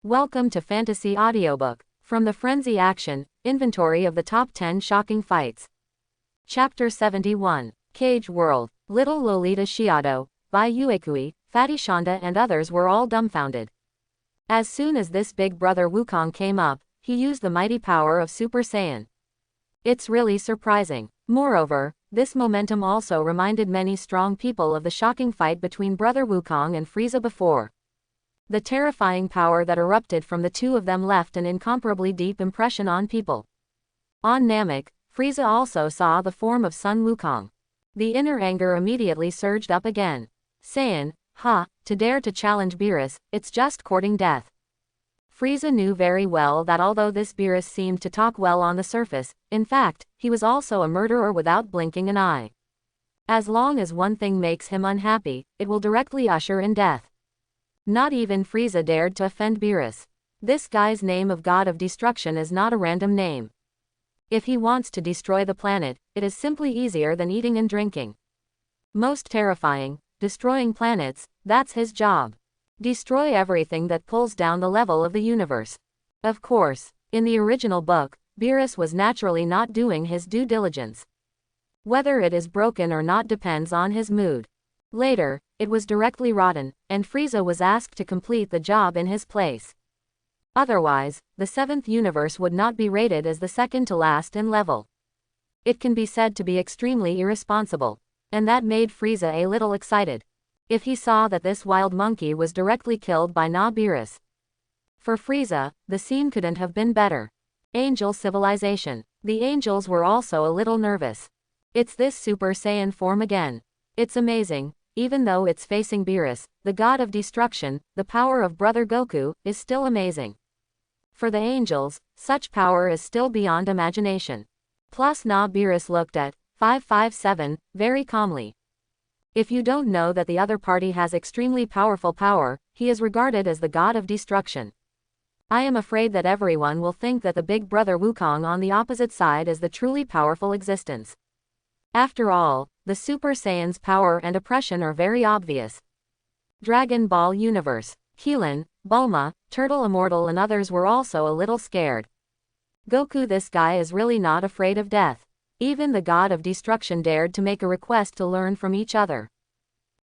Welcome to Fantasy Audiobook. From the Frenzy Action, Inventory of the Top 10 Shocking Fights. Chapter 71. Cage World. Little Lolita Shiado, Bai Uekui, Fatty Shonda and others were all dumbfounded. As soon as this big brother Wukong came up, he used the mighty power of Super Saiyan. It's really surprising. Moreover, this momentum also reminded many strong people of the shocking fight between brother Wukong and Frieza before. The terrifying power that erupted from the two of them left an incomparably deep impression on people. On Namek, Frieza also saw the form of Sun Wukong. The inner anger immediately surged up again. Saiyan, to dare to challenge Beerus, it's just courting death. Frieza knew very well that although this Beerus seemed to talk well on the surface, in fact, he was also a murderer without blinking an eye. As long as one thing makes him unhappy, it will directly usher in death. Not even Frieza dared to offend Beerus. This guy's name of God of Destruction is not a random name. If he wants to destroy the planet, it is simply easier than eating and drinking. Most terrifying, destroying planets, that's his job. Destroy everything that pulls down the level of the universe. Of course, in the original book, Beerus was naturally not doing his due diligence. Whether it is broken or not depends on his mood. Later, it was directly rotten, and Frieza was asked to complete the job in his place. Otherwise, the 7th universe would not be rated as the second to last in level. It can be said to be extremely irresponsible, and that made Frieza a little excited. If he saw that this wild monkey was directly killed by Beerus. For Frieza, the scene couldn't have been better. Angel civilization. The angels were also a little nervous. It's this Super Saiyan form again. It's amazing. Even though it's facing Beerus, the god of destruction, the power of brother Goku is still amazing. For the angels, such power is still beyond imagination. Plus Beerus looked at 557 very calmly. If you don't know that the other party has extremely powerful power, he is regarded as the god of destruction. I am afraid that everyone will think that the big brother Wukong on the opposite side is the truly powerful existence. After all, the Super Saiyan's power and oppression are very obvious. Dragon Ball Universe. Keelan, Bulma, Turtle Immortal and others were also a little scared. Goku, this guy is really not afraid of death. Even the god of destruction dared to make a request to learn from each other.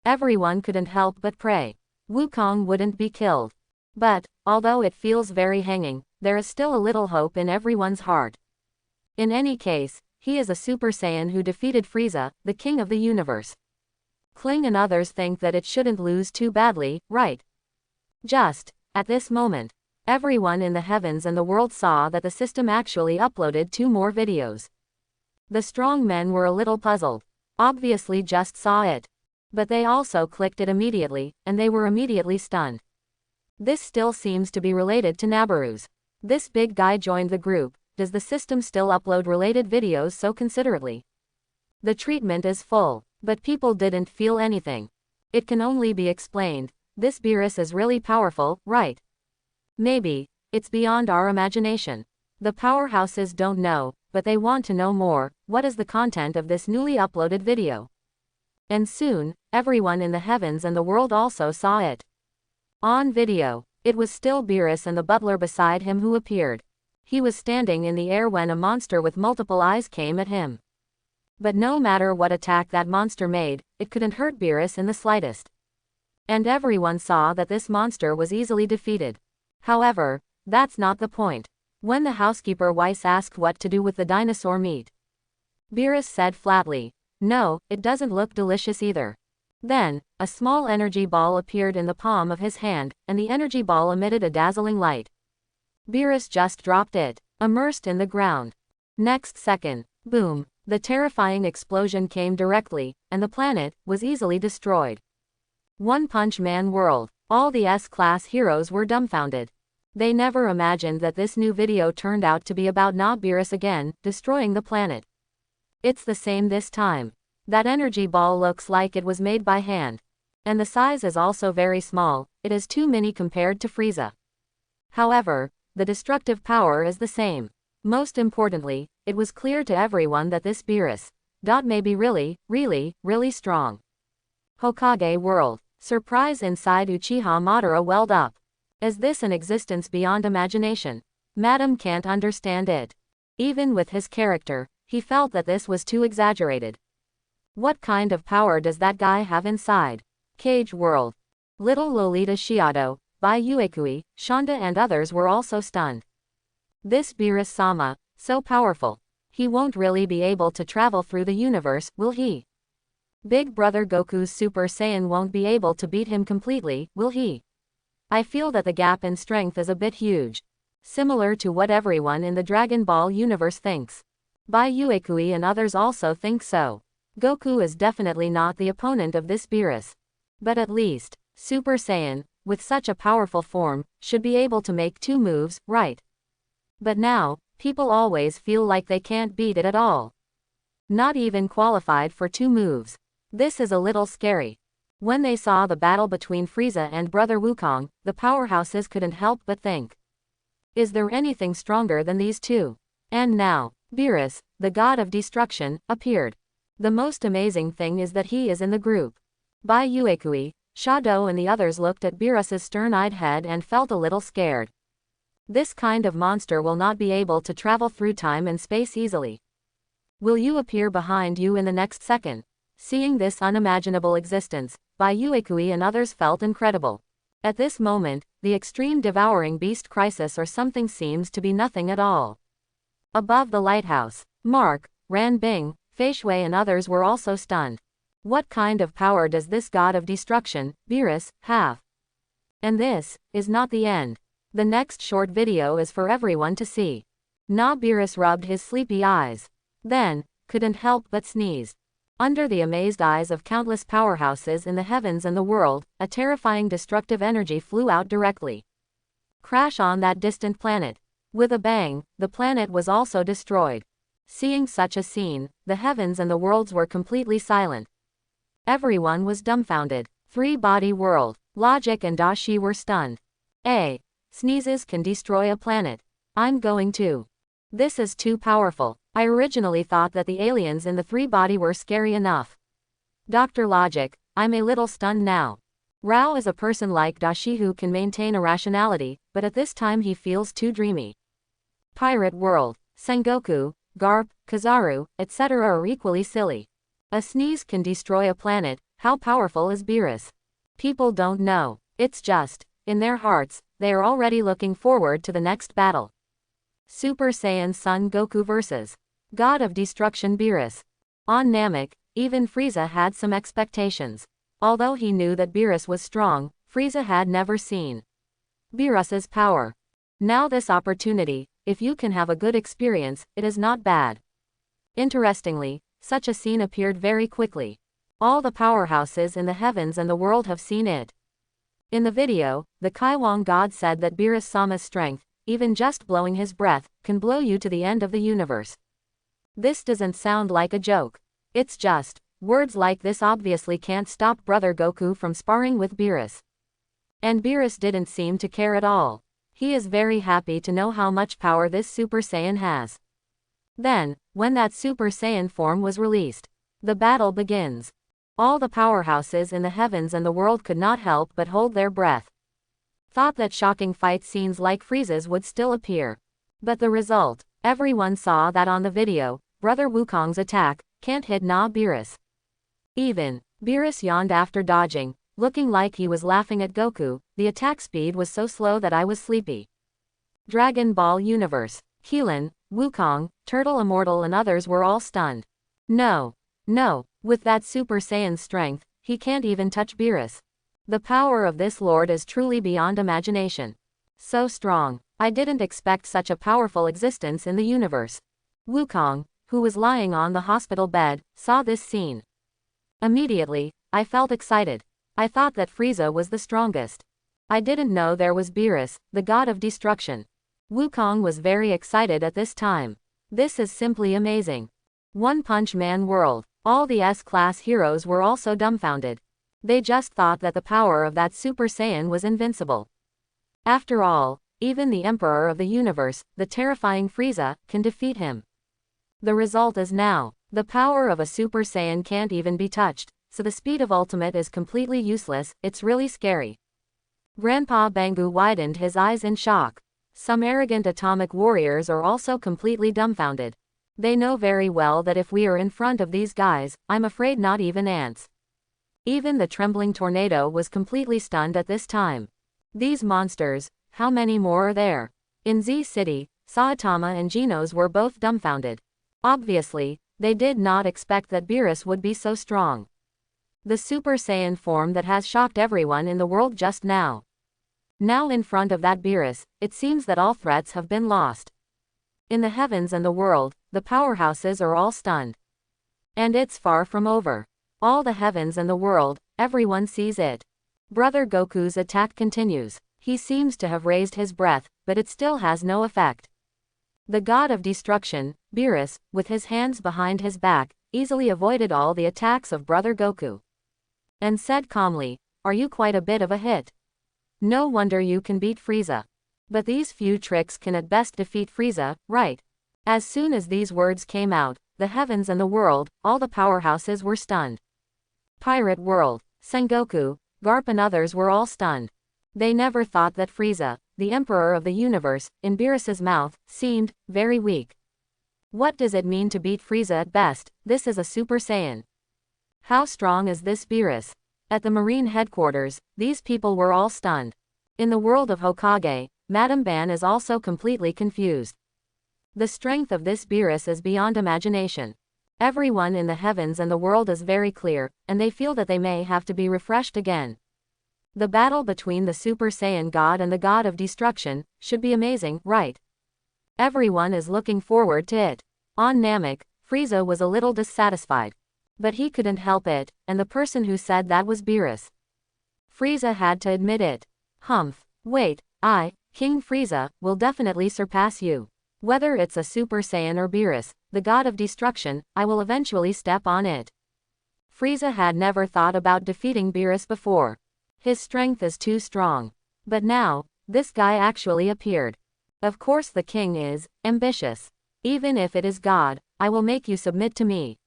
Everyone couldn't help but pray. Wukong wouldn't be killed. But, although it feels very hanging, there is still a little hope in everyone's heart. In any case, he is a Super Saiyan who defeated Frieza, the king of the universe. Kling and others think that it shouldn't lose too badly, right? Just, at this moment, everyone in the heavens and the world saw that the system actually uploaded 2 more videos. The strong men were a little puzzled. Obviously just saw it. But they also clicked it immediately, and they were immediately stunned. This still seems to be related to Nabarus. This big guy joined the group. Does the system still upload related videos so considerately? The treatment is full, but people didn't feel anything. It can only be explained. This Beerus is really powerful, right? Maybe, it's beyond our imagination. The powerhouses don't know, but they want to know more. What is the content of this newly uploaded video? And soon, everyone in the heavens and the world also saw it. On video, it was still Beerus and the butler beside him who appeared. He was standing in the air when a monster with multiple eyes came at him. But no matter what attack that monster made, it couldn't hurt Beerus in the slightest. And everyone saw that this monster was easily defeated. However, that's not the point. When the housekeeper Weiss asked what to do with the dinosaur meat, Beerus said flatly, "No, it doesn't look delicious either." Then, a small energy ball appeared in the palm of his hand, and the energy ball emitted a dazzling light. Beerus just dropped it, immersed in the ground. Next second, boom, the terrifying explosion came directly, and the planet was easily destroyed. One Punch Man world. All the S-class heroes were dumbfounded. They never imagined that this new video turned out to be about Beerus again, destroying the planet. It's the same this time. That energy ball looks like it was made by hand. And the size is also very small, it is too mini compared to Frieza. However, the destructive power is the same. Most importantly, it was clear to everyone that this Beerus may be really, really strong. Hokage World. Surprise inside Uchiha Madara welled up. Is this an existence beyond imagination? Madam can't understand it. Even with his character, he felt that this was too exaggerated. What kind of power does that guy have inside? Cage World. Little Lolita Shiado, by Uekui, Shonda and others were also stunned. This Beerus-sama, so powerful. He won't really be able to travel through the universe, will he? Big Brother Goku's Super Saiyan won't be able to beat him completely, will he? I feel that the gap in strength is a bit huge. Similar to what everyone in the Dragon Ball universe thinks. Bai Uekui and others also think so. Goku is definitely not the opponent of this Beerus. But at least, Super Saiyan, with such a powerful form, should be able to make 2 moves, right? But now, people always feel like they can't beat it at all. Not even qualified for 2 moves. This is a little scary. When they saw the battle between Frieza and Brother Wukong, the powerhouses couldn't help but think. Is there anything stronger than these 2? And now, Beerus, the god of destruction, appeared. The most amazing thing is that he is in the group. Bai Uekui, Shadow and the others looked at Beerus's stern-eyed head and felt a little scared. This kind of monster will not be able to travel through time and space easily. Will you appear behind you in the next second? Seeing this unimaginable existence, Bai Uekui and others felt incredible. At this moment, the extreme devouring beast crisis or something seems to be nothing at all. Above the lighthouse, Mark, Ran Bing, Fei Shui and others were also stunned. What kind of power does this god of destruction, Beerus, have? And this is not the end. The next short video is for everyone to see. Beerus rubbed his sleepy eyes. Then, couldn't help but sneeze. Under the amazed eyes of countless powerhouses in the heavens and the world, a terrifying destructive energy flew out directly. Crash on that distant planet. With a bang, the planet was also destroyed. Seeing such a scene, the heavens and the worlds were completely silent. Everyone was dumbfounded. 3-body world. Logic and Dashi were stunned. Sneezes can destroy a planet. I'm going to. This is too powerful. I originally thought that the aliens in the 3-body were scary enough. Dr. Logic, I'm a little stunned now. Rao is a person like Dashi who can maintain a rationality, but at this time he feels too dreamy. Pirate World. Sengoku, Garp, Kizaru, etc. are equally silly. A sneeze can destroy a planet. How powerful is Beerus? People don't know. It's just, in their hearts, they are already looking forward to the next battle. Super Saiyan Son Goku vs. God of Destruction Beerus. On Namek, even Frieza had some expectations. Although he knew that Beerus was strong, Frieza had never seen Beerus's power. Now this opportunity, if you can have a good experience, it is not bad. Interestingly, such a scene appeared very quickly. All the powerhouses in the heavens and the world have seen it. In the video, the Kaiwang god said that Beerus-sama's strength, even just blowing his breath, can blow you to the end of the universe. This doesn't sound like a joke. It's just, words like this obviously can't stop Brother Goku from sparring with Beerus. And Beerus didn't seem to care at all. He is very happy to know how much power this Super Saiyan has. Then, when that Super Saiyan form was released, the battle begins. All the powerhouses in the heavens and the world could not help but hold their breath. Thought that shocking fight scenes like Frieza's would still appear. But the result, everyone saw that on the video, Brother Wukong's attack can't hit Beerus. Even Beerus yawned after dodging, looking like he was laughing at Goku. The attack speed was so slow that I was sleepy. Dragon Ball Universe. Keelan, Wukong, Turtle Immortal and others were all stunned. No, with that Super Saiyan strength, he can't even touch Beerus. The power of this lord is truly beyond imagination. So strong. I didn't expect such a powerful existence in the universe. Wukong, who was lying on the hospital bed, saw this scene. Immediately, I felt excited. I thought that Frieza was the strongest. I didn't know there was Beerus, the god of destruction. Wukong was very excited at this time. This is simply amazing. One Punch Man world. All the S-class heroes were also dumbfounded. They just thought that the power of that Super Saiyan was invincible. After all, even the Emperor of the Universe, the terrifying Frieza, can defeat him. The result is now, the power of a Super Saiyan can't even be touched, so the speed of Ultimate is completely useless. It's really scary. Grandpa Bangu widened his eyes in shock. Some arrogant atomic warriors are also completely dumbfounded. They know very well that if we are in front of these guys, I'm afraid not even ants. Even the trembling tornado was completely stunned at this time. These monsters, how many more are there? In Z City, Saitama and Genos were both dumbfounded. Obviously, they did not expect that Beerus would be so strong. The Super Saiyan form that has shocked everyone in the world just now. Now in front of that Beerus, it seems that all threats have been lost. In the heavens and the world, the powerhouses are all stunned. And it's far from over. All the heavens and the world, everyone sees it. Brother Goku's attack continues. He seems to have raised his breath, but it still has no effect. The god of destruction, Beerus, with his hands behind his back, easily avoided all the attacks of Brother Goku. And said calmly, "Are you quite a bit of a hit? No wonder you can beat Frieza. But these few tricks can at best defeat Frieza, right?" As soon as these words came out, the heavens and the world, all the powerhouses were stunned. Pirate World, Sengoku, Garp and others were all stunned. They never thought that Frieza, the emperor of the universe, in Beerus's mouth, seemed very weak. What does it mean to beat Frieza at best? This is a Super Saiyan. How strong is this Beerus? At the Marine headquarters, these people were all stunned. In the world of Hokage, Madame Ban is also completely confused. The strength of this Beerus is beyond imagination. Everyone in the heavens and the world is very clear, and they feel that they may have to be refreshed again. The battle between the Super Saiyan God and the God of Destruction should be amazing, right? Everyone is looking forward to it. On Namek, Frieza was a little dissatisfied. But he couldn't help it, and the person who said that was Beerus. Frieza had to admit it. Humph. Wait, King Frieza, will definitely surpass you. Whether it's a Super Saiyan or Beerus, the god of destruction, I will eventually step on it. Frieza had never thought about defeating Beerus before. His strength is too strong. But now, this guy actually appeared. Of course the king is ambitious. Even if it is God, I will make you submit to me.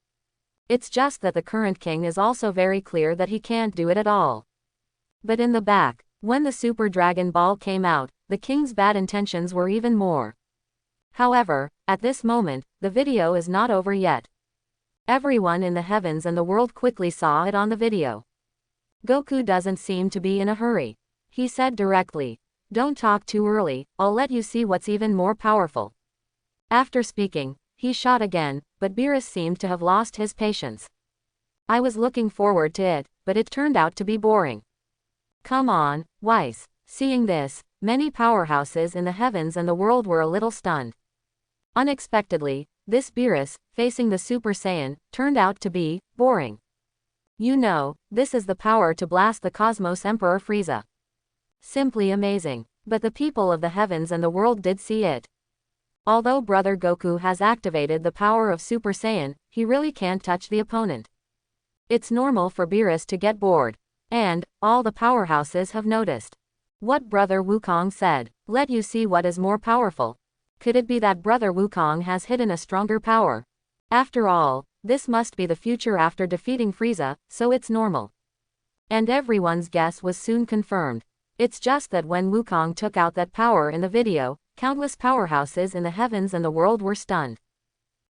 It's just that the current king is also very clear that he can't do it at all. But in the back, when the Super Dragon Ball came out, the king's bad intentions were even more. However, at this moment, the video is not over yet. Everyone in the heavens and the world quickly saw it on the video. Goku doesn't seem to be in a hurry. He said directly, "Don't talk too early, I'll let you see what's even more powerful." After speaking, he shot again, but Beerus seemed to have lost his patience. I was looking forward to it, but it turned out to be boring. Come on, Weiss. Seeing this, many powerhouses in the heavens and the world were a little stunned. Unexpectedly, this Beerus, facing the Super Saiyan, turned out to be boring. You know, this is the power to blast the Cosmos Emperor Frieza. Simply amazing. But the people of the heavens and the world did see it. Although Brother Goku has activated the power of Super Saiyan, he really can't touch the opponent. It's normal for Beerus to get bored. And, all the powerhouses have noticed. What Brother Wukong said, "Let you see what is more powerful." Could it be that Brother Wukong has hidden a stronger power? After all, this must be the future after defeating Frieza, so it's normal. And everyone's guess was soon confirmed. It's just that when Wukong took out that power in the video, countless powerhouses in the heavens and the world were stunned.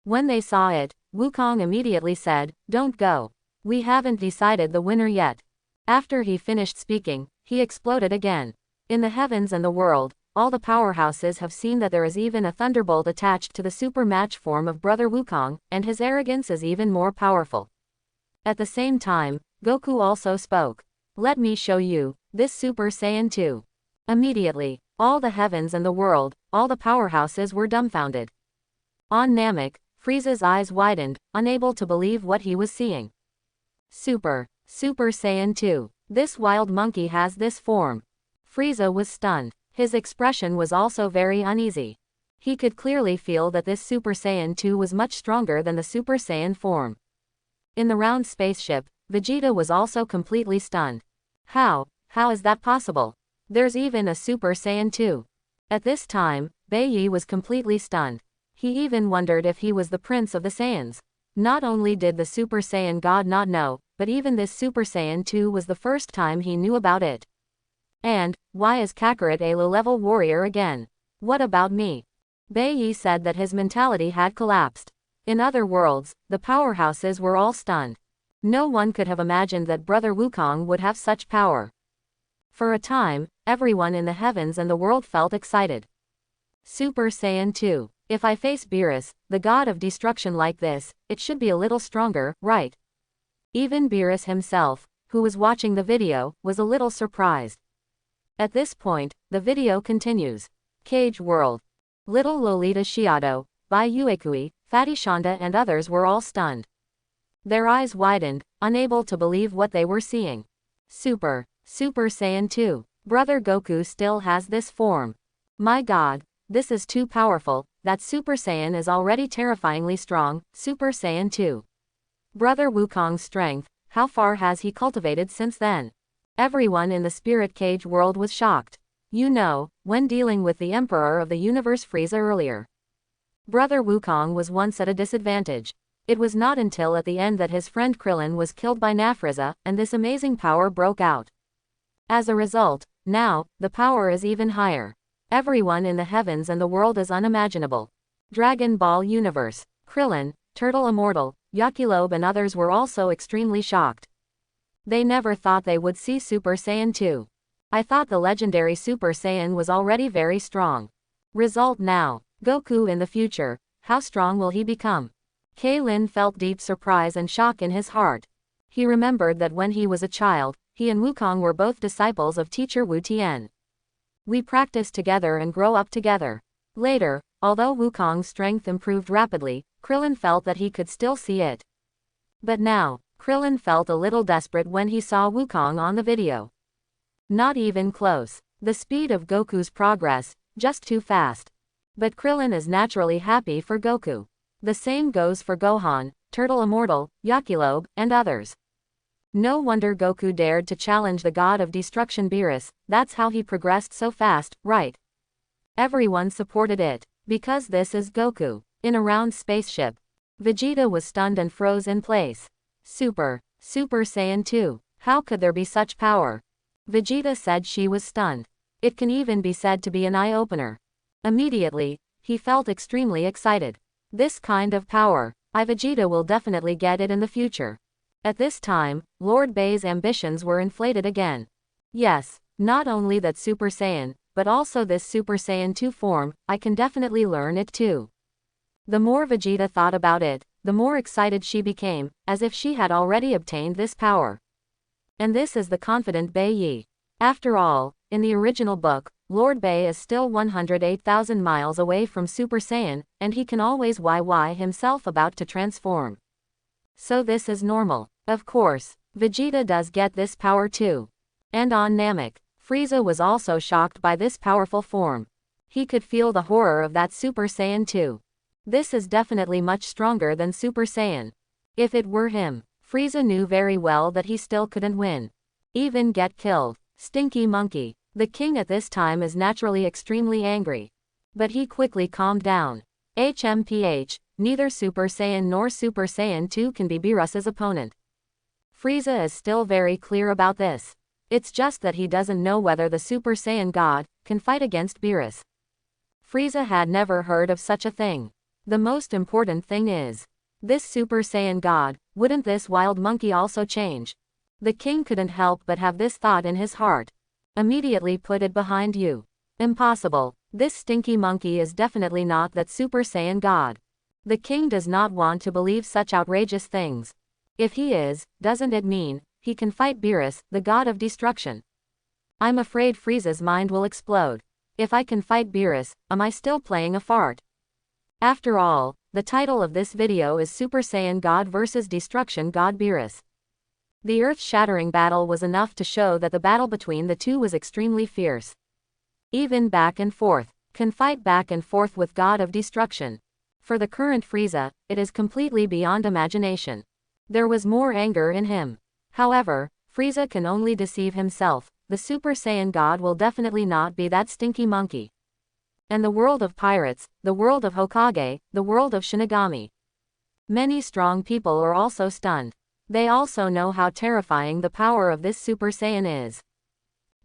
When they saw it, Wukong immediately said, "Don't go. We haven't decided the winner yet." After he finished speaking, he exploded again. In the heavens and the world, all the powerhouses have seen that there is even a thunderbolt attached to the super match form of Brother Wukong, and his arrogance is even more powerful. At the same time, Goku also spoke. "Let me show you, this Super Saiyan 2. Immediately, all the heavens and the world, all the powerhouses were dumbfounded. On Namek, Frieza's eyes widened, unable to believe what he was seeing. Super Saiyan 2. This wild monkey has this form. Frieza was stunned. His expression was also very uneasy. He could clearly feel that this Super Saiyan 2 was much stronger than the Super Saiyan form. In the round spaceship, Vegeta was also completely stunned. How is that possible? There's even a Super Saiyan 2. At this time, Beiyi was completely stunned. He even wondered if he was the prince of the Saiyans. Not only did the Super Saiyan God not know, but even this Super Saiyan 2 was the first time he knew about it. And, why is Kakarot a low-level warrior again? What about me? Bai Yi said that his mentality had collapsed. In other worlds, the powerhouses were all stunned. No one could have imagined that Brother Wukong would have such power. For a time, everyone in the heavens and the world felt excited. Super Saiyan 2. If I face Beerus, the god of destruction like this, it should be a little stronger, right? Even Beerus himself, who was watching the video, was a little surprised. At this point, the video continues. Cage World. Little Lolita Shiado, Bai Yuekui, Fatty Shonda and others were all stunned. Their eyes widened, unable to believe what they were seeing. Super Saiyan 2. Brother Goku still has this form. My god, this is too powerful. That Super Saiyan is already terrifyingly strong. Super Saiyan 2. Brother Wukong's strength, how far has he cultivated since then? Everyone in the spirit cage world was shocked. You know, when dealing with the Emperor of the Universe Frieza earlier, Brother Wukong was once at a disadvantage. It was not until at the end that his friend Krillin was killed by Nafriza, and this amazing power broke out. As a result, now, the power is even higher. Everyone in the heavens and the world is unimaginable. Dragon Ball Universe. Krillin, Turtle Immortal, Yakilobe and others were also extremely shocked. They never thought they would see Super Saiyan 2. I thought the legendary Super Saiyan was already very strong. Result now. Goku in the future, how strong will he become? Kaylin felt deep surprise and shock in his heart. He remembered that when he was a child, he and Wukong were both disciples of teacher Wu Tian. We practiced together and grow up together. Later, although Wukong's strength improved rapidly, Krillin felt that he could still see it. But now, Krillin felt a little desperate when he saw Wukong on the video. Not even close. The speed of Goku's progress, just too fast. But Krillin is naturally happy for Goku. The same goes for Gohan, Turtle Immortal, Yakilobe, and others. No wonder Goku dared to challenge the god of destruction Beerus. That's how he progressed so fast, right? Everyone supported it, because this is Goku, in a round spaceship. Vegeta was stunned and froze in place. Super Saiyan 2. How could there be such power? Vegeta said she was stunned. It can even be said to be an eye-opener. Immediately, he felt extremely excited. This kind of power, Vegeta will definitely get it in the future. At this time, Lord Bai's ambitions were inflated again. Yes, not only that Super Saiyan, but also this Super Saiyan 2 form, I can definitely learn it too. The more Vegeta thought about it, the more excited she became, as if she had already obtained this power. And this is the confident Bai Yi. After all, in the original book, Lord Bai is still 108,000 miles away from Super Saiyan, and he can always YY himself about to transform. So this is normal. Of course, Vegeta does get this power too. And on Namek, Frieza was also shocked by this powerful form. He could feel the horror of that Super Saiyan 2. This is definitely much stronger than Super Saiyan. If it were him, Frieza knew very well that he still couldn't win. Even get killed. Stinky monkey. The king at this time is naturally extremely angry. But he quickly calmed down. HMPH, neither Super Saiyan nor Super Saiyan 2 can be Beerus's opponent. Frieza is still very clear about this. It's just that he doesn't know whether the Super Saiyan god can fight against Beerus. Frieza had never heard of such a thing. The most important thing is, this Super Saiyan god, wouldn't this wild monkey also change? The king couldn't help but have this thought in his heart. Immediately put it behind you. Impossible. This stinky monkey is definitely not that Super Saiyan god. The king does not want to believe such outrageous things. If he is, doesn't it mean he can fight Beerus, the god of destruction? I'm afraid Frieza's mind will explode. If I can fight Beerus, am I still playing a fart? After all, the title of this video is Super Saiyan God vs Destruction God Beerus. The earth-shattering battle was enough to show that the battle between the two was extremely fierce. Even back and forth, can fight back and forth with God of Destruction. For the current Frieza, it is completely beyond imagination. There was more anger in him. However, Frieza can only deceive himself. The Super Saiyan God will definitely not be that stinky monkey. And the world of pirates, the world of Hokage, the world of Shinigami. Many strong people are also stunned. They also know how terrifying the power of this Super Saiyan is.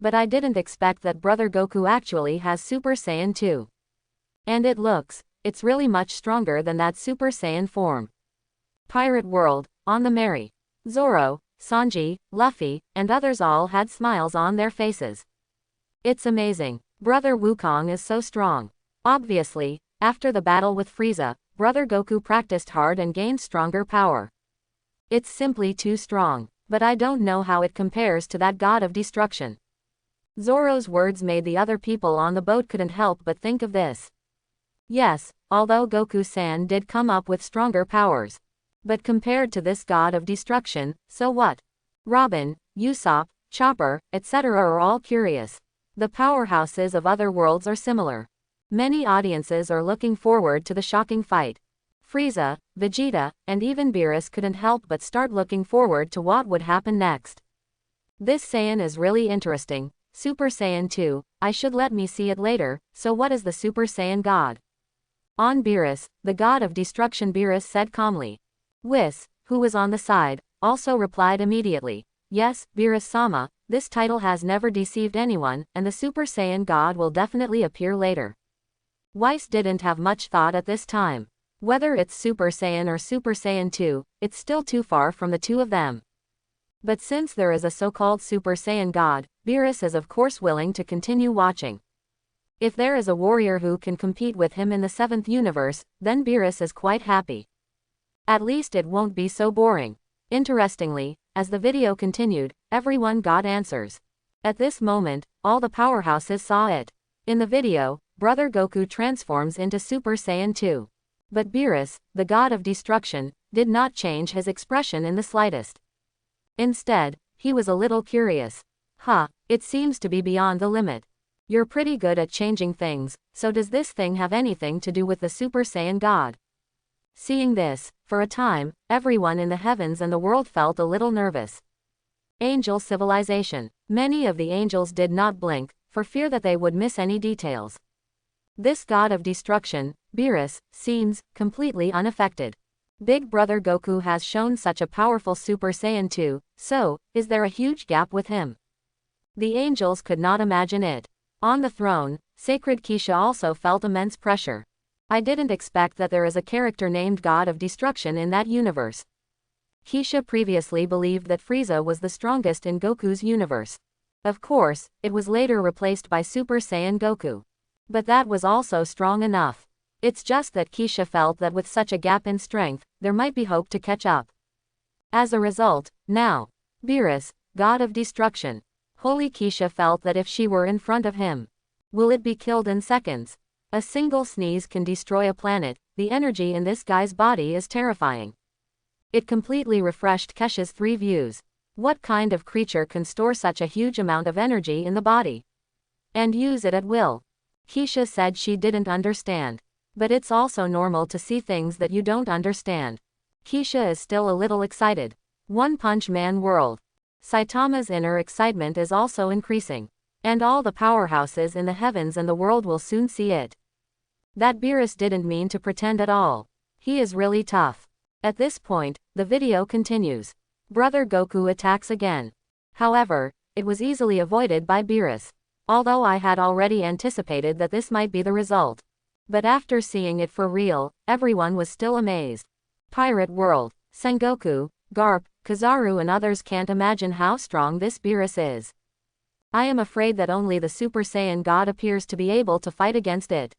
But I didn't expect that Brother Goku actually has Super Saiyan 2. And it's really much stronger than that Super Saiyan form. Pirate World, on the merry. Zoro, Sanji, Luffy, and others all had smiles on their faces. It's amazing. Brother Wukong is so strong. Obviously, after the battle with Frieza, Brother Goku practiced hard and gained stronger power. It's simply too strong, but I don't know how it compares to that god of destruction. Zoro's words made the other people on the boat couldn't help but think of this. Yes, although Goku-san did come up with stronger powers. But compared to this god of destruction, so what? Robin, Usopp, Chopper, etc. are all curious. The powerhouses of other worlds are similar. Many audiences are looking forward to the shocking fight. Frieza, Vegeta, and even Beerus couldn't help but start looking forward to what would happen next. This Saiyan is really interesting. Super Saiyan 2, I should let me see it later. So what is the Super Saiyan god? On Beerus, the god of destruction, Beerus said calmly. Whis, who was on the side, also replied immediately. Yes, Beerus-sama, this title has never deceived anyone, and the Super Saiyan god will definitely appear later. Whis didn't have much thought at this time. Whether it's Super Saiyan or Super Saiyan 2, it's still too far from the two of them. But since there is a so-called Super Saiyan god, Beerus is of course willing to continue watching. If there is a warrior who can compete with him in the 7th universe, then Beerus is quite happy. At least it won't be so boring. Interestingly, as the video continued, everyone got answers. At this moment, all the powerhouses saw it. In the video, Brother Goku transforms into Super Saiyan 2. But Beerus, the god of destruction, did not change his expression in the slightest. Instead, he was a little curious. It seems to be beyond the limit. You're pretty good at changing things, so does this thing have anything to do with the Super Saiyan god? Seeing this, for a time, everyone in the heavens and the world felt a little nervous. Angel civilization. Many of the angels did not blink, for fear that they would miss any details. This god of destruction, Beerus, seems completely unaffected. Big Brother Goku has shown such a powerful Super Saiyan 2, so, is there a huge gap with him? The angels could not imagine it. On the throne, Sacred Keisha also felt immense pressure. I didn't expect that there is a character named God of Destruction in that universe. Keisha previously believed that Frieza was the strongest in Goku's universe. Of course, it was later replaced by Super Saiyan Goku. But that was also strong enough. It's just that Keisha felt that with such a gap in strength, there might be hope to catch up. As a result, now, Beerus, God of Destruction. Holy Keisha felt that if she were in front of him, will it be killed in seconds? A single sneeze can destroy a planet. The energy in this guy's body is terrifying. It completely refreshed Keisha's 3 views. What kind of creature can store such a huge amount of energy in the body? And use it at will? Keisha said she didn't understand. But it's also normal to see things that you don't understand. Keisha is still a little excited. One Punch Man world. Saitama's inner excitement is also increasing. And all the powerhouses in the heavens and the world will soon see it. That Beerus didn't mean to pretend at all. He is really tough. At this point, the video continues. Brother Goku attacks again. However, it was easily avoided by Beerus. Although I had already anticipated that this might be the result. But after seeing it for real, everyone was still amazed. Pirate World, Sengoku, Garp, Kizaru and others can't imagine how strong this Beerus is. I am afraid that only the Super Saiyan God appears to be able to fight against it.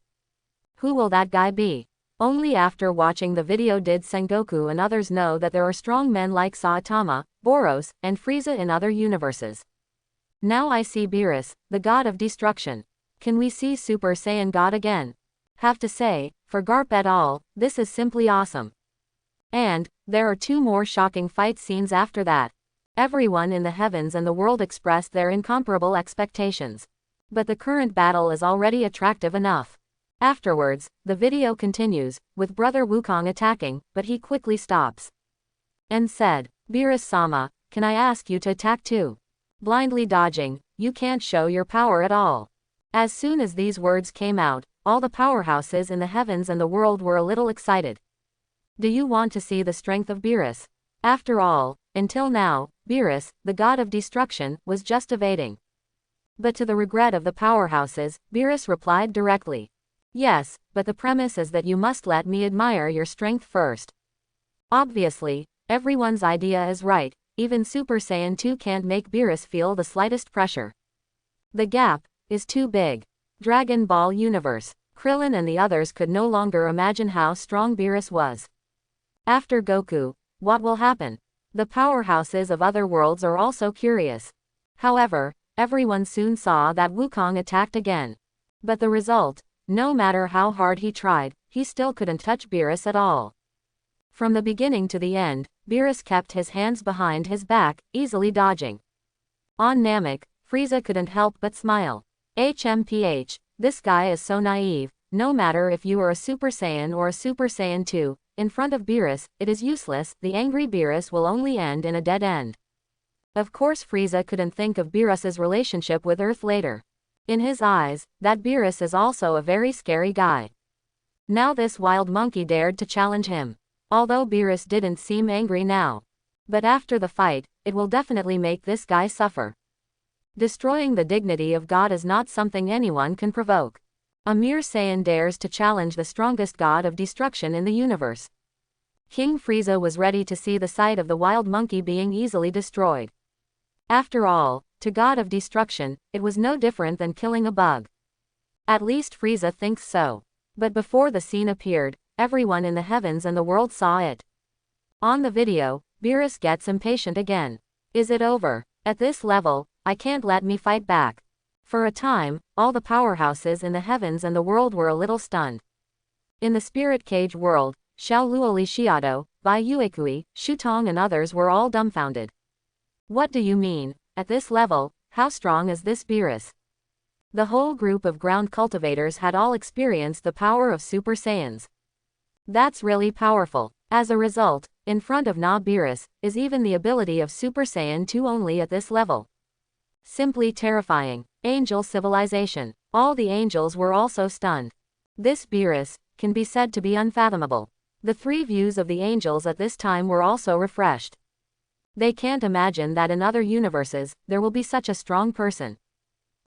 Who will that guy be? Only after watching the video did Sengoku and others know that there are strong men like Saitama, Boros, and Frieza in other universes. Now I see Beerus, the god of destruction. Can we see Super Saiyan God again? Have to say, for Garp et al., this is simply awesome. And, there are 2 more shocking fight scenes after that. Everyone in the heavens and the world expressed their incomparable expectations. But the current battle is already attractive enough. Afterwards, the video continues, with Brother Wukong attacking, but he quickly stops. And said, Beerus-sama, can I ask you to attack too? Blindly dodging, you can't show your power at all. As soon as these words came out, all the powerhouses in the heavens and the world were a little excited. Do you want to see the strength of Beerus? After all, until now, Beerus, the god of destruction, was just evading. But to the regret of the powerhouses, Beerus replied directly. Yes, but the premise is that you must let me admire your strength first. Obviously, everyone's idea is right, even Super Saiyan 2 can't make Beerus feel the slightest pressure. The gap is too big. Dragon Ball Universe. Krillin and the others could no longer imagine how strong Beerus was. After Goku, what will happen? The powerhouses of other worlds are also curious. However, everyone soon saw that Wukong attacked again. But the result, no matter how hard he tried, he still couldn't touch Beerus at all. From the beginning to the end, Beerus kept his hands behind his back, easily dodging. On Namek, Frieza couldn't help but smile. HMPH, this guy is so naive. No matter if you are a Super Saiyan or a Super Saiyan 2, in front of Beerus, it is useless. The angry Beerus will only end in a dead end. Of course Frieza couldn't think of Beerus's relationship with Earth later. In his eyes, that Beerus is also a very scary guy. Now this wild monkey dared to challenge him. Although Beerus didn't seem angry now. But after the fight, it will definitely make this guy suffer. Destroying the dignity of God is not something anyone can provoke. A mere Saiyan dares to challenge the strongest god of destruction in the universe. King Frieza was ready to see the sight of the wild monkey being easily destroyed. After all, to God of destruction, it was no different than killing a bug. At least Frieza thinks so. But before the scene appeared, everyone in the heavens and the world saw it. On the video, Beerus gets impatient again. Is it over? At this level, I can't let me fight back. For a time, all the powerhouses in the heavens and the world were a little stunned. In the spirit cage world, Xiao Luoli Xiado, Bai Yuekui, Shutong and others were all dumbfounded. What do you mean? At this level, how strong is this Beerus? The whole group of ground cultivators had all experienced the power of Super Saiyans. That's really powerful. As a result, in front of Beerus, is even the ability of Super Saiyan 2 only at this level. Simply terrifying. Angel civilization. All the angels were also stunned. This Beerus can be said to be unfathomable. The three views of the angels at this time were also refreshed. They can't imagine that in other universes, there will be such a strong person.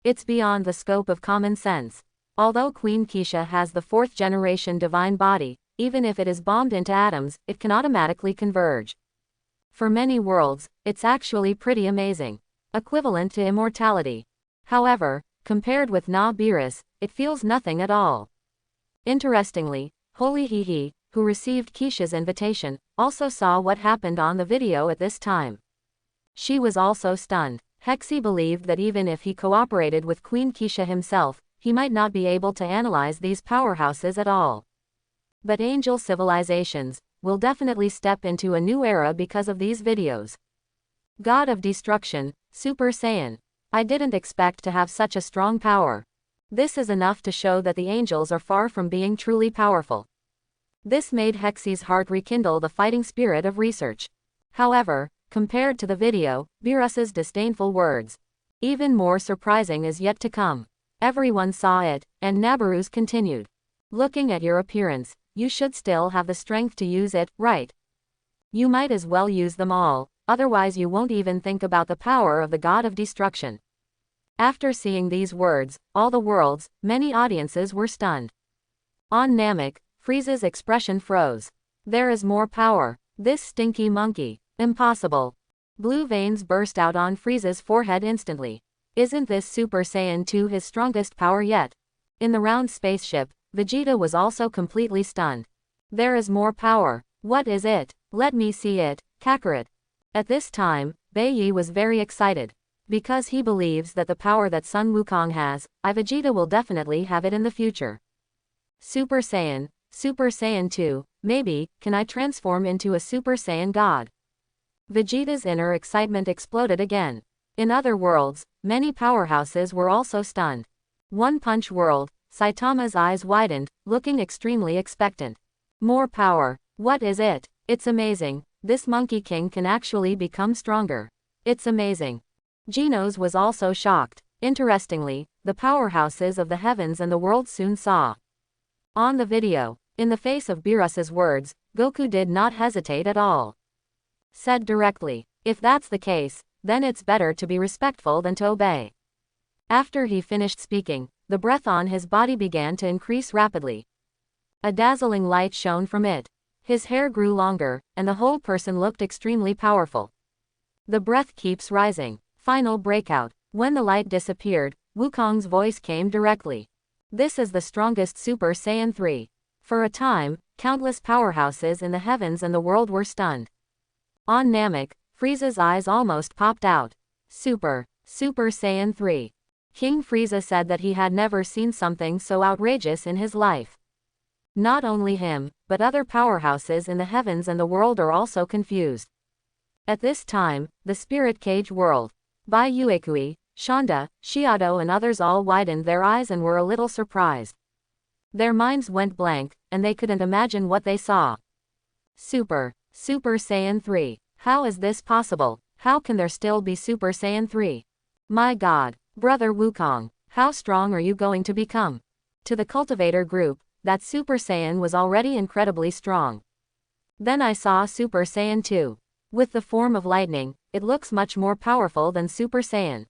It's beyond the scope of common sense. Although Queen Keisha has the fourth generation divine body, even if it is bombed into atoms, it can automatically converge. For many worlds, it's actually pretty amazing. Equivalent to immortality. However, compared with Beerus, it feels nothing at all. Interestingly, Holy Hihi, who received Keisha's invitation, also saw what happened on the video at this time. She was also stunned. Hexy believed that even if he cooperated with Queen Keisha himself, he might not be able to analyze these powerhouses at all. But angel civilizations will definitely step into a new era because of these videos. God of Destruction, Super Saiyan. I didn't expect to have such a strong power. This is enough to show that the angels are far from being truly powerful. This made Hexy's heart rekindle the fighting spirit of research. However, compared to the video, Beerus's disdainful words. Even more surprising is yet to come. Everyone saw it, and Nabaruz continued. Looking at your appearance, you should still have the strength to use it, right? You might as well use them all, otherwise you won't even think about the power of the God of Destruction. After seeing these words, all the worlds, many audiences were stunned. On Namek, Frieza's expression froze. There is more power. This stinky monkey. Impossible. Blue veins burst out on Frieza's forehead instantly. Isn't this Super Saiyan 2 his strongest power yet? In the round spaceship, Vegeta was also completely stunned. There is more power. What is it? Let me see it, Kakarot. At this time, Beiyi was very excited. Because he believes that the power that Sun Wukong has, Vegeta will definitely have it in the future. Super Saiyan 2, maybe, can I transform into a Super Saiyan God? Vegeta's inner excitement exploded again. In other worlds, many powerhouses were also stunned. One Punch World, Saitama's eyes widened, looking extremely expectant. More power. What is it? It's amazing. This Monkey King can actually become stronger. It's amazing. Genos was also shocked. Interestingly, the powerhouses of the heavens and the world soon saw. On the video, in the face of Beerus's words, Goku did not hesitate at all. Said directly, if that's the case, then it's better to be respectful than to obey. After he finished speaking, the breath on his body began to increase rapidly. A dazzling light shone from it. His hair grew longer, and the whole person looked extremely powerful. The breath keeps rising. Final breakout. When the light disappeared, Wukong's voice came directly. This is the strongest Super Saiyan 3. For a time, countless powerhouses in the heavens and the world were stunned. On Namek, Frieza's eyes almost popped out. Super Saiyan 3. King Frieza said that he had never seen something so outrageous in his life. Not only him, but other powerhouses in the heavens and the world are also confused. At this time, the Spirit Cage world. Bai Yuekui, Shonda, Shiado and others all widened their eyes and were a little surprised. Their minds went blank, and they couldn't imagine what they saw. Super Saiyan 3. How is this possible? How can there still be Super Saiyan 3? My God, Brother Wukong, how strong are you going to become? To the cultivator group, that Super Saiyan was already incredibly strong. Then I saw Super Saiyan 2. With the form of lightning, it looks much more powerful than Super Saiyan.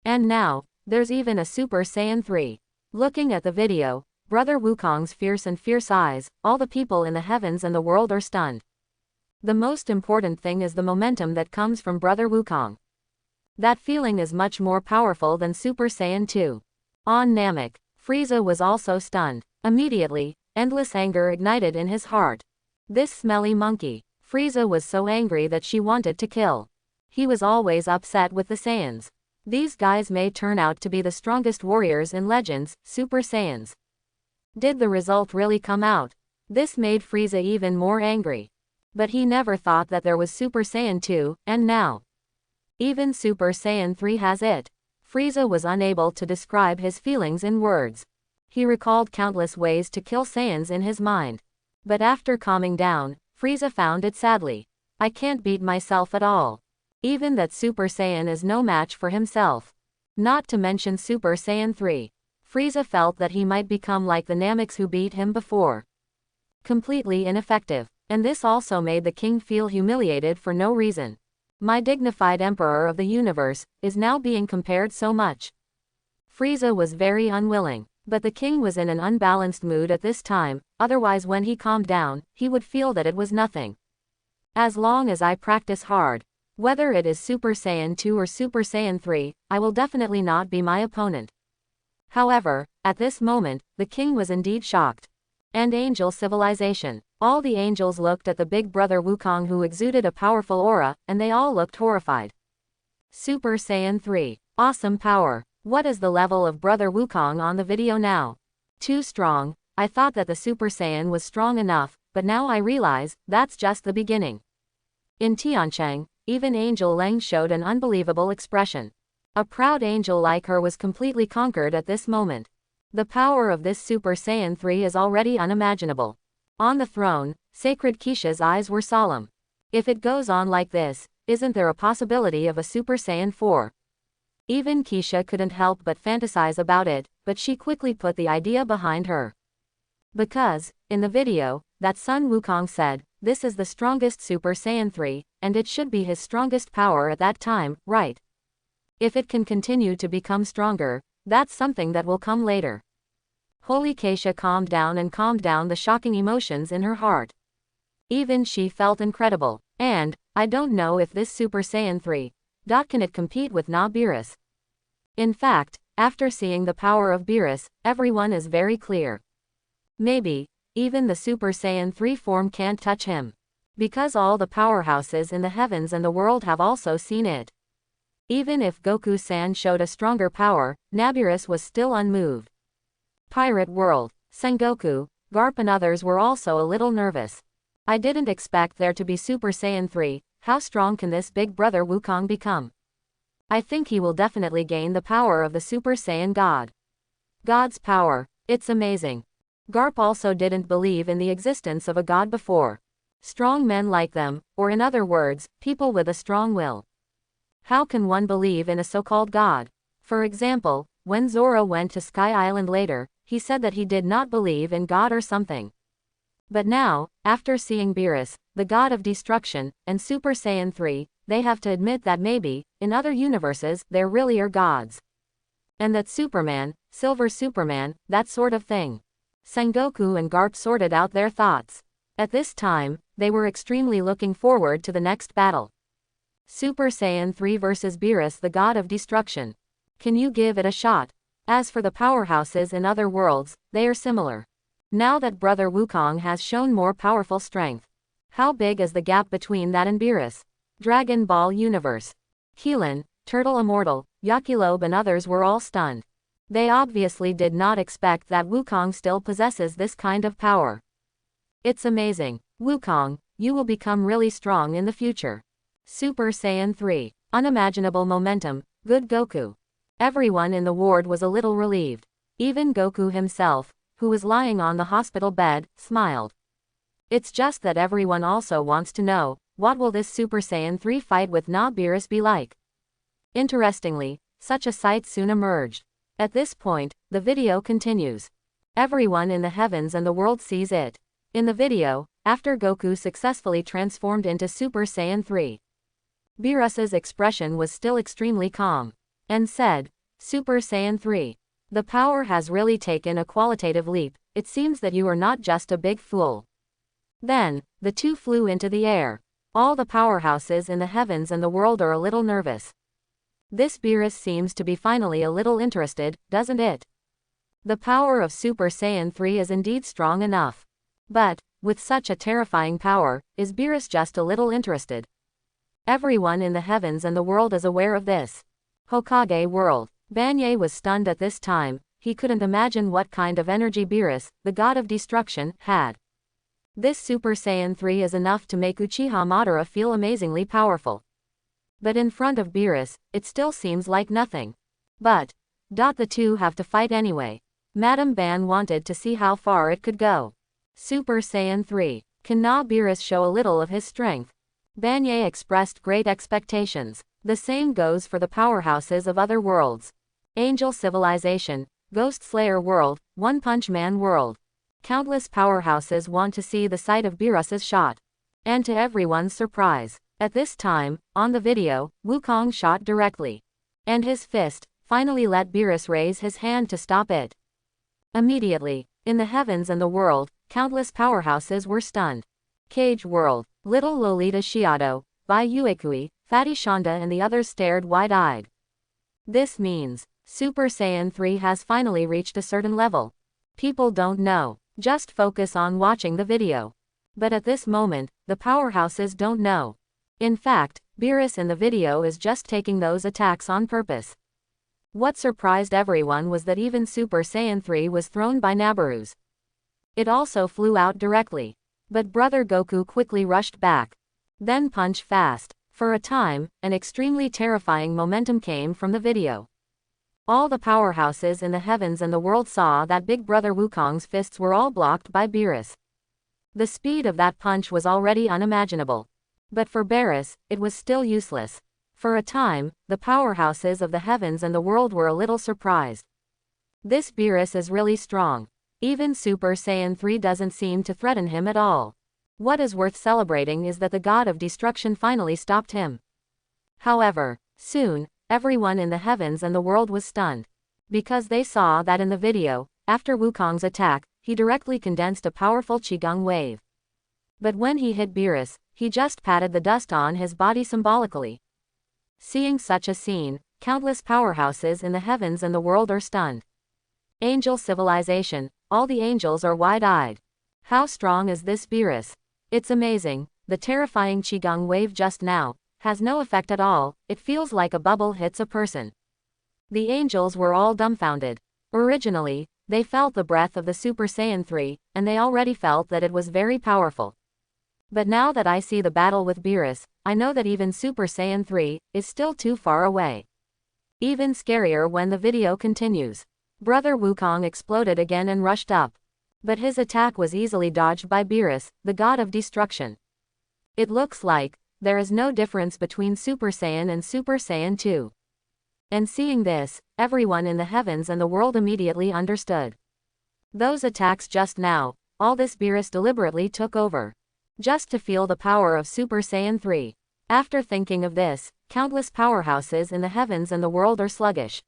And now, there's even a Super Saiyan 3. Looking at the video, Brother Wukong's fierce eyes, all the people in the heavens and the world are stunned. The most important thing is the momentum that comes from Brother Wukong. That feeling is much more powerful than Super Saiyan 2. On Namek, Frieza was also stunned. Immediately, endless anger ignited in his heart. This smelly monkey. Frieza was so angry that she wanted to kill. He was always upset with the Saiyans. These guys may turn out to be the strongest warriors in Legends, Super Saiyans. Did the result really come out? This made Frieza even more angry. But he never thought that there was Super Saiyan 2, and now even Super Saiyan 3 has it. Frieza was unable to describe his feelings in words. He recalled countless ways to kill Saiyans in his mind. But after calming down, Frieza found it sadly. I can't beat myself at all. Even that Super Saiyan is no match for himself. Not to mention Super Saiyan 3. Frieza felt that he might become like the Nameks who beat him before. Completely ineffective. And this also made the king feel humiliated for no reason. My dignified emperor of the universe is now being compared so much. Frieza was very unwilling. But the king was in an unbalanced mood at this time, otherwise when he calmed down, he would feel that it was nothing. As long as I practice hard, whether it is Super Saiyan 2 or Super Saiyan 3, I will definitely not be my opponent. However, at this moment, the king was indeed shocked. And angel civilization. All the angels looked at the big brother Wukong who exuded a powerful aura, and they all looked horrified. Super Saiyan 3. Awesome power. What is the level of Brother Wukong on the video now? Too strong. I thought that the Super Saiyan was strong enough, but now I realize, that's just the beginning. In Tiancheng, even Angel Leng showed an unbelievable expression. A proud angel like her was completely conquered at this moment. The power of this Super Saiyan 3 is already unimaginable. On the throne, Sacred Keisha's eyes were solemn. If it goes on like this, isn't there a possibility of a Super Saiyan 4? Even Keisha couldn't help but fantasize about it, but she quickly put the idea behind her. Because, in the video, that Sun Wukong said, this is the strongest Super Saiyan 3, and it should be his strongest power at that time, right? If it can continue to become stronger, that's something that will come later. Holy Keisha calmed down the shocking emotions in her heart. Even she felt incredible, and, I don't know if this Super Saiyan 3, can it compete with Beerus? In fact, after seeing the power of Beerus, everyone is very clear. Maybe, even the Super Saiyan 3 form can't touch him. Because all the powerhouses in the heavens and the world have also seen it. Even if Goku-san showed a stronger power, Beerus was still unmoved. Pirate World, Sengoku, Garp and others were also a little nervous. I didn't expect there to be Super Saiyan 3, how strong can this big brother Wukong become? I think he will definitely gain the power of the Super Saiyan God. God's power, it's amazing. Garp also didn't believe in the existence of a god before. Strong men like them, or in other words, people with a strong will. How can one believe in a so-called god? For example, when Zoro went to Sky Island later, he said that he did not believe in God or something. But now, after seeing Beerus, the god of destruction, and Super Saiyan 3, they have to admit that maybe, in other universes, there really are gods. And that Superman, Silver Superman, that sort of thing. Sengoku and Garp sorted out their thoughts. At this time, they were extremely looking forward to the next battle. Super Saiyan 3 vs Beerus, the god of destruction. Can you give it a shot? As for the powerhouses in other worlds, they are similar. Now that Brother Wukong has shown more powerful strength. How big is the gap between that and Beerus? Dragon Ball Universe. Keelan, Turtle Immortal, Yakilobe and others were all stunned. They obviously did not expect that Wukong still possesses this kind of power. It's amazing. Wukong, you will become really strong in the future. Super Saiyan 3. Unimaginable momentum, good Goku. Everyone in the ward was a little relieved. Even Goku himself, who was lying on the hospital bed, smiled. It's just that everyone also wants to know, what will this Super Saiyan 3 fight with Beerus be like? Interestingly, such a sight soon emerged. At this point, the video continues. Everyone in the heavens and the world sees it. In the video, after Goku successfully transformed into Super Saiyan 3, Beerus's expression was still extremely calm, and said, Super Saiyan 3. The power has really taken a qualitative leap, it seems that you are not just a big fool. Then, the two flew into the air. All the powerhouses in the heavens and the world are a little nervous. This Beerus seems to be finally a little interested, doesn't it? The power of Super Saiyan 3 is indeed strong enough. But, with such a terrifying power, is Beerus just a little interested? Everyone in the heavens and the world is aware of this. Hokage world. Banye was stunned at this time, he couldn't imagine what kind of energy Beerus, the god of destruction, had. This Super Saiyan 3 is enough to make Uchiha Madara feel amazingly powerful. But in front of Beerus, it still seems like nothing. But, the two have to fight anyway. Madame Ban wanted to see how far it could go. Super Saiyan 3. Can Beerus show a little of his strength? Banye expressed great expectations. The same goes for the powerhouses of other worlds. Angel Civilization, Ghost Slayer World, One Punch Man World. Countless powerhouses want to see the sight of Beerus's shot. And to everyone's surprise, at this time, on the video, Wukong shot directly. And his fist finally let Beerus raise his hand to stop it. Immediately, in the heavens and the world, countless powerhouses were stunned. Cage World, Little Lolita Shiado, Bai Uekui, Fatty Shonda and the others stared wide-eyed. This means, Super Saiyan 3 has finally reached a certain level. People don't know, just focus on watching the video. But at this moment, the powerhouses don't know. In fact, Beerus in the video is just taking those attacks on purpose. What surprised everyone was that even Super Saiyan 3 was thrown by Nabooru's. It also flew out directly. But Brother Goku quickly rushed back. Then punch fast. For a time, an extremely terrifying momentum came from the video. All the powerhouses in the heavens and the world saw that Big Brother Wukong's fists were all blocked by Beerus. The speed of that punch was already unimaginable. But for Beerus, it was still useless. For a time, the powerhouses of the heavens and the world were a little surprised. This Beerus is really strong. Even Super Saiyan 3 doesn't seem to threaten him at all. What is worth celebrating is that the god of destruction finally stopped him. However, soon, everyone in the heavens and the world was stunned. Because they saw that in the video, after Wukong's attack, he directly condensed a powerful Qigong wave. But when he hit Beerus, he just patted the dust on his body symbolically. Seeing such a scene, countless powerhouses in the heavens and the world are stunned. Angel Civilization, all the angels are wide-eyed. How strong is this Beerus? It's amazing, the terrifying Qigong wave just now has no effect at all, it feels like a bubble hits a person. The angels were all dumbfounded. Originally, they felt the breath of the Super Saiyan 3, and they already felt that it was very powerful. But now that I see the battle with Beerus, I know that even Super Saiyan 3 is still too far away. Even scarier when the video continues. Brother Wukong exploded again and rushed up. But his attack was easily dodged by Beerus, the god of destruction. It looks like there is no difference between Super Saiyan and Super Saiyan 2. And seeing this, everyone in the heavens and the world immediately understood. Those attacks just now, all this Beerus deliberately took over. Just to feel the power of Super Saiyan 3. After thinking of this, countless powerhouses in the heavens and the world are sluggish.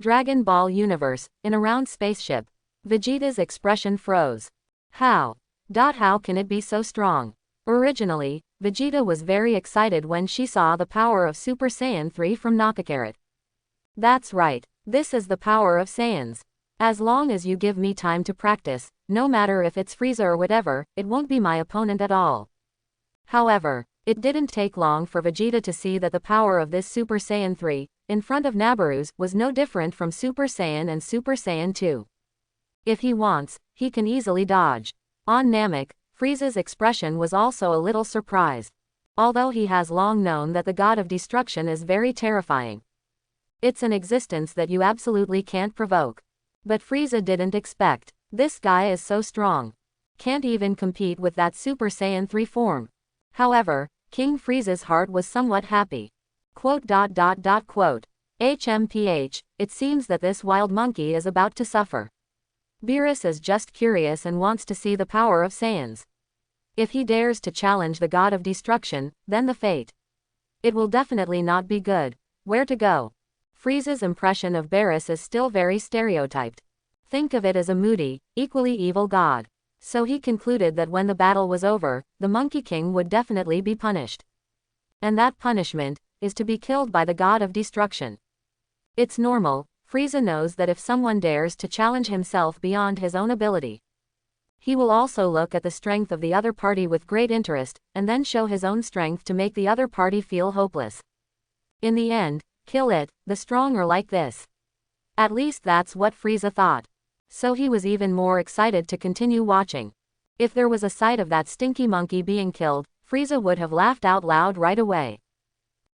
Dragon Ball universe, in a round spaceship. Vegeta's expression froze. How? How can it be so strong? Originally, Vegeta was very excited when she saw the power of Super Saiyan 3 from Nakakarat. That's right, this is the power of Saiyans. As long as you give me time to practice, no matter if it's Frieza or whatever, it won't be my opponent at all. However, it didn't take long for Vegeta to see that the power of this Super Saiyan 3, in front of Nabaru's, was no different from Super Saiyan and Super Saiyan 2. If he wants, he can easily dodge. On Namek, Frieza's expression was also a little surprised. Although he has long known that the god of destruction is very terrifying. It's an existence that you absolutely can't provoke. But Frieza didn't expect. This guy is so strong. Can't even compete with that Super Saiyan 3 form. However, King Frieza's heart was somewhat happy. Quote. HMPH, it seems that this wild monkey is about to suffer. Beerus is just curious and wants to see the power of Saiyans. If he dares to challenge the god of destruction, then the fate. It will definitely not be good. Where to go? Frieza's impression of Beerus is still very stereotyped. Think of it as a moody, equally evil god. So he concluded that when the battle was over, the Monkey King would definitely be punished. And that punishment is to be killed by the god of destruction. It's normal. Frieza knows that if someone dares to challenge himself beyond his own ability, he will also look at the strength of the other party with great interest, and then show his own strength to make the other party feel hopeless. In the end, kill it, the strong are like this. At least that's what Frieza thought. So he was even more excited to continue watching. If there was a sight of that stinky monkey being killed, Frieza would have laughed out loud right away.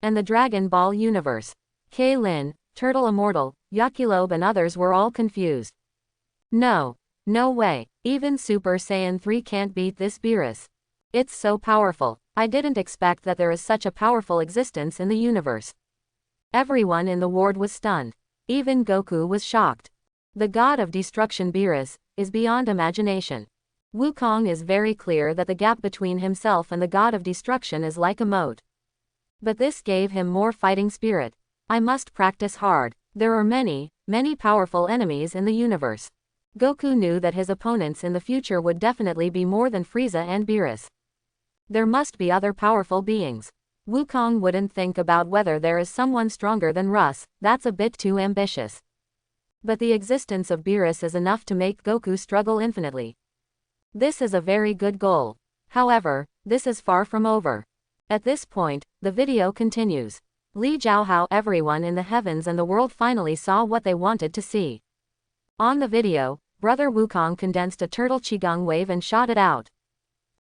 And the Dragon Ball universe. K-Lin, Turtle Immortal, Yakilobe and others were all confused. No way, even Super Saiyan 3 can't beat this Beerus. It's so powerful. I didn't expect that there is such a powerful existence in the universe. Everyone in the ward was stunned. Even Goku was shocked. The god of destruction Beerus is beyond imagination. Wukong is very clear that the gap between himself and the god of destruction is like a moat. But this gave him more fighting spirit. I must practice hard. There are many powerful enemies in the universe. Goku knew that his opponents in the future would definitely be more than Frieza and Beerus. There must be other powerful beings. Wukong wouldn't think about whether there is someone stronger than Russ, that's a bit too ambitious. But the existence of Beerus is enough to make Goku struggle infinitely. This is a very good goal. However, this is far from over. At this point, the video continues. Li Jiaohao, everyone in the heavens and the world finally saw what they wanted to see. On the video, Brother Wukong condensed a turtle Qigong wave and shot it out.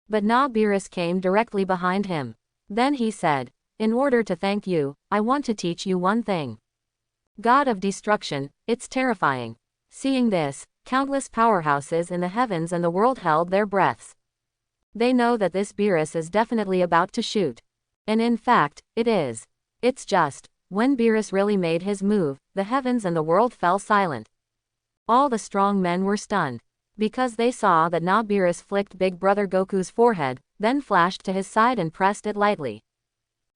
But Na Beerus came directly behind him. Then he said, "In order to thank you, I want to teach you one thing. God of destruction, it's terrifying." Seeing this, countless powerhouses in the heavens and the world held their breaths. They know that this Beerus is definitely about to shoot. And in fact, it is. It's just, when Beerus really made his move, the heavens and the world fell silent. All the strong men were stunned. Because they saw that Na Beerus flicked Big Brother Goku's forehead, then flashed to his side and pressed it lightly.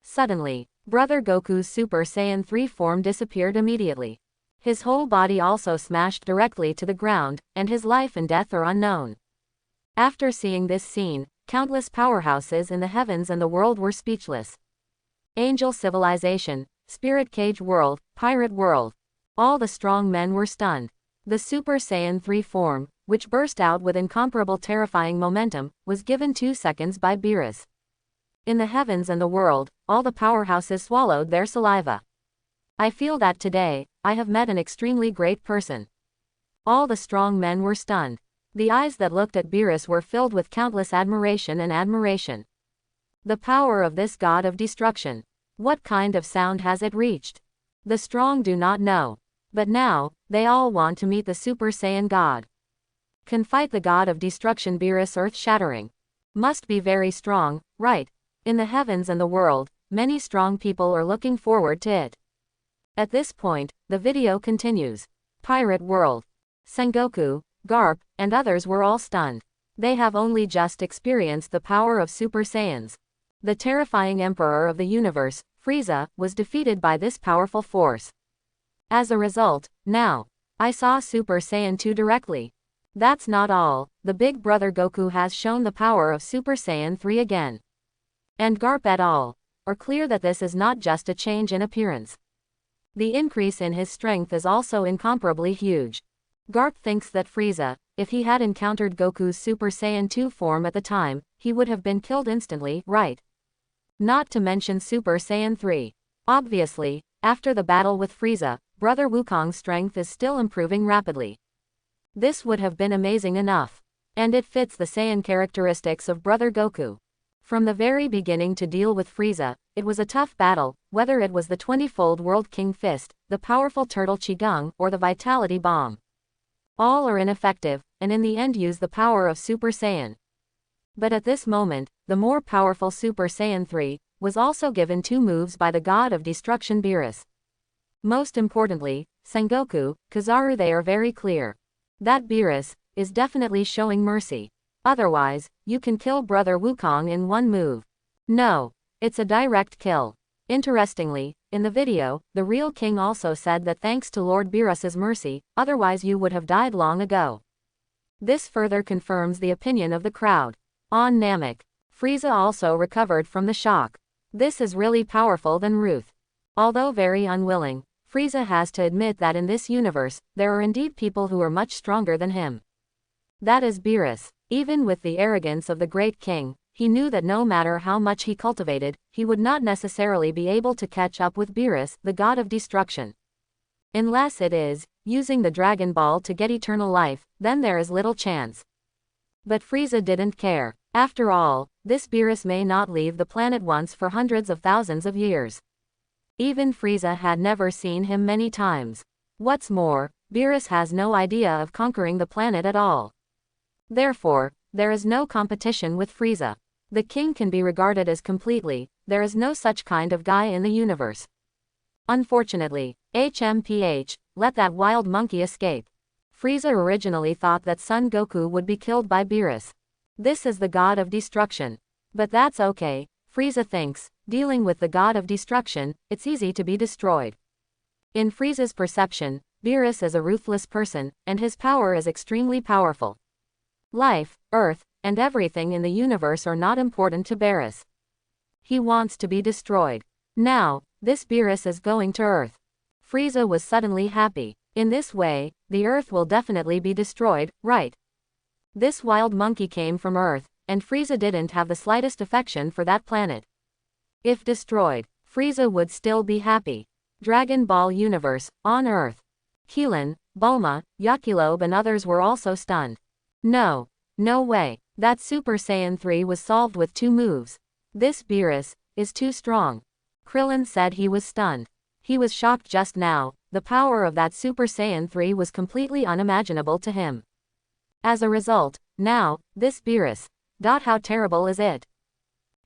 Suddenly, Brother Goku's Super Saiyan 3 form disappeared immediately. His whole body also smashed directly to the ground, and his life and death are unknown. After seeing this scene, countless powerhouses in the heavens and the world were speechless. Angel civilization, spirit cage world, pirate world. All the strong men were stunned. The Super Saiyan 3 form, which burst out with incomparable terrifying momentum, was given 2 seconds by Beerus. In the heavens and the world, all the powerhouses swallowed their saliva. I feel that today, I have met an extremely great person. All the strong men were stunned. The eyes that looked at Beerus were filled with countless admiration and admiration. The power of this god of destruction. What kind of sound has it reached? The strong do not know. But now, they all want to meet the Super Saiyan god. Can fight the god of destruction Beerus, earth-shattering. Must be very strong, right? In the heavens and the world, many strong people are looking forward to it. At this point, the video continues. Pirate world. Sengoku, Garp, and others were all stunned. They have only just experienced the power of Super Saiyans. The terrifying emperor of the universe, Frieza, was defeated by this powerful force. As a result, now, I saw Super Saiyan 2 directly. That's not all, the big brother Goku has shown the power of Super Saiyan 3 again. And Garp et al. Are clear that this is not just a change in appearance. The increase in his strength is also incomparably huge. Garp thinks that Frieza, if he had encountered Goku's Super Saiyan 2 form at the time, he would have been killed instantly, right? Not to mention Super Saiyan 3. Obviously, after the battle with Frieza, Brother Wukong's strength is still improving rapidly. This would have been amazing enough. And it fits the Saiyan characteristics of Brother Goku. From the very beginning to deal with Frieza, it was a tough battle, whether it was the 20-fold World King Fist, the powerful Turtle Qigong, or the Vitality Bomb. All are ineffective, and in the end use the power of Super Saiyan. But at this moment, the more powerful Super Saiyan 3 was also given 2 moves by the god of destruction Beerus. Most importantly, Sengoku, Kizaru, they are very clear. That Beerus is definitely showing mercy. Otherwise, you can kill Brother Wukong in 1 move. No, it's a direct kill. Interestingly, in the video, the real king also said that thanks to Lord Beerus's mercy, otherwise you would have died long ago. This further confirms the opinion of the crowd. On Namek, Frieza also recovered from the shock. This is really powerful than Ruth. Although very unwilling, Frieza has to admit that in this universe, there are indeed people who are much stronger than him. That is Beerus. Even with the arrogance of the great king, he knew that no matter how much he cultivated, he would not necessarily be able to catch up with Beerus, the god of destruction. Unless it is using the Dragon Ball to get eternal life, then there is little chance. But Frieza didn't care. After all, this Beerus may not leave the planet once for hundreds of thousands of years. Even Frieza had never seen him many times. What's more, Beerus has no idea of conquering the planet at all. Therefore, there is no competition with Frieza. The king can be regarded as completely, there is no such kind of guy in the universe. Unfortunately, HMPH, let that wild monkey escape. Frieza originally thought that Son Goku would be killed by Beerus. This is the god of destruction. But that's okay, Frieza thinks, dealing with the god of destruction, it's easy to be destroyed. In Frieza's perception, Beerus is a ruthless person, and his power is extremely powerful. Life, Earth, and everything in the universe are not important to Beerus. He wants to be destroyed. Now, this Beerus is going to Earth. Frieza was suddenly happy. In this way, the Earth will definitely be destroyed, right? This wild monkey came from Earth, and Frieza didn't have the slightest affection for that planet. If destroyed, Frieza would still be happy. Dragon Ball Universe, on Earth. Keelan, Bulma, Yakilobe and others were also stunned. No way, that Super Saiyan 3 was solved with 2 moves. This Beerus is too strong. Krillin said he was stunned. He was shocked just now, the power of that Super Saiyan 3 was completely unimaginable to him. As a result, now, this Beerus. How terrible is it?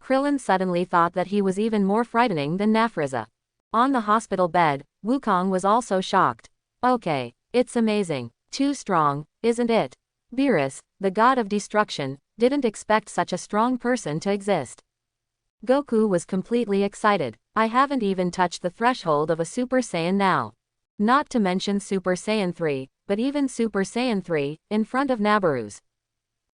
Krillin suddenly thought that he was even more frightening than Nafriza. On the hospital bed, Wukong was also shocked. Okay, it's amazing. Too strong, isn't it? Beerus, the god of destruction, didn't expect such a strong person to exist. Goku was completely excited. I haven't even touched the threshold of a Super Saiyan now. Not to mention Super Saiyan 3, but even Super Saiyan 3, in front of Nabooru's.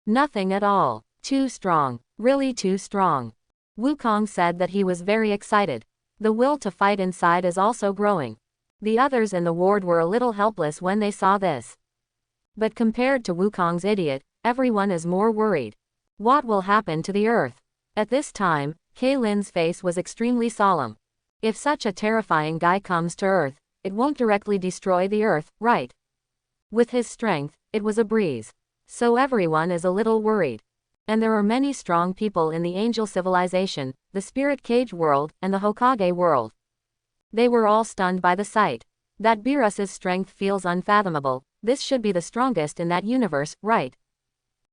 Nothing at all. Too strong. Really too strong. Wukong said that he was very excited. The will to fight inside is also growing. The others in the ward were a little helpless when they saw this. But compared to Wukong's idiot, everyone is more worried. What will happen to the Earth? At this time, Kaylin's face was extremely solemn. If such a terrifying guy comes to Earth, it won't directly destroy the Earth, right? With his strength, it was a breeze. So everyone is a little worried. And there are many strong people in the Angel Civilization, the Spirit Cage world, and the Hokage world. They were all stunned by the sight. That Beerus's strength feels unfathomable. This should be the strongest in that universe, right?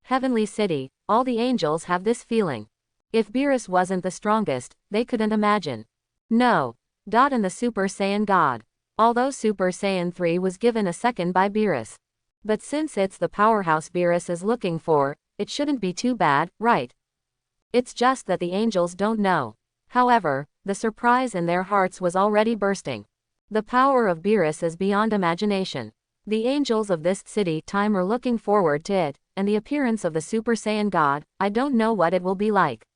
Heavenly City, all the angels have this feeling. If Beerus wasn't the strongest, they couldn't imagine. No. And the Super Saiyan God. Although Super Saiyan 3 was given a second by Beerus. But since it's the powerhouse Beerus is looking for, it shouldn't be too bad, right? It's just that the angels don't know. However, the surprise in their hearts was already bursting. The power of Beerus is beyond imagination. The angels of this city time are looking forward to it, and the appearance of the Super Saiyan God, I don't know what it will be like.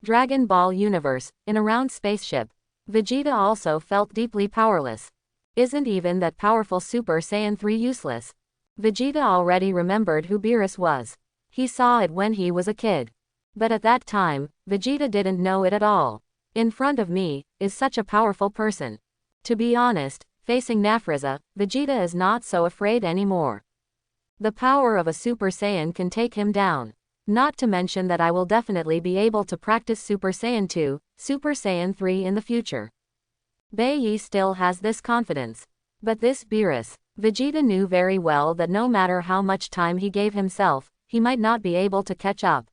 Dragon Ball Universe, in a round spaceship. Vegeta also felt deeply powerless. Isn't even that powerful Super Saiyan 3 useless? Vegeta already remembered who Beerus was. He saw it when he was a kid. But at that time, Vegeta didn't know it at all. In front of me, is such a powerful person. To be honest, facing Nafriza, Vegeta is not so afraid anymore. The power of a Super Saiyan can take him down. Not to mention that I will definitely be able to practice Super Saiyan 2, Super Saiyan 3 in the future. Bai Yi still has this confidence. But this Beerus, Vegeta knew very well that no matter how much time he gave himself, he might not be able to catch up.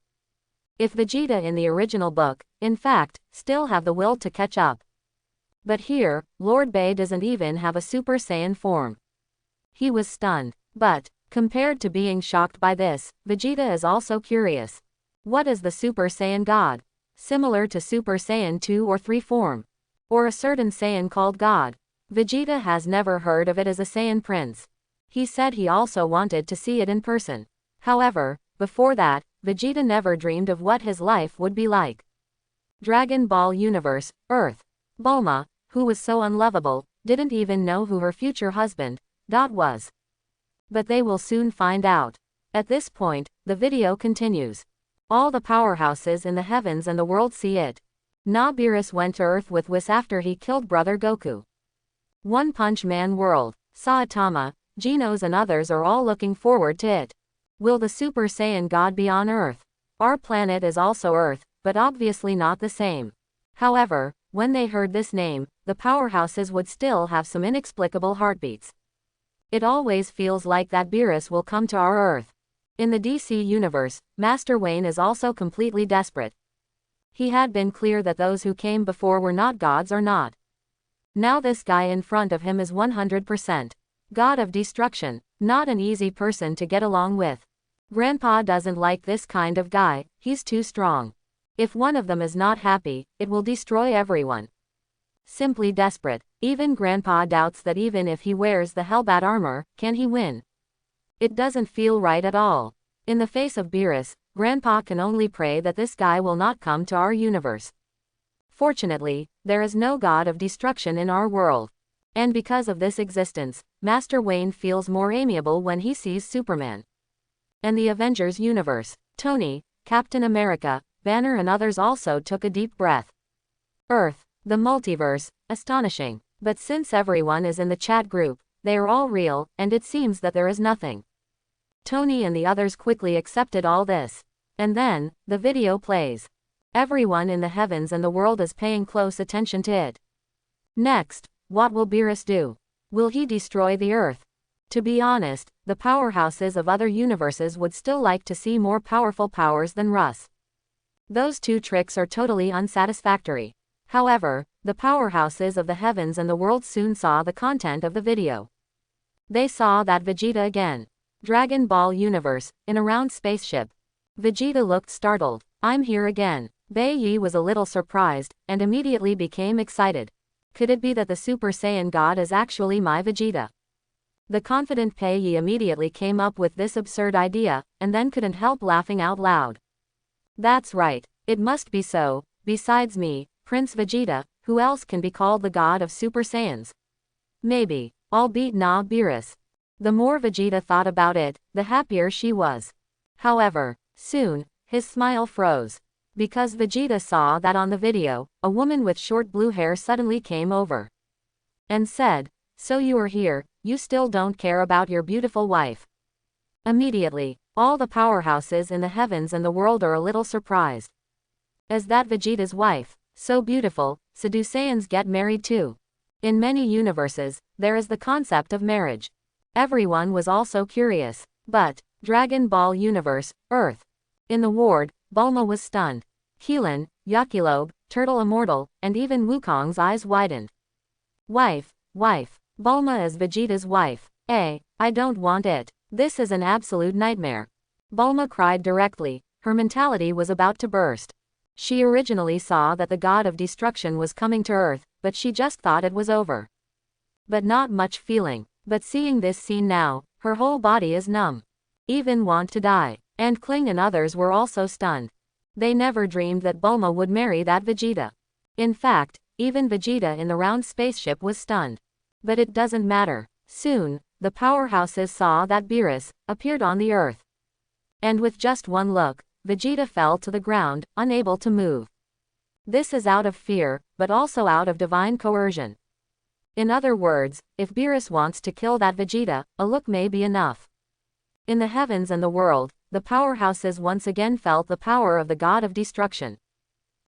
If Vegeta in the original book, in fact, still have the will to catch up. But here, Lord Bai doesn't even have a Super Saiyan form. He was stunned. But, compared to being shocked by this, Vegeta is also curious. What is the Super Saiyan God? Similar to Super Saiyan 2 or 3 form? Or a certain Saiyan called God? Vegeta has never heard of it as a Saiyan prince. He said he also wanted to see it in person. However, before that, Vegeta never dreamed of what his life would be like. Dragon Ball Universe, Earth. Bulma, who was so unlovable, didn't even know who her future husband, was. But they will soon find out. At this point, the video continues. All the powerhouses in the heavens and the world see it. Beerus went to Earth with Whis after he killed brother Goku. One Punch Man World, Saitama, Genos and others are all looking forward to it. Will the Super Saiyan God be on Earth? Our planet is also Earth, but obviously not the same. However, when they heard this name, the powerhouses would still have some inexplicable heartbeats. It always feels like that Beerus will come to our Earth. In the DC universe, Master Wayne is also completely desperate. He had been clear that those who came before were not gods or not. Now this guy in front of him is 100%. God of destruction, not an easy person to get along with. Grandpa doesn't like this kind of guy, he's too strong. If one of them is not happy, it will destroy everyone. Simply desperate. Even Grandpa doubts that even if he wears the Hellbat armor, can he win? It doesn't feel right at all. In the face of Beerus, Grandpa can only pray that this guy will not come to our universe. Fortunately, there is no god of destruction in our world. And because of this existence, Master Wayne feels more amiable when he sees Superman. And the Avengers universe, Tony, Captain America, Banner and others also took a deep breath. Earth, the multiverse, astonishing. But since everyone is in the chat group, they are all real, and it seems that there is nothing. Tony and the others quickly accepted all this. And then, the video plays. Everyone in the heavens and the world is paying close attention to it. Next, what will Beerus do? Will he destroy the Earth? To be honest, the powerhouses of other universes would still like to see more powerful powers than Russ. Those two tricks are totally unsatisfactory. However, the powerhouses of the heavens and the world soon saw the content of the video. They saw that Vegeta again. Dragon Ball Universe, in a round spaceship. Vegeta looked startled. I'm here again. Bai Yi was a little surprised, and immediately became excited. Could it be that the Super Saiyan God is actually my Vegeta? The confident Bai Yi immediately came up with this absurd idea, and then couldn't help laughing out loud. That's right, it must be so. Besides me, Prince Vegeta, who else can be called the god of Super Saiyans? Maybe, I'll beat Beerus. The more Vegeta thought about it, the happier she was. However, soon, his smile froze. Because Vegeta saw that on the video, a woman with short blue hair suddenly came over. And said, so you are here, you still don't care about your beautiful wife. Immediately, all the powerhouses in the heavens and the world are a little surprised. Is that Vegeta's wife? So beautiful, so do Saiyans get married too? In many universes, there is the concept of marriage. Everyone was also curious. But, Dragon Ball Universe, Earth. In the ward, Bulma was stunned. Keelan, Yakilobe, Turtle Immortal, and even Wukong's eyes widened. Wife. Bulma is Vegeta's wife. I don't want it. This is an absolute nightmare. Bulma cried directly. Her mentality was about to burst. She originally saw that the god of destruction was coming to Earth, but she just thought it was over. but not much feeling. But seeing this scene now, her whole body is numb. Even want to die. And Kling and others were also stunned. They never dreamed that Bulma would marry that Vegeta. In fact, even Vegeta in the round spaceship was stunned. But it doesn't matter. Soon, the powerhouses saw that Beerus appeared on the earth. And with just one look, Vegeta fell to the ground, unable to move. This is out of fear, but also out of divine coercion. In other words, if Beerus wants to kill that Vegeta, a look may be enough. In the heavens and the world, the powerhouses once again felt the power of the god of destruction.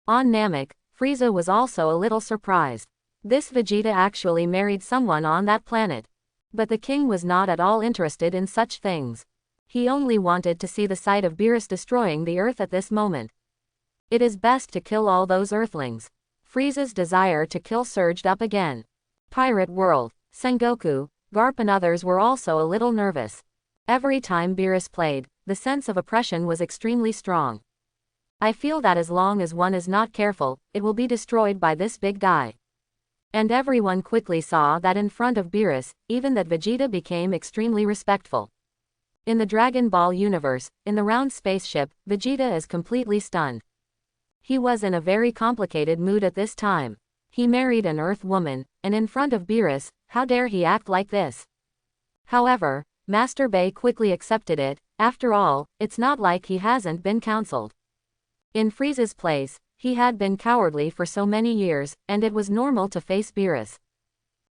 On Namek, Frieza was also a little surprised. This Vegeta actually married someone on that planet. But the king was not at all interested in such things. He only wanted to see the sight of Beerus destroying the earth at this moment. It is best to kill all those earthlings. Frieza's desire to kill surged up again. Pirate World, Sengoku, Garp and others were also a little nervous. Every time Beerus played, the sense of oppression was extremely strong. I feel that as long as one is not careful, it will be destroyed by this big guy. And everyone quickly saw that in front of Beerus, even that Vegeta became extremely respectful. In the Dragon Ball universe, in the round spaceship, Vegeta is completely stunned. He was in a very complicated mood at this time. He married an Earth woman, and in front of Beerus, how dare he act like this? However, Master Bay quickly accepted it. After all, it's not like he hasn't been counseled. In Frieza's place, he had been cowardly for so many years, and it was normal to face Beerus.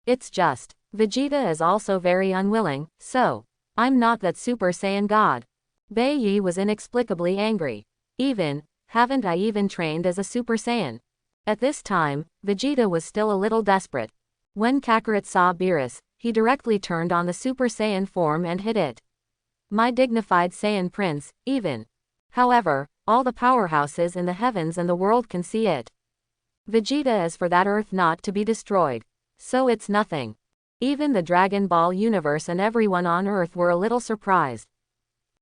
It's just, Vegeta is also very unwilling, so, I'm not that Super Saiyan god. Bai Yi was inexplicably angry. Haven't I even trained as a Super Saiyan? At this time, Vegeta was still a little desperate. When Kakarot saw Beerus, he directly turned on the Super Saiyan form and hit it. My dignified Saiyan prince, even. However, all the powerhouses in the heavens and the world can see it. Vegeta is for that earth not to be destroyed. So it's nothing. Even the Dragon Ball universe and everyone on earth were a little surprised.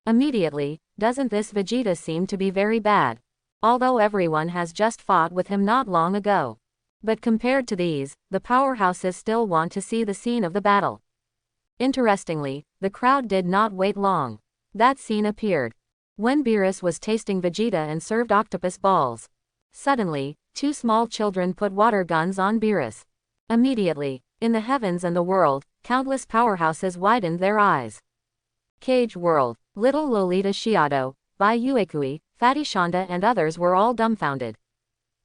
Immediately, doesn't this Vegeta seem to be very bad? Although everyone has just fought with him not long ago. But compared to these, the powerhouses still want to see the scene of the battle. Interestingly, the crowd did not wait long. That scene appeared when Beerus was tasting Vegeta and served octopus balls. Suddenly, two small children put water guns on Beerus. Immediately, in the heavens and the world, countless powerhouses widened their eyes. Cage World, Little Lolita Shiado, Bai Uekui, Fatty Shonda and others were all dumbfounded.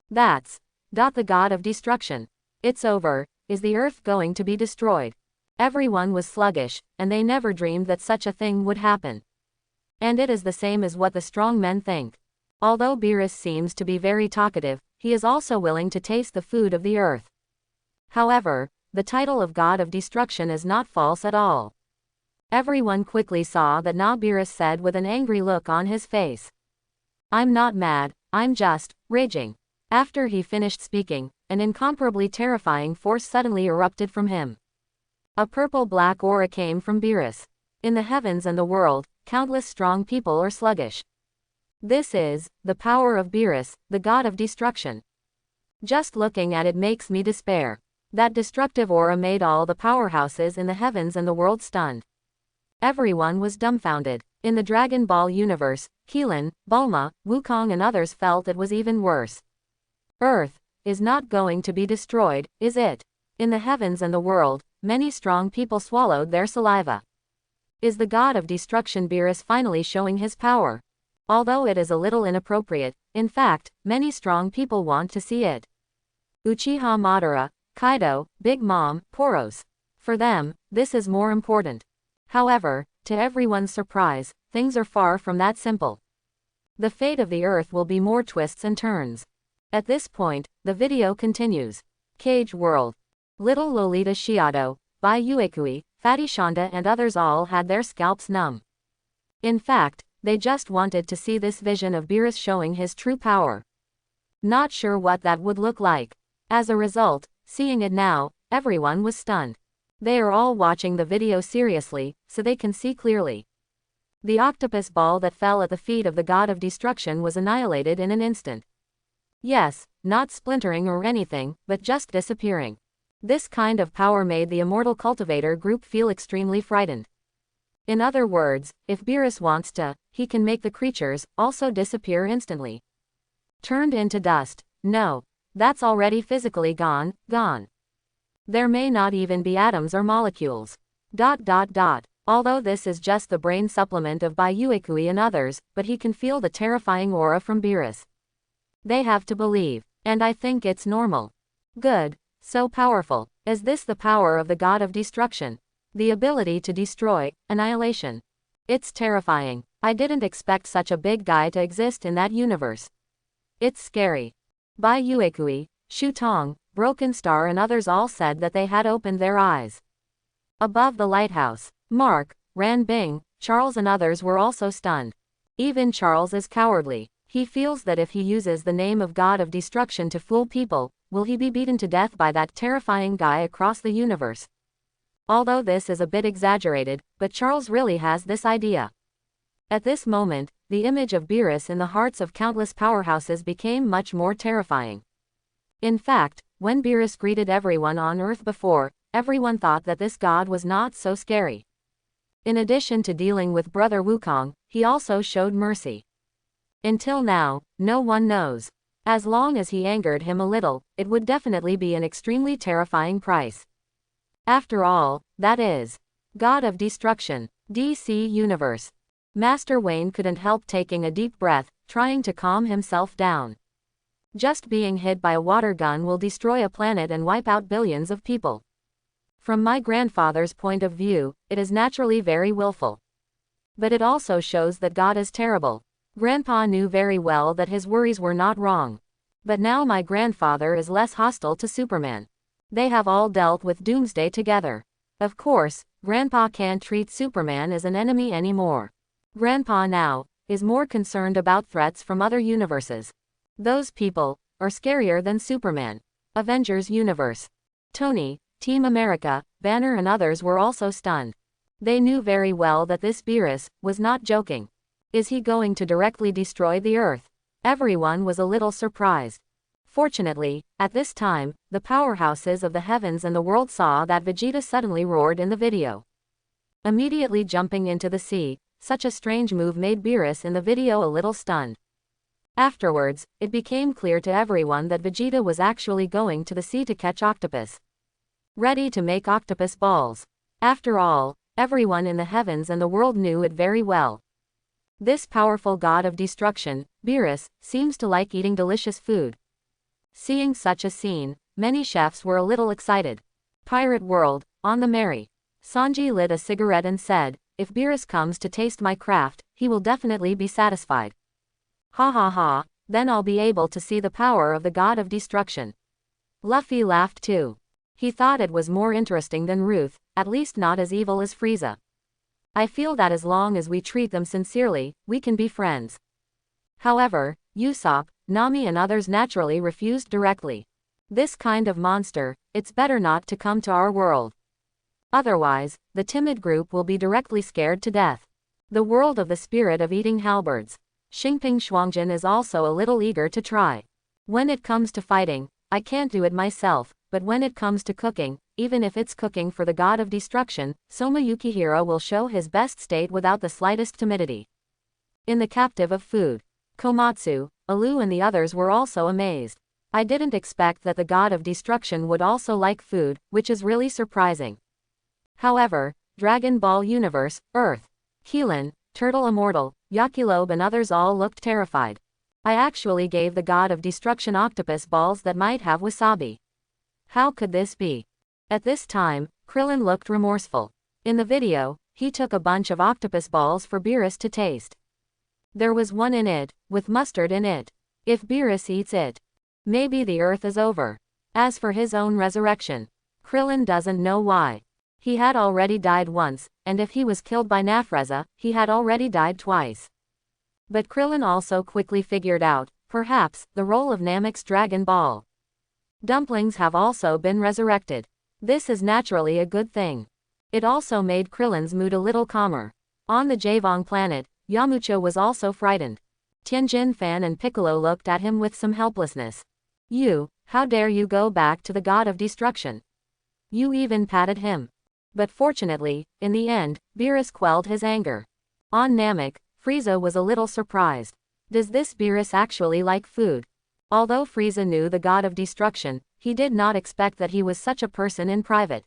That's the god of destruction. It's over. Is the earth going to be destroyed? Everyone was sluggish, and they never dreamed that such a thing would happen. And it is the same as what the strong men think. Although Beerus seems to be very talkative, he is also willing to taste the food of the earth. However, the title of God of Destruction is not false at all. Everyone quickly saw that now Beerus said with an angry look on his face. I'm not mad, I'm just raging. After he finished speaking, an incomparably terrifying force suddenly erupted from him. A purple-black aura came from Beerus. In the heavens and the world, countless strong people are sluggish. This is the power of Beerus, the god of destruction. Just looking at it makes me despair. That destructive aura made all the powerhouses in the heavens and the world stunned. Everyone was dumbfounded. In the Dragon Ball universe, Keelan, Bulma, Wukong and others felt it was even worse. Earth is not going to be destroyed, is it? In the heavens and the world, many strong people swallowed their saliva. Is the god of destruction Beerus finally showing his power? Although it is a little inappropriate, in fact, many strong people want to see it. Uchiha Madara, Kaido, Big Mom, Poros. For them, this is more important. However, to everyone's surprise, things are far from that simple. The fate of the earth will be more twists and turns. At this point, the video continues. Cage World. Little Lolita Shiado, Bai Uekui, Fatty Shonda and others all had their scalps numb. In fact, they just wanted to see this vision of Beerus showing his true power. Not sure what that would look like. As a result, seeing it now, everyone was stunned. They are all watching the video seriously, so they can see clearly. The octopus ball that fell at the feet of the god of destruction was annihilated in an instant. Yes, not splintering or anything, but just disappearing. This kind of power made the immortal cultivator group feel extremely frightened. In other words, if Beerus wants to, he can make the creatures also disappear instantly. Turned into dust. No. That's already physically gone. There may not even be atoms or molecules. Although this is just the brain supplement of Byuekui and others, but he can feel the terrifying aura from Beerus. They have to believe. And I think it's normal. Good. So powerful. Is this the power of the god of destruction? The ability to destroy, annihilation. It's terrifying. I didn't expect such a big guy to exist in that universe. It's scary. Byuekui, Shutong, Broken Star and others all said that they had opened their eyes. Above the lighthouse, Mark, Ran Bing, Charles and others were also stunned. Even Charles is cowardly. He feels that if he uses the name of God of Destruction to fool people, will he be beaten to death by that terrifying guy across the universe? Although this is a bit exaggerated, but Charles really has this idea. At this moment, the image of Beerus in the hearts of countless powerhouses became much more terrifying. In fact, when Beerus greeted everyone on Earth before, everyone thought that this god was not so scary. In addition to dealing with Brother Wukong, he also showed mercy. Until now, no one knows. As long as he angered him a little, it would definitely be an extremely terrifying price. After all, that is God of Destruction, DC Universe. Master Wayne couldn't help taking a deep breath, trying to calm himself down. Just being hit by a water gun will destroy a planet and wipe out billions of people. From my grandfather's point of view, it is naturally very willful. But it also shows that God is terrible. Grandpa knew very well that his worries were not wrong. But now my grandfather is less hostile to Superman. They have all dealt with Doomsday together. Of course, Grandpa can't treat Superman as an enemy anymore. Grandpa now is more concerned about threats from other universes. Those people are scarier than Superman. Avengers Universe. Tony, Team America, Banner and others were also stunned. They knew very well that this Beerus was not joking. Is he going to directly destroy the Earth? Everyone was a little surprised. Fortunately, at this time, the powerhouses of the heavens and the world saw that Vegeta suddenly roared in the video. Immediately jumping into the sea, such a strange move made Beerus in the video a little stunned. Afterwards, it became clear to everyone that Vegeta was actually going to the sea to catch octopus. Ready to make octopus balls. After all, everyone in the heavens and the world knew it very well. This powerful god of destruction, Beerus, seems to like eating delicious food. Seeing such a scene, many chefs were a little excited. Pirate World, on the merry. Sanji lit a cigarette and said, if Beerus comes to taste my craft, he will definitely be satisfied. Ha ha ha, then I'll be able to see the power of the god of destruction. Luffy laughed too. He thought it was more interesting than Ruth, at least not as evil as Frieza. I feel that as long as we treat them sincerely, we can be friends. However, Usopp, Nami and others naturally refused directly. This kind of monster, it's better not to come to our world. Otherwise, the timid group will be directly scared to death. The world of the spirit of eating halberds. Xingping Shuangjin is also a little eager to try. When it comes to fighting, I can't do it myself, but when it comes to cooking, even if it's cooking for the god of destruction, Soma Yukihiro will show his best state without the slightest timidity. In the captive of food, Komatsu, Alu and the others were also amazed. I didn't expect that the god of destruction would also like food, which is really surprising. However, Dragon Ball Universe, Earth, Keelan, Turtle Immortal, Yakilobe and others all looked terrified. I actually gave the god of destruction octopus balls that might have wasabi. How could this be? At this time, Krillin looked remorseful. In the video, he took a bunch of octopus balls for Beerus to taste. There was one in it, with mustard in it. If Beerus eats it, maybe the Earth is over. As for his own resurrection, Krillin doesn't know why. He had already died once, and if he was killed by Nafreza, he had already died twice. But Krillin also quickly figured out, perhaps, the role of Namek's Dragon Ball. Dumplings have also been resurrected. This is naturally a good thing. It also made Krillin's mood a little calmer. On the Javong planet, Yamcha was also frightened. Tianjin Fan and Piccolo looked at him with some helplessness. You, how dare you go back to the god of destruction? You even patted him. But fortunately, in the end, Beerus quelled his anger. On Namek, Frieza was a little surprised. Does this Beerus actually like food? Although Frieza knew the god of destruction, he did not expect that he was such a person in private.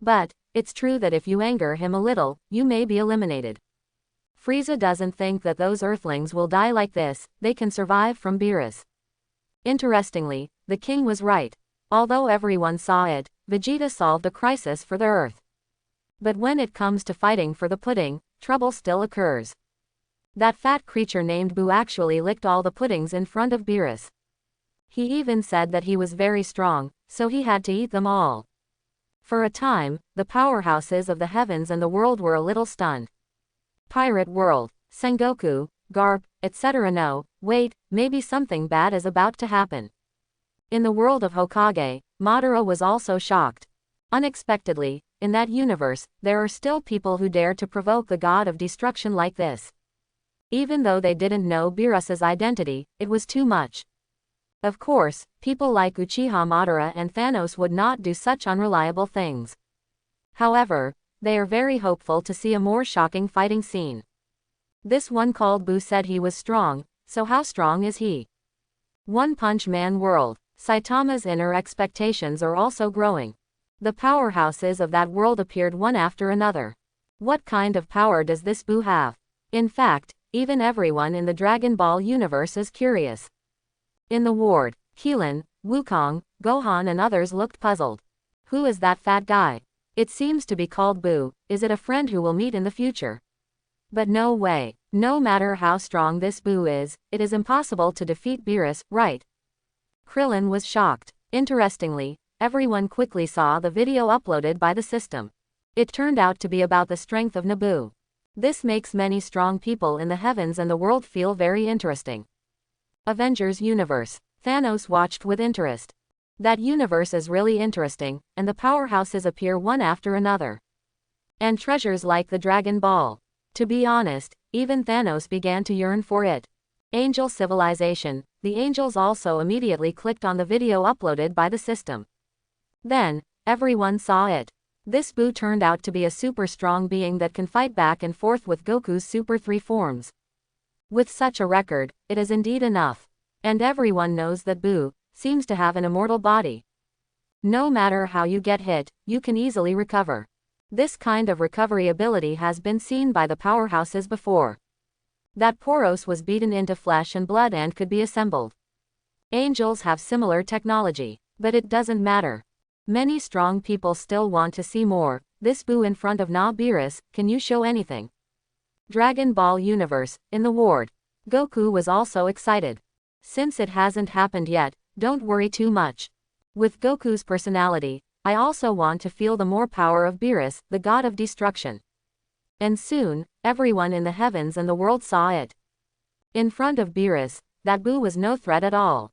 But, it's true that if you anger him a little, you may be eliminated. Frieza doesn't think that those Earthlings will die like this, they can survive from Beerus. Interestingly, the king was right. Although everyone saw it, Vegeta solved the crisis for the Earth. But when it comes to fighting for the pudding, trouble still occurs. That fat creature named Boo actually licked all the puddings in front of Beerus. He even said that he was very strong, so he had to eat them all. For a time, the powerhouses of the heavens and the world were a little stunned. Pirate World, Sengoku, Garp, etc. No, wait, maybe something bad is about to happen. In the world of Hokage, Madara was also shocked. Unexpectedly, in that universe, there are still people who dare to provoke the god of destruction like this. Even though they didn't know Beerus's identity, it was too much. Of course, people like Uchiha Madara and Thanos would not do such unreliable things. However, they are very hopeful to see a more shocking fighting scene. This one called Boo said he was strong, so how strong is he? One Punch Man world, Saitama's inner expectations are also growing. The powerhouses of that world appeared one after another. What kind of power does this Boo have? In fact, even everyone in the Dragon Ball universe is curious. In the ward, Keelan, Wukong, Gohan and others looked puzzled. Who is that fat guy? It seems to be called Boo. Is it a friend who will meet in the future? But no way. No matter how strong this Boo is, it is impossible to defeat Beerus, right? Krillin was shocked. Interestingly, everyone quickly saw the video uploaded by the system. It turned out to be about the strength of Naboo. This makes many strong people in the heavens and the world feel very interesting. Avengers Universe. Thanos watched with interest. That universe is really interesting, and the powerhouses appear one after another. And treasures like the Dragon Ball. To be honest, even Thanos began to yearn for it. Angel Civilization. The angels also immediately clicked on the video uploaded by the system. Then, everyone saw it. This Boo turned out to be a super strong being that can fight back and forth with Goku's Super 3 forms. With such a record, it is indeed enough. And everyone knows that Boo seems to have an immortal body. No matter how you get hit, you can easily recover. This kind of recovery ability has been seen by the powerhouses before. That Poros was beaten into flesh and blood and could be assembled. Angels have similar technology, but it doesn't matter. Many strong people still want to see more. This Boo in front of Beerus, can you show anything? Dragon Ball Universe, in the ward. Goku was also excited. Since it hasn't happened yet, don't worry too much. With Goku's personality, I also want to feel the more power of Beerus, the god of destruction. And soon, everyone in the heavens and the world saw it. In front of Beerus, that Boo was no threat at all.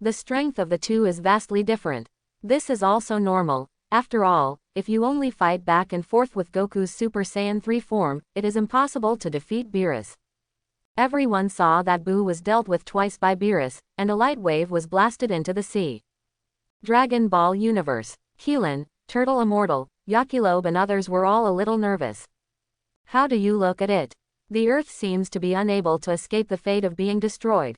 The strength of the two is vastly different. This is also normal. After all, if you only fight back and forth with Goku's Super Saiyan 3 form, it is impossible to defeat Beerus. Everyone saw that Boo was dealt with twice by Beerus, and a light wave was blasted into the sea. Dragon Ball Universe. Keelan, Turtle Immortal, Yakilobe and others were all a little nervous. How do you look at it? The Earth seems to be unable to escape the fate of being destroyed.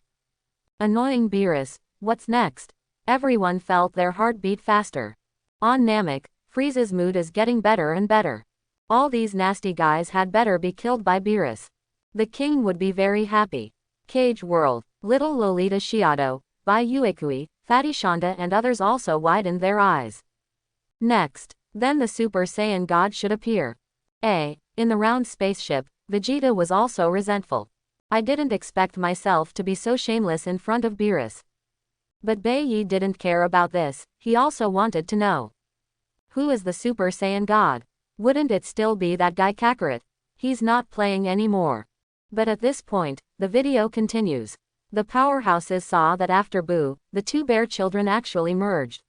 Annoying Beerus, what's next? Everyone felt their heart beat faster. On Namek, Frieza's mood is getting better and better. All these nasty guys had better be killed by Beerus. The king would be very happy. Cage World. Little Lolita Shiado, Bai Uekui, Fatty Shonda and others also widened their eyes. Next, then the Super Saiyan god should appear. In the round spaceship, Vegeta was also resentful. I didn't expect myself to be so shameless in front of Beerus. But Bai Yi didn't care about this, he also wanted to know. Who is the Super Saiyan god? Wouldn't it still be that guy Kakarot? He's not playing anymore. But at this point, the video continues. The powerhouses saw that after Boo, the two bear children actually merged.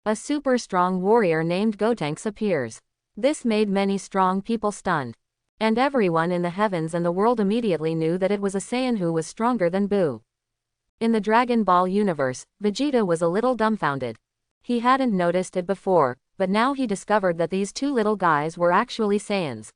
A super strong warrior named Gotenks appears. This made many strong people stunned. And everyone in the heavens and the world immediately knew that it was a Saiyan who was stronger than Boo. In the Dragon Ball universe, Vegeta was a little dumbfounded. He hadn't noticed it before, but now he discovered that these two little guys were actually Saiyans.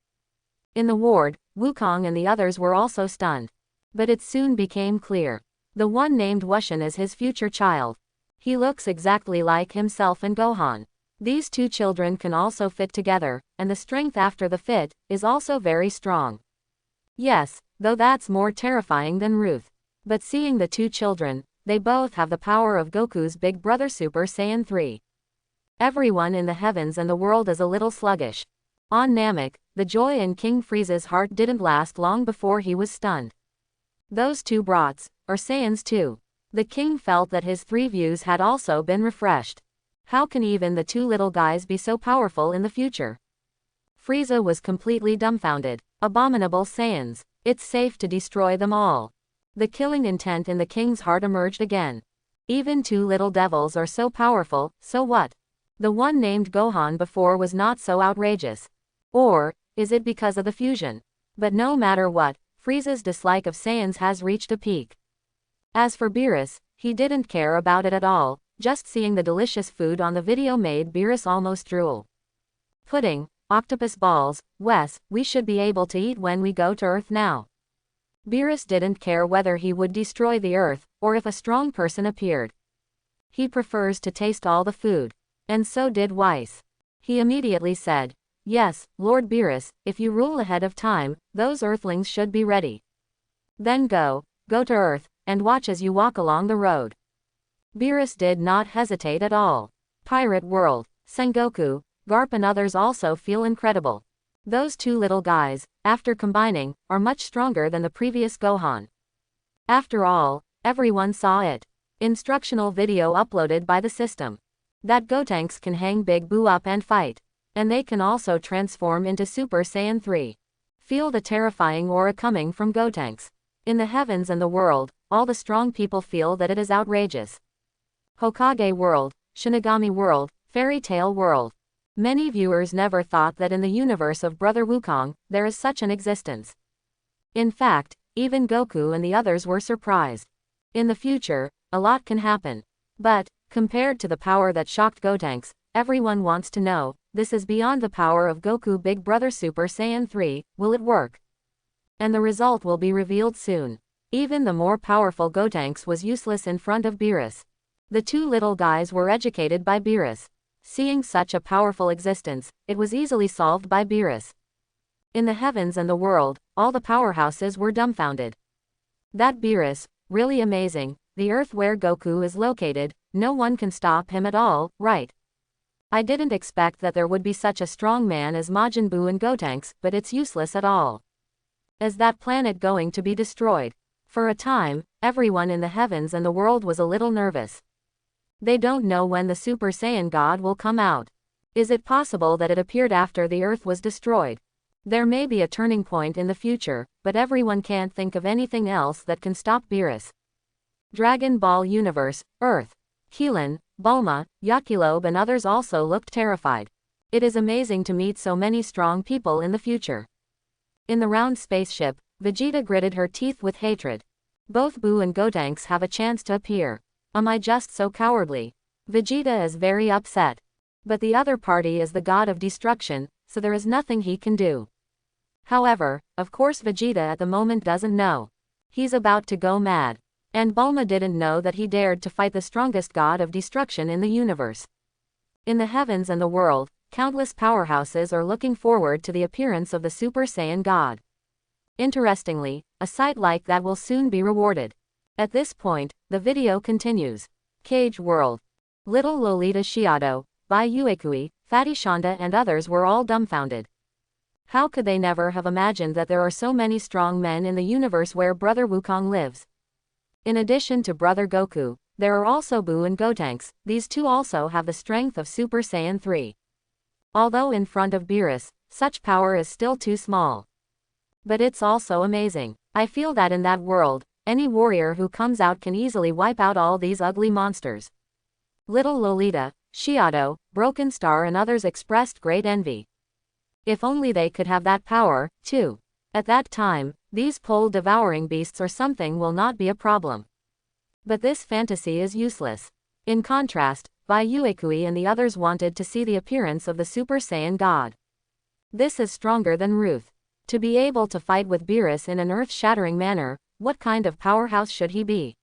In the ward, Wukong and the others were also stunned. But it soon became clear. The one named Wushan is his future child. He looks exactly like himself and Gohan. These two children can also fit together, and the strength after the fit is also very strong. Yes, though that's more terrifying than Ruth. But seeing the two children, they both have the power of Goku's big brother Super Saiyan 3. Everyone in the heavens and the world is a little sluggish. On Namek, the joy in King Frieza's heart didn't last long before he was stunned. Those two brats are Saiyans too. The king felt that his three views had also been refreshed. How can even the two little guys be so powerful in the future? Frieza was completely dumbfounded. Abominable Saiyans. It's safe to destroy them all. The killing intent in the king's heart emerged again. Even two little devils are so powerful, so what? The one named Gohan before was not so outrageous. Or is it because of the fusion? But no matter what, Frieza's dislike of Saiyans has reached a peak. As for Beerus, he didn't care about it at all, just seeing the delicious food on the video made Beerus almost drool. Pudding, octopus balls, Wes, we should be able to eat when we go to Earth now. Beerus didn't care whether he would destroy the Earth, or if a strong person appeared. He prefers to taste all the food. And so did Weiss. He immediately said, "Yes, Lord Beerus, if you rule ahead of time, those Earthlings should be ready. Then go to Earth, and watch as you walk along the road." Beerus did not hesitate at all. Pirate World, Sengoku, Garp and others also feel incredible. Those two little guys, after combining, are much stronger than the previous Gohan. After all, everyone saw it. Instructional video uploaded by the system. That Gotenks can hang Big Boo up and fight. And they can also transform into Super Saiyan 3. Feel the terrifying aura coming from Gotenks. In the heavens and the world, all the strong people feel that it is outrageous. Hokage World, Shinigami World, Fairy Tale World. Many viewers never thought that in the universe of Brother Wukong, there is such an existence. In fact, even Goku and the others were surprised. In the future, a lot can happen. But, compared to the power that shocked Gotenks, everyone wants to know, this is beyond the power of Goku Big Brother Super Saiyan 3, will it work? And the result will be revealed soon. Even the more powerful Gotenks was useless in front of Beerus. The two little guys were educated by Beerus. Seeing such a powerful existence, it was easily solved by Beerus. In the heavens and the world, all the powerhouses were dumbfounded. That Beerus, really amazing, the Earth where Goku is located, no one can stop him at all, right? I didn't expect that there would be such a strong man as Majin Buu and Gotenks, but it's useless at all. Is that planet going to be destroyed? For a time, everyone in the heavens and the world was a little nervous. They don't know when the Super Saiyan God will come out. Is it possible that it appeared after the Earth was destroyed? There may be a turning point in the future, but everyone can't think of anything else that can stop Beerus. Dragon Ball Universe, Earth. Keelan, Bulma, Yakilobe and others also looked terrified. It is amazing to meet so many strong people in the future. In the round spaceship, Vegeta gritted her teeth with hatred. Both Buu and Gotenks have a chance to appear. Am I just so cowardly? Vegeta is very upset. But the other party is the god of destruction, so there is nothing he can do. However, of course Vegeta at the moment doesn't know. He's about to go mad. And Bulma didn't know that he dared to fight the strongest god of destruction in the universe. In the heavens and the world, countless powerhouses are looking forward to the appearance of the Super Saiyan God. Interestingly, a sight like that will soon be rewarded. At this point, the video continues. Cage World. Little Lolita Shiado, Bai Uekui, Fatty Shonda and others were all dumbfounded. How could they never have imagined that there are so many strong men in the universe where Brother Wukong lives? In addition to Brother Goku, there are also Buu and Gotenks. These two also have the strength of Super Saiyan 3. Although in front of Beerus, such power is still too small. But it's also amazing. I feel that in that world, any warrior who comes out can easily wipe out all these ugly monsters. Little Lolita, Shiado, Broken Star and others expressed great envy. If only they could have that power, too. At that time, these pole-devouring beasts or something will not be a problem. But this fantasy is useless. In contrast, by Uekui and the others wanted to see the appearance of the Super Saiyan God. This is stronger than Ruth. To be able to fight with Beerus in an earth-shattering manner, what kind of powerhouse should he be?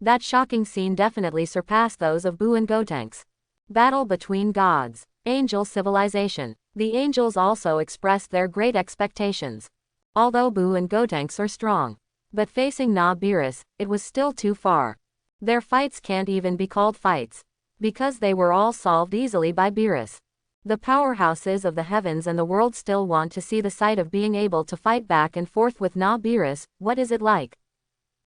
That shocking scene definitely surpassed those of Buu and Gotenks. Battle between gods. Angel civilization. The angels also expressed their great expectations. Although Buu and Gotenks are strong. But facing Beerus, it was still too far. Their fights can't even be called fights. Because they were all solved easily by Beerus. The powerhouses of the heavens and the world still want to see the sight of being able to fight back and forth with Beerus. What is it like?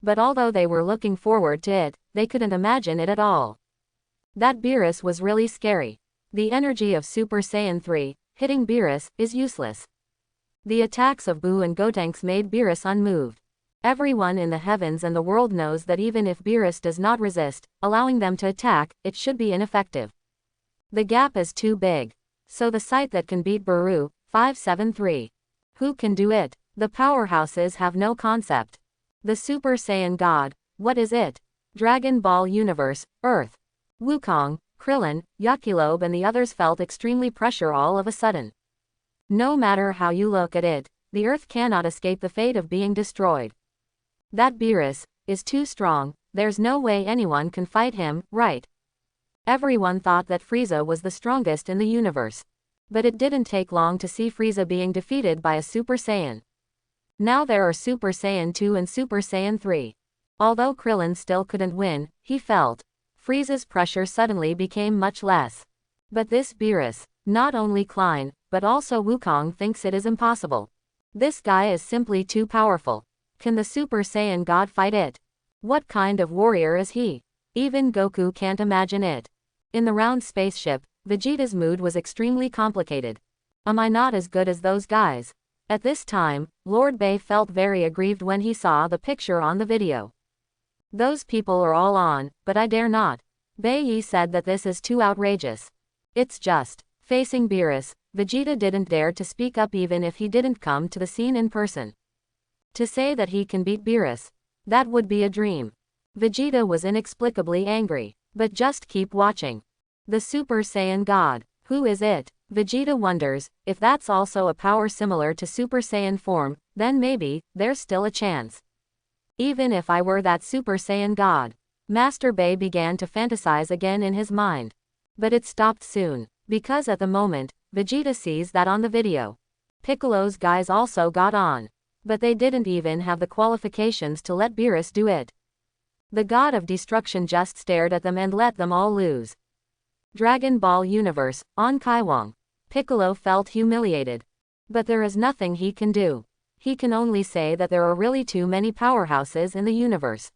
But although they were looking forward to it, they couldn't imagine it at all. That Beerus was really scary. The energy of Super Saiyan 3, hitting Beerus, is useless. The attacks of Buu and Gotenks made Beerus unmoved. Everyone in the heavens and the world knows that even if Beerus does not resist, allowing them to attack, it should be ineffective. The gap is too big. So the sight that can beat Beerus, 573. Who can do it? The powerhouses have no concept. The Super Saiyan God, what is it? Dragon Ball Universe, Earth. Wukong, Krillin, Yakilobe and the others felt extremely pressure all of a sudden. No matter how you look at it, the Earth cannot escape the fate of being destroyed. That Beerus is too strong, there's no way anyone can fight him, right? Everyone thought that Frieza was the strongest in the universe. But it didn't take long to see Frieza being defeated by a Super Saiyan. Now there are Super Saiyan 2 and Super Saiyan 3. Although Krillin still couldn't win, he felt Frieza's pressure suddenly became much less. But this Beerus, not only Klein, but also Wukong thinks it is impossible. This guy is simply too powerful. Can the Super Saiyan God fight it? What kind of warrior is he? Even Goku can't imagine it. In the round spaceship, Vegeta's mood was extremely complicated. Am I not as good as those guys? At this time, Lord Bei felt very aggrieved when he saw the picture on the video. Those people are all on, but I dare not. Bei Yi said that this is too outrageous. It's just. Facing Beerus, Vegeta didn't dare to speak up even if he didn't come to the scene in person. To say that he can beat Beerus, that would be a dream. Vegeta was inexplicably angry. But just keep watching. The Super Saiyan God, who is it? Vegeta wonders, if that's also a power similar to Super Saiyan form, then maybe, there's still a chance. Even if I were that Super Saiyan God. Master Bei began to fantasize again in his mind. But it stopped soon, because at the moment, Vegeta sees that on the video. Piccolo's guys also got on. But they didn't even have the qualifications to let Beerus do it. The god of destruction just stared at them and let them all lose. Dragon Ball Universe, on Kaiwang. Piccolo felt humiliated. But there is nothing he can do. He can only say that there are really too many powerhouses in the universe.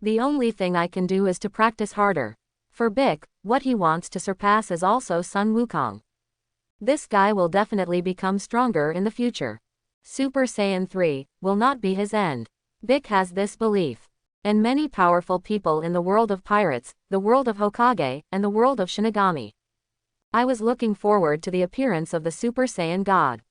The only thing I can do is to practice harder. For Bic, what he wants to surpass is also Sun Wukong. This guy will definitely become stronger in the future. Super Saiyan 3 will not be his end. Bic has this belief. And many powerful people in the world of pirates, the world of Hokage, and the world of Shinigami. I was looking forward to the appearance of the Super Saiyan God.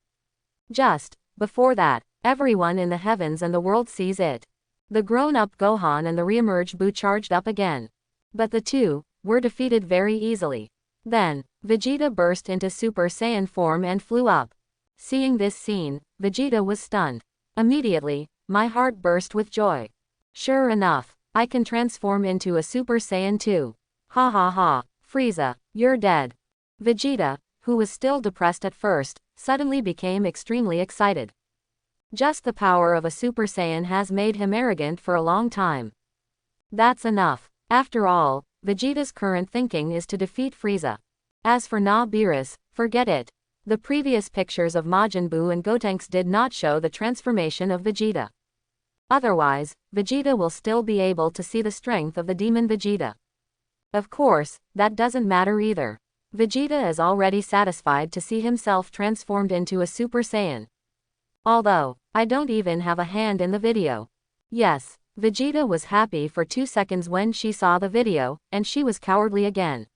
Just before that, everyone in the heavens and the world sees it. The grown-up Gohan and the re-emerged Buu charged up again. But the two were defeated very easily. Then, Vegeta burst into Super Saiyan form and flew up. Seeing this scene, Vegeta was stunned. Immediately, my heart burst with joy. Sure enough, I can transform into a Super Saiyan 2. Ha ha ha, Frieza, you're dead. Vegeta, who was still depressed at first, suddenly became extremely excited. Just the power of a Super Saiyan has made him arrogant for a long time. That's enough. After all, Vegeta's current thinking is to defeat Frieza. As for Beerus, forget it. The previous pictures of Majin Buu and Gotenks did not show the transformation of Vegeta. Otherwise, Vegeta will still be able to see the strength of the demon Vegeta. Of course, that doesn't matter either. Vegeta is already satisfied to see himself transformed into a Super Saiyan. Although, I don't even have a hand in the video. Yes, Vegeta was happy for 2 seconds when she saw the video, and she was cowardly again.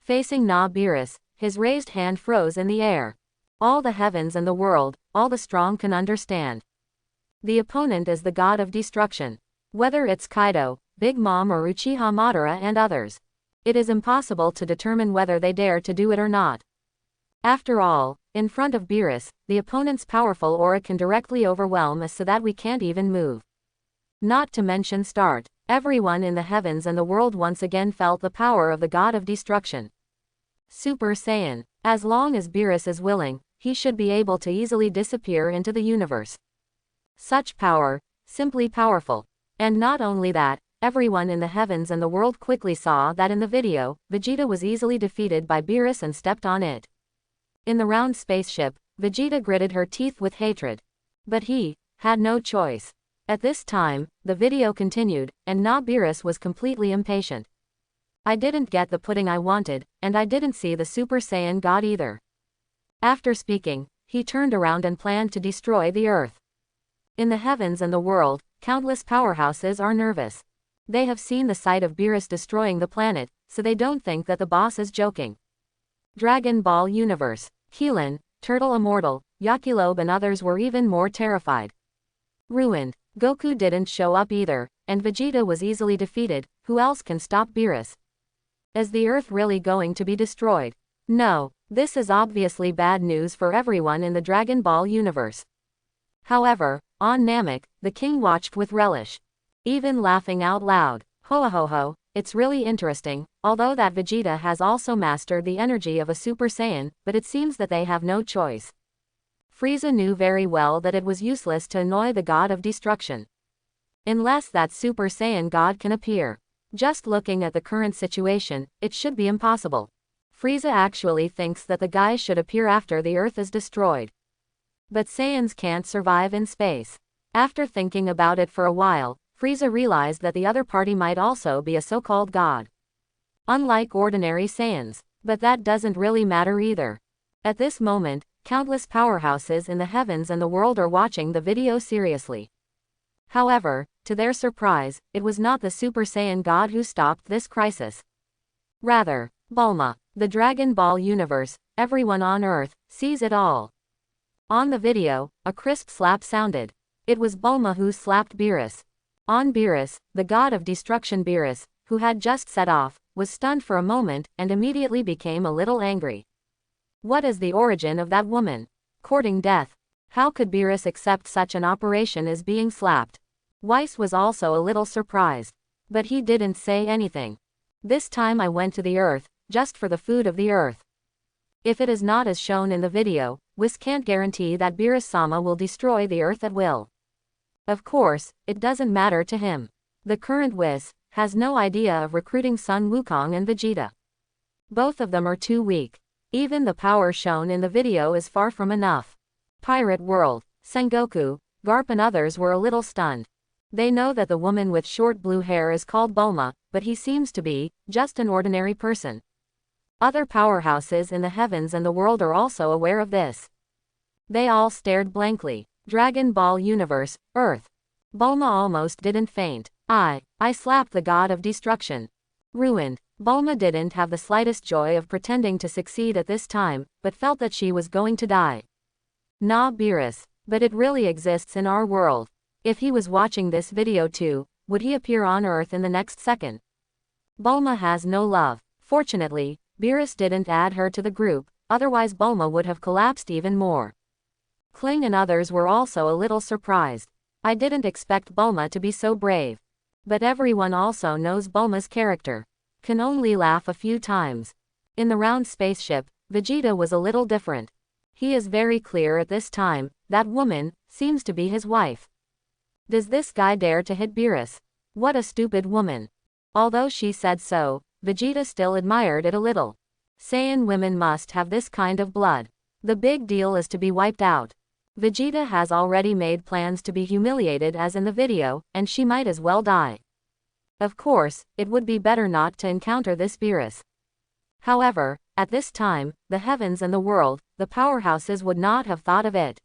Facing Beerus, his raised hand froze in the air. All the heavens and the world, all the strong can understand. The opponent is the god of destruction. Whether it's Kaido, Big Mom or Uchiha Madara and others. It is impossible to determine whether they dare to do it or not. After all, in front of Beerus, the opponent's powerful aura can directly overwhelm us so that we can't even move. Not to mention start. Everyone in the heavens and the world once again felt the power of the god of destruction. Super Saiyan. As long as Beerus is willing, he should be able to easily disappear into the universe. Such power, simply powerful. And not only that, everyone in the heavens and the world quickly saw that in the video, Vegeta was easily defeated by Beerus and stepped on it. In the round spaceship, Vegeta gritted her teeth with hatred. But he had no choice. At this time, the video continued, and now Beerus was completely impatient. I didn't get the pudding I wanted, and I didn't see the Super Saiyan God either. After speaking, he turned around and planned to destroy the Earth. In the heavens and the world, countless powerhouses are nervous. They have seen the sight of Beerus destroying the planet, so they don't think that the boss is joking. Dragon Ball Universe. Keelan, Turtle Immortal, Yakilobe and others were even more terrified. Ruined. Goku didn't show up either, and Vegeta was easily defeated. Who else can stop Beerus? Is the Earth really going to be destroyed? No, this is obviously bad news for everyone in the Dragon Ball universe. However, on Namek, the king watched with relish. Even laughing out loud. Ho ho ho, it's really interesting, although that Vegeta has also mastered the energy of a Super Saiyan, but it seems that they have no choice. Frieza knew very well that it was useless to annoy the god of destruction. Unless that Super Saiyan god can appear. Just looking at the current situation, it should be impossible. Frieza actually thinks that the guy should appear after the Earth is destroyed. But Saiyans can't survive in space. After thinking about it for a while, Frieza realized that the other party might also be a so-called god. Unlike ordinary Saiyans. But that doesn't really matter either. At this moment, countless powerhouses in the heavens and the world are watching the video seriously. However, to their surprise, it was not the Super Saiyan God who stopped this crisis. Rather, Bulma. The Dragon Ball universe, everyone on Earth, sees it all. On the video, a crisp slap sounded. It was Bulma who slapped Beerus. On Beerus, the god of destruction Beerus, who had just set off, was stunned for a moment and immediately became a little angry. What is the origin of that woman? Courting death. How could Beerus accept such an operation as being slapped? Weiss was also a little surprised. But he didn't say anything. This time I went to the Earth, just for the food of the Earth. If it is not as shown in the video, Whis can't guarantee that Beerus-sama will destroy the Earth at will. Of course, it doesn't matter to him. The current Whis has no idea of recruiting Sun Wukong and Vegeta. Both of them are too weak. Even the power shown in the video is far from enough. Pirate World, Sengoku, Garp and others were a little stunned. They know that the woman with short blue hair is called Bulma, but he seems to be just an ordinary person. Other powerhouses in the heavens and the world are also aware of this. They all stared blankly. Dragon Ball Universe, Earth. Bulma almost didn't faint. I slapped the god of destruction. Ruined. Bulma didn't have the slightest joy of pretending to succeed at this time, but felt that she was going to die. Nah Beerus, but it really exists in our world. If he was watching this video too, would he appear on Earth in the next second? Bulma has no love. Fortunately, Beerus didn't add her to the group, otherwise Bulma would have collapsed even more. Kling and others were also a little surprised. I didn't expect Bulma to be so brave. But everyone also knows Bulma's character. Can only laugh a few times. In the round spaceship, Vegeta was a little different. He is very clear at this time, that woman seems to be his wife. Does this guy dare to hit Beerus? What a stupid woman. Although she said so, Vegeta still admired it a little. Saiyan women must have this kind of blood. The big deal is to be wiped out. Vegeta has already made plans to be humiliated as in the video, and she might as well die. Of course, it would be better not to encounter this Beerus. However, at this time, the heavens and the world, the powerhouses would not have thought of it.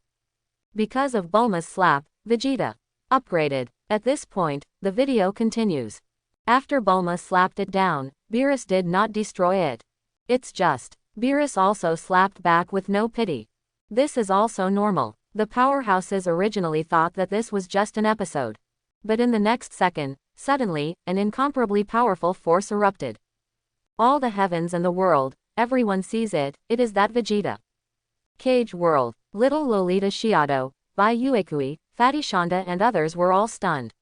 Because of Bulma's slap, Vegeta upgraded. At this point, the video continues. After Bulma slapped it down, Beerus did not destroy it. It's just, Beerus also slapped back with no pity. This is also normal. The powerhouses originally thought that this was just an episode. But in the next second, suddenly, an incomparably powerful force erupted. All the heavens and the world, everyone sees it, it is that Vegeta. Cage World, Little Lolita Shiado, by Uekui, Fatty Shonda and others were all stunned.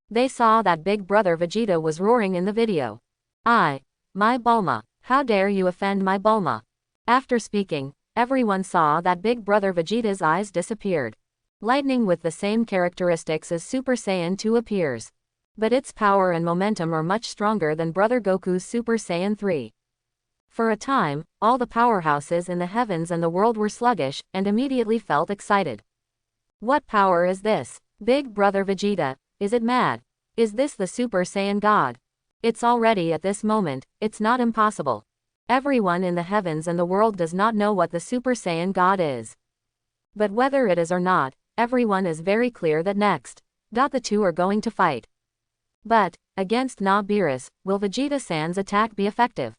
They saw that Big Brother Vegeta was roaring in the video. My Bulma, how dare you offend my Bulma? After speaking, everyone saw that Big Brother Vegeta's eyes disappeared. Lightning with the same characteristics as Super Saiyan 2 appears. But its power and momentum are much stronger than Brother Goku's Super Saiyan 3. For a time, all the powerhouses in the heavens and the world were sluggish, and immediately felt excited. What power is this? Big Brother Vegeta, is it mad? Is this the Super Saiyan God? It's already at this moment, it's not impossible. Everyone in the heavens and the world does not know what the Super Saiyan God is. But whether it is or not, everyone is very clear that next, the two are going to fight. But, against Beerus, will Vegeta-san's attack be effective?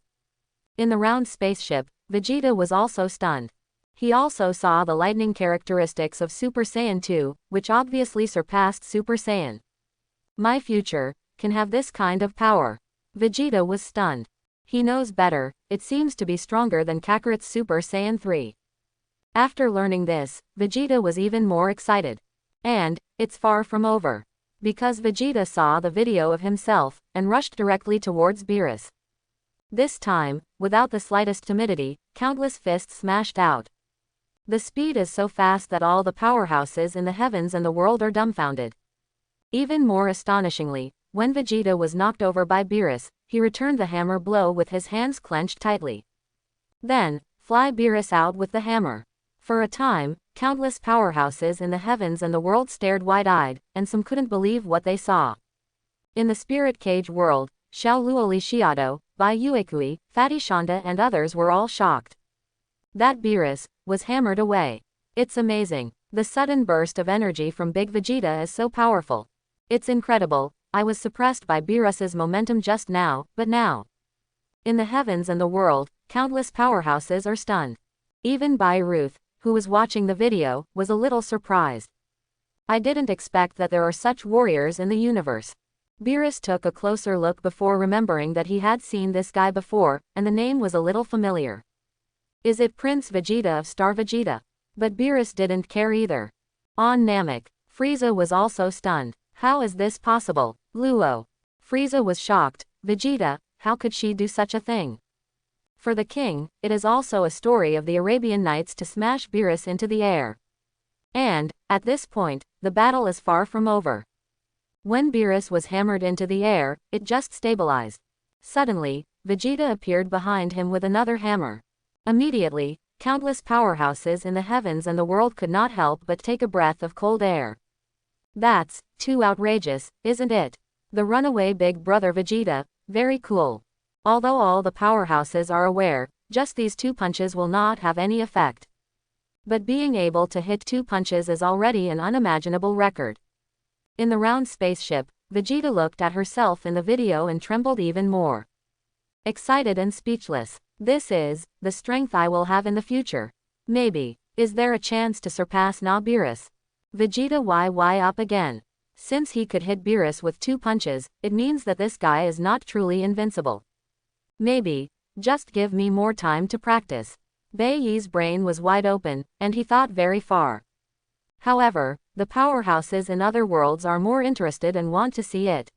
In the round spaceship, Vegeta was also stunned. He also saw the lightning characteristics of Super Saiyan 2, which obviously surpassed Super Saiyan. My future can have this kind of power. Vegeta was stunned. He knows better, it seems to be stronger than Kakarot's Super Saiyan 3. After learning this, Vegeta was even more excited. And, it's far from over. Because Vegeta saw the video of himself, and rushed directly towards Beerus. This time, without the slightest timidity, countless fists smashed out. The speed is so fast that all the powerhouses in the heavens and the world are dumbfounded. Even more astonishingly, when Vegeta was knocked over by Beerus, he returned the hammer blow with his hands clenched tightly. Then, fly Beerus out with the hammer. For a time, countless powerhouses in the heavens and the world stared wide-eyed, and some couldn't believe what they saw. In the Spirit Cage world, Xiaoluoli Shiado, by Uekui, Fatty Shonda and others were all shocked. That Beerus was hammered away. It's amazing. The sudden burst of energy from Big Vegeta is so powerful. It's incredible. I was suppressed by Beerus's momentum just now, but now. In the heavens and the world, countless powerhouses are stunned. Even Ruth, who was watching the video, was a little surprised. I didn't expect that there are such warriors in the universe. Beerus took a closer look before remembering that he had seen this guy before, and the name was a little familiar. Is it Prince Vegeta of Star Vegeta? But Beerus didn't care either. On Namek, Frieza was also stunned. How is this possible? Luo. Frieza was shocked. Vegeta, how could she do such a thing? For the king, it is also a story of the Arabian Nights to smash Beerus into the air. And, at this point, the battle is far from over. When Beerus was hammered into the air, it just stabilized. Suddenly, Vegeta appeared behind him with another hammer. Immediately, countless powerhouses in the heavens and the world could not help but take a breath of cold air. That's too outrageous, isn't it? The runaway Big Brother Vegeta, very cool. Although all the powerhouses are aware, just these 2 punches will not have any effect. But being able to hit 2 punches is already an unimaginable record. In the round spaceship, Vegeta looked at herself in the video and trembled even more. Excited and speechless. This is the strength I will have in the future. Maybe, is there a chance to surpass Beerus? Vegeta YY up again. Since he could hit Beerus with 2 punches, it means that this guy is not truly invincible. Maybe, just give me more time to practice. Bai Yi's brain was wide open, and he thought very far. However, the powerhouses in other worlds are more interested and want to see it.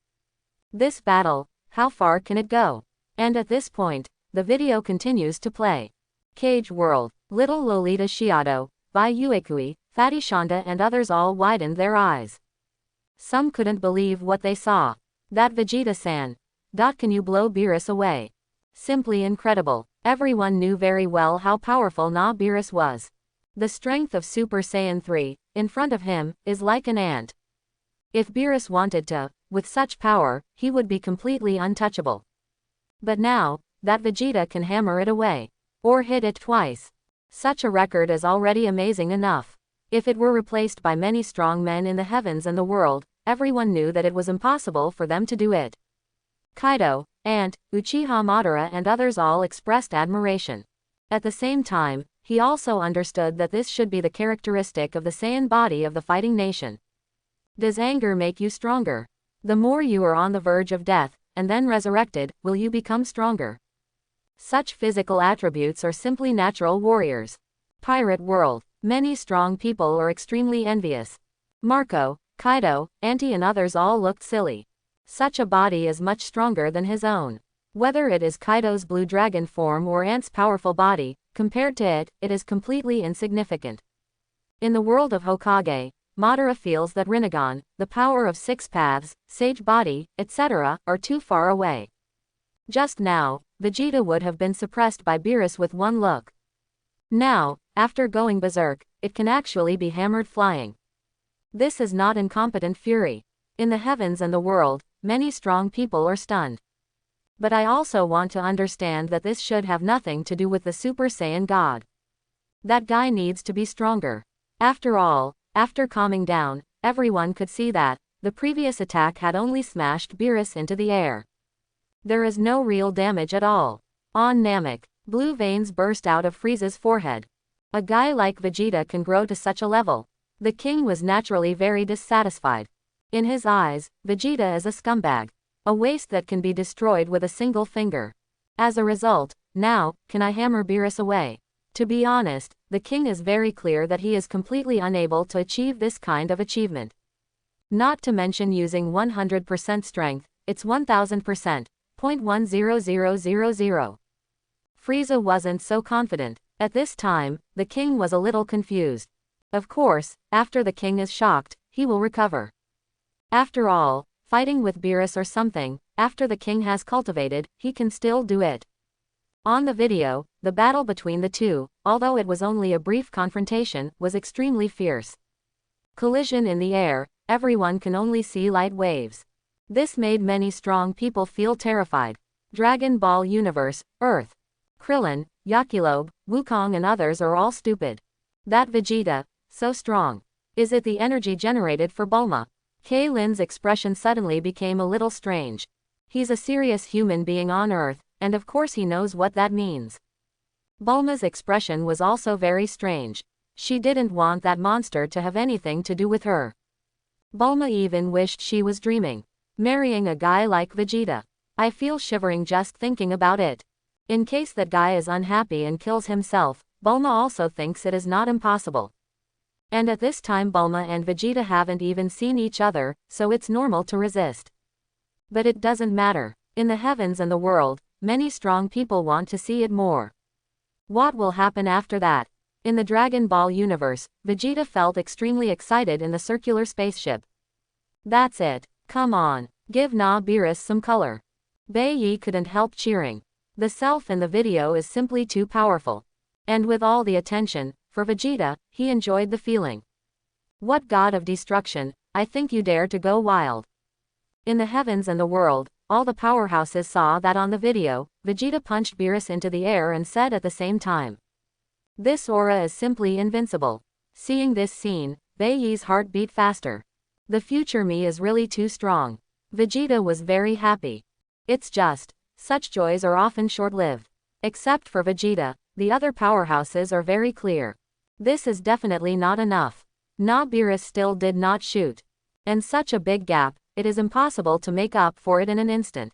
This battle, how far can it go? And at this point, the video continues to play. Cage World, Little Lolita Shiado, by Uekui, Fatty Shonda and others all widened their eyes. Some couldn't believe what they saw. That Vegeta-san. Can you blow Beerus away? Simply incredible. Everyone knew very well how powerful Beerus was. The strength of Super Saiyan 3, in front of him, is like an ant. If Beerus wanted to, with such power, he would be completely untouchable. But now, that Vegeta can hammer it away. Or hit it twice. Such a record is already amazing enough. If it were replaced by many strong men in the heavens and the world, everyone knew that it was impossible for them to do it. Kaido, Ant, Uchiha Madara and others all expressed admiration. At the same time, he also understood that this should be the characteristic of the Saiyan body of the fighting nation. Does anger make you stronger? The more you are on the verge of death, and then resurrected, will you become stronger? Such physical attributes are simply natural warriors. Pirate world. Many strong people are extremely envious. Marco, Kaido, Auntie and others all looked silly. Such a body is much stronger than his own. Whether it is Kaido's blue dragon form or Ant's powerful body, compared to it, it is completely insignificant. In the world of Hokage, Madara feels that Rinnegan, the power of 6 paths, Sage body, etc., are too far away. Just now, Vegeta would have been suppressed by Beerus with one look. Now, after going berserk, it can actually be hammered flying. This is not incompetent fury. In the heavens and the world, many strong people are stunned. But I also want to understand that this should have nothing to do with the Super Saiyan God. That guy needs to be stronger. After all, after calming down, everyone could see that the previous attack had only smashed Beerus into the air. There is no real damage at all. On Namek, blue veins burst out of Frieza's forehead. A guy like Vegeta can grow to such a level. The king was naturally very dissatisfied. In his eyes, Vegeta is a scumbag. A waste that can be destroyed with a single finger. As a result, now, can I hammer Beerus away? To be honest, the king is very clear that he is completely unable to achieve this kind of achievement. Not to mention using 100% strength, it's 1000%, 0.10000. Frieza wasn't so confident. At this time, the king was a little confused. Of course, after the king is shocked, he will recover. After all, fighting with Beerus or something, after the king has cultivated, he can still do it. On the video, the battle between the two, although it was only a brief confrontation, was extremely fierce. Collision in the air, everyone can only see light waves. This made many strong people feel terrified. Dragon Ball Universe, Earth. Krillin, Yakilobe, Wukong and others are all stupid. That Vegeta, so strong. Is it the energy generated for Bulma? K-Lin's expression suddenly became a little strange. He's a serious human being on Earth, and of course he knows what that means. Bulma's expression was also very strange. She didn't want that monster to have anything to do with her. Bulma even wished she was dreaming. Marrying a guy like Vegeta. I feel shivering just thinking about it. In case that guy is unhappy and kills himself, Bulma also thinks it is not impossible. And at this time Bulma and Vegeta haven't even seen each other, so it's normal to resist. But it doesn't matter. In the heavens and the world, many strong people want to see it more. What will happen after that? In the Dragon Ball universe, Vegeta felt extremely excited in the circular spaceship. That's it. Come on. Give Beerus some color. Bai Yi couldn't help cheering. The self in the video is simply too powerful. And with all the attention, for Vegeta, he enjoyed the feeling. What god of destruction, I think you dare to go wild. In the heavens and the world, all the powerhouses saw that on the video, Vegeta punched Beerus into the air and said at the same time. This aura is simply invincible. Seeing this scene, Bai Yi's heart beat faster. The future me is really too strong. Vegeta was very happy. It's just, such joys are often short-lived. Except for Vegeta, the other powerhouses are very clear. This is definitely not enough. Beerus still did not shoot. And such a big gap, it is impossible to make up for it in an instant.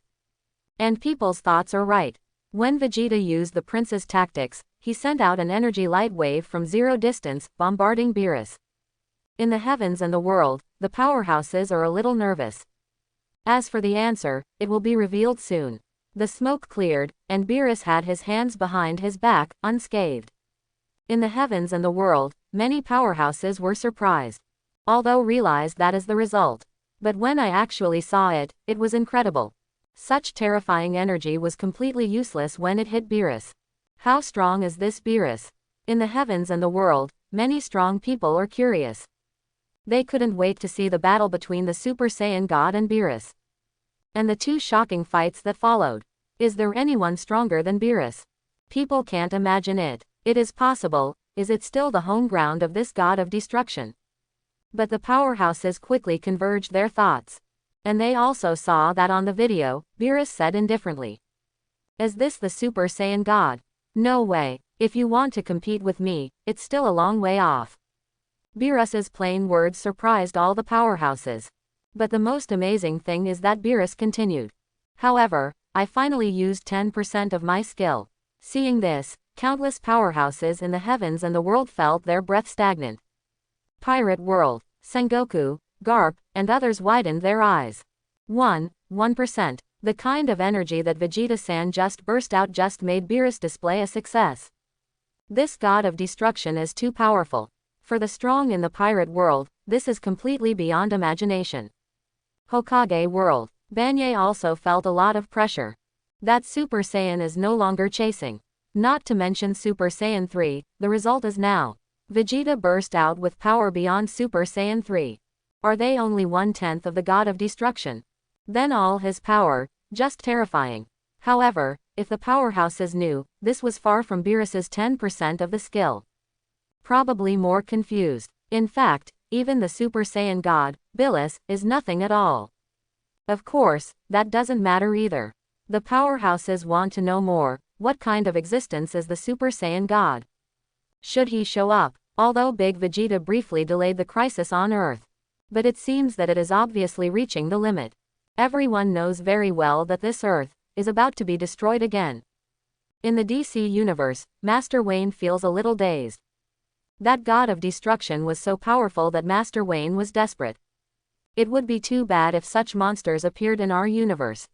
And people's thoughts are right. When Vegeta used the prince's tactics, he sent out an energy light wave from zero distance, bombarding Beerus. In the heavens and the world, the powerhouses are a little nervous. As for the answer, it will be revealed soon. The smoke cleared, and Beerus had his hands behind his back, unscathed. In the heavens and the world, many powerhouses were surprised. Although realized that is the result. But when I actually saw it, it was incredible. Such terrifying energy was completely useless when it hit Beerus. How strong is this Beerus? In the heavens and the world, many strong people are curious. They couldn't wait to see the battle between the Super Saiyan God and Beerus. And the two shocking fights that followed. Is there anyone stronger than Beerus? People can't imagine it. It is possible. Is it still the home ground of this god of destruction? But the powerhouses quickly converged their thoughts. And they also saw that on the video, Beerus said indifferently. Is this the Super Saiyan God? No way. If you want to compete with me, it's still a long way off. Beerus's plain words surprised all the powerhouses. But the most amazing thing is that Beerus continued. However, I finally used 10% of my skill. Seeing this, countless powerhouses in the heavens and the world felt their breath stagnant. Pirate World, Sengoku, Garp, and others widened their eyes. 1%. The kind of energy that Vegeta-san just burst out just made Beerus display a success. This god of destruction is too powerful. For the strong in the pirate world, this is completely beyond imagination. Hokage World. Banye also felt a lot of pressure. That Super Saiyan is no longer chasing. Not to mention Super Saiyan 3, the result is now. Vegeta burst out with power beyond Super Saiyan 3. Are they only 1/10 of the god of destruction? Then all his power, just terrifying. However, if the powerhouses knew, this was far from Beerus's 10% of the skill. Probably more confused. In fact, even the Super Saiyan god, Beerus, is nothing at all. Of course, that doesn't matter either. The powerhouses want to know more. What kind of existence is the Super Saiyan god? Should he show up? Although Big Vegeta briefly delayed the crisis on Earth. But it seems that it is obviously reaching the limit. Everyone knows very well that this Earth is about to be destroyed again. In the DC universe, Master Wayne feels a little dazed. That god of destruction was so powerful that Master Wayne was desperate. It would be too bad if such monsters appeared in our universe.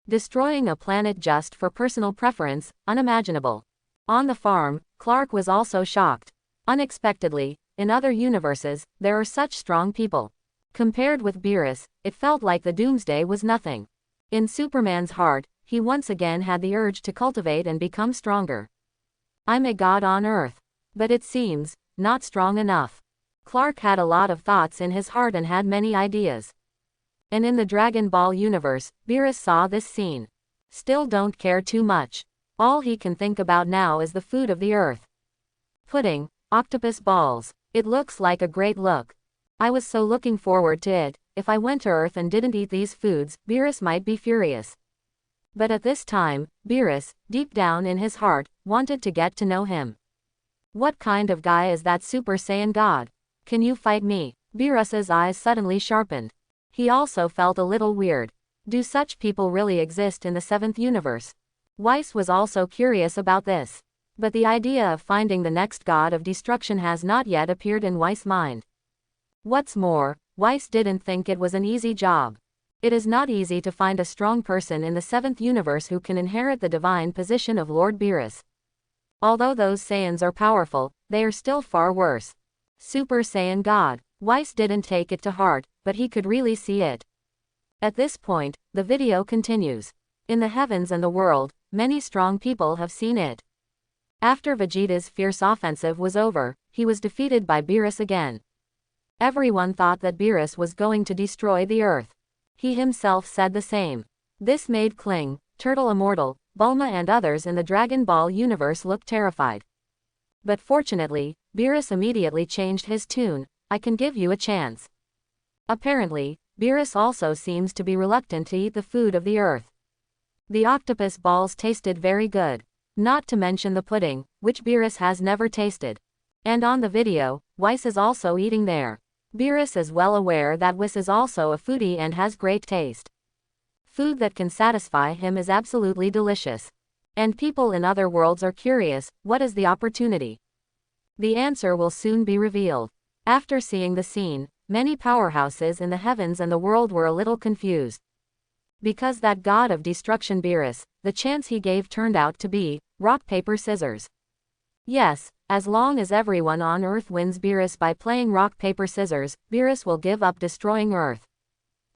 Destroying a planet just for personal preference, unimaginable. On the farm, Clark was also shocked. Unexpectedly, in other universes, there are such strong people. Compared with Beerus, it felt like the doomsday was nothing. In Superman's heart, he once again had the urge to cultivate and become stronger. I'm a god on Earth. But it seems, not strong enough. Clark had a lot of thoughts in his heart and had many ideas. And in the Dragon Ball universe, Beerus saw this scene. Still don't care too much. All he can think about now is the food of the earth. Pudding, octopus balls. It looks like a great look. I was so looking forward to it. If I went to Earth and didn't eat these foods, Beerus might be furious. But at this time, Beerus, deep down in his heart, wanted to get to know him. What kind of guy is that Super Saiyan god? Can you fight me? Beerus's eyes suddenly sharpened. He also felt a little weird. Do such people really exist in the 7th universe? Weiss was also curious about this. But the idea of finding the next god of destruction has not yet appeared in Weiss' mind. What's more, Weiss didn't think it was an easy job. It is not easy to find a strong person in the 7th universe who can inherit the divine position of Lord Beerus. Although those Saiyans are powerful, they are still far worse. Super Saiyan God. Weiss didn't take it to heart, but he could really see it. At this point, the video continues. In the heavens and the world, many strong people have seen it. After Vegeta's fierce offensive was over, he was defeated by Beerus again. Everyone thought that Beerus was going to destroy the Earth. He himself said the same. This made Kling, Turtle Immortal, Bulma and others in the Dragon Ball universe look terrified. But fortunately, Beerus immediately changed his tune. I can give you a chance. Apparently, Beerus also seems to be reluctant to eat the food of the earth. The octopus balls tasted very good. Not to mention the pudding, which Beerus has never tasted. And on the video, Weiss is also eating there. Beerus is well aware that Weiss is also a foodie and has great taste. Food that can satisfy him is absolutely delicious. And people in other worlds are curious, what is the opportunity? The answer will soon be revealed. After seeing the scene, many powerhouses in the heavens and the world were a little confused. Because that god of destruction Beerus, the chance he gave turned out to be rock paper scissors. Yes, as long as everyone on Earth wins Beerus by playing rock paper scissors, Beerus will give up destroying Earth.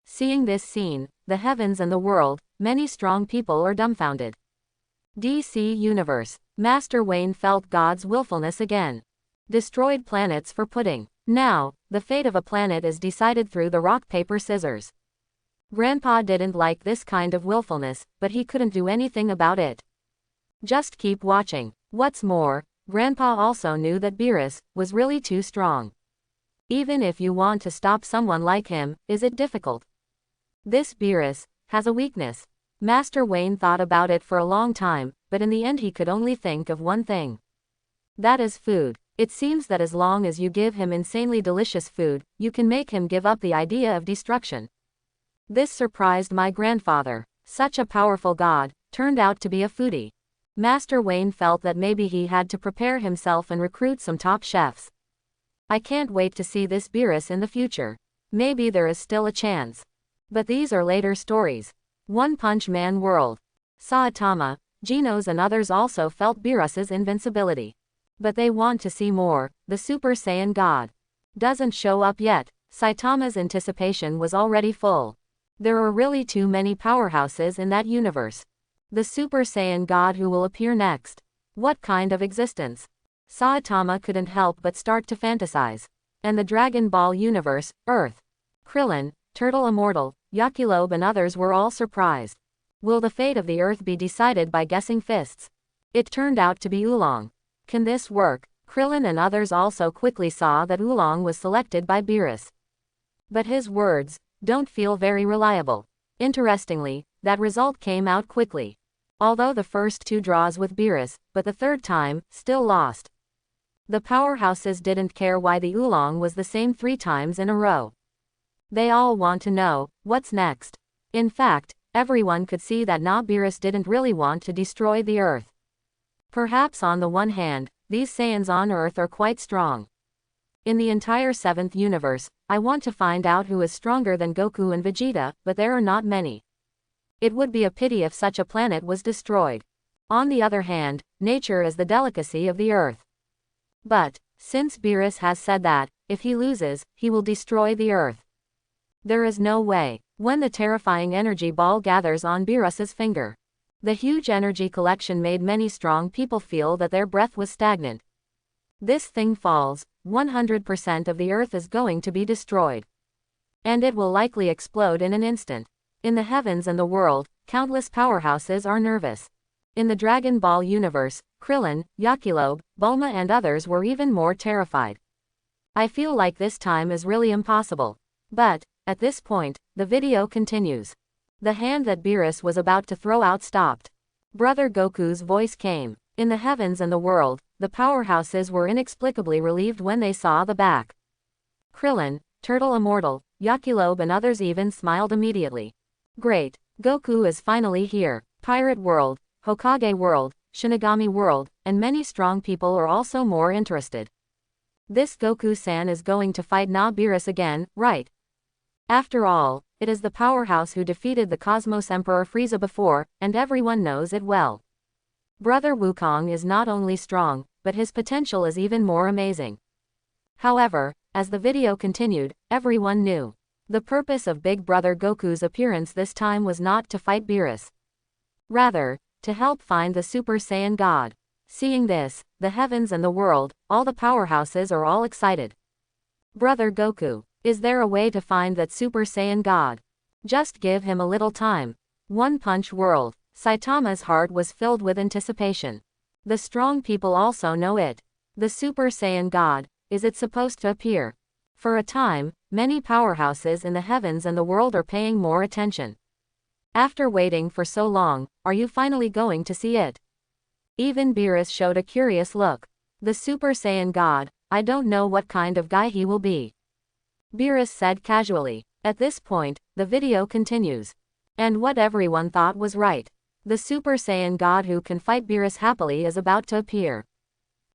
Seeing this scene, the heavens and the world, many strong people are dumbfounded. DC Universe. Master Wayne felt God's willfulness again. Destroyed planets for pudding. Now, the fate of a planet is decided through the rock paper scissors. Grandpa didn't like this kind of willfulness, but he couldn't do anything about it. Just keep watching. What's more, Grandpa also knew that Beerus was really too strong. Even if you want to stop someone like him, is it difficult? This Beerus has a weakness. Master Wayne thought about it for a long time, but in the end he could only think of one thing. That is food. It seems that as long as you give him insanely delicious food, you can make him give up the idea of destruction. This surprised my grandfather. Such a powerful god turned out to be a foodie. Master Wayne felt that maybe he had to prepare himself and recruit some top chefs. I can't wait to see this Beerus in the future. Maybe there is still a chance. But these are later stories. One Punch Man World. Saitama, Genos and others also felt Beerus's invincibility. But they want to see more. The Super Saiyan God doesn't show up yet. Saitama's anticipation was already full. There are really too many powerhouses in that universe. The Super Saiyan God who will appear next. What kind of existence? Saitama couldn't help but start to fantasize. And the Dragon Ball universe, Earth. Krillin, Turtle Immortal, Yakilobe and others were all surprised. Will the fate of the Earth be decided by guessing fists? It turned out to be Oolong. Can this work? Krillin and others also quickly saw that Oolong was selected by Beerus. But his words don't feel very reliable. Interestingly, that result came out quickly. Although the first 2 draws with Beerus, but the third time, still lost. The powerhouses didn't care why the Oolong was the same 3 times in a row. They all want to know, what's next? In fact, everyone could see that Beerus didn't really want to destroy the Earth. Perhaps on the one hand, these Saiyans on Earth are quite strong. In the entire 7th universe, I want to find out who is stronger than Goku and Vegeta, but there are not many. It would be a pity if such a planet was destroyed. On the other hand, nature is the delicacy of the Earth. But, since Beerus has said that, if he loses, he will destroy the Earth. There is no way. When the terrifying energy ball gathers on Beerus's finger. The huge energy collection made many strong people feel that their breath was stagnant. This thing falls, 100% of the Earth is going to be destroyed. And it will likely explode in an instant. In the heavens and the world, countless powerhouses are nervous. In the Dragon Ball universe, Krillin, Yakilobe, Bulma and others were even more terrified. I feel like this time is really impossible. But, at this point, the video continues. The hand that Beerus was about to throw out stopped. Brother Goku's voice came. In the heavens and the world, the powerhouses were inexplicably relieved when they saw the back. Krillin, Turtle Immortal, Yakilobe and others even smiled immediately. Great, Goku is finally here. Pirate World, Hokage World, Shinigami World, and many strong people are also more interested. This Goku-san is going to fight Beerus again, right? After all, it is the powerhouse who defeated the Cosmos Emperor Frieza before, and everyone knows it well. Brother Wukong is not only strong, but his potential is even more amazing. However, as the video continued, everyone knew. The purpose of Big Brother Goku's appearance this time was not to fight Beerus. Rather, to help find the Super Saiyan God. Seeing this, the heavens and the world, all the powerhouses are all excited. Brother Goku, is there a way to find that Super Saiyan God? Just give him a little time. One Punch World. Saitama's heart was filled with anticipation. The strong people also know it. The Super Saiyan God, is it supposed to appear? For a time, many powerhouses in the heavens and the world are paying more attention. After waiting for so long, are you finally going to see it? Even Beerus showed a curious look. The Super Saiyan God, I don't know what kind of guy he will be. Beerus said casually. At this point, the video continues. And what everyone thought was right. The Super Saiyan God who can fight Beerus happily is about to appear.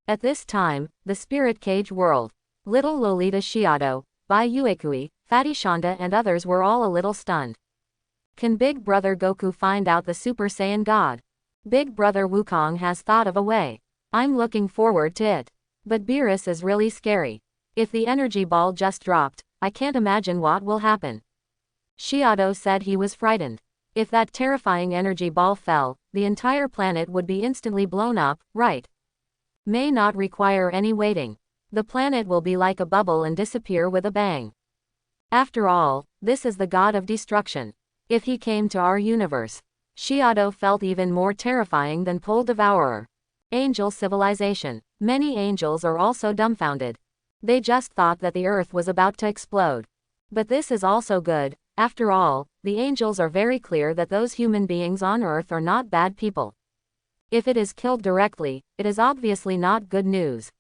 At this time, the Spirit Cage World. Little Lolita Shiado, Bai Uekui, Fatty Shonda and others were all a little stunned. Can Big Brother Goku find out the Super Saiyan God? Big Brother Wukong has thought of a way. I'm looking forward to it. But Beerus is really scary. If the energy ball just dropped, I can't imagine what will happen. Shiado said he was frightened. If that terrifying energy ball fell, the entire planet would be instantly blown up, right? May not require any waiting. The planet will be like a bubble and disappear with a bang. After all, this is the god of destruction. If he came to our universe, Shiado felt even more terrifying than Pole Devourer. Angel civilization. Many angels are also dumbfounded. They just thought that the earth was about to explode. But this is also good. After all, the angels are very clear that those human beings on earth are not bad people. If it is killed directly, it is obviously not good news.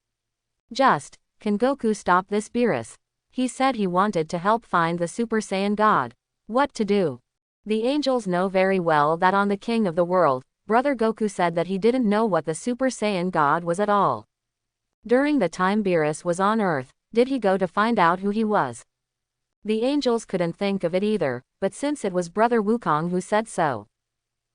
Can Goku stop this Beerus? He said he wanted to help find the Super Saiyan God. What to do? The angels know very well that on the king of the world, Brother Goku said that he didn't know what the Super Saiyan God was at all. During the time Beerus was on Earth, did he go to find out who he was? The angels couldn't think of it either, but since it was Brother Wukong who said so,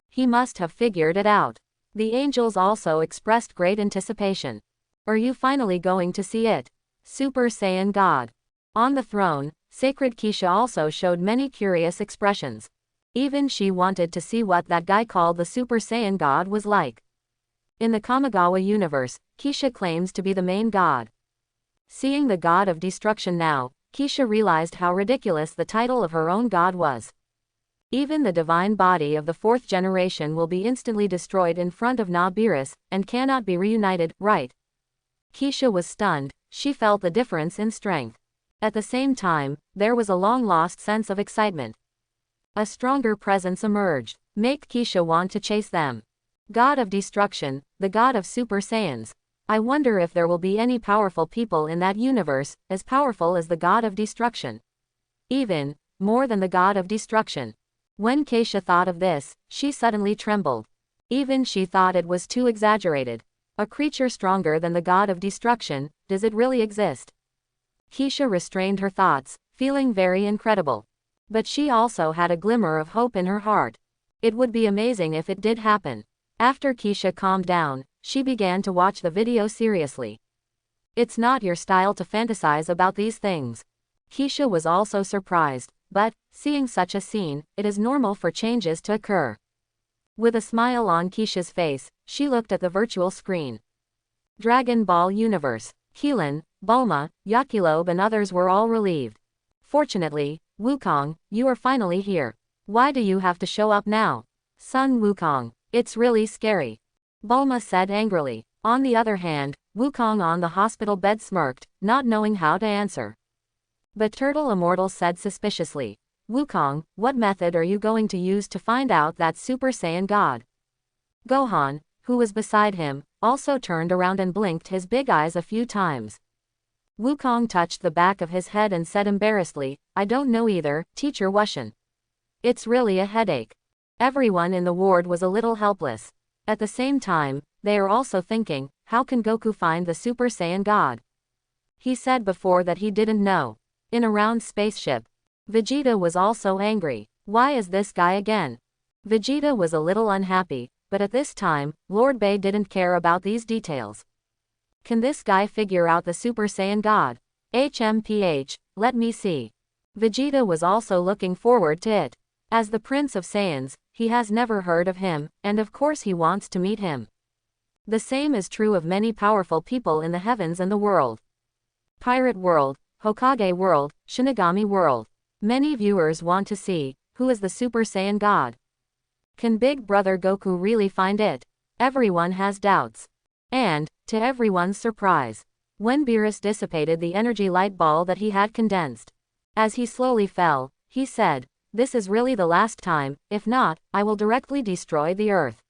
he must have figured it out. The angels also expressed great anticipation. Are you finally going to see it? Super Saiyan God. On the throne, Sacred Keisha also showed many curious expressions. Even she wanted to see what that guy called the Super Saiyan God was like. In the Kamigawa universe, Keisha claims to be the main god. Seeing the god of destruction now, Keisha realized how ridiculous the title of her own god was. Even the divine body of the fourth generation will be instantly destroyed in front of Beerus, and cannot be reunited, right? Keisha was stunned. She felt the difference in strength. At the same time, there was a long-lost sense of excitement. A stronger presence emerged, make Keisha want to chase them. God of destruction, the god of Super Saiyans. I wonder if there will be any powerful people in that universe, as powerful as the god of destruction. Even more than the god of destruction. When Keisha thought of this, she suddenly trembled. Even she thought it was too exaggerated. A creature stronger than the god of destruction, does it really exist? Keisha restrained her thoughts, feeling very incredible. But she also had a glimmer of hope in her heart. It would be amazing if it did happen. After Keisha calmed down, she began to watch the video seriously. It's not your style to fantasize about these things. Keisha was also surprised, but, seeing such a scene, it is normal for changes to occur. With a smile on Keisha's face, she looked at the virtual screen. Dragon Ball Universe. Keelan, Bulma, Yakilobe and others were all relieved. Fortunately, Wukong, you are finally here. Why do you have to show up now? Son Wukong, it's really scary. Bulma said angrily. On the other hand, Wukong on the hospital bed smirked, not knowing how to answer. But Turtle Immortal said suspiciously, Wukong, what method are you going to use to find out that Super Saiyan God? Gohan, who was beside him, also turned around and blinked his big eyes a few times. Wukong touched the back of his head and said embarrassedly, I don't know either, Teacher Wushan. It's really a headache. Everyone in the ward was a little helpless. At the same time, they are also thinking, how can Goku find the Super Saiyan God? He said before that he didn't know. In a round spaceship. Vegeta was also angry. Why is this guy again? Vegeta was a little unhappy, but at this time, Lord Bay didn't care about these details. Can this guy figure out the Super Saiyan God? HMPH, let me see. Vegeta was also looking forward to it. As the Prince of Saiyans, he has never heard of him, and of course he wants to meet him. The same is true of many powerful people in the heavens and the world. Pirate World, Hokage World, Shinigami World. Many viewers want to see, who is the Super Saiyan God? Can Big Brother Goku really find it? Everyone has doubts. And, to everyone's surprise, when Beerus dissipated the energy light ball that he had condensed. As he slowly fell, he said, this is really the last time, if not, I will directly destroy the Earth.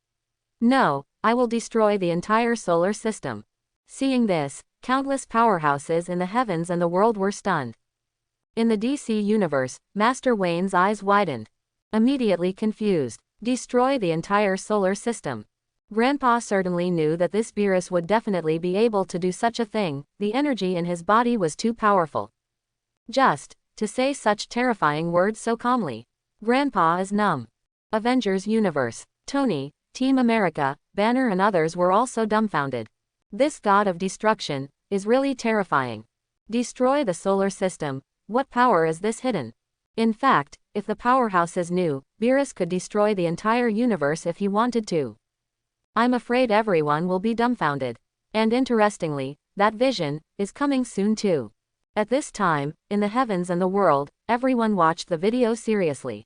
No, I will destroy the entire solar system. Seeing this, countless powerhouses in the heavens and the world were stunned. In the DC universe, Master Wayne's eyes widened. Immediately confused. Destroy the entire solar system. Grandpa certainly knew that this Beerus would definitely be able to do such a thing, the energy in his body was too powerful. Just, to say such terrifying words so calmly. Grandpa is numb. Avengers Universe. Tony, Team America, Banner and others were also dumbfounded. This god of destruction is really terrifying. Destroy the solar system. What power is this hidden? In fact, if the powerhouses knew, Beerus could destroy the entire universe if he wanted to. I'm afraid everyone will be dumbfounded. And interestingly, that vision is coming soon too. At this time, in the heavens and the world, everyone watched the video seriously.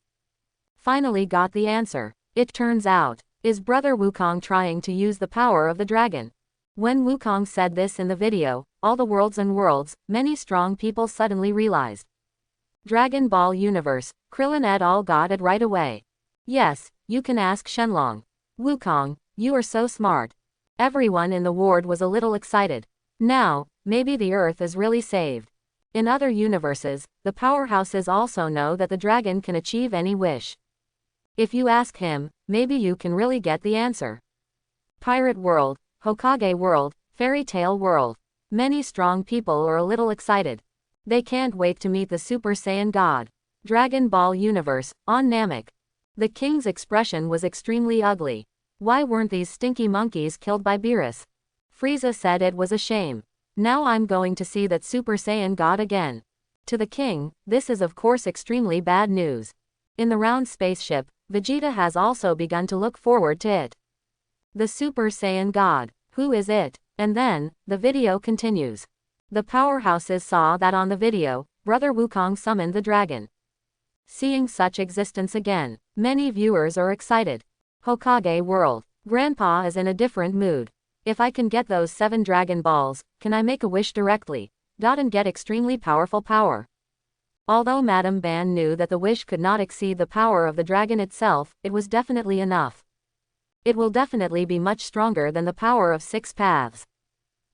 Finally got the answer. It turns out, is Brother Wukong trying to use the power of the dragon. When Wukong said this in the video, all the worlds and worlds, many strong people suddenly realized. Dragon Ball Universe, Krillin et al. Got it right away. Yes, you can ask Shenlong. Wukong, you are so smart. Everyone in the ward was a little excited. Now, maybe the Earth is really saved. In other universes, the powerhouses also know that the dragon can achieve any wish. If you ask him, maybe you can really get the answer. Pirate world, Hokage world, fairy tale world. Many strong people are a little excited. They can't wait to meet the Super Saiyan God. Dragon Ball universe, on Namek. The king's expression was extremely ugly. Why weren't these stinky monkeys killed by Beerus? Frieza said it was a shame. Now I'm going to see that Super Saiyan God again. To the king, this is of course extremely bad news. In the round spaceship, Vegeta has also begun to look forward to it. The Super Saiyan God. Who is it? And then, the video continues. The powerhouses saw that on the video, Brother Wukong summoned the dragon. Seeing such existence again, many viewers are excited. Hokage world. Grandpa is in a different mood. If I can get those 7 Dragon Balls, can I make a wish directly? And get extremely powerful power. Although Madame Ban knew that the wish could not exceed the power of the dragon itself, it was definitely enough. It will definitely be much stronger than the power of 6 paths.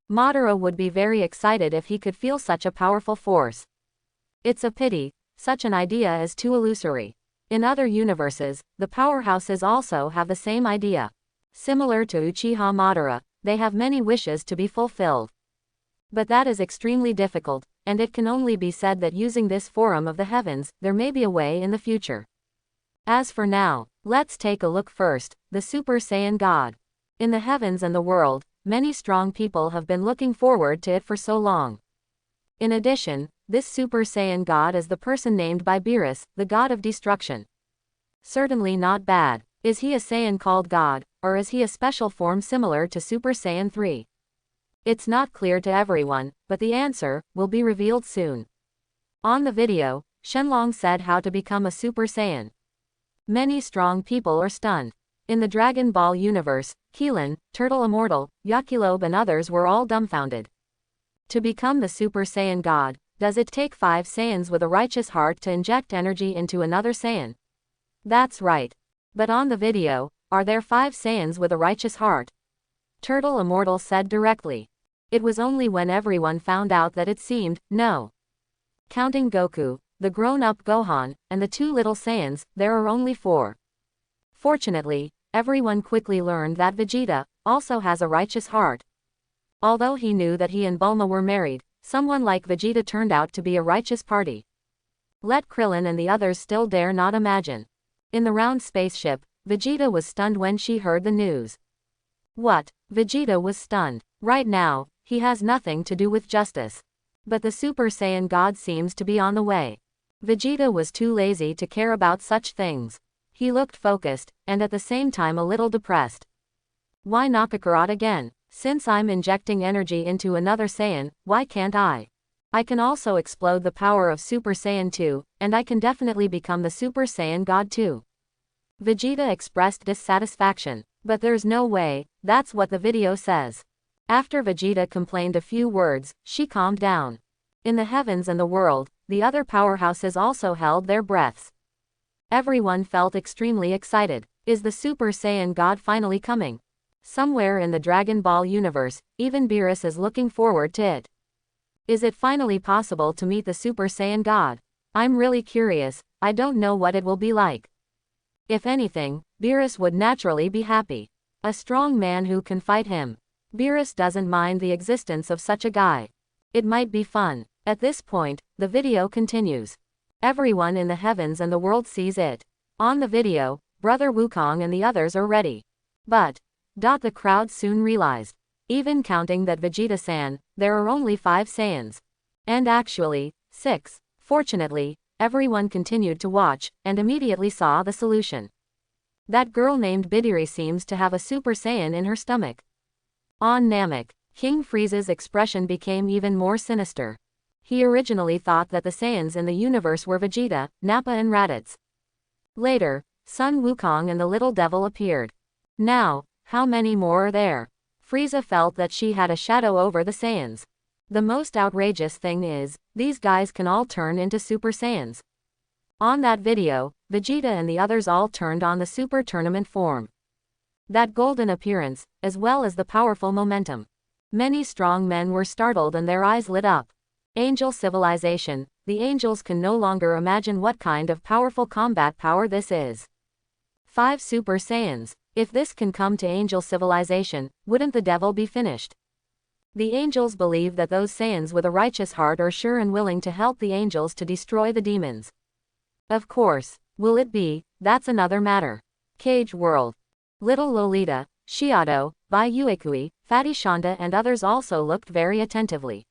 Madara would be very excited if he could feel such a powerful force. It's a pity, such an idea is too illusory. In other universes, the powerhouses also have the same idea. Similar to Uchiha Madara, they have many wishes to be fulfilled. But that is extremely difficult, and it can only be said that using this forum of the heavens, there may be a way in the future. As for now, let's take a look first, the Super Saiyan God. In the heavens and the world, many strong people have been looking forward to it for so long. In addition, this Super Saiyan God is the person named by Beerus, the god of destruction. Certainly not bad. Is he a Saiyan called God, or is he a special form similar to Super Saiyan 3? It's not clear to everyone, but the answer will be revealed soon. On the video, Shenlong said how to become a Super Saiyan. Many strong people are stunned. In the Dragon Ball universe, Keelan, Turtle Immortal, Yakilobe and others were all dumbfounded. To become the Super Saiyan God, does it take 5 Saiyans with a righteous heart to inject energy into another Saiyan? That's right. But on the video, are there 5 Saiyans with a righteous heart? Turtle Immortal said directly. It was only when everyone found out that it seemed, no. Counting Goku, the grown-up Gohan, and the 2 little Saiyans, there are only 4. Fortunately, everyone quickly learned that Vegeta also has a righteous heart. Although he knew that he and Bulma were married, someone like Vegeta turned out to be a righteous party. Let Krillin and the others still dare not imagine. In the round spaceship, Vegeta was stunned when she heard the news. What? Vegeta was stunned. Right now, he has nothing to do with justice. But the Super Saiyan God seems to be on the way. Vegeta was too lazy to care about such things. He looked focused, and at the same time a little depressed. Why not Kakarot again? Since I'm injecting energy into another Saiyan, why can't I? I can also explode the power of Super Saiyan 2, and I can definitely become the Super Saiyan God too. Vegeta expressed dissatisfaction. But there's no way, that's what the video says. After Vegeta complained a few words, she calmed down. In the heavens and the world, the other powerhouses also held their breaths. Everyone felt extremely excited. Is the Super Saiyan God finally coming? Somewhere in the Dragon Ball universe, even Beerus is looking forward to it. Is it finally possible to meet the Super Saiyan God? I'm really curious, I don't know what it will be like. If anything, Beerus would naturally be happy. A strong man who can fight him. Beerus doesn't mind the existence of such a guy. It might be fun. At this point, the video continues. Everyone in the heavens and the world sees it. On the video, Brother Wukong and the others are ready. But, the crowd soon realized. Even counting that Vegeta-san, there are only 5 Saiyans. And actually, 6. Fortunately, everyone continued to watch, and immediately saw the solution. That girl named Bidiri seems to have a Super Saiyan in her stomach. On Namek, King Frieza's expression became even more sinister. He originally thought that the Saiyans in the universe were Vegeta, Nappa and Raditz. Later, Sun Wukong and the little devil appeared. Now, how many more are there? Frieza felt that she had a shadow over the Saiyans. The most outrageous thing is, these guys can all turn into Super Saiyans. On that video, Vegeta and the others all turned on the Super Tournament form. That golden appearance, as well as the powerful momentum. Many strong men were startled and their eyes lit up. Angel civilization, the angels can no longer imagine what kind of powerful combat power this is. 5 Super Saiyans. If this can come to angel civilization, wouldn't the devil be finished? The angels believe that those Saiyans with a righteous heart are sure and willing to help the angels to destroy the demons. Of course, will it be? That's another matter. Cage World. Little Lolita, Shiado, Bai Uekui, Fatty Shonda and others also looked very attentively.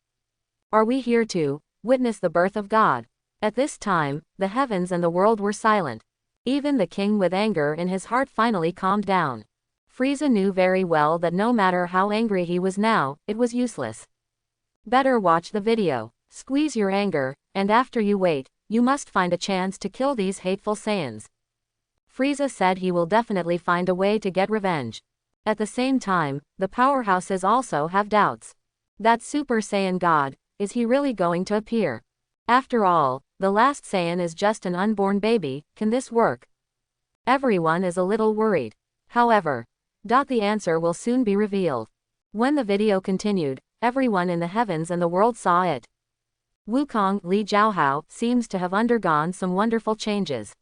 Are we here to witness the birth of God? At this time, the heavens and the world were silent. Even the king with anger in his heart finally calmed down. Frieza knew very well that no matter how angry he was now, it was useless. Better watch the video. Squeeze your anger, and after you wait, you must find a chance to kill these hateful Saiyans. Frieza said he will definitely find a way to get revenge. At the same time, the powerhouses also have doubts. That Super Saiyan God, is he really going to appear? After all, the last Saiyan is just an unborn baby, can this work? Everyone is a little worried. However, the answer will soon be revealed. When the video continued, everyone in the heavens and the world saw it. Wukong Li Jiaohao seems to have undergone some wonderful changes.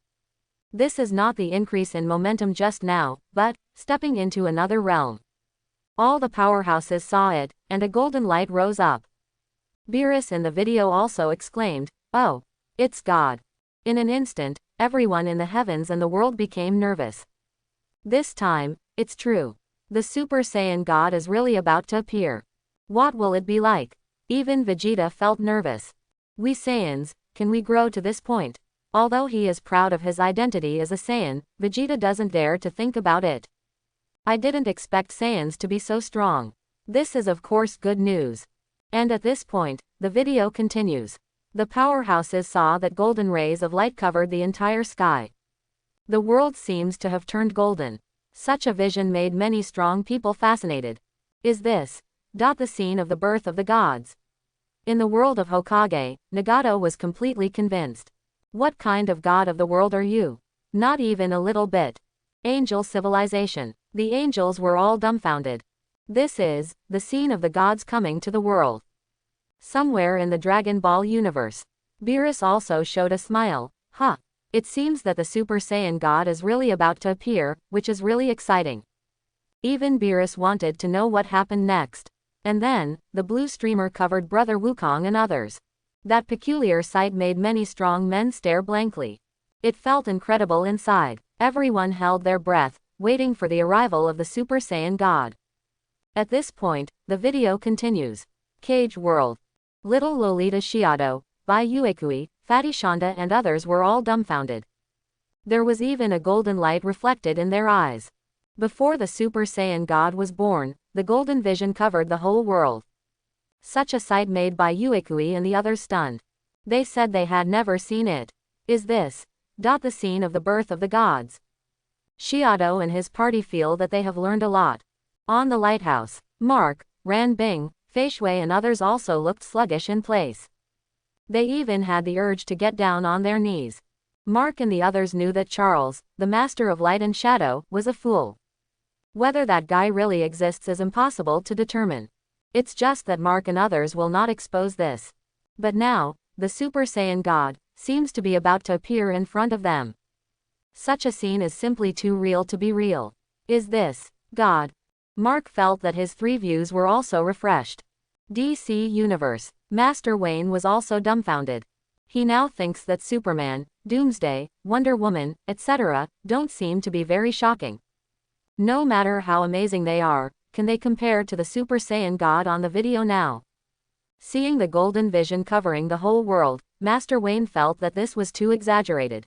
This is not the increase in momentum just now, but stepping into another realm. All the powerhouses saw it, and a golden light rose up. Beerus in the video also exclaimed, "Oh, it's God." In an instant, everyone in the heavens and the world became nervous. This time, it's true. The Super Saiyan God is really about to appear. What will it be like? Even Vegeta felt nervous. We Saiyans, can we grow to this point? Although he is proud of his identity as a Saiyan, Vegeta doesn't dare to think about it. I didn't expect Saiyans to be so strong. This is of course good news. And at this point, the video continues. The powerhouses saw that golden rays of light covered the entire sky. The world seems to have turned golden. Such a vision made many strong people fascinated. Is this the scene of the birth of the gods? In the world of Hokage, Nagato was completely convinced. What kind of god of the world are you? Not even a little bit. Angel civilization. The angels were all dumbfounded. This is the scene of the gods coming to the world. Somewhere in the Dragon Ball universe. Beerus also showed a smile. It seems that the Super Saiyan God is really about to appear, which is really exciting. Even Beerus wanted to know what happened next. And then, the blue streamer covered Brother Wukong and others. That peculiar sight made many strong men stare blankly. It felt incredible inside. Everyone held their breath, waiting for the arrival of the Super Saiyan God. At this point, the video continues. Cage World. Little Lolita Shiado, Bai Uekui, Fatty Shonda and others were all dumbfounded. There was even a golden light reflected in their eyes. Before the Super Saiyan God was born, the golden vision covered the whole world. Such a sight made Bai Uekui and the others stunned. They said they had never seen it. Is this the scene of the birth of the gods? Shiado and his party feel that they have learned a lot. On the lighthouse, Mark, Ran Bing, Fei Shui and others also looked sluggish in place. They even had the urge to get down on their knees. Mark and the others knew that Charles, the master of light and shadow, was a fool. Whether that guy really exists is impossible to determine. It's just that Mark and others will not expose this. But now, the Super Saiyan God seems to be about to appear in front of them. Such a scene is simply too real to be real. Is this God? Mark felt that his 3 views were also refreshed. DC Universe. Master Wayne was also dumbfounded. He now thinks that Superman, Doomsday, Wonder Woman, etc., don't seem to be very shocking. No matter how amazing they are, can they compare to the Super Saiyan God on the video now? Seeing the golden vision covering the whole world, Master Wayne felt that this was too exaggerated.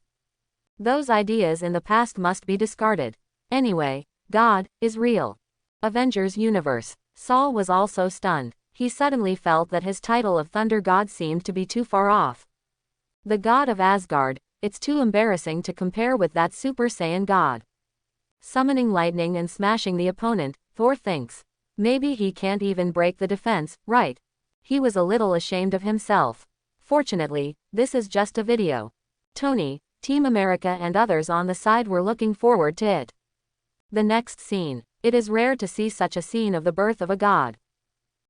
Those ideas in the past must be discarded. Anyway, God is real. Avengers Universe. Saul was also stunned. He suddenly felt that his title of Thunder God seemed to be too far off. The god of Asgard, it's too embarrassing to compare with that Super Saiyan God. Summoning lightning and smashing the opponent, Thor thinks. Maybe he can't even break the defense, right? He was a little ashamed of himself. Fortunately, this is just a video. Tony, Team America and others on the side were looking forward to it. The next scene. It is rare to see such a scene of the birth of a god.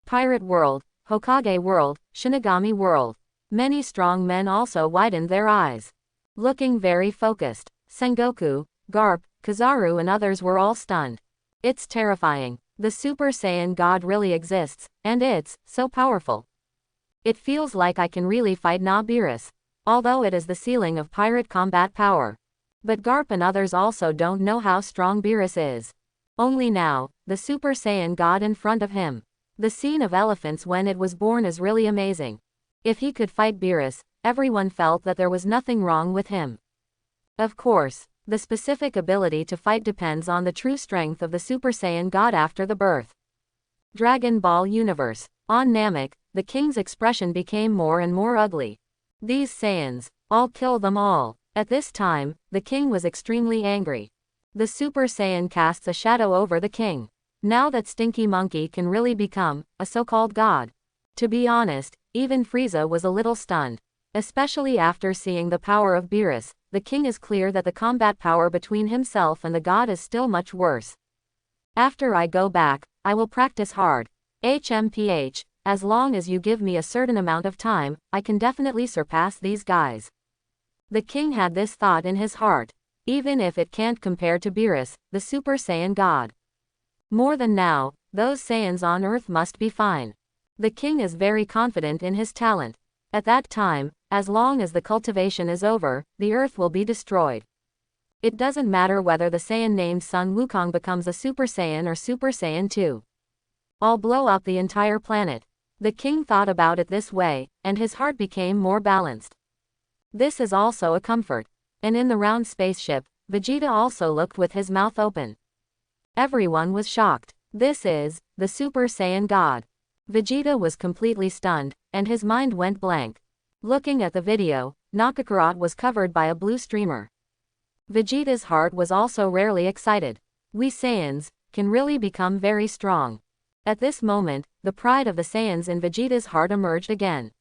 Pirate World, Hokage World, Shinigami World. Many strong men also widened their eyes. Looking very focused. Sengoku, Garp, Kizaru and others were all stunned. It's terrifying. The Super Saiyan God really exists, and it's so powerful. It feels like I can really fight Beerus, although it is the ceiling of pirate combat power. But Garp and others also don't know how strong Beerus is. Only now, the Super Saiyan God in front of him. The scene of elephants when it was born is really amazing. If he could fight Beerus, everyone felt that there was nothing wrong with him. Of course, the specific ability to fight depends on the true strength of the Super Saiyan God after the birth. Dragon Ball Universe. On Namek, the king's expression became more and more ugly. These Saiyans, I'll kill them all. At this time, the king was extremely angry. The Super Saiyan casts a shadow over the king. Now that Stinky Monkey can really become a so-called god. To be honest, even Frieza was a little stunned. Especially after seeing the power of Beerus, the king is clear that the combat power between himself and the god is still much worse. After I go back, I will practice hard. HMPH, as long as you give me a certain amount of time, I can definitely surpass these guys. The king had this thought in his heart. Even if it can't compare to Beerus, the Super Saiyan God. More than now, those Saiyans on Earth must be fine. The king is very confident in his talent. At that time, as long as the cultivation is over, the Earth will be destroyed. It doesn't matter whether the Saiyan named Sun Wukong becomes a Super Saiyan or Super Saiyan 2. I'll blow up the entire planet. The king thought about it this way, and his heart became more balanced. This is also a comfort. And in the round spaceship, Vegeta also looked with his mouth open. Everyone was shocked. This is the Super Saiyan God. Vegeta was completely stunned, and his mind went blank. Looking at the video, Nakakarot was covered by a blue streamer. Vegeta's heart was also rarely excited. We Saiyans can really become very strong. At this moment, the pride of the Saiyans in Vegeta's heart emerged again.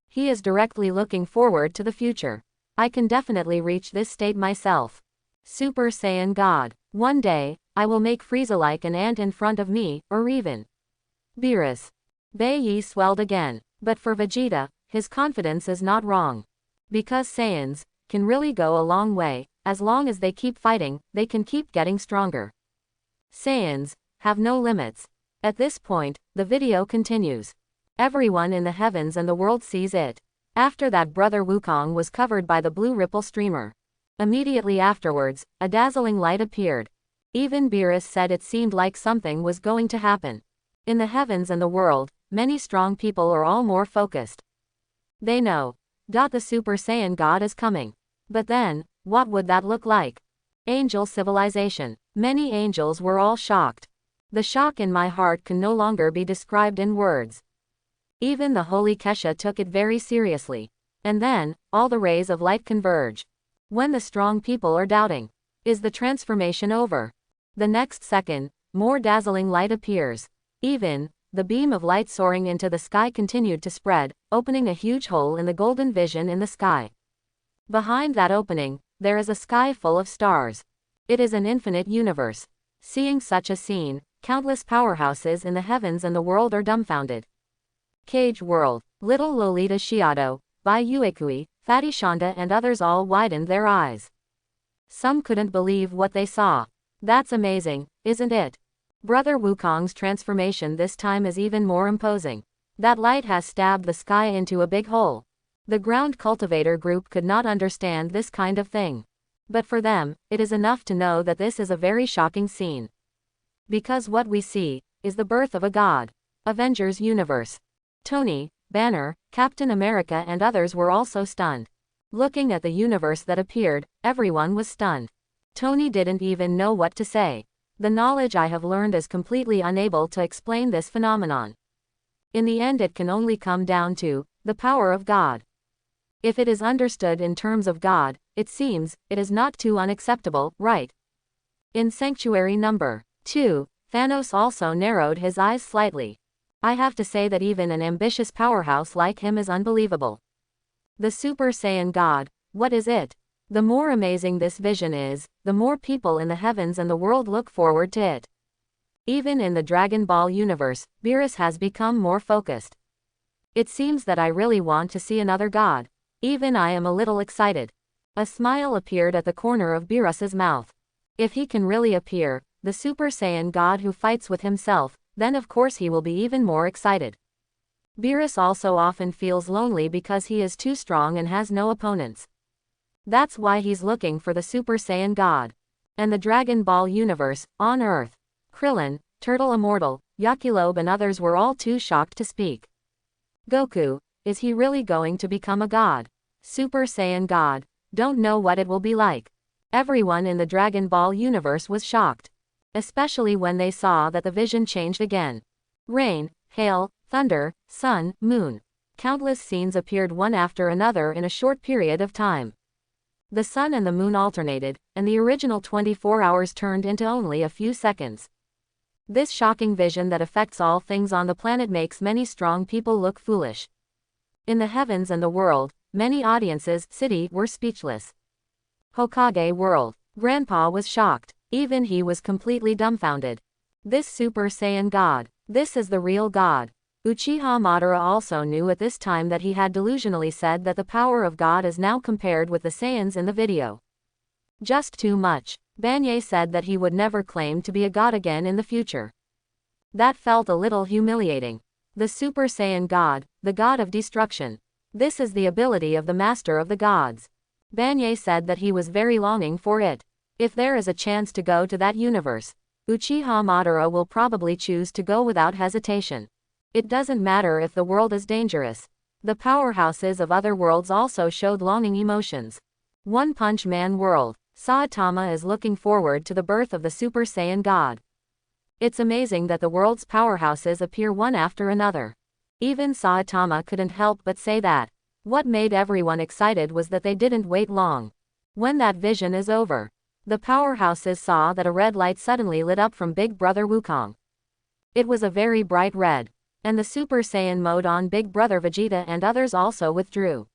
He is directly looking forward to the future. I can definitely reach this state myself. Super Saiyan God. One day, I will make Frieza like an ant in front of me, or even Beerus. Bei Yi swelled again. But for Vegeta, his confidence is not wrong. Because Saiyans can really go a long way. As long as they keep fighting, they can keep getting stronger. Saiyans have no limits. At this point, the video continues. Everyone in the heavens and the world sees it. After that, Brother Wukong was covered by the blue ripple streamer. Immediately afterwards, a dazzling light appeared. Even Beerus said it seemed like something was going to happen. In the heavens and the world, many strong people are all more focused. They know. The Super Saiyan God is coming. But then, what would that look like? Angel civilization. Many angels were all shocked. The shock in my heart can no longer be described in words. Even the holy Kesha took it very seriously. And then, all the rays of light converge. When the strong people are doubting, is the transformation over? The next second, more dazzling light appears. Even, the beam of light soaring into the sky continued to spread, opening a huge hole in the golden vision in the sky. Behind that opening, there is a sky full of stars. It is an infinite universe. Seeing such a scene, countless powerhouses in the heavens and the world are dumbfounded. Cage World. Little Lolita Shiado, Bai Uekui, Fatty Shonda and others all widened their eyes. Some couldn't believe what they saw. That's amazing, isn't it? Brother Wukong's transformation this time is even more imposing. That light has stabbed the sky into a big hole. The ground cultivator group could not understand this kind of thing. But for them, it is enough to know that this is a very shocking scene. Because what we see is the birth of a god. Avengers Universe. Tony, Banner, Captain America and others were also stunned. Looking at the universe that appeared, everyone was stunned. Tony didn't even know what to say. The knowledge I have learned is completely unable to explain this phenomenon. In the end, it can only come down to the power of God. If it is understood in terms of God, it seems it is not too unacceptable, right? In Sanctuary Number 2, Thanos also narrowed his eyes slightly. I have to say that even an ambitious powerhouse like him is unbelievable. The Super Saiyan God, what is it? The more amazing this vision is, the more people in the heavens and the world look forward to it. Even in the Dragon Ball universe, Beerus has become more focused. It seems that I really want to see another god. Even I am a little excited. A smile appeared at the corner of Beerus's mouth. If he can really appear, the Super Saiyan God who fights with himself, then of course he will be even more excited. Beerus also often feels lonely because he is too strong and has no opponents. That's why he's looking for the Super Saiyan God. And the Dragon Ball universe, on Earth. Krillin, Turtle Immortal, Yakilobe and others were all too shocked to speak. Goku, is he really going to become a god? Super Saiyan God, don't know what it will be like. Everyone in the Dragon Ball universe was shocked. Especially when they saw that the vision changed again. Rain, hail, thunder, sun, moon. Countless scenes appeared one after another in a short period of time. The sun and the moon alternated, and the original 24 hours turned into only a few seconds. This shocking vision that affects all things on the planet makes many strong people look foolish. In the heavens and the world, many audiences, city, were speechless. Hokage world. Grandpa was shocked. Even he was completely dumbfounded. This Super Saiyan God. This is the real God. Uchiha Madara also knew at this time that he had delusionally said that the power of God is now compared with the Saiyans in the video. Just too much. Banye said that he would never claim to be a god again in the future. That felt a little humiliating. The Super Saiyan God, the god of destruction. This is the ability of the master of the gods. Banye said that he was very longing for it. If there is a chance to go to that universe, Uchiha Madara will probably choose to go without hesitation. It doesn't matter if the world is dangerous. The powerhouses of other worlds also showed longing emotions. One Punch Man world. Saitama is looking forward to the birth of the Super Saiyan God. It's amazing that the world's powerhouses appear one after another. Even Saitama couldn't help but say that. What made everyone excited was that they didn't wait long. When that vision is over, the powerhouses saw that a red light suddenly lit up from Big Brother Wukong. It was a very bright red. And the Super Saiyan mode on Big Brother Vegeta and others also withdrew.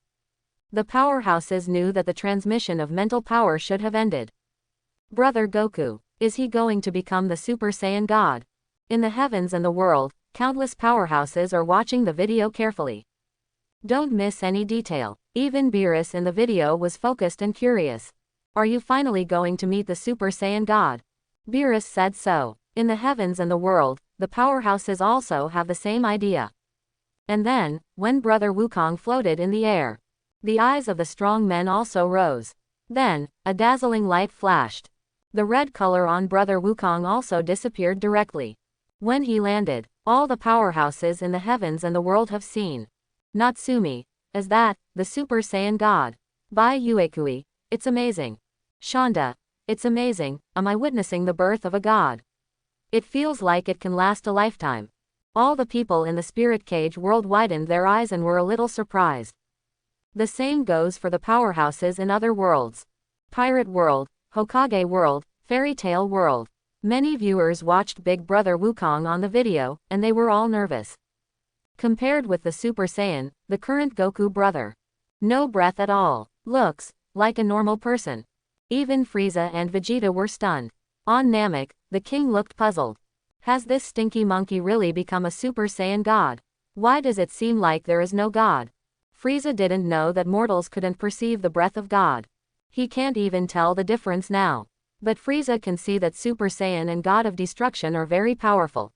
The powerhouses knew that the transmission of mental power should have ended. Brother Goku, is he going to become the Super Saiyan God? In the heavens and the world, countless powerhouses are watching the video carefully. Don't miss any detail. Even Beerus in the video was focused and curious. Are you finally going to meet the Super Saiyan God? Beerus said so. In the heavens and the world, the powerhouses also have the same idea. And then, when Brother Wukong floated in the air, the eyes of the strong men also rose. Then, a dazzling light flashed. The red color on Brother Wukong also disappeared directly. When he landed, all the powerhouses in the heavens and the world have seen. Natsumi, is that the Super Saiyan God? Bai Uekui, it's amazing. Shonda, it's amazing, am I witnessing the birth of a god? It feels like it can last a lifetime. All the people in the spirit cage world widened their eyes and were a little surprised. The same goes for the powerhouses in other worlds. Pirate World, Hokage World, Fairy Tale World. Many viewers watched Big Brother Wukong on the video, and they were all nervous. Compared with the Super Saiyan, the current Goku brother. No breath at all. Looks like a normal person. Even Frieza and Vegeta were stunned. On Namek, the king looked puzzled. Has this stinky monkey really become a Super Saiyan God? Why does it seem like there is no God? Frieza didn't know that mortals couldn't perceive the breath of God. He can't even tell the difference now. But Frieza can see that Super Saiyan and God of Destruction are very powerful.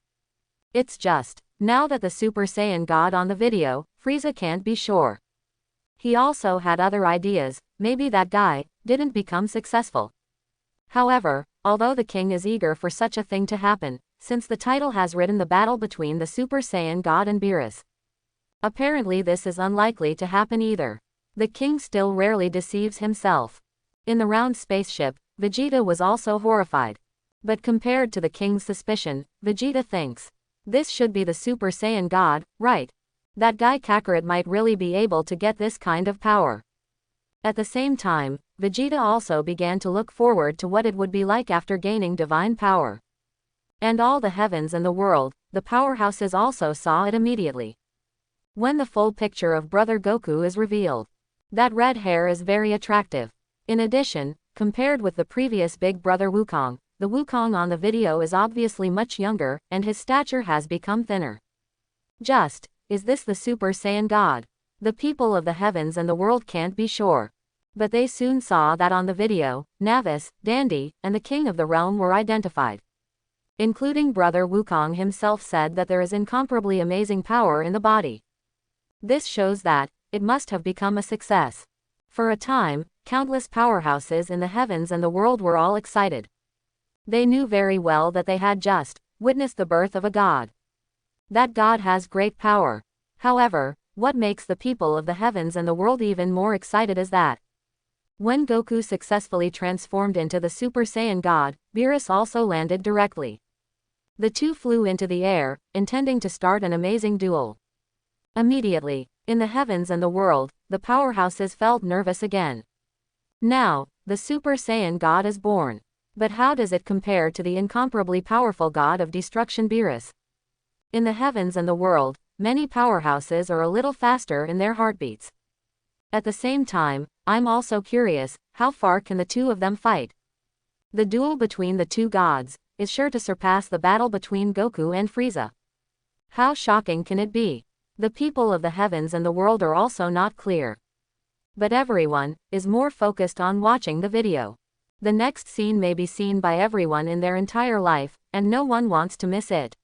It's just, now that the Super Saiyan God on the video, Frieza can't be sure. He also had other ideas, maybe that guy didn't become successful. However, although the king is eager for such a thing to happen, since the title has written the battle between the Super Saiyan God and Beerus. Apparently this is unlikely to happen either. The king still rarely deceives himself. In the round spaceship, Vegeta was also horrified. But compared to the king's suspicion, Vegeta thinks, this should be the Super Saiyan God, right? That guy Kakarot might really be able to get this kind of power. At the same time, Vegeta also began to look forward to what it would be like after gaining divine power. And all the heavens and the world, the powerhouses also saw it immediately. When the full picture of Brother Goku is revealed, that red hair is very attractive. In addition, compared with the previous Big Brother Wukong, the Wukong on the video is obviously much younger, and his stature has become thinner. Is this the Super Saiyan God? The people of the heavens and the world can't be sure. But they soon saw that on the video, Navis, Dandy, and the king of the realm were identified. Including Brother Wukong himself said that there is incomparably amazing power in the body. This shows that it must have become a success. For a time, countless powerhouses in the heavens and the world were all excited. They knew very well that they had just witnessed the birth of a god. That god has great power. However, what makes the people of the heavens and the world even more excited is that when Goku successfully transformed into the Super Saiyan God, Beerus also landed directly. The two flew into the air, intending to start an amazing duel. Immediately, in the heavens and the world, the powerhouses felt nervous again. Now, the Super Saiyan God is born. But how does it compare to the incomparably powerful god of destruction Beerus? In the heavens and the world, many powerhouses are a little faster in their heartbeats. At the same time, I'm also curious, how far can the two of them fight? The duel between the two gods is sure to surpass the battle between Goku and Frieza. How shocking can it be? The people of the heavens and the world are also not clear. But everyone is more focused on watching the video. The next scene may be seen by everyone in their entire life, and no one wants to miss it.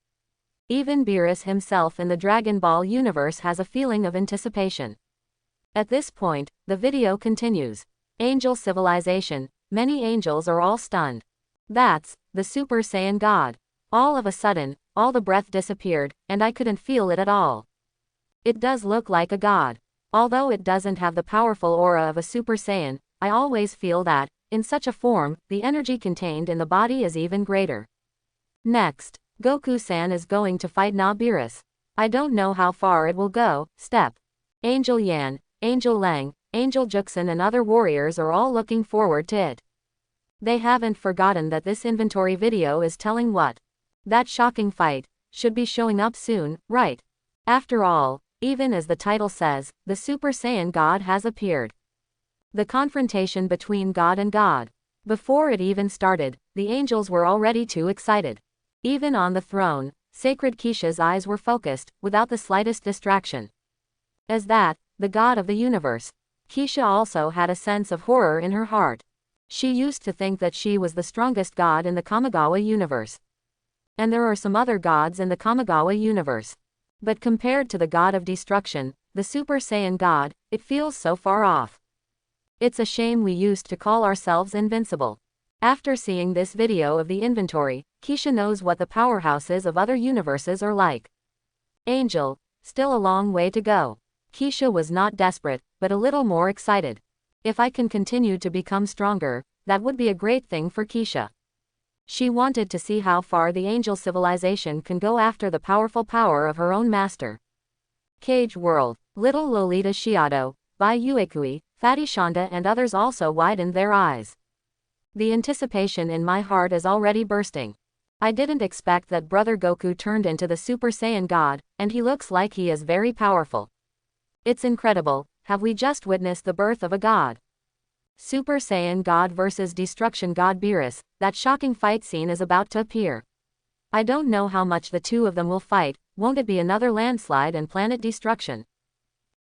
Even Beerus himself in the Dragon Ball universe has a feeling of anticipation. At this point, the video continues. Angel civilization, many angels are all stunned. That's the Super Saiyan God. All of a sudden, all the breath disappeared, and I couldn't feel it at all. It does look like a god. Although it doesn't have the powerful aura of a Super Saiyan, I always feel that, in such a form, the energy contained in the body is even greater. Next, Goku-san is going to fight Beerus. I don't know how far it will go. Step. Angel Yan, Angel Lang, Angel Juxin and other warriors are all looking forward to it. They haven't forgotten that this inventory video is telling what that shocking fight should be showing up soon, right? After all, even as the title says, the Super Saiyan God has appeared. The confrontation between God and God. Before it even started, the angels were already too excited. Even on the throne, Sacred Kisha's eyes were focused, without the slightest distraction. As that, the god of the universe. Kisha also had a sense of horror in her heart. She used to think that she was the strongest god in the Kamigawa universe. And there are some other gods in the Kamigawa universe. But compared to the god of destruction, the Super Saiyan God, it feels so far off. It's a shame we used to call ourselves invincible. After seeing this video of the inventory, Kisha knows what the powerhouses of other universes are like. Angel, still a long way to go. Kisha was not desperate, but a little more excited. If I can continue to become stronger, that would be a great thing for Kisha. She wanted to see how far the angel civilization can go after the powerful power of her own master. Cage World, Little Lolita Shiado, Bai Uekui, Fatty Shonda and others also widened their eyes. The anticipation in my heart is already bursting. I didn't expect that Brother Goku turned into the Super Saiyan God, and he looks like he is very powerful. It's incredible, have we just witnessed the birth of a god? Super Saiyan God versus Destruction God Beerus, that shocking fight scene is about to appear. I don't know how much the two of them will fight, won't it be another landslide and planet destruction?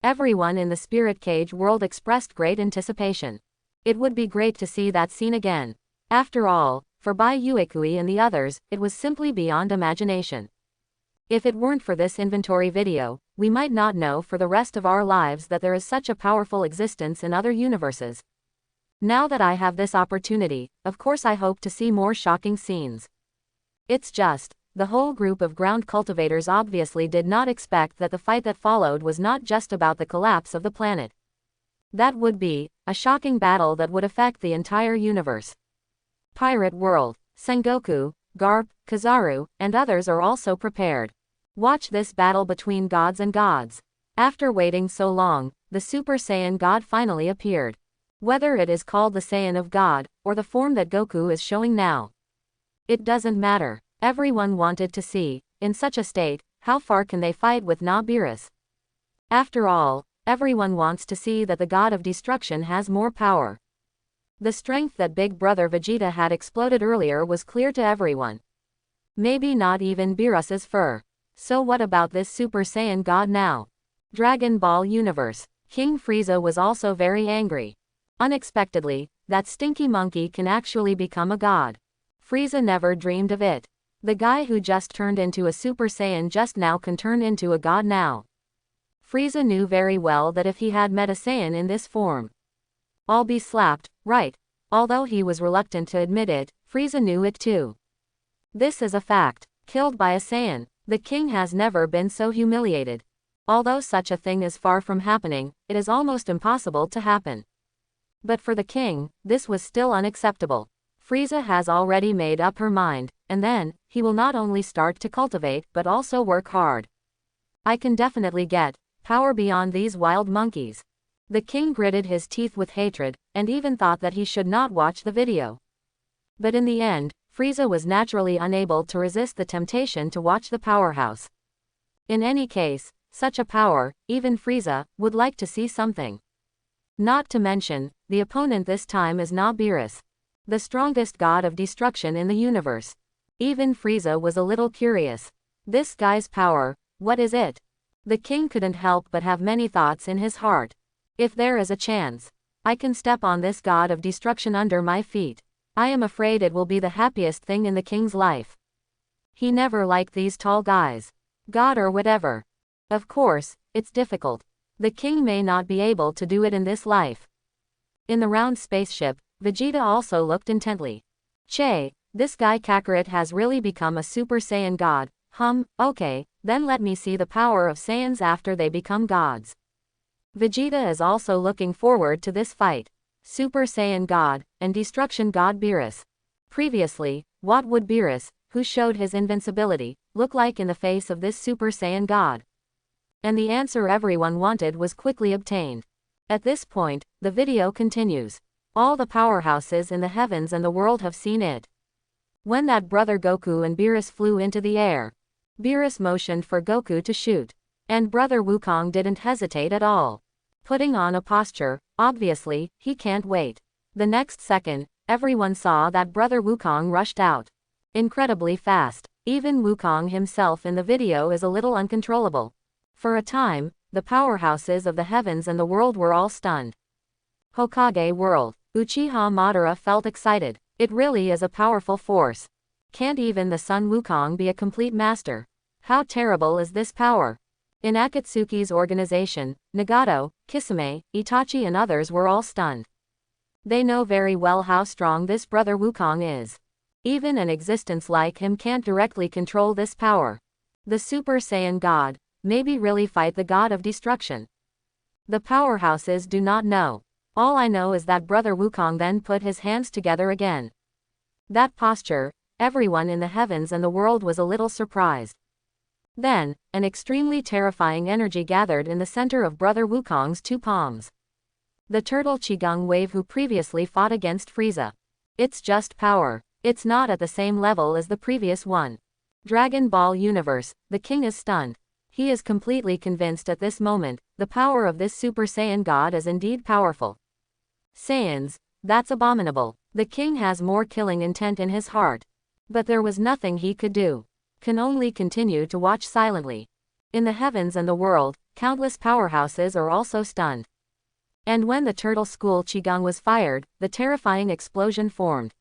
Everyone in the Spirit Cage world expressed great anticipation. It would be great to see that scene again. After all, for Bai Uekui and the others, it was simply beyond imagination. If it weren't for this inventory video, we might not know for the rest of our lives that there is such a powerful existence in other universes. Now that I have this opportunity, of course I hope to see more shocking scenes. It's just, the whole group of ground cultivators obviously did not expect that the fight that followed was not just about the collapse of the planet. That would be a shocking battle that would affect the entire universe. Pirate World, Sengoku, Garp, Kizaru, and others are also prepared. Watch this battle between gods and gods. After waiting so long, the Super Saiyan God finally appeared. Whether it is called the Saiyan of God, or the form that Goku is showing now. It doesn't matter. Everyone wanted to see, in such a state, how far can they fight with Beerus. After all, everyone wants to see that the god of destruction has more power. The strength that Big Brother Vegeta had exploded earlier was clear to everyone. Maybe not even Beerus's fur. So what about this Super Saiyan God now? Dragon Ball Universe. King Frieza was also very angry. Unexpectedly, that stinky monkey can actually become a god. Frieza never dreamed of it. The guy who just turned into a Super Saiyan just now can turn into a god now. Frieza knew very well that if he had met a Saiyan in this form, I'll be slapped, right? Although he was reluctant to admit it, Frieza knew it too. This is a fact. Killed by a Saiyan, the king has never been so humiliated. Although such a thing is far from happening, it is almost impossible to happen. But for the king, this was still unacceptable. Frieza has already made up her mind, and then, he will not only start to cultivate but also work hard. I can definitely get power beyond these wild monkeys. The king gritted his teeth with hatred, and even thought that he should not watch the video. But in the end, Frieza was naturally unable to resist the temptation to watch the powerhouse. In any case, such a power, even Frieza, would like to see something. Not to mention, the opponent this time is Beerus, the strongest god of destruction in the universe. Even Frieza was a little curious. This guy's power, what is it? The king couldn't help but have many thoughts in his heart. If there is a chance, I can step on this god of destruction under my feet. I am afraid it will be the happiest thing in the king's life. He never liked these tall guys. God or whatever. Of course, it's difficult. The king may not be able to do it in this life. In the round spaceship, Vegeta also looked intently. Che, this guy Kakarot has really become a Super Saiyan god. Okay, then let me see the power of Saiyans after they become gods. Vegeta is also looking forward to this fight. Super Saiyan God, and Destruction God Beerus. Previously, what would Beerus, who showed his invincibility, look like in the face of this Super Saiyan God? And the answer everyone wanted was quickly obtained. At this point, the video continues. All the powerhouses in the heavens and the world have seen it. When that brother Goku and Beerus flew into the air, Beerus motioned for Goku to shoot. And brother Wukong didn't hesitate at all. Putting on a posture, obviously, he can't wait. The next second, everyone saw that brother Wukong rushed out. Incredibly fast. Even Wukong himself in the video is a little uncontrollable. For a time, the powerhouses of the heavens and the world were all stunned. Hokage World. Uchiha Madara felt excited. It really is a powerful force. Can't even the son Wukong be a complete master? How terrible is this power? In Akatsuki's organization, Nagato, Kisame, Itachi and others were all stunned. They know very well how strong this brother Wukong is. Even an existence like him can't directly control this power. The Super Saiyan God, maybe really fight the god of destruction. The powerhouses do not know. All I know is that brother Wukong then put his hands together again. That posture, everyone in the heavens and the world was a little surprised. Then, an extremely terrifying energy gathered in the center of brother Wukong's two palms. The turtle Qigong wave who previously fought against Frieza. It's just power. It's not at the same level as the previous one. Dragon Ball Universe, the king is stunned. He is completely convinced at this moment, the power of this Super Saiyan God is indeed powerful. Saiyans, that's abominable. The king has more killing intent in his heart. But there was nothing he could do. Can only continue to watch silently. In the heavens and the world, countless powerhouses are also stunned. And when the turtle school Qigong was fired, the terrifying explosion formed.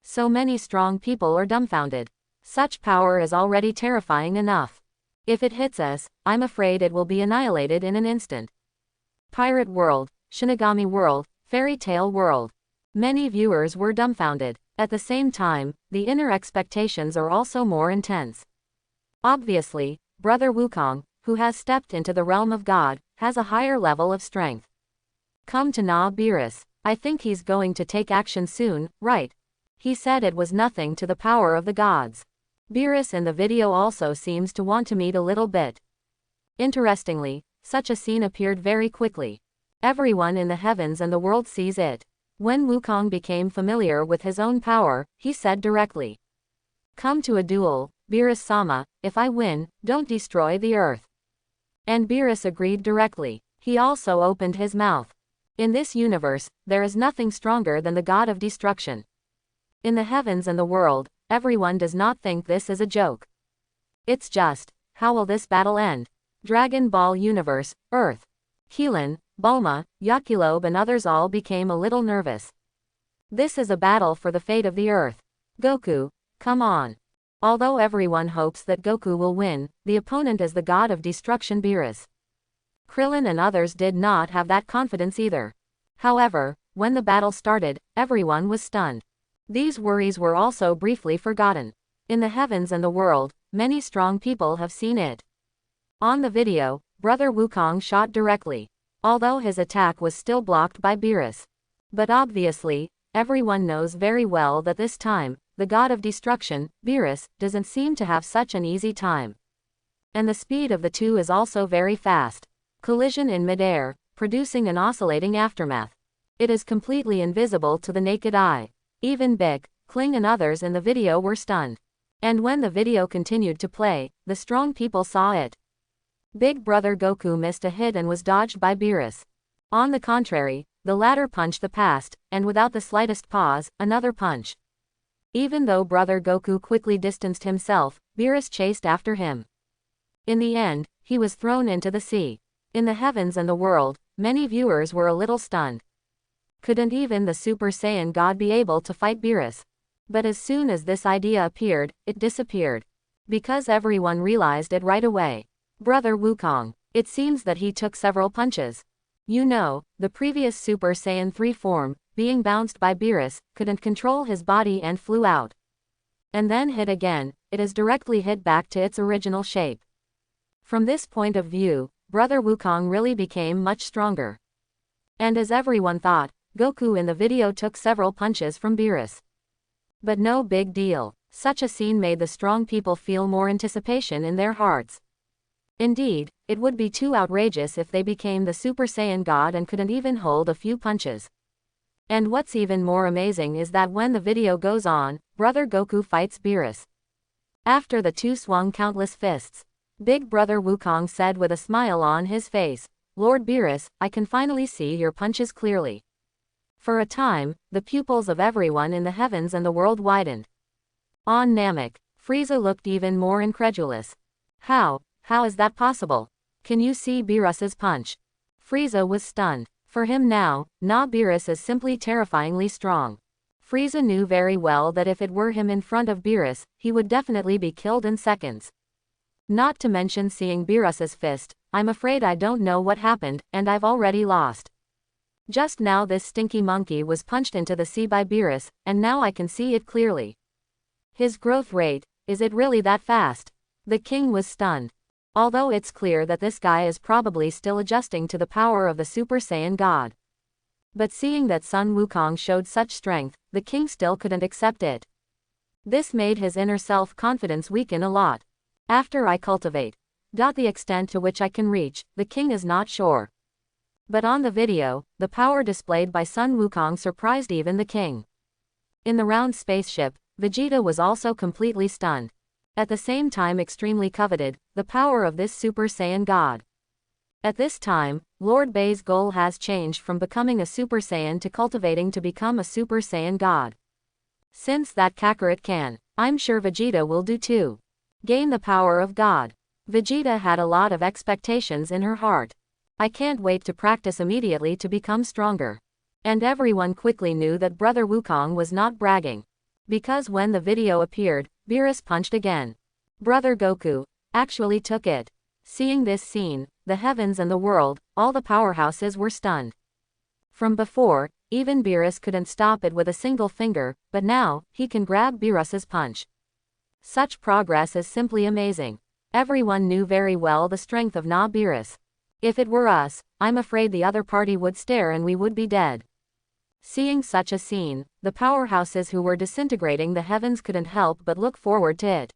So many strong people are dumbfounded. Such power is already terrifying enough. If it hits us, I'm afraid it will be annihilated in an instant. Pirate World, Shinigami World, Fairy Tale World. Many viewers were dumbfounded. At the same time, the inner expectations are also more intense. Obviously, brother Wukong, who has stepped into the realm of God, has a higher level of strength. Come to Beerus. I think he's going to take action soon, right? He said it was nothing to the power of the gods. Beerus in the video also seems to want to meet a little bit. Interestingly, such a scene appeared very quickly. Everyone in the heavens and the world sees it. When Wukong became familiar with his own power, he said directly, "Come to a duel, Beerus-sama. If I win, don't destroy the earth." And Beerus agreed directly. He also opened his mouth. In this universe, there is nothing stronger than the god of destruction. In the heavens and the world, everyone does not think this is a joke. It's just, how will this battle end? Dragon Ball Universe, Earth. Keelan, Bulma, Yakilobe and others all became a little nervous. This is a battle for the fate of the Earth. Goku, come on. Although everyone hopes that Goku will win, the opponent is the god of destruction Beerus. Krillin and others did not have that confidence either. However, when the battle started, everyone was stunned. These worries were also briefly forgotten. In the heavens and the world, many strong people have seen it. On the video, Brother Wukong shot directly, although his attack was still blocked by Beerus. But obviously, everyone knows very well that this time, the god of destruction, Beerus, doesn't seem to have such an easy time. And the speed of the two is also very fast. Collision in midair, producing an oscillating aftermath. It is completely invisible to the naked eye. Even Bick, Kling and others in the video were stunned. And when the video continued to play, the strong people saw it. Big Brother Goku missed a hit and was dodged by Beerus. On the contrary, the latter punched the past, and without the slightest pause, another punch. Even though Brother Goku quickly distanced himself, Beerus chased after him. In the end, he was thrown into the sea. In the heavens and the world, many viewers were a little stunned. Couldn't even the Super Saiyan God be able to fight Beerus? But as soon as this idea appeared, it disappeared. Because everyone realized it right away. Brother Wukong. It seems that he took several punches. You know, the previous Super Saiyan 3 form, being bounced by Beerus, couldn't control his body and flew out. And then hit again, it is directly hit back to its original shape. From this point of view, Brother Wukong really became much stronger. And as everyone thought, Goku in the video took several punches from Beerus. But no big deal, such a scene made the strong people feel more anticipation in their hearts. Indeed, it would be too outrageous if they became the Super Saiyan God and couldn't even hold a few punches. And what's even more amazing is that when the video goes on, Brother Goku fights Beerus. After the two swung countless fists, Big Brother Wukong said with a smile on his face, "Lord Beerus, I can finally see your punches clearly." For a time, the pupils of everyone in the heavens and the world widened. On Namek, Frieza looked even more incredulous. How is that possible? Can you see Beerus's punch? Frieza was stunned. For him now, Beerus is simply terrifyingly strong. Frieza knew very well that if it were him in front of Beerus, he would definitely be killed in seconds. Not to mention seeing Beerus's fist, I'm afraid I don't know what happened, and I've already lost. Just now this stinky monkey was punched into the sea by Beerus, and now I can see it clearly. His growth rate, is it really that fast? The king was stunned. Although it's clear that this guy is probably still adjusting to the power of the Super Saiyan God. But seeing that Sun Wukong showed such strength, the king still couldn't accept it. This made his inner self-confidence weaken a lot. After I cultivate. The extent to which I can reach, the king is not sure. But on the video, the power displayed by Sun Wukong surprised even the king. In the round spaceship, Vegeta was also completely stunned. At the same time extremely coveted, the power of this Super Saiyan God. At this time, Lord Bai's goal has changed from becoming a Super Saiyan to cultivating to become a Super Saiyan God. Since that Kakarot can, I'm sure Vegeta will do too. Gain the power of God. Vegeta had a lot of expectations in her heart. I can't wait to practice immediately to become stronger. And everyone quickly knew that Brother Wukong was not bragging. Because when the video appeared, Beerus punched again. Brother Goku actually took it. Seeing this scene, the heavens and the world, all the powerhouses were stunned. From before, even Beerus couldn't stop it with a single finger, but now, he can grab Beerus's punch. Such progress is simply amazing. Everyone knew very well the strength of Beerus. If it were us, I'm afraid the other party would stare and we would be dead. Seeing such a scene, the powerhouses who were disintegrating the heavens couldn't help but look forward to it.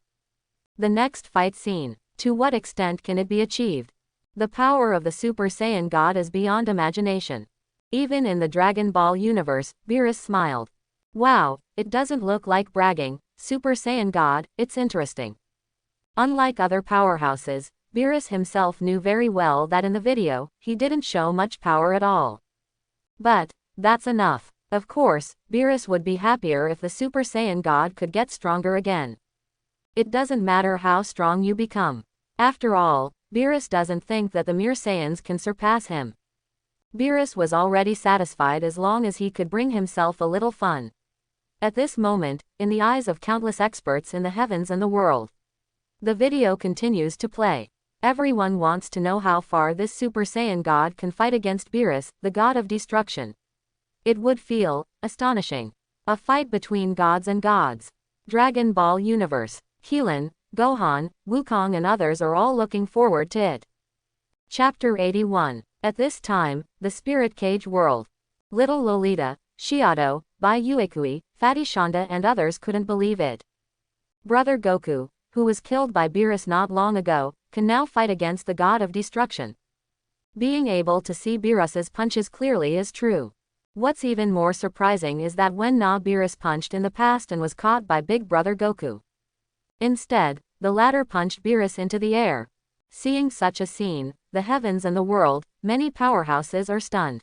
The next fight scene. To what extent can it be achieved? The power of the Super Saiyan God is beyond imagination. Even in the Dragon Ball universe, Beerus smiled. Wow, it doesn't look like bragging, Super Saiyan God, it's interesting. Unlike other powerhouses, Beerus himself knew very well that in the video, he didn't show much power at all. But that's enough. Of course, Beerus would be happier if the Super Saiyan God could get stronger again. It doesn't matter how strong you become. After all, Beerus doesn't think that the mere Saiyans can surpass him. Beerus was already satisfied as long as he could bring himself a little fun. At this moment, in the eyes of countless experts in the heavens and the world, the video continues to play. Everyone wants to know how far this Super Saiyan God can fight against Beerus, the god of destruction. It would feel astonishing. A fight between gods and gods. Dragon Ball Universe. Keelan, Gohan, Wukong and others are all looking forward to it. Chapter 81. At this time, the Spirit Cage World. Little Lolita, Shiado, Bai Uekui, Fatty Shonda and others couldn't believe it. Brother Goku, who was killed by Beerus not long ago, can now fight against the god of destruction. Being able to see Beerus's punches clearly is true. What's even more surprising is that when Beerus punched in the past and was caught by Big Brother Goku. Instead, the latter punched Beerus into the air. Seeing such a scene, the heavens and the world, many powerhouses are stunned.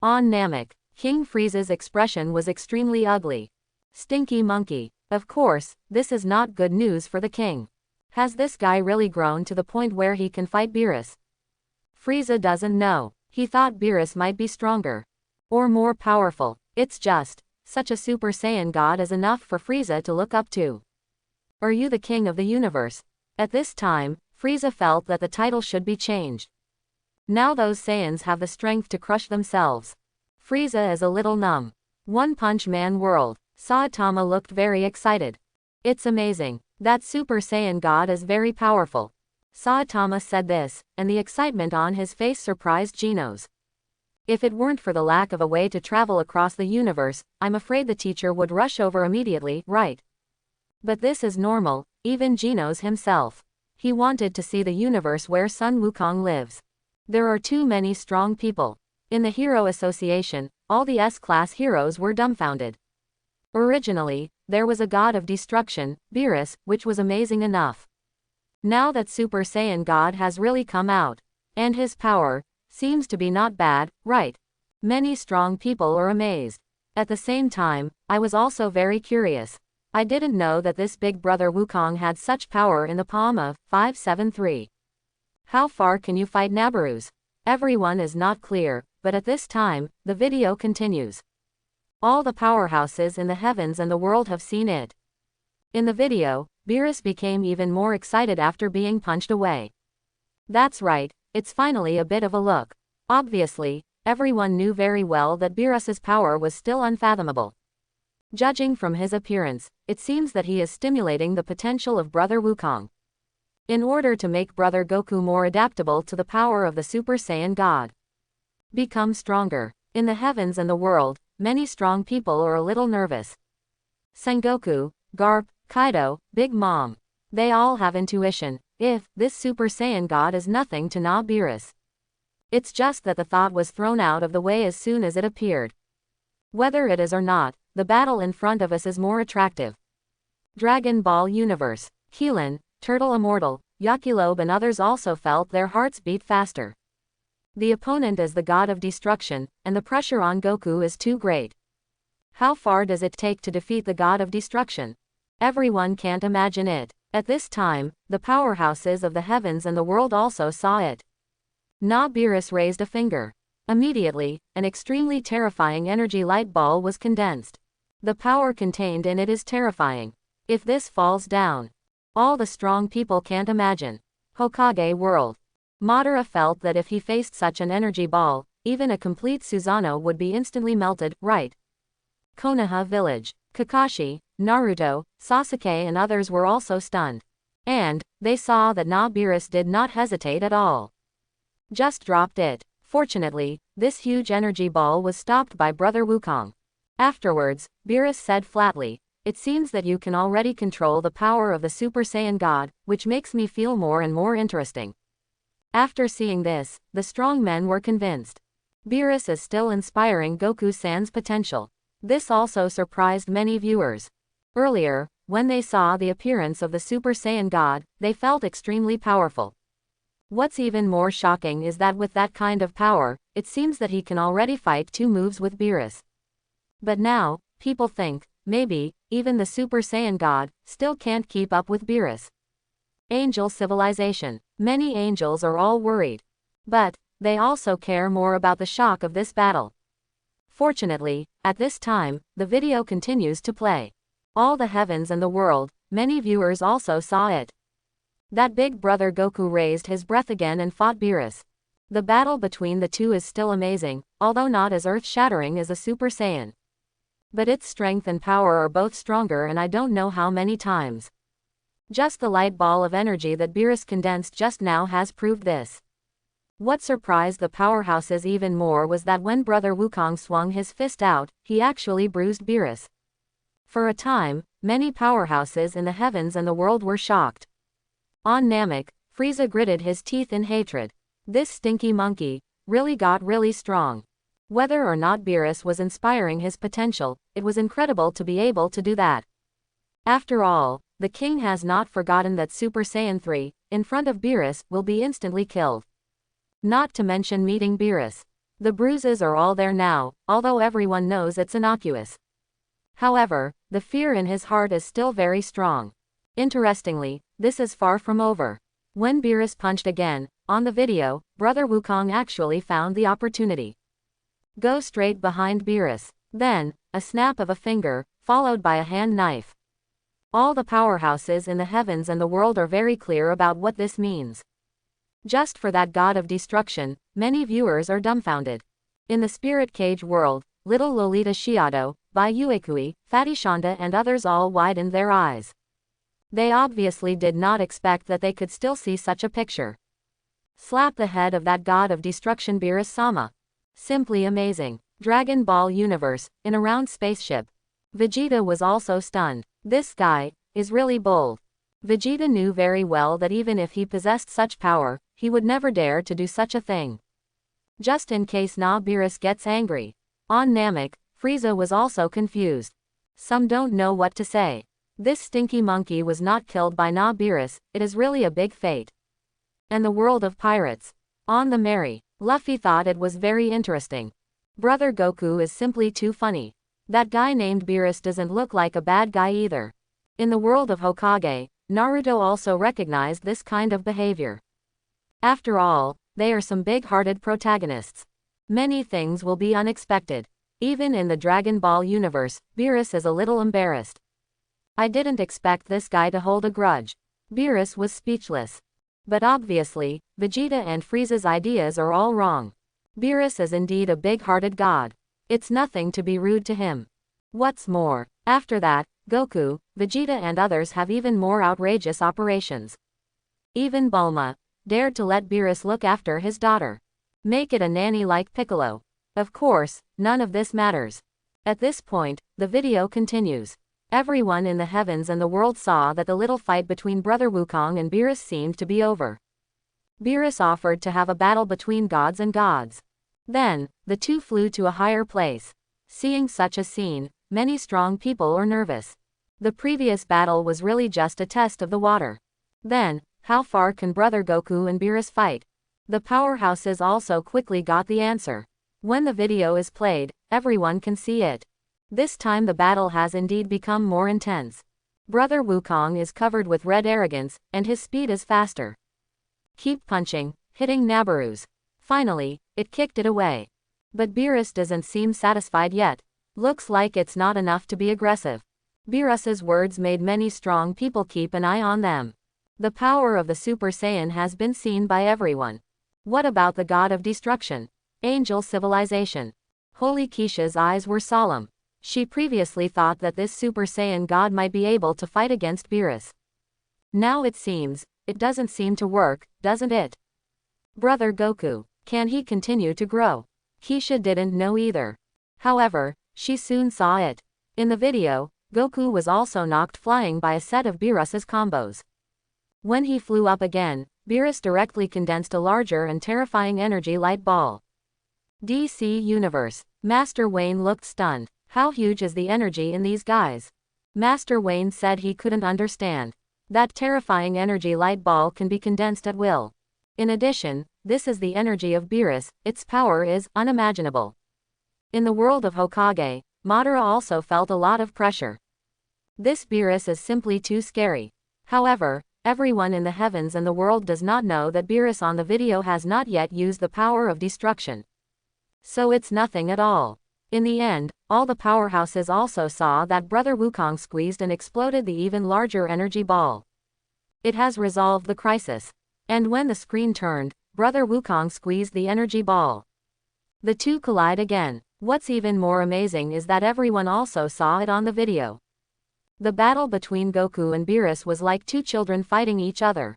On Namek, King Frieza's expression was extremely ugly. Stinky monkey. Of course, this is not good news for the king. Has this guy really grown to the point where he can fight Beerus? Frieza doesn't know. He thought Beerus might be stronger. Or more powerful. It's just, such a Super Saiyan god is enough for Frieza to look up to. Are you the king of the universe? At this time, Frieza felt that the title should be changed. Now those Saiyans have the strength to crush themselves. Frieza is a little numb. One Punch Man world. Saitama looked very excited. It's amazing. That Super Saiyan god is very powerful. Saitama said this, and the excitement on his face surprised Genos. If it weren't for the lack of a way to travel across the universe, I'm afraid the teacher would rush over immediately, right? But this is normal, even Genos himself. He wanted to see the universe where Sun Wukong lives. There are too many strong people. In the Hero Association, all the S-class heroes were dumbfounded. Originally, there was a god of destruction, Beerus, which was amazing enough. Now that Super Saiyan God has really come out, and his power seems to be not bad, right? Many strong people are amazed. At the same time, I was also very curious. I didn't know that this Big Brother Wukong had such power in the palm of 573. How far can you fight Nabarus? Everyone is not clear, but at this time, the video continues. All the powerhouses in the heavens and the world have seen it. In the video, Beerus became even more excited after being punched away. That's right, it's finally a bit of a look. Obviously, everyone knew very well that Beerus's power was still unfathomable. Judging from his appearance, it seems that he is stimulating the potential of Brother Wukong. In order to make Brother Goku more adaptable to the power of the Super Saiyan God. Become stronger. In the heavens and the world, many strong people are a little nervous. Sengoku, Garp, Kaido, Big Mom. They all have intuition. If this Super Saiyan God is nothing to Beerus. It's just that the thought was thrown out of the way as soon as it appeared. Whether it is or not, the battle in front of us is more attractive. Dragon Ball Universe. Keelan, Turtle Immortal, Yakilobe and others also felt their hearts beat faster. The opponent is the god of destruction, and the pressure on Goku is too great. How far does it take to defeat the god of destruction? Everyone can't imagine it. At this time, the powerhouses of the heavens and the world also saw it. Beerus raised a finger. Immediately, an extremely terrifying energy light ball was condensed. The power contained in it is terrifying. If this falls down, all the strong people can't imagine. Hokage World. Madara felt that if he faced such an energy ball, even a complete Susanoo would be instantly melted, right? Konoha Village. Kakashi, Naruto, Sasuke and others were also stunned. And, they saw that Beerus did not hesitate at all. Just dropped it. Fortunately, this huge energy ball was stopped by Brother Wukong. Afterwards, Beerus said flatly, "It seems that you can already control the power of the Super Saiyan God, which makes me feel more and more interesting." After seeing this, the strong men were convinced. Beerus is still inspiring Goku-san's potential. This also surprised many viewers. Earlier, when they saw the appearance of the Super Saiyan God, they felt extremely powerful. What's even more shocking is that with that kind of power, it seems that he can already fight 2 moves with Beerus. But now, people think, maybe, even the Super Saiyan God still can't keep up with Beerus. Angel civilization. Many angels are all worried. But They also care more about the shock of this battle. Fortunately, at this time, the video continues to play. All the heavens and the world, many viewers also saw it. That big brother Goku raised his breath again and fought Beerus. The battle between the two is still amazing, although not as earth-shattering as a Super Saiyan. But its strength and power are both stronger, and I don't know how many times. Just the light ball of energy that Beerus condensed just now has proved this. What surprised the powerhouses even more was that when Brother Wukong swung his fist out, he actually bruised Beerus. For a time, many powerhouses in the heavens and the world were shocked. On Namek, Frieza gritted his teeth in hatred. This stinky monkey really got really strong. Whether or not Beerus was inspiring his potential, it was incredible to be able to do that. After all, the king has not forgotten that Super Saiyan 3, in front of Beerus, will be instantly killed. Not to mention meeting Beerus. The bruises are all there now, although everyone knows it's innocuous. However, the fear in his heart is still very strong. Interestingly, this is far from over. When Beerus punched again, on the video, Brother Wukong actually found the opportunity. Go straight behind Beerus. Then, a snap of a finger, followed by a hand knife. All the powerhouses in the heavens and the world are very clear about what this means. Just for that god of destruction, many viewers are dumbfounded. In the spirit cage world, little Lolita Shiado, Bai Yuekui, Fatty Shonda and others all widened their eyes. They obviously did not expect that they could still see such a picture. Slap the head of that god of destruction Beerus-sama. Simply amazing. Dragon Ball Universe, in a round spaceship. Vegeta was also stunned. This guy is really bold. Vegeta knew very well that even if he possessed such power, he would never dare to do such a thing. Just in case Beerus gets angry. On Namek, Frieza was also confused. Some don't know what to say. This stinky monkey was not killed by Beerus, it is really a big fate. And the world of pirates. On the Mary, Luffy thought it was very interesting. Brother Goku is simply too funny. That guy named Beerus doesn't look like a bad guy either. In the world of Hokage, Naruto also recognized this kind of behavior. After all, they are some big-hearted protagonists. Many things will be unexpected. Even in the Dragon Ball universe, Beerus is a little embarrassed. I didn't expect this guy to hold a grudge. Beerus was speechless. But obviously, Vegeta and Frieza's ideas are all wrong. Beerus is indeed a big-hearted god. It's nothing to be rude to him. What's more, after that, Goku, Vegeta and others have even more outrageous operations. Even Bulma dared to let Beerus look after his daughter. Make it a nanny like Piccolo. Of course, none of this matters. At this point, the video continues. Everyone in the heavens and the world saw that the little fight between Brother Wukong and Beerus seemed to be over. Beerus offered to have a battle between gods and gods. Then, the two flew to a higher place. Seeing such a scene, many strong people are nervous. The previous battle was really just a test of the water. Then, how far can Brother Goku and Beerus fight? The powerhouses also quickly got the answer. When the video is played, everyone can see it. This time the battle has indeed become more intense. Brother Wukong is covered with red arrogance, and his speed is faster. Keep punching, hitting Nabarus. Finally, it kicked it away. But Beerus doesn't seem satisfied yet. Looks like it's not enough to be aggressive. Beerus's words made many strong people keep an eye on them. The power of the Super Saiyan has been seen by everyone. What about the god of destruction? Angel civilization. Holy Keisha's eyes were solemn. She previously thought that this Super Saiyan god might be able to fight against Beerus. Now it seems, it doesn't seem to work, doesn't it? Brother Goku, can he continue to grow? Keisha didn't know either. However, she soon saw it. In the video, Goku was also knocked flying by a set of Beerus's combos. When he flew up again, Beerus directly condensed a larger and terrifying energy light ball. DC Universe. Master Wayne looked stunned. How huge is the energy in these guys? Master Wayne said he couldn't understand. That terrifying energy light ball can be condensed at will. In addition, this is the energy of Beerus, its power is unimaginable. In the world of Hokage, Madara also felt a lot of pressure. This Beerus is simply too scary. However, everyone in the heavens and the world does not know that Beerus on the video has not yet used the power of destruction. So it's nothing at all. In the end, all the powerhouses also saw that Brother Wukong squeezed and exploded the even larger energy ball. It has resolved the crisis. And when the screen turned, Brother Wukong squeezed the energy ball. The two collide again. What's even more amazing is that everyone also saw it on the video. The battle between Goku and Beerus was like two children fighting each other.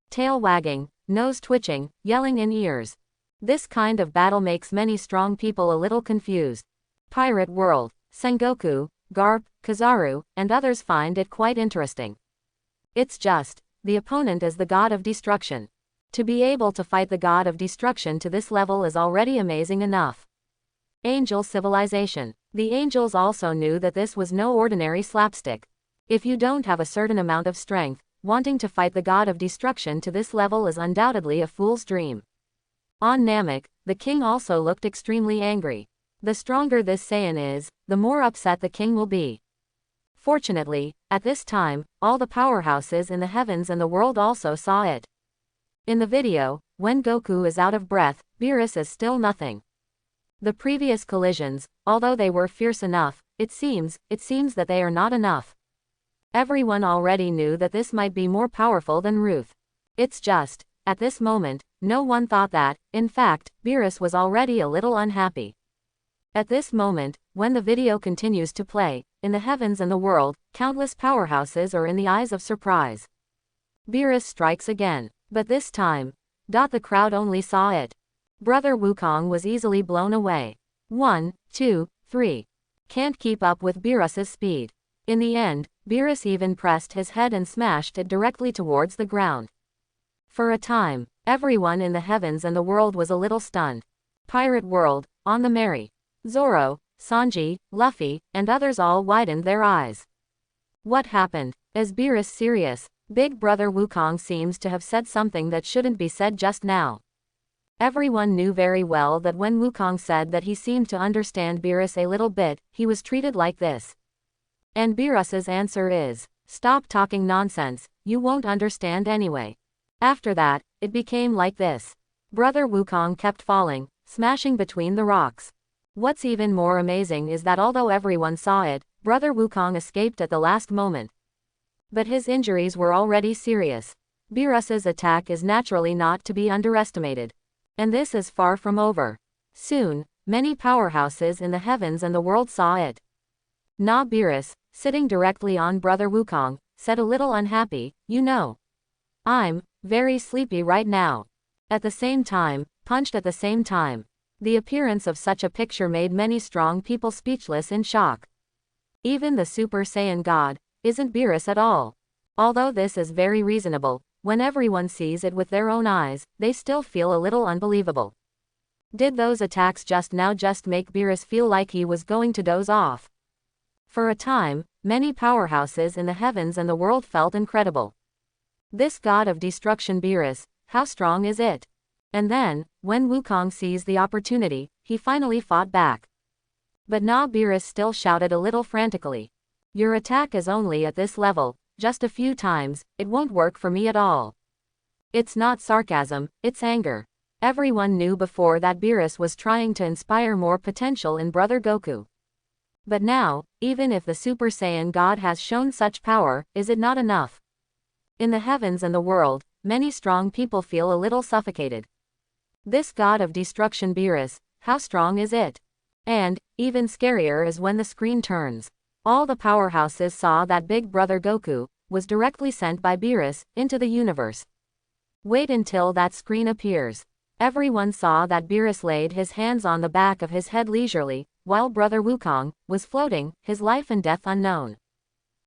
Tail wagging, nose twitching, yelling in ears. This kind of battle makes many strong people a little confused. Pirate World, Sengoku, Garp, Kizaru, and others find it quite interesting. It's just, the opponent is the god of destruction. To be able to fight the god of destruction to this level is already amazing enough. Angel civilization. The angels also knew that this was no ordinary slapstick. If you don't have a certain amount of strength, wanting to fight the god of destruction to this level is undoubtedly a fool's dream. On Namek, the king also looked extremely angry. The stronger this Saiyan is, the more upset the king will be. Fortunately, at this time, all the powerhouses in the heavens and the world also saw it. In the video, when Goku is out of breath, Beerus is still nothing. The previous collisions, although they were fierce enough, it seems that they are not enough. Everyone already knew that this might be more powerful than Ruth. It's just, at this moment, no one thought that, in fact, Beerus was already a little unhappy. At this moment, when the video continues to play, in the heavens and the world, countless powerhouses are in the eyes of surprise. Beerus strikes again, but this time, the crowd only saw it. Brother Wukong was easily blown away. 1, 2, 3. Can't keep up with Beerus's speed. In the end, Beerus even pressed his head and smashed it directly towards the ground. For a time, everyone in the heavens and the world was a little stunned. Pirate World, on the Merry. Zoro, Sanji, Luffy, and others all widened their eyes. What happened? Is Beerus serious? Big Brother Wukong seems to have said something that shouldn't be said just now. Everyone knew very well that when Wukong said that he seemed to understand Beerus a little bit, he was treated like this. And Beerus's answer is, "Stop talking nonsense, you won't understand anyway." After that, it became like this. Brother Wukong kept falling, smashing between the rocks. What's even more amazing is that although everyone saw it, Brother Wukong escaped at the last moment. But his injuries were already serious. Beerus's attack is naturally not to be underestimated. And this is far from over. Soon, many powerhouses in the heavens and the world saw it. Beerus, sitting directly on Brother Wukong, said a little unhappy, "You know, I'm very sleepy right now." At the same time, punched at the same time. The appearance of such a picture made many strong people speechless in shock. Even the Super Saiyan God isn't Beerus at all. Although this is very reasonable, when everyone sees it with their own eyes, they still feel a little unbelievable. Did those attacks just now just make Beerus feel like he was going to doze off? For a time, many powerhouses in the heavens and the world felt incredible. This god of destruction Beerus, how strong is it? And then, when Wukong seized the opportunity, he finally fought back. But Beerus still shouted a little frantically. "Your attack is only at this level, just a few times, it won't work for me at all." It's not sarcasm, it's anger. Everyone knew before that Beerus was trying to inspire more potential in Brother Goku. But now, even if the Super Saiyan God has shown such power, is it not enough? In the heavens and the world, many strong people feel a little suffocated. This god of destruction Beerus, how strong is it? And, even scarier is when the screen turns. All the powerhouses saw that Big Brother Goku was directly sent by Beerus into the universe. Wait until that screen appears. Everyone saw that Beerus laid his hands on the back of his head leisurely, while Brother Wukong was floating, his life and death unknown.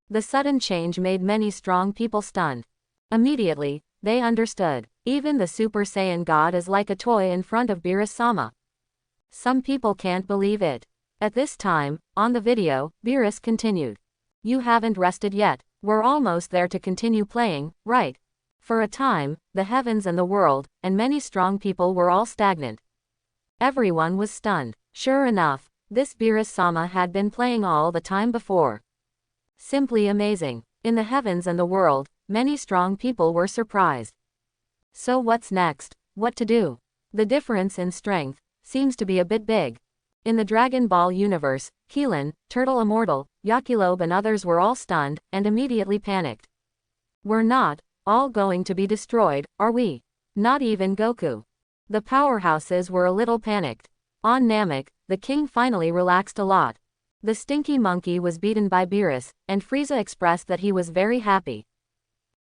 The sudden change made many strong people stunned. Immediately, they understood. Even the Super Saiyan God is like a toy in front of Beerus-sama. Some people can't believe it. At this time, on the video, Beerus continued. "You haven't rested yet, we're almost there to continue playing, right?" For a time, the heavens and the world, and many strong people were all stagnant. Everyone was stunned. Sure enough, this Beerus-sama had been playing all the time before. Simply amazing. In the heavens and the world, many strong people were surprised. So what's next? What to do? The difference in strength seems to be a bit big. In the Dragon Ball universe, Keelan, Turtle Immortal, Yakilobe and others were all stunned, and immediately panicked. We're not all going to be destroyed, are we? Not even Goku. The powerhouses were a little panicked. On Namek, the king finally relaxed a lot. The stinky monkey was beaten by Beerus, and Frieza expressed that he was very happy.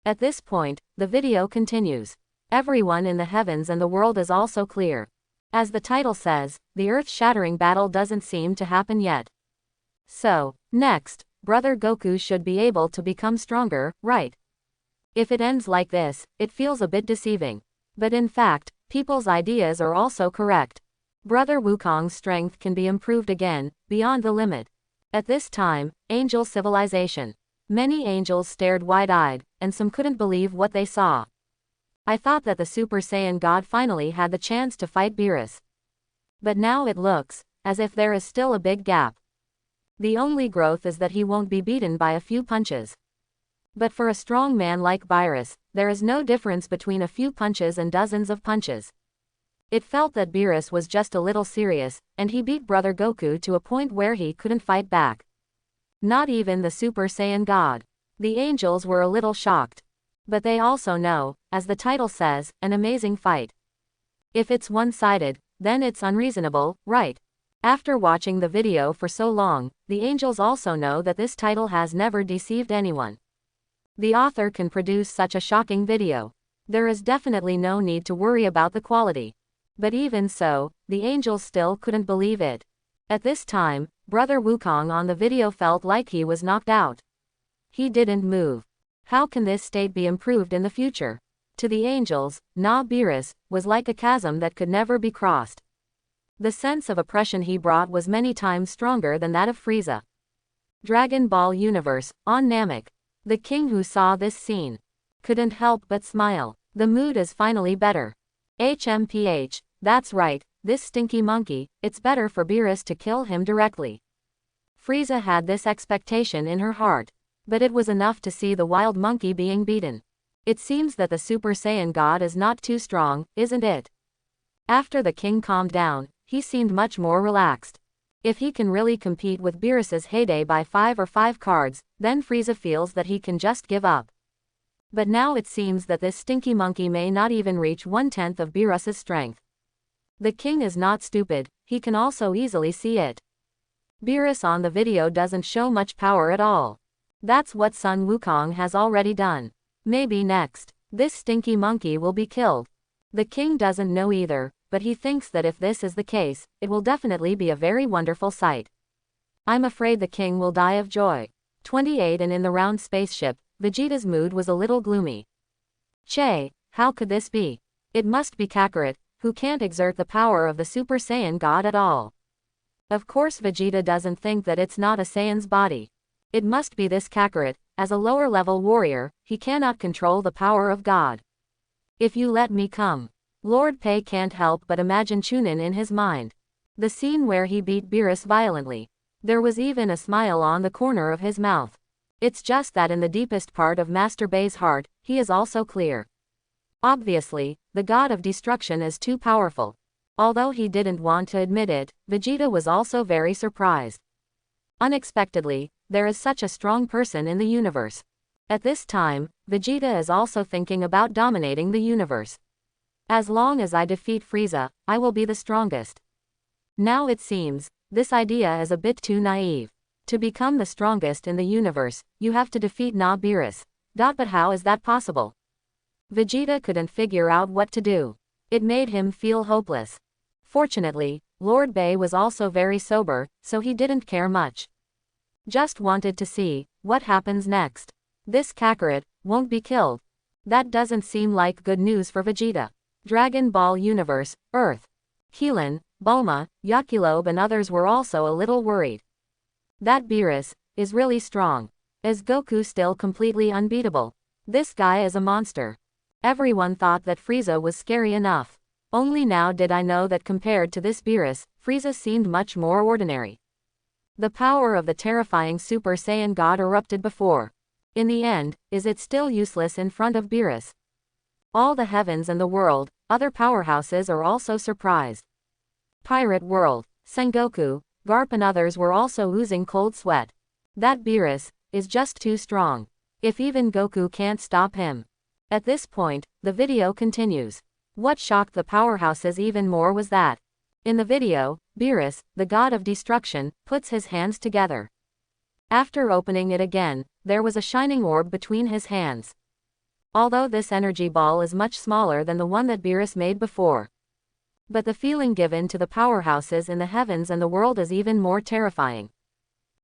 At this point, the video continues. Everyone in the heavens and the world is also clear. As the title says, the earth-shattering battle doesn't seem to happen yet. So, next, Brother Goku should be able to become stronger, right? If it ends like this, it feels a bit deceiving. But in fact, people's ideas are also correct. Brother Wukong's strength can be improved again, beyond the limit. At this time, angel civilization. Many angels stared wide-eyed, and some couldn't believe what they saw. I thought that the Super Saiyan God finally had the chance to fight Beerus. But now it looks as if there is still a big gap. The only growth is that he won't be beaten by a few punches. But for a strong man like Beerus, there is no difference between a few punches and dozens of punches. It felt that Beerus was just a little serious, and he beat Brother Goku to a point where he couldn't fight back. Not even the Super Saiyan God. The angels were a little shocked. But they also know, as the title says, an amazing fight. If it's one-sided, then it's unreasonable, right? After watching the video for so long, the angels also know that this title has never deceived anyone. The author can produce such a shocking video. There is definitely no need to worry about the quality. But even so, the angels still couldn't believe it. At this time, Brother Wukong on the video felt like he was knocked out. He didn't move. How can this state be improved in the future? To the angels, Beerus was like a chasm that could never be crossed. The sense of oppression he brought was many times stronger than that of Frieza. Dragon Ball Universe, on Namek. The king who saw this scene couldn't help but smile. The mood is finally better. HMPH, that's right, this stinky monkey, it's better for Beerus to kill him directly. Frieza had this expectation in her heart. But it was enough to see the wild monkey being beaten. It seems that the Super Saiyan God is not too strong, isn't it? After the king calmed down, he seemed much more relaxed. If he can really compete with Beerus's heyday by 5 cards, then Frieza feels that he can just give up. But now it seems that this stinky monkey may not even reach 1/10 of Beerus's strength. The king is not stupid, he can also easily see it. Beerus on the video doesn't show much power at all. That's what Sun Wukong has already done. Maybe next, this stinky monkey will be killed. The king doesn't know either, but he thinks that if this is the case, it will definitely be a very wonderful sight. I'm afraid the king will die of joy. 28 And in the round spaceship, Vegeta's mood was a little gloomy. Che, how could this be? It must be Kakarot, who can't exert the power of the Super Saiyan God at all. Of course Vegeta doesn't think that it's not a Saiyan's body. It must be this Kakarot. As a lower-level warrior, he cannot control the power of God. If you let me come. Lord Pei can't help but imagine Chunin in his mind. The scene where he beat Beerus violently. There was even a smile on the corner of his mouth. It's just that in the deepest part of Master Bei's heart, he is also clear. Obviously, the god of destruction is too powerful. Although he didn't want to admit it, Vegeta was also very surprised. Unexpectedly, there is such a strong person in the universe. At this time, Vegeta is also thinking about dominating the universe. As long as I defeat Frieza, I will be the strongest. Now it seems, this idea is a bit too naive. To become the strongest in the universe, you have to defeat Beerus. But how is that possible? Vegeta couldn't figure out what to do. It made him feel hopeless. Fortunately, Lord Bei was also very sober, so he didn't care much. Just wanted to see what happens next. This Kakarot won't be killed. That doesn't seem like good news for Vegeta. Dragon Ball Universe, Earth. Keelan, Bulma, Yakilobe and others were also a little worried. That Beerus is really strong. Is Goku still completely unbeatable? This guy is a monster. Everyone thought that Frieza was scary enough. Only now did I know that compared to this Beerus, Frieza seemed much more ordinary. The power of the terrifying Super Saiyan God erupted before In the end, is it still useless in front of Beerus? All the heavens and the world, other powerhouses are also surprised. Pirate World, Sengoku, Garp and others were also oozing cold sweat. That Beerus is just too strong. If even Goku can't stop him. At this point, the video continues. What shocked the powerhouses even more was that, in the video, Beerus, the god of destruction, puts his hands together. After opening it again, there was a shining orb between his hands. Although this energy ball is much smaller than the one that Beerus made before. But the feeling given to the powerhouses in the heavens and the world is even more terrifying.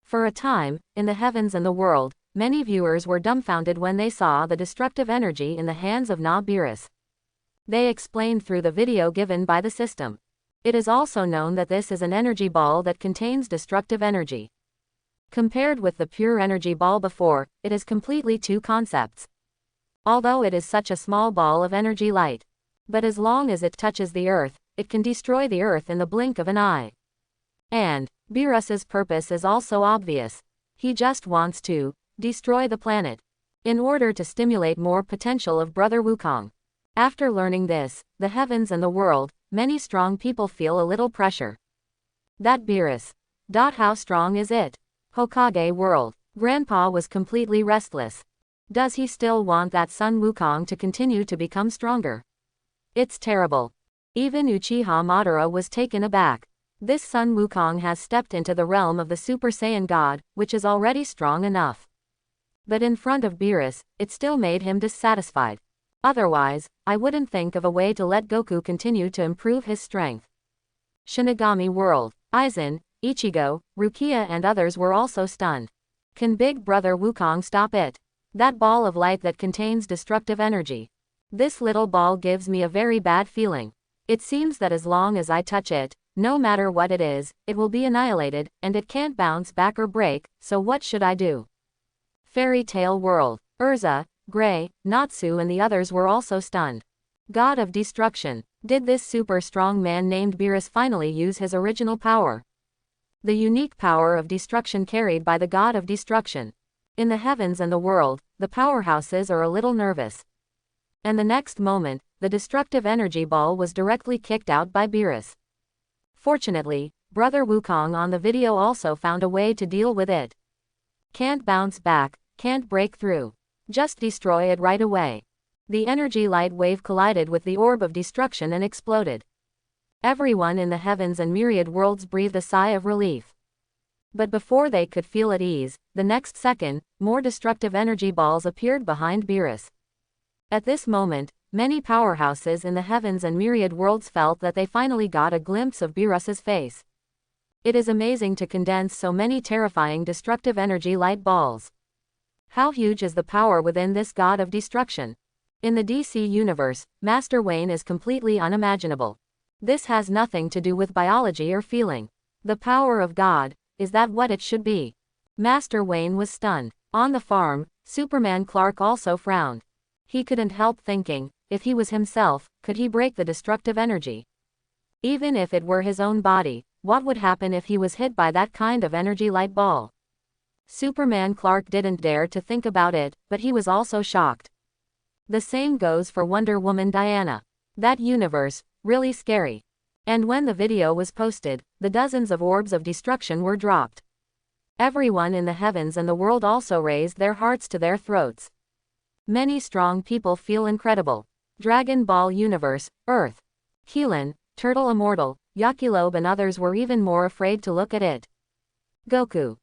For a time, in the heavens and the world, many viewers were dumbfounded when they saw the destructive energy in the hands of Beerus. They explained through the video given by the system. It is also known that this is an energy ball that contains destructive energy. Compared with the pure energy ball before, it is completely two concepts. Although it is such a small ball of energy light. But as long as it touches the earth, it can destroy the earth in the blink of an eye. And Beerus's purpose is also obvious. He just wants to destroy the planet in order to stimulate more potential of Brother Wukong. After learning this, the heavens and the world, many strong people feel a little pressure. That Beerus. How strong is it? Hokage World. Grandpa was completely restless. Does he still want that son Wukong to continue to become stronger? It's terrible. Even Uchiha Madara was taken aback. This son Wukong has stepped into the realm of the Super Saiyan God, which is already strong enough. But in front of Beerus, it still made him dissatisfied. Otherwise, I wouldn't think of a way to let Goku continue to improve his strength. Shinigami World. Aizen, Ichigo, Rukia and others were also stunned. Can Big Brother Wukong stop it? That ball of light that contains destructive energy. This little ball gives me a very bad feeling. It seems that as long as I touch it, no matter what it is, it will be annihilated, and it can't bounce back or break, so what should I do? Fairy Tale World. Urza, Gray, Natsu and the others were also stunned. God of Destruction. Did this super strong man named Beerus finally use his original power? The unique power of destruction carried by the God of Destruction. In the heavens and the world, the powerhouses are a little nervous. And the next moment, the destructive energy ball was directly kicked out by Beerus. Fortunately, Brother Wukong on the video also found a way to deal with it. Can't bounce back, can't break through. Just destroy it right away. The energy light wave collided with the orb of destruction and exploded. Everyone in the heavens and myriad worlds breathed a sigh of relief. But before they could feel at ease, the next second, more destructive energy balls appeared behind Beerus. At this moment, many powerhouses in the heavens and myriad worlds felt that they finally got a glimpse of Beerus's face. It is amazing to condense so many terrifying destructive energy light balls. How huge is the power within this god of destruction? In the DC universe, Master Wayne is completely unimaginable. This has nothing to do with biology or feeling. The power of God, is that what it should be? Master Wayne was stunned. On the farm, Superman Clark also frowned. He couldn't help thinking, if he was himself, could he break the destructive energy? Even if it were his own body, what would happen if he was hit by that kind of energy light ball? Superman Clark didn't dare to think about it, but he was also shocked. The same goes for Wonder Woman Diana. That universe, really scary. And when the video was posted, the dozens of orbs of destruction were dropped. Everyone in the heavens and the world also raised their hearts to their throats. Many strong people feel incredible. Dragon Ball Universe, Earth. Keelan, Turtle Immortal, Yakilobe and others were even more afraid to look at it. Goku.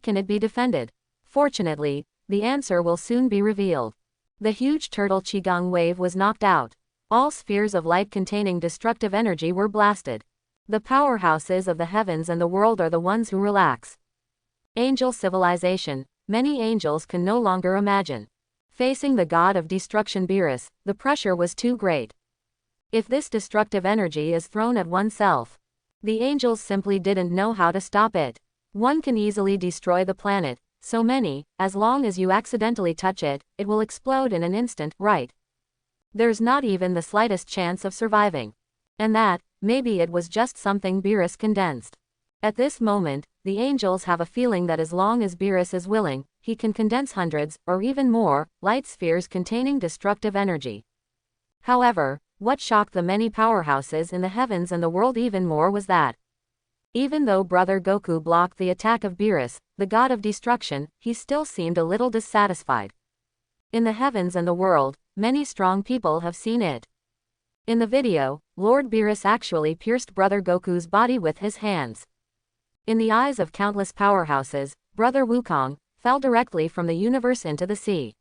Can it be defended? Fortunately, the answer will soon be revealed. The huge turtle Qigong wave was knocked out. All spheres of light containing destructive energy were blasted. The powerhouses of the heavens and the world are the ones who relax. Angel civilization. Many angels can no longer imagine facing the god of destruction Beerus, the pressure was too great. If this destructive energy is thrown at oneself, the angels simply didn't know how to stop it. One can easily destroy the planet, so many, as long as you accidentally touch it, it will explode in an instant, right? There's not even the slightest chance of surviving. And that, maybe it was just something Beerus condensed. At this moment, the angels have a feeling that as long as Beerus is willing, he can condense hundreds, or even more, light spheres containing destructive energy. However, what shocked the many powerhouses in the heavens and the world even more was that, even though Brother Goku blocked the attack of Beerus, the god of destruction, he still seemed a little dissatisfied. In the heavens and the world, many strong people have seen it. In the video, Lord Beerus actually pierced Brother Goku's body with his hands. In the eyes of countless powerhouses, Brother Wukong fell directly from the universe into the sea.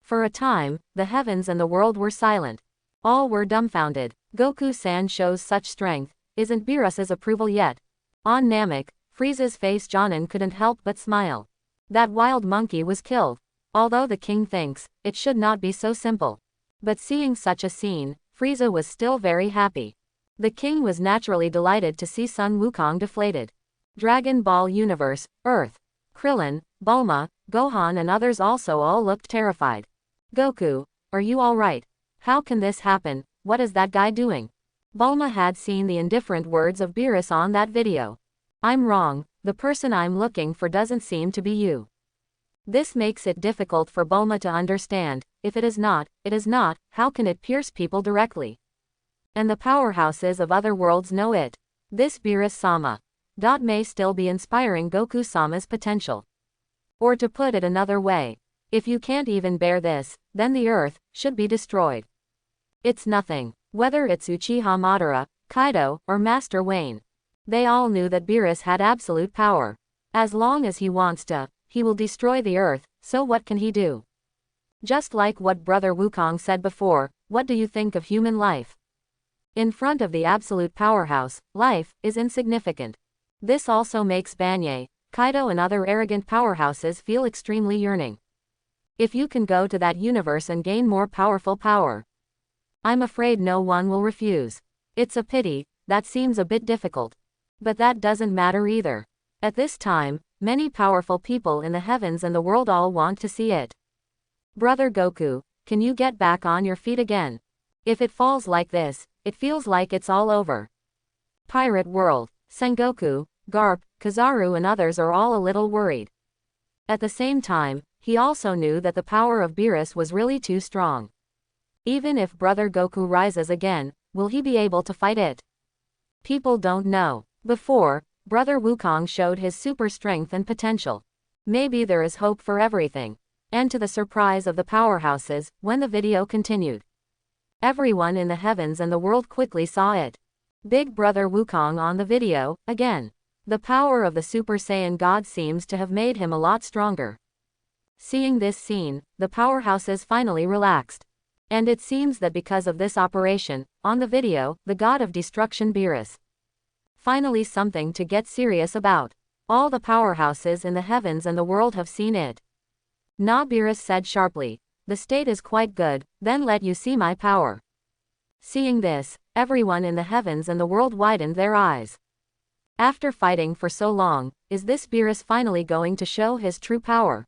For a time, the heavens and the world were silent. All were dumbfounded. Goku-san shows such strength. Isn't Beerus's approval yet? On Namek, Frieza's face Jonin couldn't help but smile. That wild monkey was killed. Although the king thinks it should not be so simple. But seeing such a scene, Frieza was still very happy. The king was naturally delighted to see Sun Wukong deflated. Dragon Ball Universe, Earth. Krillin, Bulma, Gohan and others also all looked terrified. Goku, are you alright? How can this happen? What is that guy doing? Bulma had seen the indifferent words of Beerus on that video. I'm wrong, the person I'm looking for doesn't seem to be you. This makes it difficult for Bulma to understand. If it is not, how can it pierce people directly? And the powerhouses of other worlds know it. This Beerus-sama may still be inspiring Goku-sama's potential. Or to put it another way, if you can't even bear this, then the earth should be destroyed. It's nothing. Whether it's Uchiha Madara, Kaido, or Master Wayne. They all knew that Beerus had absolute power. As long as he wants to, he will destroy the earth, so what can he do? Just like what Brother Wukong said before, what do you think of human life? In front of the absolute powerhouse, life is insignificant. This also makes Banye, Kaido and other arrogant powerhouses feel extremely yearning. If you can go to that universe and gain more powerful power, I'm afraid no one will refuse. It's a pity, that seems a bit difficult. But that doesn't matter either. At this time, many powerful people in the heavens and the world all want to see it. Brother Goku, can you get back on your feet again? If it falls like this, it feels like it's all over. Pirate World, Sengoku, Garp, Kizaru and others are all a little worried. At the same time, he also knew that the power of Beerus was really too strong. Even if Brother Goku rises again, will he be able to fight it? People don't know. Before, Brother Wukong showed his super strength and potential. Maybe there is hope for everything. And to the surprise of the powerhouses, when the video continued, everyone in the heavens and the world quickly saw it. Big Brother Wukong on the video, again. The power of the Super Saiyan God seems to have made him a lot stronger. Seeing this scene, the powerhouses finally relaxed. And it seems that because of this operation, on the video, the god of destruction Beerus. Finally something to get serious about. All the powerhouses in the heavens and the world have seen it. Nah, Beerus said sharply. The state is quite good, then let you see my power. Seeing this, everyone in the heavens and the world widened their eyes. After fighting for so long, is this Beerus finally going to show his true power?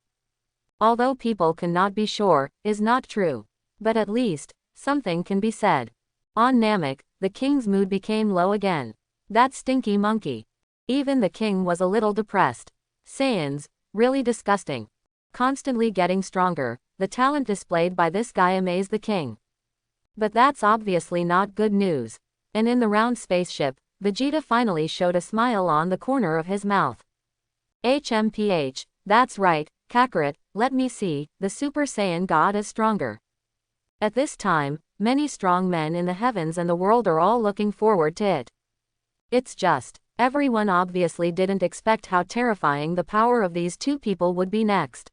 Although people cannot be sure, is not true. But at least, something can be said. On Namek, the king's mood became low again. That stinky monkey. Even the king was a little depressed. Saiyans, really disgusting. Constantly getting stronger, the talent displayed by this guy amazed the king. But that's obviously not good news. And in the round spaceship, Vegeta finally showed a smile on the corner of his mouth. HMPH, that's right, Kakarot, let me see, the Super Saiyan God is stronger. At this time, many strong men in the heavens and the world are all looking forward to it. It's just, everyone obviously didn't expect how terrifying the power of these two people would be next.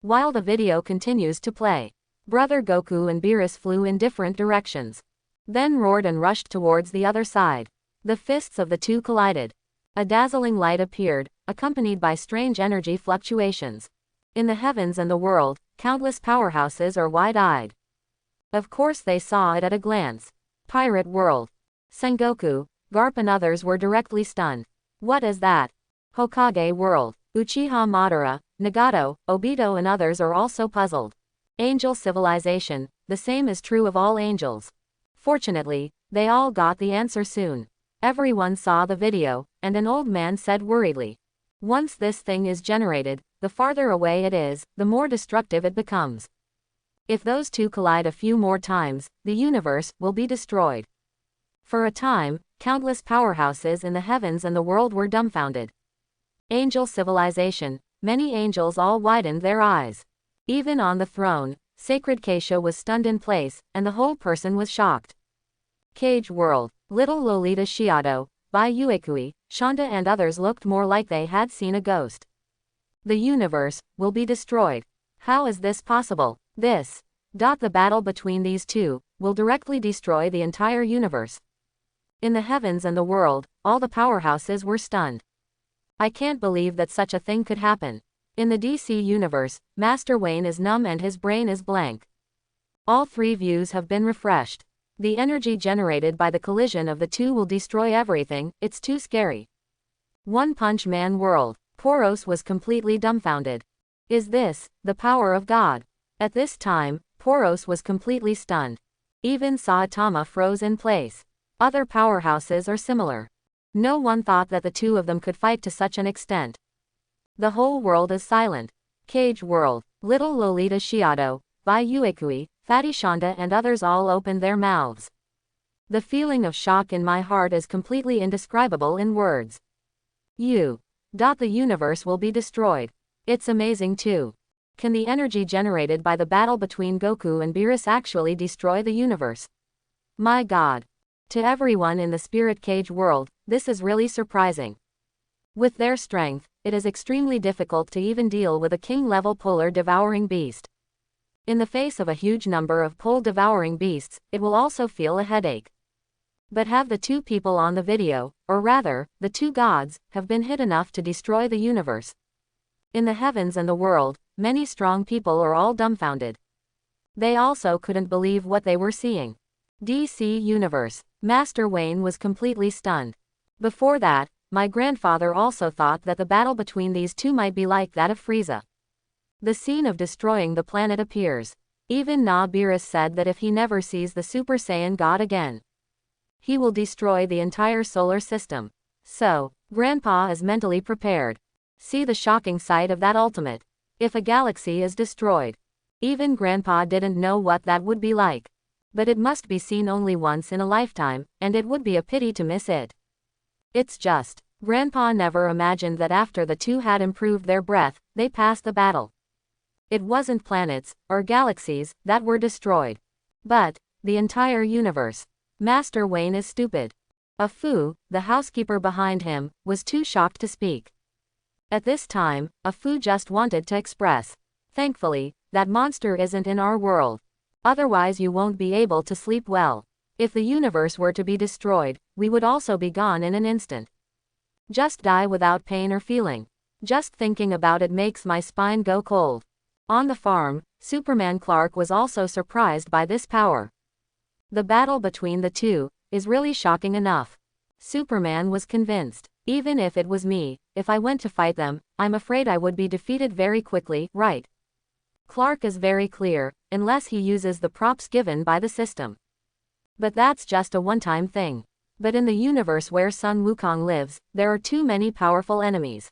While the video continues to play, Brother Goku and Beerus flew in different directions. Then roared and rushed towards the other side. The fists of the two collided. A dazzling light appeared, accompanied by strange energy fluctuations. In the heavens and the world, countless powerhouses are wide-eyed. Of course they saw it at a glance. Pirate World. Sengoku, Garp and others were directly stunned. What is that? Hokage World. Uchiha Madara, Nagato, Obito and others are also puzzled. Angel civilization, the same is true of all angels. Fortunately, they all got the answer soon. Everyone saw the video, and an old man said worriedly. Once this thing is generated, the farther away it is, the more destructive it becomes. If those two collide a few more times, the universe will be destroyed. For a time, countless powerhouses in the heavens and the world were dumbfounded. Angel civilization, many angels all widened their eyes. Even on the throne, sacred Keisha was stunned in place, and the whole person was shocked. Cage World, Little Lolita Shiado, by Uekui, Shonda and others looked more like they had seen a ghost. The universe will be destroyed. How is this possible? The battle between these two will directly destroy the entire universe. In the heavens and the world, all the powerhouses were stunned. I can't believe that such a thing could happen. In the DC universe, Master Wayne is numb and his brain is blank. All three views have been refreshed. The energy generated by the collision of the two will destroy everything, it's too scary. One Punch Man World, Poros was completely dumbfounded. Is this the power of God? At this time, Poros was completely stunned. Even Saitama froze in place. Other powerhouses are similar. No one thought that the two of them could fight to such an extent. The whole world is silent. Cage World, Little Lolita Shiado, by Uekui, Fatty Shonda and others all opened their mouths. The feeling of shock in my heart is completely indescribable in words. The universe will be destroyed. It's amazing too. Can the energy generated by the battle between Goku and Beerus actually destroy the universe? My God. To everyone in the Spirit Cage world, this is really surprising. With their strength, it is extremely difficult to even deal with a king-level polar devouring beast. In the face of a huge number of pole-devouring beasts, it will also feel a headache. But have the two people on the video, or rather, the two gods, have been hit enough to destroy the universe? In the heavens and the world, many strong people are all dumbfounded. They also couldn't believe what they were seeing. DC Universe. Master Wayne was completely stunned. Before that, my grandfather also thought that the battle between these two might be like that of Frieza. The scene of destroying the planet appears. Even Beerus said that if he never sees the Super Saiyan God again, he will destroy the entire solar system. So, Grandpa is mentally prepared. See the shocking sight of that ultimate. If a galaxy is destroyed. Even Grandpa didn't know what that would be like. But it must be seen only once in a lifetime, and it would be a pity to miss it. It's just, Grandpa never imagined that after the two had improved their breath, they passed the battle. It wasn't planets, or galaxies, that were destroyed. But, the entire universe. Master Wayne is stupid. Afu, the housekeeper behind him, was too shocked to speak. At this time, Afu just wanted to express. Thankfully, that monster isn't in our world. Otherwise you won't be able to sleep well. If the universe were to be destroyed, we would also be gone in an instant. Just die without pain or feeling. Just thinking about it makes my spine go cold. On the farm, Superman Clark was also surprised by this power. The battle between the two is really shocking enough. Superman was convinced, even if it was me, if I went to fight them, I'm afraid I would be defeated very quickly, right? Clark is very clear, unless he uses the props given by the system. But that's just a one-time thing. But in the universe where Sun Wukong lives, there are too many powerful enemies.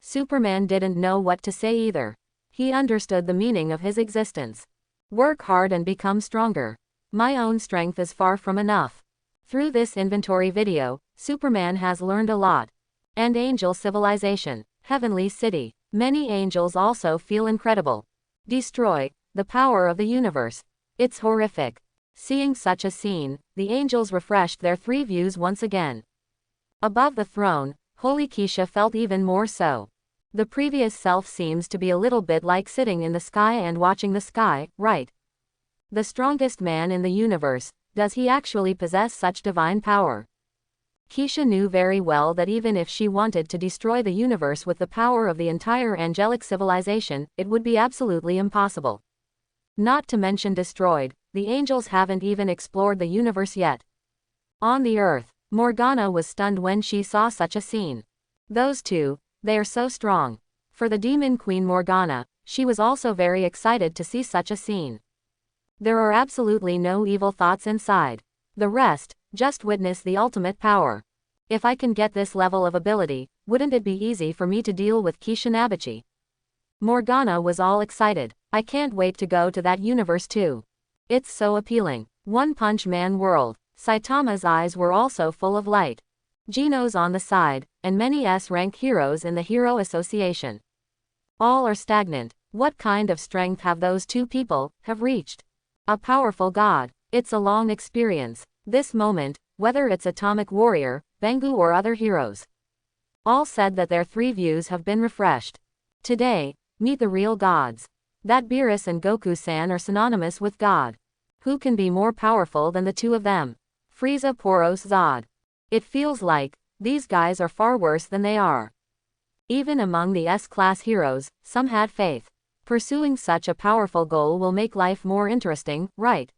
Superman didn't know what to say either. He understood the meaning of his existence. Work hard and become stronger. My own strength is far from enough. Through this inventory video, Superman has learned a lot. And angel civilization, heavenly city. Many angels also feel incredible. Destroy the power of the universe. It's horrific. Seeing such a scene, the angels refreshed their three views once again. Above the throne, Holy Keisha felt even more so. The previous self seems to be a little bit like sitting in the sky and watching the sky, right? The strongest man in the universe, does he actually possess such divine power? Keisha knew very well that even if she wanted to destroy the universe with the power of the entire angelic civilization, it would be absolutely impossible. Not to mention destroyed, the angels haven't even explored the universe yet. On the earth, Morgana was stunned when she saw such a scene. Those two, they are so strong. For the demon queen Morgana, she was also very excited to see such a scene. There are absolutely no evil thoughts inside. The rest, just witness the ultimate power. If I can get this level of ability, wouldn't it be easy for me to deal with Kishinabachi? Morgana was all excited. I can't wait to go to that universe too. It's so appealing. One Punch Man world. Saitama's eyes were also full of light. Gino's on the side, and many S-rank heroes in the Hero Association. All are stagnant. What kind of strength have those two people have reached? A powerful god. It's a long experience. This moment, whether it's Atomic Warrior, Bengu or other heroes. All said that their 3 views have been refreshed. Today, meet the real gods. That Beerus and Goku-san are synonymous with God. Who can be more powerful than the two of them? Frieza, Poros, Zod. It feels like these guys are far worse than they are. Even among the S-class heroes, some had faith. Pursuing such a powerful goal will make life more interesting, right?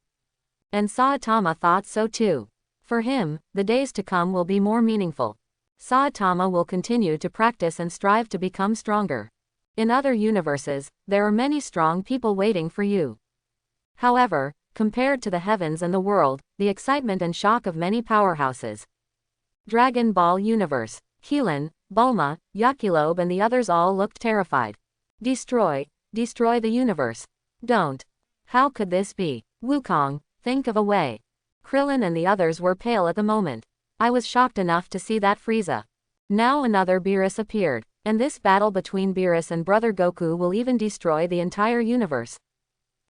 And Saitama thought so too. For him, the days to come will be more meaningful. Saitama will continue to practice and strive to become stronger. In other universes, there are many strong people waiting for you. However, compared to the heavens and the world, the excitement and shock of many powerhouses. Dragon Ball Universe. Keelan, Bulma, Yakilobe and the others all looked terrified. Destroy the universe. Don't. How could this be? Wukong, think of a way. Krillin and the others were pale at the moment. I was shocked enough to see that Frieza. Now another Beerus appeared, and this battle between Beerus and Brother Goku will even destroy the entire universe.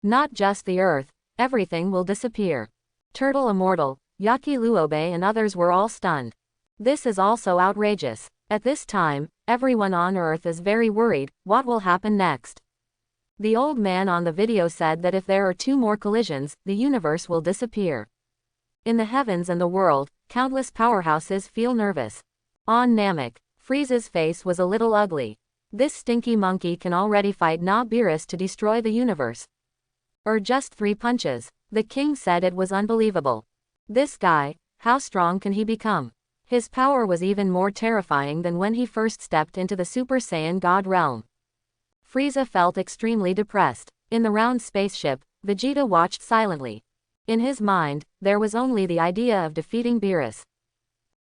Not just the Earth, everything will disappear. Turtle Immortal, Yakiluobe and others were all stunned. This is also outrageous. At this time, everyone on Earth is very worried, what will happen next? The old man on the video said that if there are 2 more collisions, the universe will disappear. In the heavens and the world, countless powerhouses feel nervous. On Namek, Frieza's face was a little ugly. This stinky monkey can already fight Beerus to destroy the universe. Or just 3 punches. The king said it was unbelievable. This guy, how strong can he become? His power was even more terrifying than when he first stepped into the Super Saiyan God realm. Frieza felt extremely depressed. In the round spaceship, Vegeta watched silently. In his mind, there was only the idea of defeating Beerus.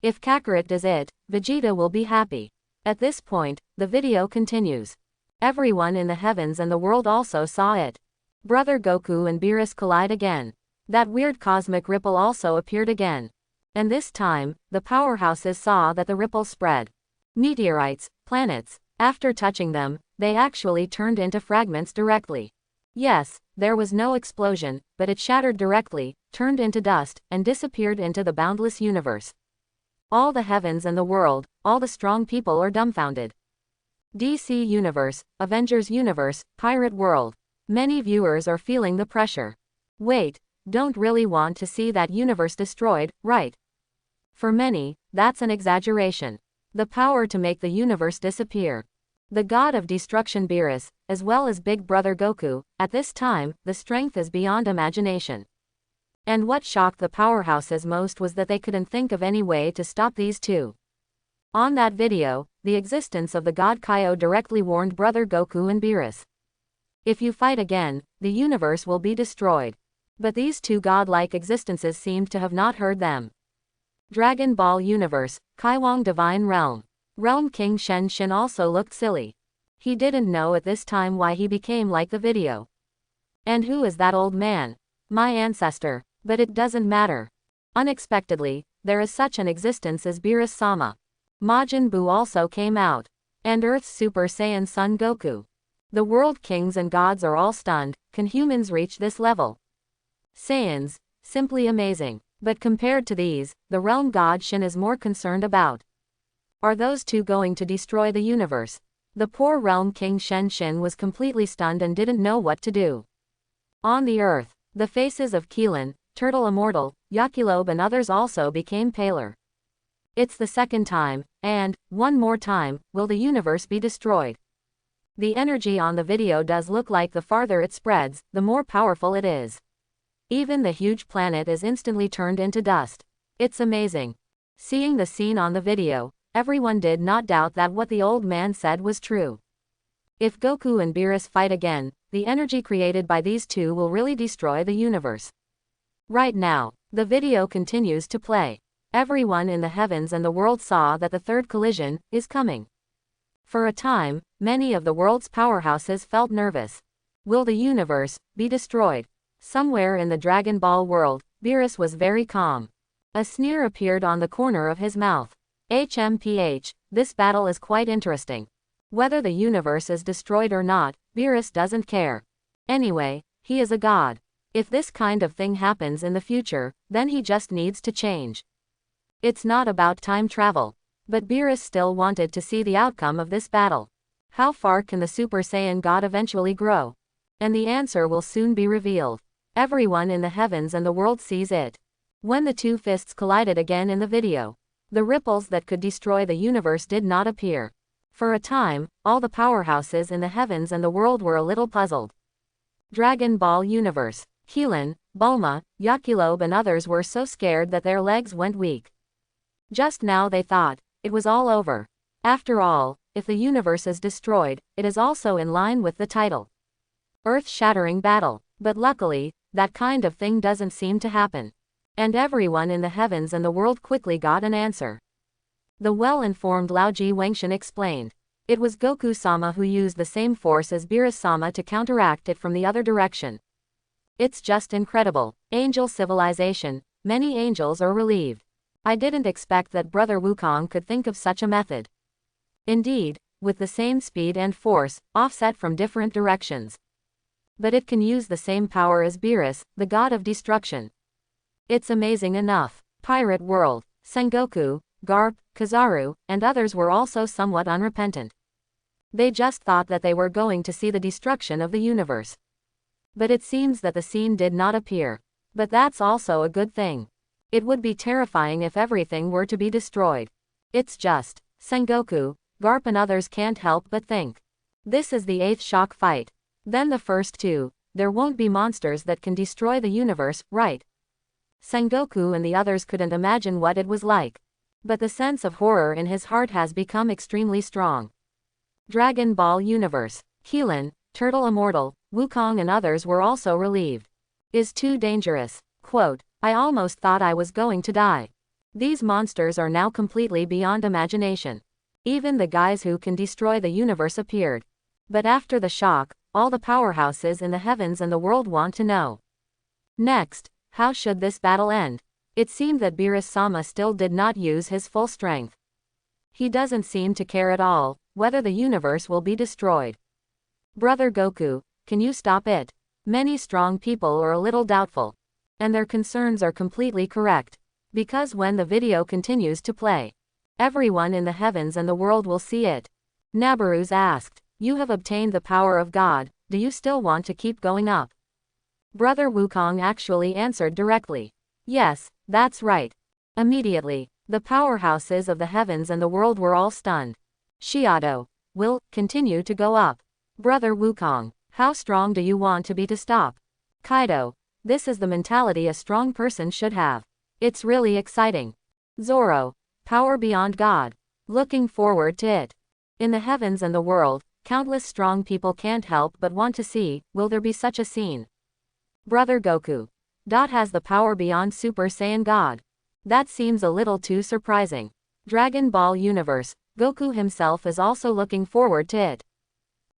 If Kakarot does it, Vegeta will be happy. At this point, the video continues. Everyone in the heavens and the world also saw it. Brother Goku and Beerus collide again. That weird cosmic ripple also appeared again. And this time, the powerhouses saw that the ripple spread. Meteorites, planets, after touching them, they actually turned into fragments directly. Yes, there was no explosion, but it shattered directly, turned into dust, and disappeared into the boundless universe. All the heavens and the world, all the strong people are dumbfounded. DC Universe, Avengers Universe, Pirate World. Many viewers are feeling the pressure. Wait, don't really want to see that universe destroyed, right? For many, that's an exaggeration. The power to make the universe disappear. The god of destruction Beerus, as well as Big Brother Goku, at this time, the strength is beyond imagination. And what shocked the powerhouses most was that they couldn't think of any way to stop these two. On that video, the existence of the god Kaio directly warned Brother Goku and Beerus. If you fight again, the universe will be destroyed. But these two godlike existences seemed to have not heard them. Dragon Ball Universe, Kaiwang Divine Realm. Realm King Shen Shin also looked silly. He didn't know at this time why he became like the video. And who is that old man? My ancestor. But it doesn't matter. Unexpectedly, there is such an existence as Beerus-sama. Majin Buu also came out. And Earth's Super Saiyan son Goku. The world kings and gods are all stunned. Can humans reach this level? Saiyans, simply amazing. But compared to these, the realm god Shin is more concerned about. Are those two going to destroy the universe? The poor realm king Shen Shin was completely stunned and didn't know what to do. On the earth, the faces of Keelan, Turtle Immortal, Yakilobe and others also became paler. It's the second time, and, one more time, will the universe be destroyed? The energy on the video does look like the farther it spreads, the more powerful it is. Even the huge planet is instantly turned into dust. It's amazing. Seeing the scene on the video, everyone did not doubt that what the old man said was true. If Goku and Beerus fight again, the energy created by these two will really destroy the universe. Right now, the video continues to play. Everyone in the heavens and the world saw that the third collision is coming. For a time, many of the world's powerhouses felt nervous. Will the universe be destroyed? Somewhere in the Dragon Ball world, Beerus was very calm. A sneer appeared on the corner of his mouth. HMPH, this battle is quite interesting. Whether the universe is destroyed or not, Beerus doesn't care. Anyway, he is a god. If this kind of thing happens in the future, then he just needs to change. It's not about time travel. But Beerus still wanted to see the outcome of this battle. How far can the Super Saiyan God eventually grow? And the answer will soon be revealed. Everyone in the heavens and the world sees it. When the two fists collided again in the video, the ripples that could destroy the universe did not appear. For a time, all the powerhouses in the heavens and the world were a little puzzled. Dragon Ball Universe. Keelan, Bulma, Yakilobe and others were so scared that their legs went weak. Just now they thought, it was all over. After all, if the universe is destroyed, it is also in line with the title. Earth-shattering battle. But luckily, that kind of thing doesn't seem to happen. And everyone in the heavens and the world quickly got an answer. The well-informed Laoji Wengshan explained. It was Goku-sama who used the same force as Beerus-sama to counteract it from the other direction. It's just incredible. Angel civilization. Many angels are relieved. I didn't expect that Brother Wukong could think of such a method. Indeed, with the same speed and force, offset from different directions. But it can use the same power as Beerus, the god of destruction. It's amazing enough. Pirate World. Sengoku, Garp, Kizaru, and others were also somewhat unrepentant. They just thought that they were going to see the destruction of the universe. But it seems that the scene did not appear. But that's also a good thing. It would be terrifying if everything were to be destroyed. It's just, Sengoku, Garp and others can't help but think. This is the 8th shock fight. Then the first two, there won't be monsters that can destroy the universe, right? Sengoku and the others couldn't imagine what it was like. But the sense of horror in his heart has become extremely strong. Dragon Ball Universe. Keelan, Turtle Immortal, Wukong and others were also relieved. Is too dangerous. Quote, I almost thought I was going to die. These monsters are now completely beyond imagination. Even the guys who can destroy the universe appeared. But after the shock, all the powerhouses in the heavens and the world want to know. Next, how should this battle end? It seemed that Beerus-sama still did not use his full strength. He doesn't seem to care at all, whether the universe will be destroyed. Brother Goku, can you stop it? Many strong people are a little doubtful. And their concerns are completely correct. Because when the video continues to play, everyone in the heavens and the world will see it. Nabaruz asked, you have obtained the power of God, do you still want to keep going up? Brother Wukong actually answered directly. Yes, that's right. Immediately, the powerhouses of the heavens and the world were all stunned. Shiado, will continue to go up. Brother Wukong, how strong do you want to be to stop? Kaido, this is the mentality a strong person should have. It's really exciting. Zoro, power beyond God. Looking forward to it. In the heavens and the world, countless strong people can't help but want to see, will there be such a scene? Brother Goku. Dot has the power beyond Super Saiyan God. That seems a little too surprising. Dragon Ball Universe, Goku himself is also looking forward to it.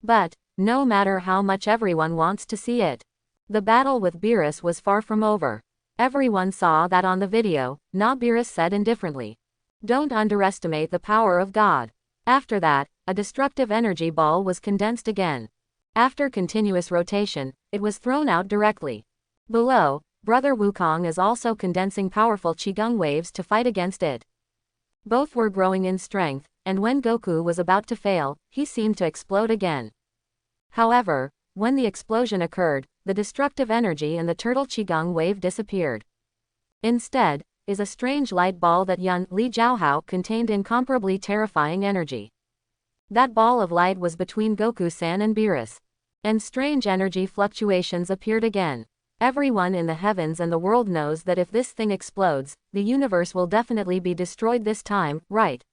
But, no matter how much everyone wants to see it, the battle with Beerus was far from over. Everyone saw that on the video, not Beerus said indifferently. Don't underestimate the power of God. After that, a destructive energy ball was condensed again. After continuous rotation, it was thrown out directly. Below, Brother Wukong is also condensing powerful Qigong waves to fight against it. Both were growing in strength, and when Goku was about to fail, he seemed to explode again. However, when the explosion occurred, the destructive energy and the turtle Qigong wave disappeared. Instead, is a strange light ball that Yun Li Jiaohao contained incomparably terrifying energy. That ball of light was between Goku-san and Beerus. And strange energy fluctuations appeared again. Everyone in the heavens and the world knows that if this thing explodes, the universe will definitely be destroyed this time, right?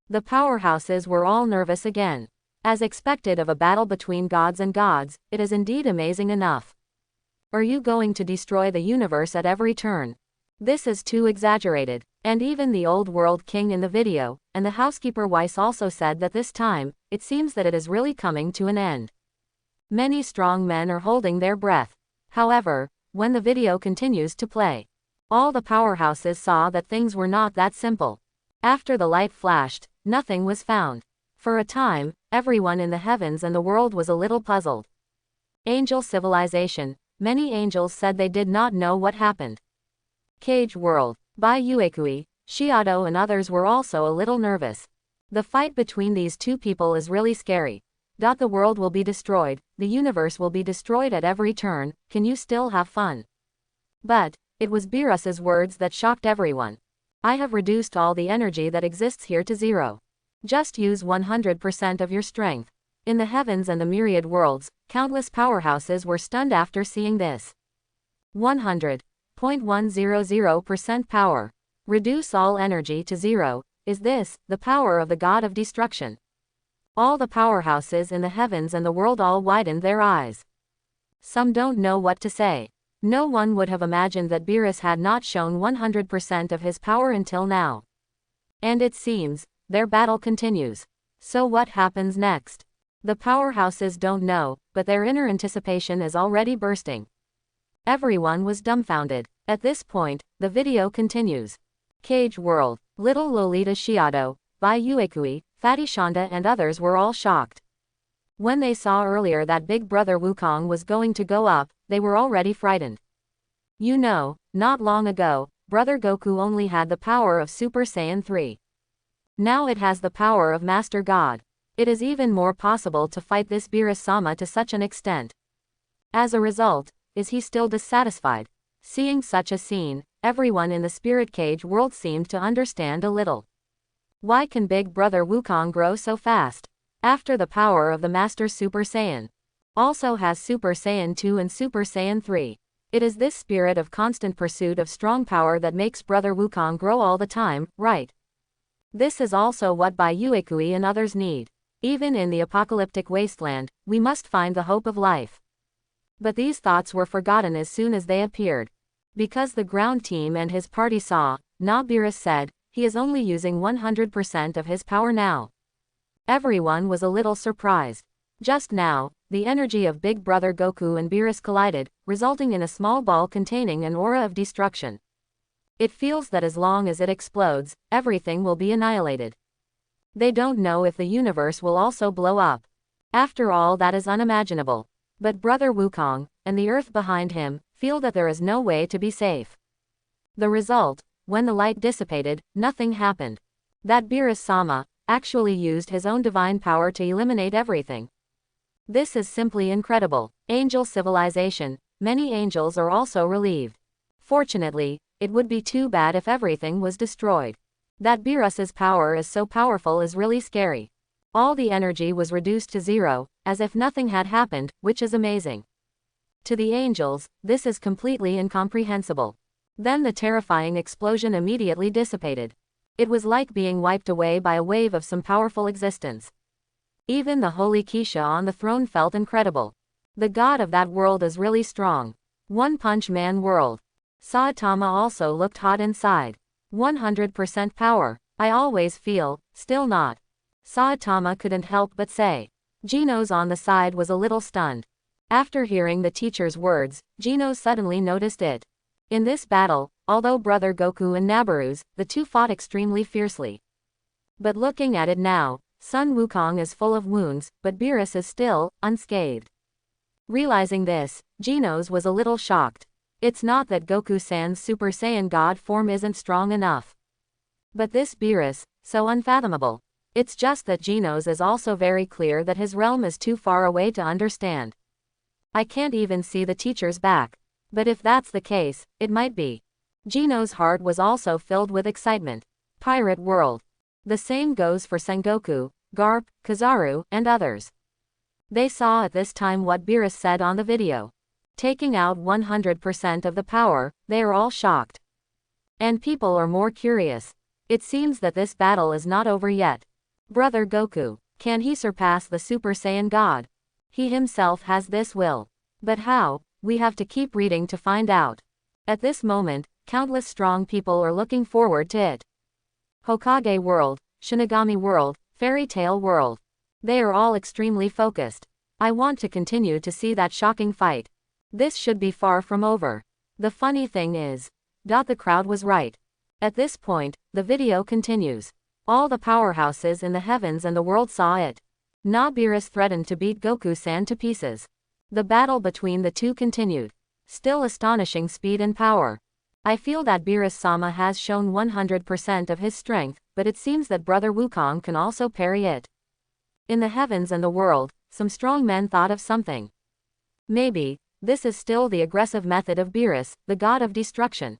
The powerhouses were all nervous again. As expected of a battle between gods and gods, it is indeed amazing enough. Are you going to destroy the universe at every turn? This is too exaggerated. And even the old world king in the video, and the housekeeper Weiss also said that this time, it seems that it is really coming to an end. Many strong men are holding their breath. However, when the video continues to play, all the powerhouses saw that things were not that simple. After the light flashed, nothing was found. For a time, everyone in the heavens and the world was a little puzzled. Angel civilization. Many angels said they did not know what happened. Cage World. By Uekui, Shiado and others were also a little nervous. The fight between these two people is really scary. The world will be destroyed, the universe will be destroyed at every turn, can you still have fun? But, it was Beerus's words that shocked everyone. I have reduced all the energy that exists here to zero. Just use 100% of your strength. In the heavens and the myriad worlds, countless powerhouses were stunned after seeing this. 100.100% power. Reduce all energy to zero. Is this the power of the god of destruction? All the powerhouses in the heavens and the world all widened their eyes. Some don't know what to say. No one would have imagined that Beerus had not shown 100% of his power until now. And it seems, their battle continues. So what happens next? The powerhouses don't know, but their inner anticipation is already bursting. Everyone was dumbfounded. At this point, the video continues. Cage World. Little Lolita Shiado, by Uekui, Fatty Shonda and others were all shocked. When they saw earlier that Big Brother Wukong was going to go up, they were already frightened. You know, not long ago, Brother Goku only had the power of Super Saiyan 3. Now it has the power of Master God. It is even more possible to fight this Beerus-sama to such an extent. As a result, is he still dissatisfied? Seeing such a scene, everyone in the spirit cage world seemed to understand a little. Why can Big Brother Wukong grow so fast? After the power of the Master Super Saiyan. Also has Super Saiyan 2 and Super Saiyan 3. It is this spirit of constant pursuit of strong power that makes Brother Wukong grow all the time, right? This is also what Bai Uekui and others need. Even in the apocalyptic wasteland, we must find the hope of life. But these thoughts were forgotten as soon as they appeared. Because the ground team and his party saw, Beerus said, he is only using 100% of his power now. Everyone was a little surprised. Just now, the energy of Big Brother Goku and Beerus collided, resulting in a small ball containing an aura of destruction. It feels that as long as it explodes, everything will be annihilated. They don't know if the universe will also blow up. After all, that is unimaginable. But Brother Wukong, and the earth behind him, feel that there is no way to be safe. The result, when the light dissipated, nothing happened. That Beerus-sama actually used his own divine power to eliminate everything. This is simply incredible. Angel civilization. Many angels are also relieved. Fortunately, it would be too bad if everything was destroyed. That Beerus's power is so powerful is really scary. All the energy was reduced to zero, as if nothing had happened, which is amazing. To the angels, this is completely incomprehensible. Then the terrifying explosion immediately dissipated. It was like being wiped away by a wave of some powerful existence. Even the holy Keisha on the throne felt incredible. The god of that world is really strong. One Punch Man world. Saitama also looked hot inside. 100% power. I always feel, still not. Saitama couldn't help but say. Genos on the side was a little stunned. After hearing the teacher's words, Genos suddenly noticed it. In this battle, although Brother Goku and Nabaruz, the two fought extremely fiercely. But looking at it now, Son Wukong is full of wounds, but Beerus is still unscathed. Realizing this, Genos was a little shocked. It's not that Goku-san's Super Saiyan God form isn't strong enough. But this Beerus, so unfathomable. It's just that Genos is also very clear that his realm is too far away to understand. I can't even see the teacher's back. But if that's the case, it might be. Genos' heart was also filled with excitement. Pirate World. The same goes for Sengoku, Garp, Kizaru, and others. They saw at this time what Beerus said on the video. Taking out 100% of the power, they are all shocked. And people are more curious. It seems that this battle is not over yet. Brother Goku, can he surpass the Super Saiyan God? He himself has this will. But how? We have to keep reading to find out. At this moment, Countless strong people are looking forward to it. Hokage world, Shinigami world, Fairy Tail world. They are all extremely focused. I want to continue to see that shocking fight. This should be far from over. The funny thing is, the crowd was right. At this point, the video continues. All the powerhouses in the heavens and the world saw it. Beerus threatened to beat Goku-san to pieces. The battle between the two continued. Still astonishing speed and power. I feel that Beerus-sama has shown 100% of his strength, but it seems that Brother Wukong can also parry it. In the heavens and the world, some strong men thought of something. Maybe, this is still the aggressive method of Beerus, the god of destruction.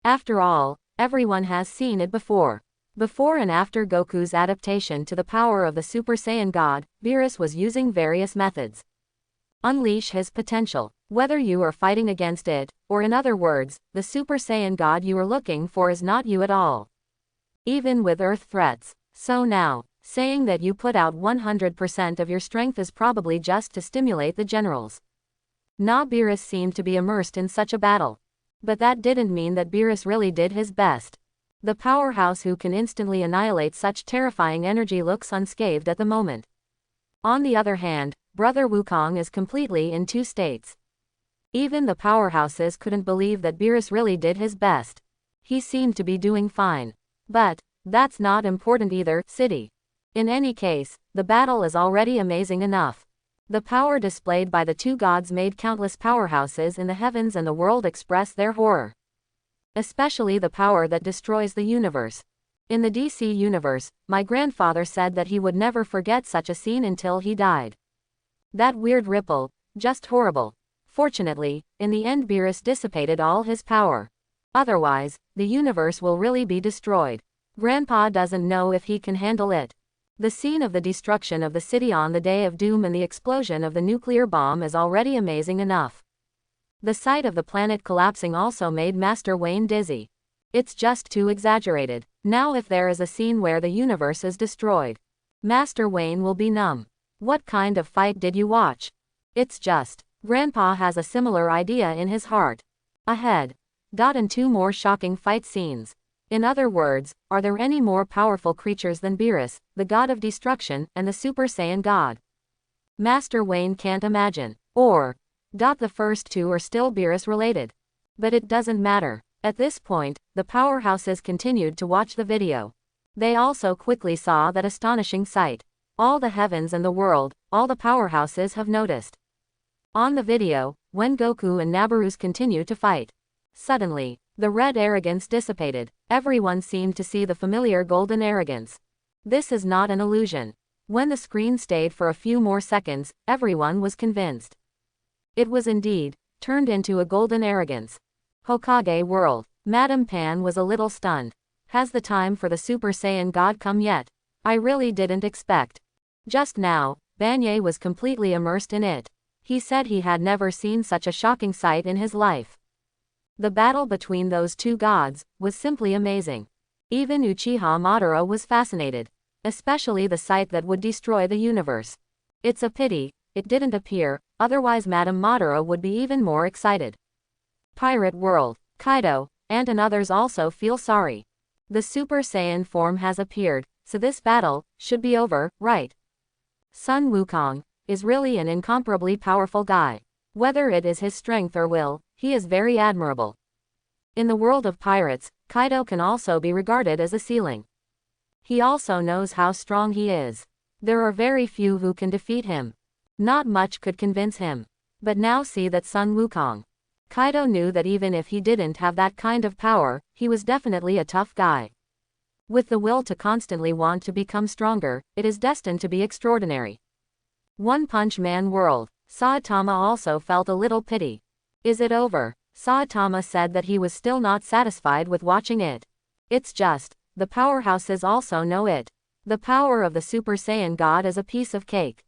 After all, everyone has seen it before. Before and after Goku's adaptation to the power of the Super Saiyan God, Beerus was using various methods. Unleash his potential. Whether you are fighting against it, or in other words, the Super Saiyan God you are looking for is not you at all. Even with Earth threats. So now, saying that you put out 100% of your strength is probably just to stimulate the generals. Beerus seemed to be immersed in such a battle. But that didn't mean that Beerus really did his best. The powerhouse who can instantly annihilate such terrifying energy looks unscathed at the moment. On the other hand, Brother Wukong is completely in two states. Even the powerhouses couldn't believe that Beerus really did his best. He seemed to be doing fine. But, that's not important either, city. In any case, the battle is already amazing enough. The power displayed by the two gods made countless powerhouses in the heavens and the world express their horror. Especially the power that destroys the universe. In the DC universe, my grandfather said that he would never forget such a scene until he died. That weird ripple, just horrible. Fortunately, in the end Beerus dissipated all his power. Otherwise, the universe will really be destroyed. Grandpa doesn't know if he can handle it. The scene of the destruction of the city on the Day of Doom and the explosion of the nuclear bomb is already amazing enough. The sight of the planet collapsing also made Master Wayne dizzy. It's just too exaggerated. Now if there is a scene where the universe is destroyed, Master Wayne will be numb. What kind of fight did you watch? It's just, Grandpa has a similar idea in his heart. Ahead. And two more shocking fight scenes. In other words, are there any more powerful creatures than Beerus, the god of destruction, and the Super Saiyan god? Master Wayne can't imagine. Or, the first two are still Beerus related. But it doesn't matter. At this point, the powerhouses continued to watch the video. They also quickly saw that astonishing sight. All the heavens and the world, all the powerhouses have noticed. On the video, when Goku and Beerus continue to fight. Suddenly, the red arrogance dissipated. Everyone seemed to see the familiar golden arrogance. This is not an illusion. When the screen stayed for a few more seconds, everyone was convinced. It was indeed turned into a golden arrogance. Hokage world. Madame Pan was a little stunned. Has the time for the Super Saiyan God come yet? I really didn't expect. Just now, Banye was completely immersed in it. He said he had never seen such a shocking sight in his life. The battle between those two gods was simply amazing. Even Uchiha Madara was fascinated. Especially the sight that would destroy the universe. It's a pity it didn't appear, otherwise Madame Madara would be even more excited. Pirate world. Kaido, and others also feel sorry. The Super Saiyan form has appeared, so this battle should be over, right? Sun Wukong is really an incomparably powerful guy. Whether it is his strength or will, he is very admirable. In the world of pirates, Kaido can also be regarded as a ceiling. He also knows how strong he is. There are very few who can defeat him. Not much could convince him. But now see that Sun Wukong. Kaido knew that even if he didn't have that kind of power, he was definitely a tough guy. With the will to constantly want to become stronger, it is destined to be extraordinary. One Punch Man world. Saitama also felt a little pity. Is it over? Saitama said that he was still not satisfied with watching it. It's just, the powerhouses also know it. The power of the Super Saiyan God is a piece of cake.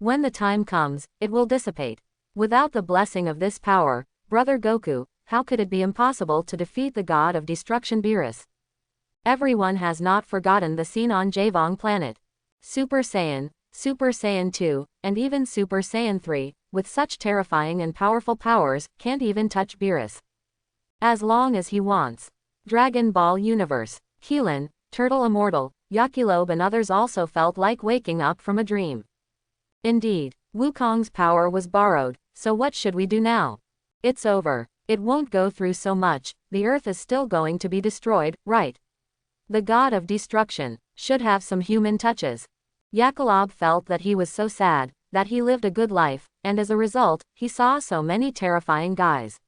When the time comes, it will dissipate. Without the blessing of this power, Brother Goku, how could it be impossible to defeat the god of destruction Beerus? Everyone has not forgotten the scene on Javong planet. Super Saiyan 2, and even Super Saiyan 3, with such terrifying and powerful powers, can't even touch Beerus. As long as he wants. Dragon Ball Universe. Keelan, Turtle Immortal, Yakilobe and others also felt like waking up from a dream. Indeed, Wukong's power was borrowed, so what should we do now? It's over. It won't go through so much, the earth is still going to be destroyed, right? The god of destruction should have some human touches. Yakilobe felt that he was so sad, that he lived a good life, and as a result, he saw so many terrifying guys.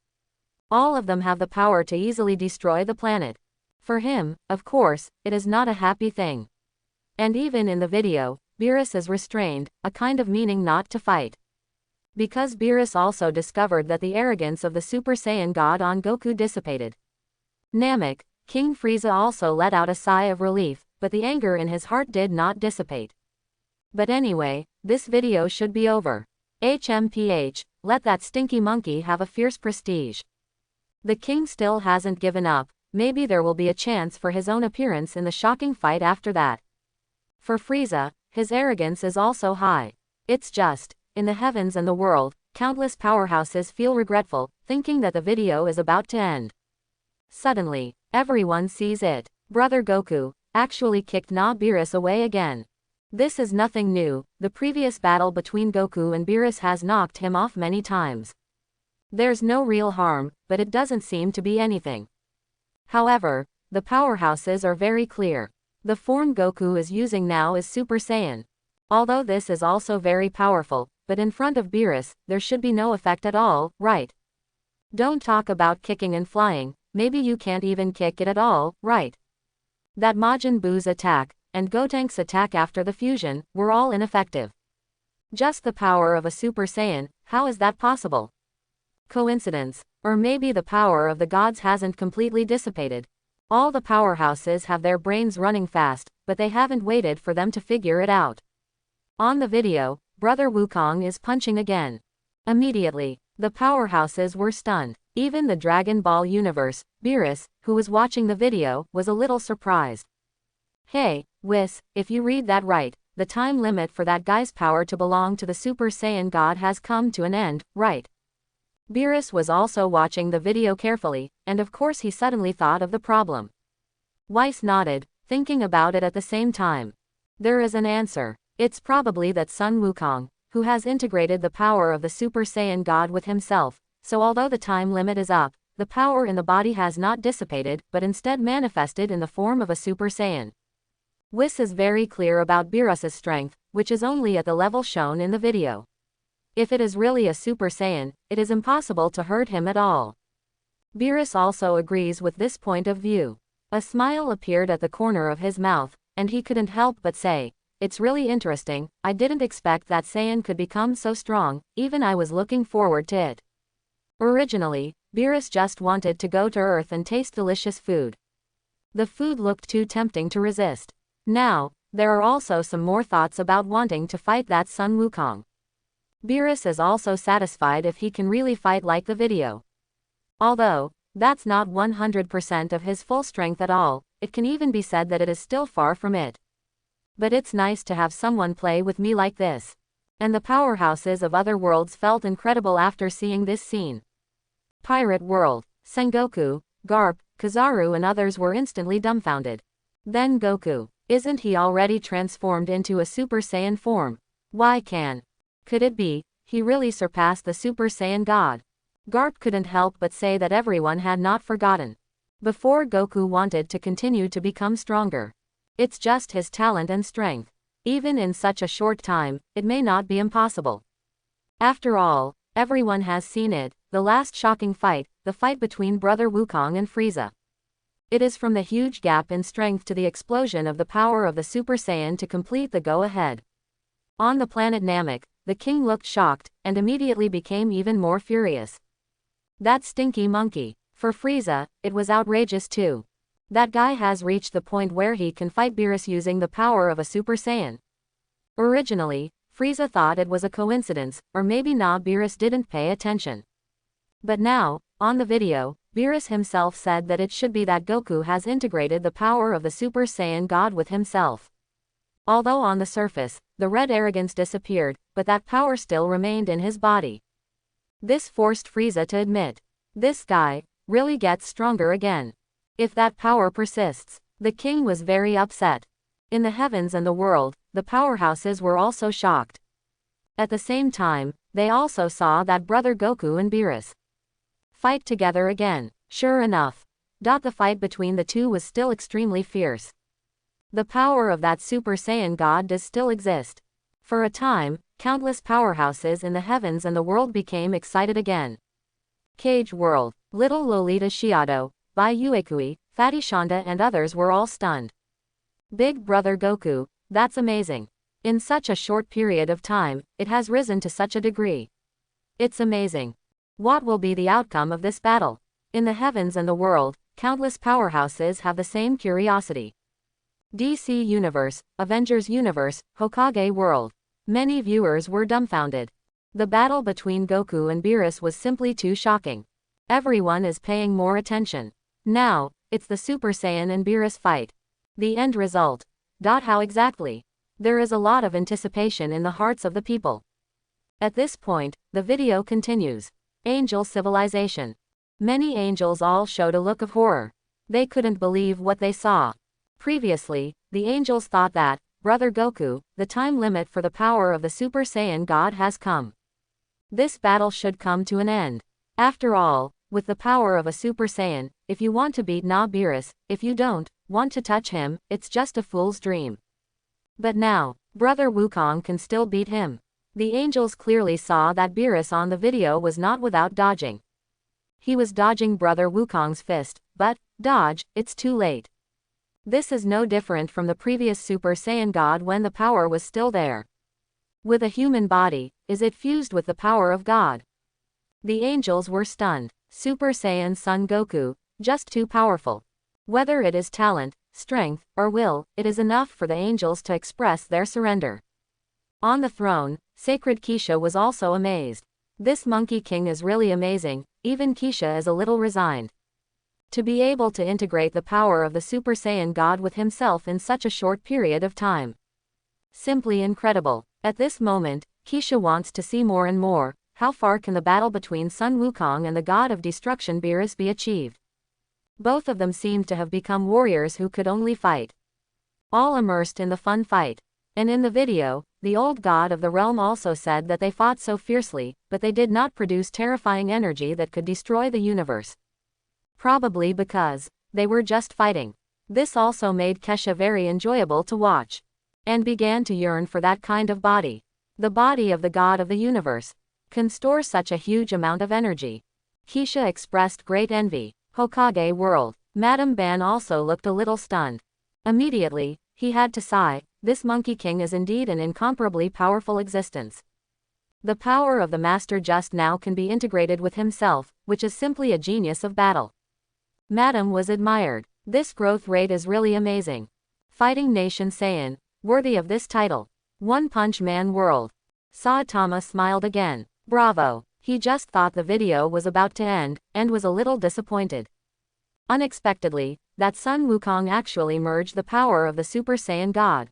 All of them have the power to easily destroy the planet. For him, of course, it is not a happy thing. And even in the video, Beerus is restrained, a kind of meaning not to fight. Because Beerus also discovered that the arrogance of the Super Saiyan God on Goku dissipated. Namek, King Frieza also let out a sigh of relief, but the anger in his heart did not dissipate. But anyway, this video should be over. HMPH, let that stinky monkey have a fierce prestige. The king still hasn't given up, maybe there will be a chance for his own appearance in the shocking fight after that. For Frieza, his arrogance is also high. It's just, in the heavens and the world, countless powerhouses feel regretful, thinking that the video is about to end. Suddenly, everyone sees it. Brother Goku actually kicked Beerus away again. This is nothing new, the previous battle between Goku and Beerus has knocked him off many times. There's no real harm, but it doesn't seem to be anything. However, the powerhouses are very clear. The form Goku is using now is Super Saiyan. Although this is also very powerful, but in front of Beerus, there should be no effect at all, right? Don't talk about kicking and flying, maybe you can't even kick it at all, right? That Majin Buu's attack, and Gotenks' attack after the fusion, were all ineffective. Just the power of a Super Saiyan, how is that possible? Coincidence? Or maybe the power of the gods hasn't completely dissipated. All the powerhouses have their brains running fast, but they haven't waited for them to figure it out. On the video, Brother Wukong is punching again. Immediately, the powerhouses were stunned. Even the Dragon Ball Universe, Beerus, who was watching the video, was a little surprised. Hey, Whis, if you read that right, the time limit for that guy's power to belong to the Super Saiyan God has come to an end, right? Beerus was also watching the video carefully, and of course he suddenly thought of the problem. Whis nodded, thinking about it at the same time. There is an answer. It's probably that Sun Wukong, who has integrated the power of the Super Saiyan God with himself, so although the time limit is up, the power in the body has not dissipated but instead manifested in the form of a Super Saiyan. Whis is very clear about Beerus's strength, which is only at the level shown in the video. If it is really a Super Saiyan, it is impossible to hurt him at all. Beerus also agrees with this point of view. A smile appeared at the corner of his mouth, and he couldn't help but say, "It's really interesting, I didn't expect that Saiyan could become so strong, even I was looking forward to it." Originally, Beerus just wanted to go to Earth and taste delicious food. The food looked too tempting to resist. Now, there are also some more thoughts about wanting to fight that Sun Wukong. Beerus is also satisfied if he can really fight like the video. Although, that's not 100% of his full strength at all, it can even be said that it is still far from it. But it's nice to have someone play with me like this. And the powerhouses of other worlds felt incredible after seeing this scene. Pirate World, Sengoku, Garp, Kizaru and others were instantly dumbfounded. Then Goku, isn't he already transformed into a Super Saiyan form? Why could it be, he really surpassed the Super Saiyan God? Garp couldn't help but say that everyone had not forgotten. Before Goku wanted to continue to become stronger. It's just his talent and strength. Even in such a short time, it may not be impossible. After all, everyone has seen it, the last shocking fight, the fight between Brother Wukong and Frieza. It is from the huge gap in strength to the explosion of the power of the Super Saiyan to complete the go-ahead. On the planet Namek, the king looked shocked, and immediately became even more furious. That stinky monkey. For Frieza, it was outrageous too. That guy has reached the point where he can fight Beerus using the power of a Super Saiyan. Originally, Frieza thought it was a coincidence, or maybe Beerus didn't pay attention. But now, on the video, Beerus himself said that it should be that Goku has integrated the power of the Super Saiyan God with himself. Although on the surface, the red arrogance disappeared, but that power still remained in his body. This forced Frieza to admit. This guy, really gets stronger again. If that power persists, the king was very upset. In the heavens and the world, the powerhouses were also shocked. At the same time, they also saw that brother Goku and Beerus fight together again. Sure enough, the fight between the two was still extremely fierce. The power of that Super Saiyan God does still exist. For a time, countless powerhouses in the heavens and the world became excited again. Cage World, Little Lolita Shiado, Bai Uekui, Fatty Shonda and others were all stunned. Big brother Goku, that's amazing. In such a short period of time, it has risen to such a degree. It's amazing. What will be the outcome of this battle? In the heavens and the world, countless powerhouses have the same curiosity. DC Universe, Avengers Universe, Hokage World. Many viewers were dumbfounded. The battle between Goku and Beerus was simply too shocking. Everyone is paying more attention. Now, it's the Super Saiyan and Beerus fight. The end result. How exactly? There is a lot of anticipation in the hearts of the people. At this point, the video continues. Angel Civilization. Many angels all showed a look of horror. They couldn't believe what they saw. Previously, the angels thought that, brother Goku, the time limit for the power of the Super Saiyan God has come. This battle should come to an end. After all, with the power of a Super Saiyan, if you want to beat Beerus, if you don't want to touch him, it's just a fool's dream. But now, brother Wukong can still beat him. The angels clearly saw that Beerus on the video was not without dodging. He was dodging brother Wukong's fist, but, it's too late. This is no different from the previous Super Saiyan God when the power was still there. With a human body, is it fused with the power of God? The angels were stunned. Super Saiyan Son Goku, just too powerful. Whether it is talent, strength, or will, it is enough for the angels to express their surrender. On the throne, Sacred Keisha was also amazed. This Monkey King is really amazing, even Keisha is a little resigned. To be able to integrate the power of the Super Saiyan God with himself in such a short period of time. Simply incredible. At this moment, Keisha wants to see more and more. How far can the battle between Sun Wukong and the God of Destruction Beerus be achieved? Both of them seemed to have become warriors who could only fight. All immersed in the fun fight. And in the video, the old god of the realm also said that they fought so fiercely, but they did not produce terrifying energy that could destroy the universe. Probably because they were just fighting. This also made Keisha very enjoyable to watch. And began to yearn for that kind of body. The body of the god of the universe can store such a huge amount of energy. Keisha expressed great envy. Hokage World. Madame Ban also looked a little stunned. Immediately, he had to sigh. This Monkey King is indeed an incomparably powerful existence. The power of the master just now can be integrated with himself, which is simply a genius of battle. Madame was admired. This growth rate is really amazing. Fighting Nation Saiyan, worthy of this title. One Punch Man World. Saitama smiled again. Bravo. He just thought the video was about to end, and was a little disappointed. Unexpectedly, that Sun Wukong actually merged the power of the Super Saiyan God.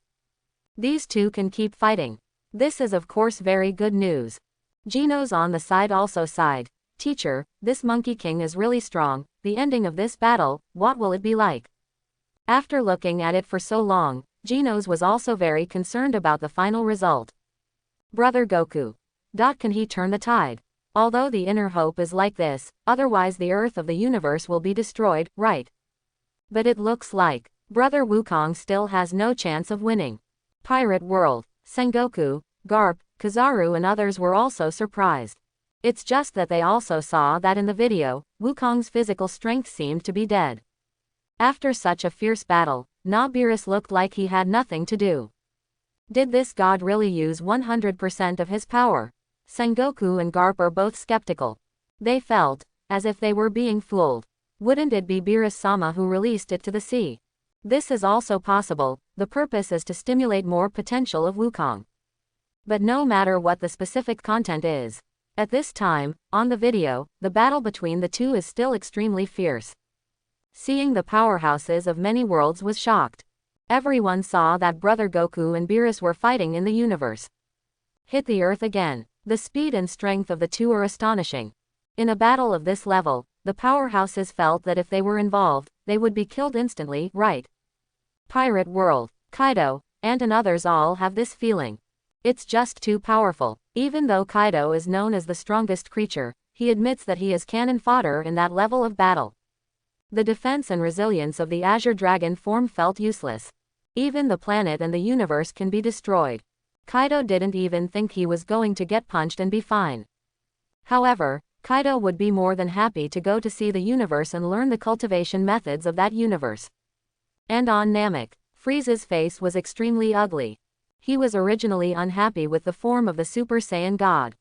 These two can keep fighting. This is of course very good news. Geno's on the side also sighed. Teacher, this Monkey King is really strong. The ending of this battle, what will it be like? After looking at it for so long, Geno's was also very concerned about the final result. Brother Goku. Can he turn the tide? Although the inner hope is like this, otherwise the earth of the universe will be destroyed, right? But it looks like brother Wukong still has no chance of winning. Pirate World. Sengoku, Garp, Kizaru and others were also surprised. It's just that they also saw that in the video, Wukong's physical strength seemed to be dead. After such a fierce battle, Beerus looked like he had nothing to do. Did this god really use 100% of his power? Sengoku and Garp are both skeptical. They felt as if they were being fooled. Wouldn't it be Beerus-sama who released it to the sea? This is also possible. The purpose is to stimulate more potential of Wukong. But no matter what the specific content is, at this time, on the video, the battle between the two is still extremely fierce. Seeing the powerhouses of many worlds was shocked. Everyone saw that brother Goku and Beerus were fighting in the universe. Hit the earth again. The speed and strength of the two are astonishing. In a battle of this level, the powerhouses felt that if they were involved, they would be killed instantly, right? Pirate World, Kaido, and others all have this feeling. It's just too powerful. Even though Kaido is known as the strongest creature, he admits that he is cannon fodder in that level of battle. The defense and resilience of the Azure Dragon form felt useless. Even the planet and the universe can be destroyed. Kaido didn't even think he was going to get punched and be fine. However, Kaido would be more than happy to go to see the universe and learn the cultivation methods of that universe. And on Namek, Frieza's face was extremely ugly. He was originally unhappy with the form of the Super Saiyan God.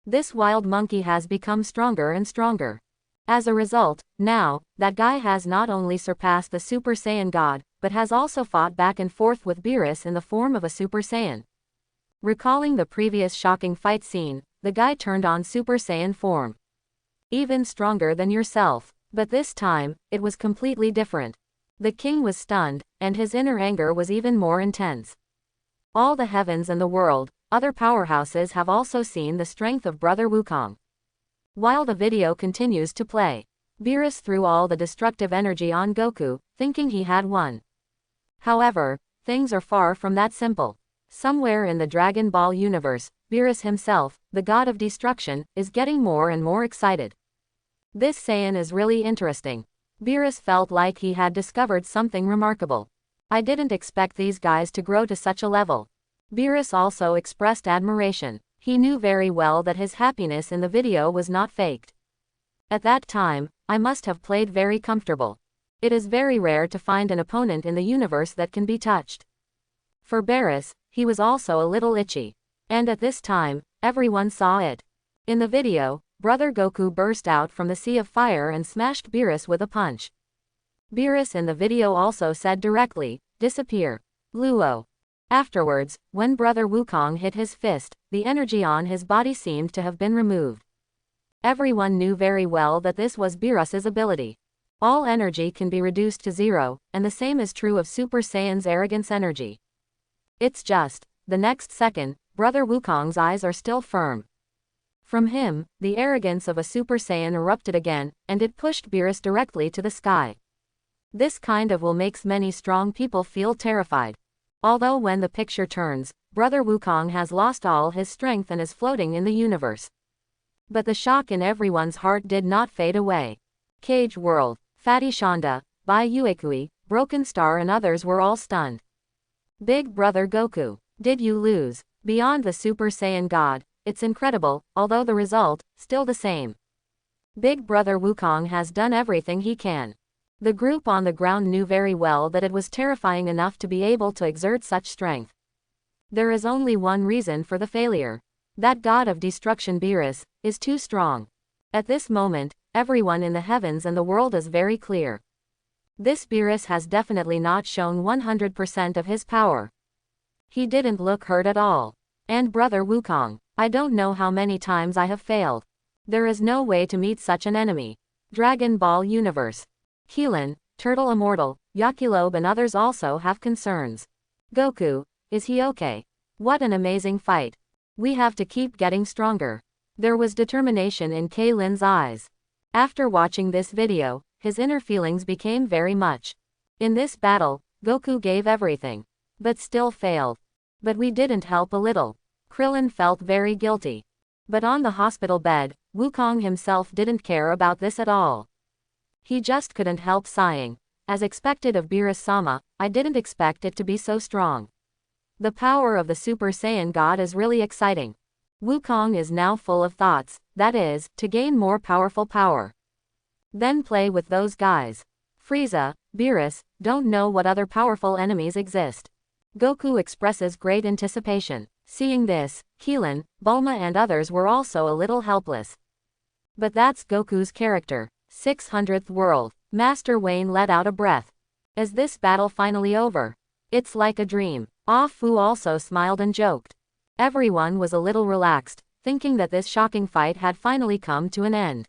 This wild monkey has become stronger and stronger. As a result, now, that guy has not only surpassed the Super Saiyan God, but has also fought back and forth with Beerus in the form of a Super Saiyan. Recalling the previous shocking fight scene, the guy turned on Super Saiyan form. Even stronger than yourself, but this time, it was completely different. The king was stunned, and his inner anger was even more intense. All the heavens and the world, other powerhouses have also seen the strength of Brother Wukong. While the video continues to play, Beerus threw all the destructive energy on Goku, thinking he had won. However, things are far from that simple. Somewhere in the Dragon Ball universe, Beerus himself, the god of destruction, is getting more and more excited. This Saiyan is really interesting. Beerus felt like he had discovered something remarkable. I didn't expect these guys to grow to such a level. Beerus also expressed admiration. He knew very well that his happiness in the video was not faked. At that time, I must have played very comfortable. It is very rare to find an opponent in the universe that can be touched. For Beerus, he was also a little itchy. And at this time, everyone saw it. In the video, Brother Goku burst out from the sea of fire and smashed Beerus with a punch. Beerus in the video also said directly, "Disappear, Luo." Afterwards, when Brother Wukong hit his fist, the energy on his body seemed to have been removed. Everyone knew very well that this was Beerus's ability. All energy can be reduced to zero, and the same is true of Super Saiyan's arrogance energy. It's just, the next second, Brother Wukong's eyes are still firm. From him, the arrogance of a Super Saiyan erupted again, and it pushed Beerus directly to the sky. This kind of will makes many strong people feel terrified. Although when the picture turns, Brother Wukong has lost all his strength and is floating in the universe. But the shock in everyone's heart did not fade away. Cage World, Fatty Shonda, Bai Uekui, Broken Star and others were all stunned. Big Brother Goku, did you lose? Beyond the Super Saiyan God, it's incredible, although the result, still the same. Big Brother Wukong has done everything he can. The group on the ground knew very well that it was terrifying enough to be able to exert such strength. There is only one reason for the failure. That god of destruction Beerus, is too strong. At this moment, everyone in the heavens and the world is very clear. This Beerus has definitely not shown 100% of his power. He didn't look hurt at all. And Brother Wukong, I don't know how many times I have failed. There is no way to meet such an enemy. Dragon Ball Universe. Keelan, Turtle Immortal, Yakilobe and others also have concerns. Goku, is he okay? What an amazing fight. We have to keep getting stronger. There was determination in Kaylin's eyes. After watching this video, his inner feelings became very much. In this battle, Goku gave everything. But still failed. But we didn't help a little. Krillin felt very guilty. But on the hospital bed, Wukong himself didn't care about this at all. He just couldn't help sighing. As expected of Beerus-sama, I didn't expect it to be so strong. The power of the Super Saiyan God is really exciting. Wukong is now full of thoughts, that is, to gain more powerful power. Then play with those guys. Frieza, Beerus, don't know what other powerful enemies exist. Goku expresses great anticipation. Seeing this, Keelan, Bulma and others were also a little helpless. But that's Goku's character. 600th World. Master Wayne let out a breath. Is this battle finally over? It's like a dream. Ah Fu also smiled and joked. Everyone was a little relaxed, thinking that this shocking fight had finally come to an end.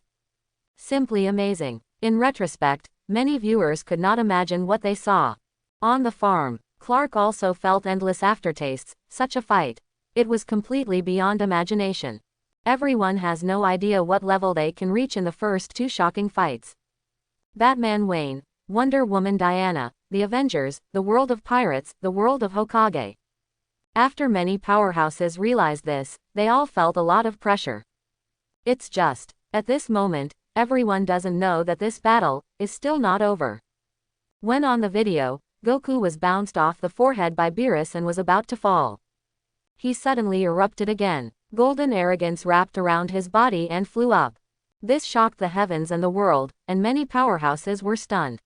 Simply amazing. In retrospect, many viewers could not imagine what they saw. On the farm, Clark also felt endless aftertastes, such a fight. It was completely beyond imagination. Everyone has no idea what level they can reach in the first two shocking fights. Batman Wayne, Wonder Woman Diana, the Avengers, the world of pirates, the world of Hokage. After many powerhouses realized this, they all felt a lot of pressure. It's just, at this moment, everyone doesn't know that this battle is still not over. When on the video, Goku was bounced off the forehead by Beerus and was about to fall. He suddenly erupted again. Golden arrogance wrapped around his body and flew up. This shocked the heavens and the world, and many powerhouses were stunned.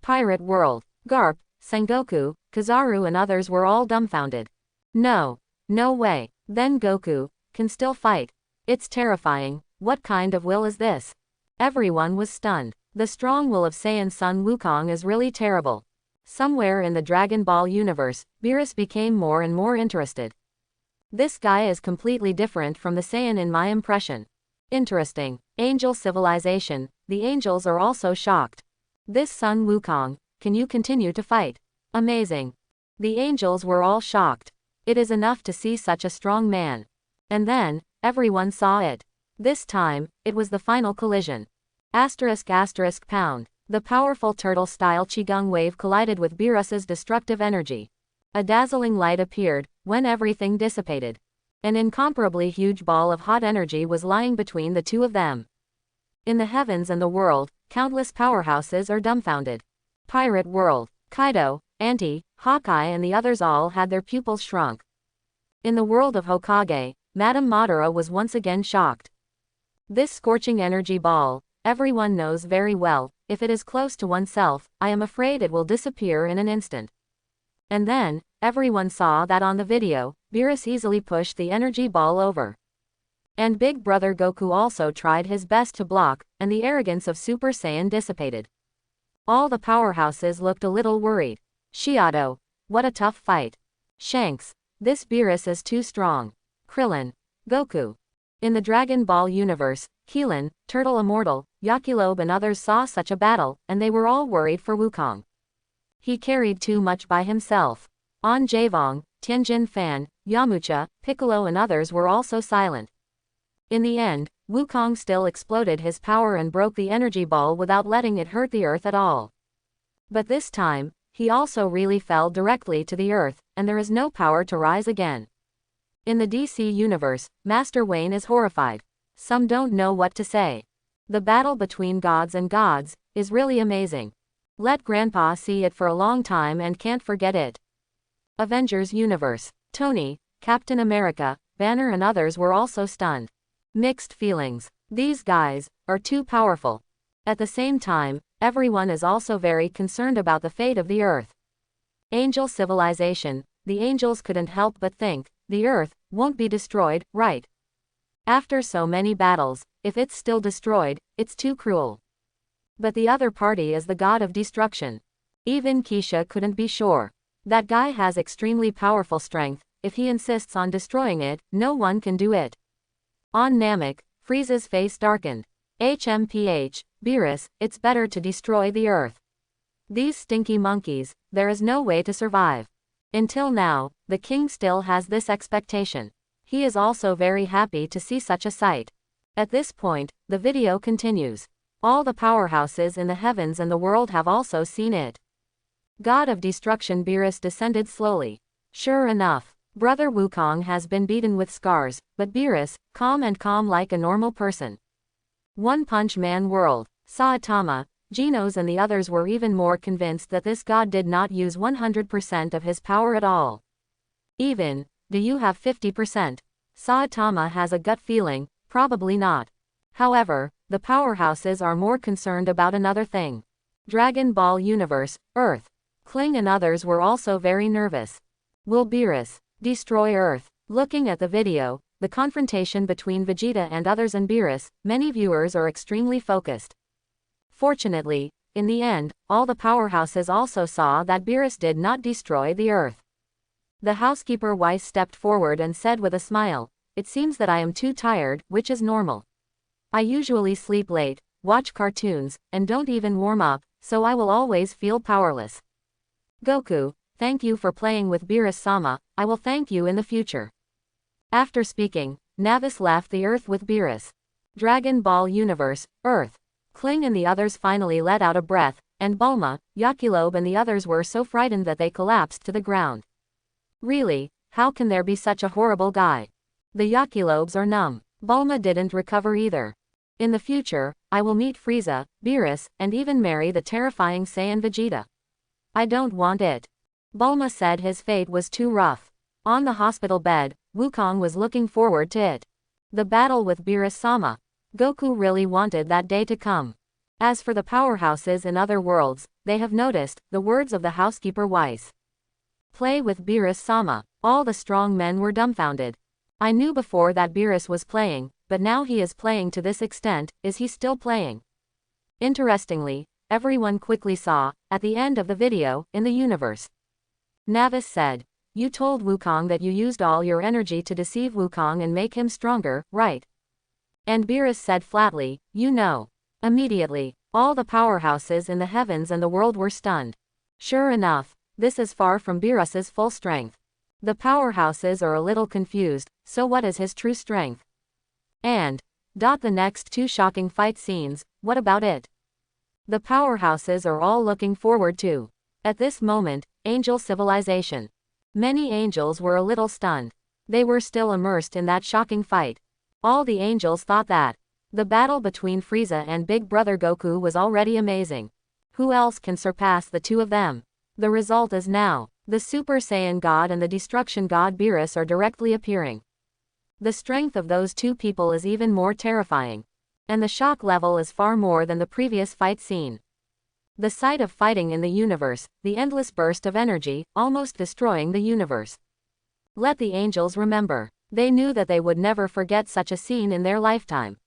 Pirate World, Garp, Sengoku, Kizaru and others were all dumbfounded. No way. Then Goku can still fight. It's terrifying. What kind of will is this? Everyone was stunned. The strong will of Saiyan son Wukong is really terrible. Somewhere in the Dragon Ball universe, Beerus became more and more interested. This guy is completely different from the Saiyan in my impression. Interesting. Angel civilization, the angels are also shocked. This son Wukong, can you continue to fight? Amazing. The angels were all shocked. It is enough to see such a strong man. And then, everyone saw it. This time, it was the final collision. ****. The powerful turtle-style Qigong wave collided with Beerus's destructive energy. A dazzling light appeared, when everything dissipated. An incomparably huge ball of hot energy was lying between the two of them. In the heavens and the world, countless powerhouses are dumbfounded. Pirate World, Kaido, Auntie, Hawkeye and the others all had their pupils shrunk. In the world of Hokage, Madame Madara was once again shocked. This scorching energy ball, everyone knows very well, if it is close to oneself, I am afraid it will disappear in an instant. And then, everyone saw that on the video, Beerus easily pushed the energy ball over. And Big Brother Goku also tried his best to block, and the arrogance of Super Saiyan dissipated. All the powerhouses looked a little worried. Shiado, what a tough fight. Shanks, this Beerus is too strong. Krillin, Goku. In the Dragon Ball universe, Keelan, Turtle Immortal, Yakilobe and others saw such a battle, and they were all worried for Wukong. He carried too much by himself. On Javong, Tianjin Fan, Yamcha, Piccolo and others were also silent. In the end, Wukong still exploded his power and broke the energy ball without letting it hurt the earth at all. But this time, he also really fell directly to the earth, and there is no power to rise again. In the DC universe, Master Wayne is horrified. Some don't know what to say. The battle between gods and gods is really amazing. Let Grandpa see it for a long time and can't forget it. Avengers Universe, Tony, Captain America, Banner and others were also stunned. Mixed feelings. These guys are too powerful. At the same time, everyone is also very concerned about the fate of the Earth. Angel civilization, the angels couldn't help but think, the Earth won't be destroyed, right? After so many battles, if it's still destroyed, it's too cruel. But the other party is the god of destruction. Even Keisha couldn't be sure. That guy has extremely powerful strength, if he insists on destroying it, no one can do it. On Namek, Frieza's face darkened. HMPH, Beerus, it's better to destroy the Earth. These stinky monkeys, there is no way to survive. Until now, the king still has this expectation. He is also very happy to see such a sight. At this point, the video continues. All the powerhouses in the heavens and the world have also seen it. God of Destruction Beerus descended slowly. Sure enough, Brother Wukong has been beaten with scars, but Beerus, calm like a normal person. One Punch Man World, Saitama, Genos and the others were even more convinced that this god did not use 100% of his power at all. Even, do you have 50%? Saitama has a gut feeling, probably not. However, the powerhouses are more concerned about another thing. Dragon Ball Universe, Earth. Kling and others were also very nervous. Will Beerus destroy Earth? Looking at the video, the confrontation between Vegeta and others and Beerus, many viewers are extremely focused. Fortunately, in the end, all the powerhouses also saw that Beerus did not destroy the Earth. The housekeeper Weiss stepped forward and said with a smile, "It seems that I am too tired, which is normal. I usually sleep late, watch cartoons, and don't even warm up, so I will always feel powerless. Goku, thank you for playing with Beerus-sama, I will thank you in the future." After speaking, Navis left the Earth with Beerus. Dragon Ball Universe, Earth. Kling and the others finally let out a breath, and Bulma, Yakilobe and the others were so frightened that they collapsed to the ground. Really, how can there be such a horrible guy? The Yakilobes are numb. Bulma didn't recover either. In the future, I will meet Frieza, Beerus, and even marry the terrifying Saiyan Vegeta. I don't want it. Bulma said his fate was too rough. On the hospital bed, Wukong was looking forward to it. The battle with Beerus-sama. Goku really wanted that day to come. As for the powerhouses in other worlds, they have noticed the words of the housekeeper Weiss. Play with Beerus-sama. All the strong men were dumbfounded. I knew before that Beerus was playing, but now he is playing to this extent. Is he still playing? Interestingly, everyone quickly saw, at the end of the video, in the universe. Navis said, "You told Wukong that you used all your energy to deceive Wukong and make him stronger, right?" And Beerus said flatly, "You know." Immediately, all the powerhouses in the heavens and the world were stunned. Sure enough, this is far from Beerus's full strength. The powerhouses are a little confused, so what is his true strength? And, the next two shocking fight scenes, what about it? The powerhouses are all looking forward to. At this moment, angel civilization. Many angels were a little stunned. They were still immersed in that shocking fight. All the angels thought that the battle between Frieza and Big Brother Goku was already amazing. Who else can surpass the two of them? The result is now. The Super Saiyan God and the Destruction God Beerus are directly appearing. The strength of those two people is even more terrifying. And the shock level is far more than the previous fight scene. The sight of fighting in the universe, the endless burst of energy, almost destroying the universe. Let the angels remember. They knew that they would never forget such a scene in their lifetime.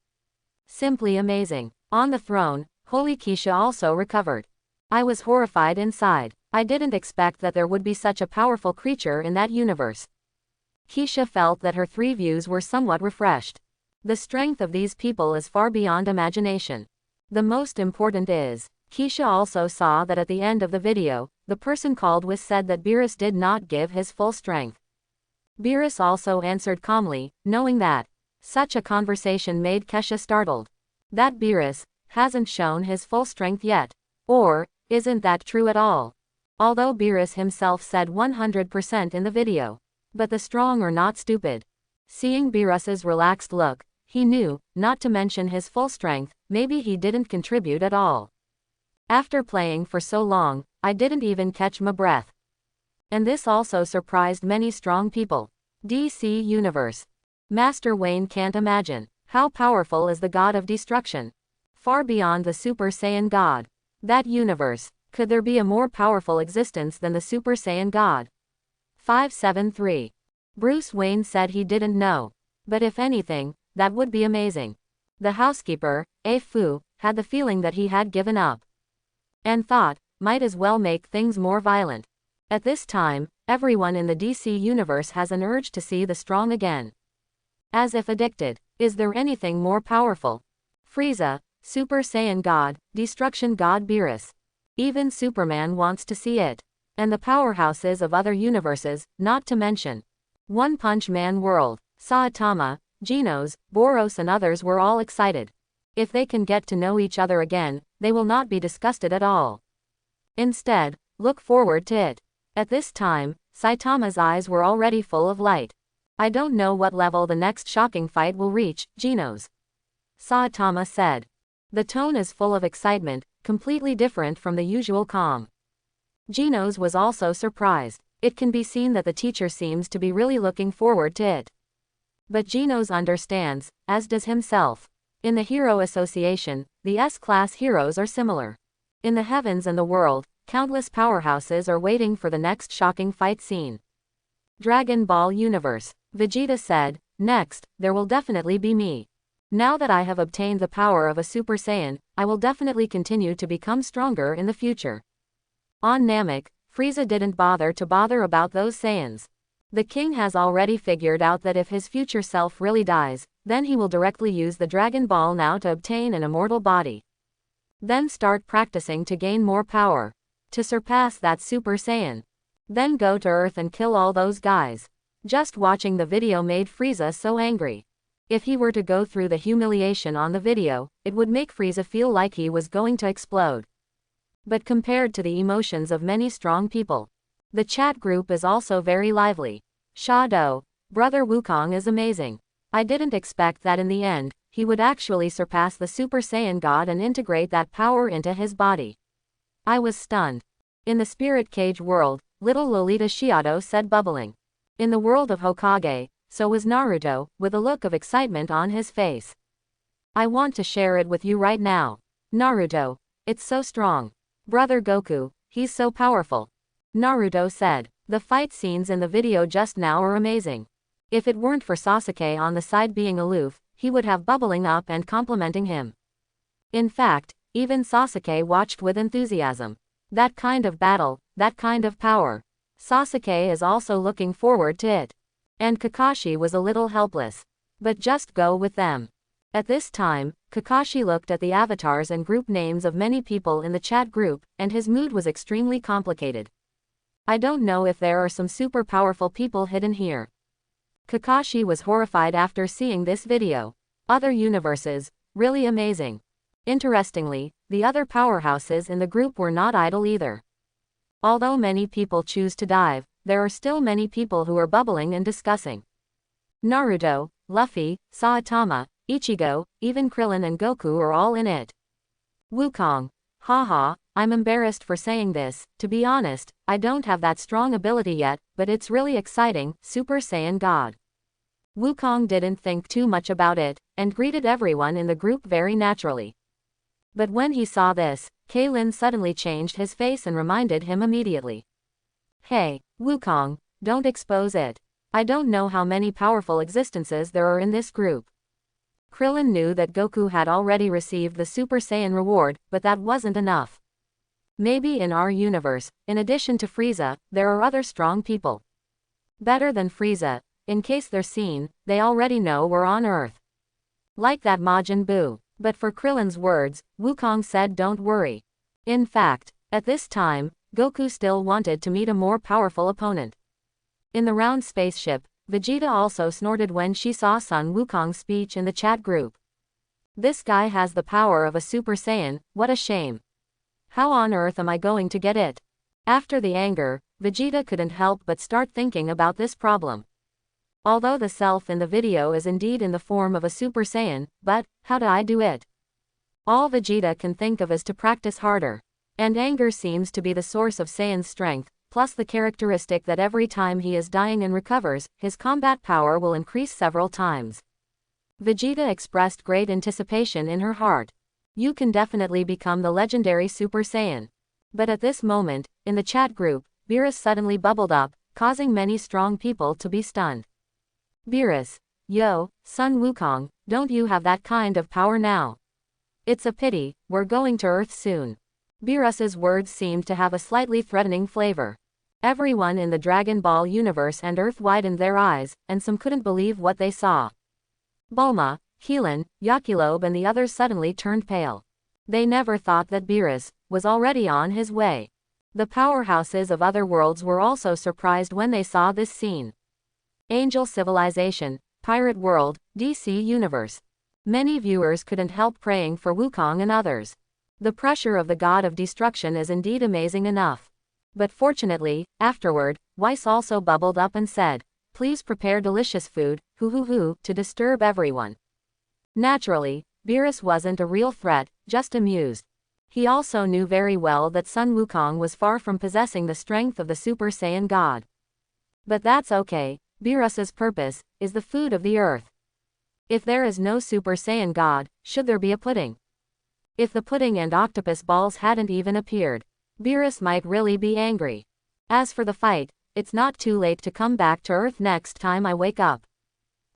Simply amazing. On the throne, Holy Keisha also recovered. I was horrified inside. I didn't expect that there would be such a powerful creature in that universe. Keisha felt that her three views were somewhat refreshed. The strength of these people is far beyond imagination. The most important is, Keisha also saw that at the end of the video, the person called Whis said that Beerus did not give his full strength. Beerus also answered calmly, knowing that such a conversation made Kesha startled. That Beerus hasn't shown his full strength yet. Or, isn't that true at all? Although Beerus himself said 100% in the video. But the strong are not stupid. Seeing Beerus's relaxed look, he knew, not to mention his full strength, maybe he didn't contribute at all. After playing for so long, I didn't even catch my breath. And this also surprised many strong people. DC Universe. Master Wayne can't imagine. How powerful is the God of Destruction? Far beyond the Super Saiyan God. That universe. Could there be a more powerful existence than the Super Saiyan God? 573. Bruce Wayne said he didn't know. But if anything, that would be amazing. The housekeeper, A Fu, had the feeling that he had given up. And thought, might as well make things more violent. At this time, everyone in the DC universe has an urge to see the strong again. As if addicted. Is there anything more powerful? Frieza, Super Saiyan God, Destruction God Beerus. Even Superman wants to see it. And the powerhouses of other universes, not to mention One Punch Man World, Saitama, Genos, Boros and others were all excited. If they can get to know each other again, they will not be disgusted at all. Instead, look forward to it. At this time, Saitama's eyes were already full of light. I don't know what level the next shocking fight will reach, Genos. Saitama said. The tone is full of excitement, completely different from the usual calm. Genos was also surprised. It can be seen that the teacher seems to be really looking forward to it. But Genos understands, as does himself. In the Hero Association, the S-class heroes are similar. In the heavens and the world, countless powerhouses are waiting for the next shocking fight scene. Dragon Ball Universe. Vegeta said, next, there will definitely be me. Now that I have obtained the power of a Super Saiyan, I will definitely continue to become stronger in the future. On Namek, Frieza didn't bother about those Saiyans. The king has already figured out that if his future self really dies, then he will directly use the Dragon Ball now to obtain an immortal body. Then start practicing to gain more power. To surpass that Super Saiyan. Then go to Earth and kill all those guys. Just watching the video made Frieza so angry. If he were to go through the humiliation on the video, it would make Frieza feel like he was going to explode. But compared to the emotions of many strong people, the chat group is also very lively. Shadow, brother Wukong is amazing. I didn't expect that in the end, he would actually surpass the Super Saiyan God and integrate that power into his body. I was stunned. In the spirit cage world, little Lolita Shiado said, bubbling. In the world of Hokage, so was Naruto, with a look of excitement on his face. I want to share it with you right now. Naruto, it's so strong. Brother Goku, he's so powerful. Naruto said. The fight scenes in the video just now are amazing. If it weren't for Sasuke on the side being aloof, he would have bubbling up and complimenting him. In fact, even Sasuke watched with enthusiasm. That kind of battle, that kind of power. Sasuke is also looking forward to it. And Kakashi was a little helpless. But just go with them. At this time, Kakashi looked at the avatars and group names of many people in the chat group, and his mood was extremely complicated. I don't know if there are some super powerful people hidden here. Kakashi was horrified after seeing this video. Other universes, really amazing. Interestingly, the other powerhouses in the group were not idle either. Although many people choose to dive, there are still many people who are bubbling and discussing. Naruto, Luffy, Saitama, Ichigo, even Krillin and Goku are all in it. Wukong, haha, I'm embarrassed for saying this, to be honest, I don't have that strong ability yet, but it's really exciting, Super Saiyan God. Wukong didn't think too much about it, and greeted everyone in the group very naturally. But when he saw this, Kalen suddenly changed his face and reminded him immediately. Hey, Wukong, don't expose it. I don't know how many powerful existences there are in this group. Krillin knew that Goku had already received the Super Saiyan reward, but that wasn't enough. Maybe in our universe, in addition to Frieza, there are other strong people. Better than Frieza, in case they're seen, they already know we're on Earth. Like that Majin Buu. But for Krillin's words, Wukong said don't worry. In fact, at this time, Goku still wanted to meet a more powerful opponent. In the round spaceship, Vegeta also snorted when she saw Sun Wukong's speech in the chat group. This guy has the power of a Super Saiyan, what a shame. How on earth am I going to get it? After the anger, Vegeta couldn't help but start thinking about this problem. Although the self in the video is indeed in the form of a Super Saiyan, but, how do I do it? All Vegeta can think of is to practice harder. And anger seems to be the source of Saiyan's strength, plus the characteristic that every time he is dying and recovers, his combat power will increase several times. Vegeta expressed great anticipation in her heart. You can definitely become the legendary Super Saiyan. But at this moment, in the chat group, Beerus suddenly bubbled up, causing many strong people to be stunned. Beerus, yo, Sun Wukong, don't you have that kind of power now? It's a pity, we're going to Earth soon. Beerus's words seemed to have a slightly threatening flavor. Everyone in the Dragon Ball universe and Earth widened their eyes, and some couldn't believe what they saw. Bulma, Keelan, Yakilobe and the others suddenly turned pale. They never thought that Beerus was already on his way. The powerhouses of other worlds were also surprised when they saw this scene. Angel Civilization, Pirate World, DC Universe. Many viewers couldn't help praying for Wukong and others. The pressure of the god of destruction is indeed amazing enough. But fortunately, afterward, Weiss also bubbled up and said, please prepare delicious food, to disturb everyone. Naturally, Beerus wasn't a real threat, just amused. He also knew very well that Sun Wukong was far from possessing the strength of the Super Saiyan God. But that's okay. Beerus's purpose is the food of the earth. If there is no Super Saiyan God, should there be a pudding? If the pudding and octopus balls hadn't even appeared, Beerus might really be angry. As for the fight, it's not too late to come back to Earth next time I wake up.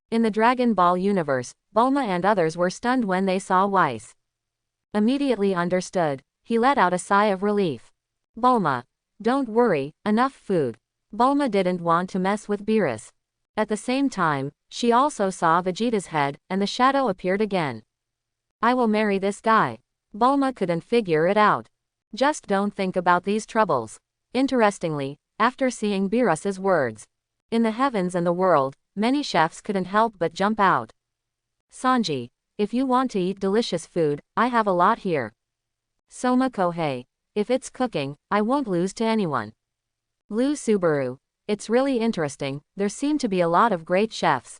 In the Dragon Ball universe, Bulma and others were stunned when they saw Weiss. Immediately understood, he let out a sigh of relief. Bulma, don't worry, enough food. Bulma didn't want to mess with Beerus. At the same time, she also saw Vegeta's head, and the shadow appeared again. I will marry this guy. Bulma couldn't figure it out. Just don't think about these troubles. Interestingly, after seeing Beerus's words, in the heavens and the world, many chefs couldn't help but jump out. Sanji, if you want to eat delicious food, I have a lot here. Soma Kohei, if it's cooking, I won't lose to anyone. Lu Subaru, it's really interesting, there seem to be a lot of great chefs.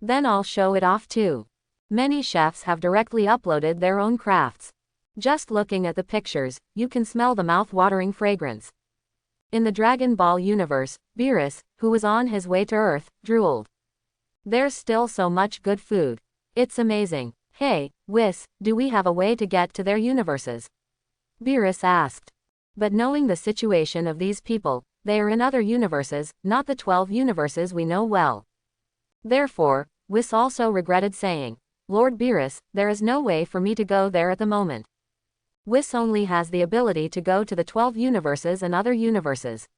Then I'll show it off too. Many chefs have directly uploaded their own crafts. Just looking at the pictures, you can smell the mouth-watering fragrance. In the Dragon Ball universe, Beerus, who was on his way to Earth, drooled. There's still so much good food. It's amazing. Hey, Whis, do we have a way to get to their universes? Beerus asked. But knowing the situation of these people, they are in other universes, not the 12 universes we know well. Therefore, Whis also regretted saying, Lord Beerus, there is no way for me to go there at the moment. Whis only has the ability to go to the 12 universes and other universes.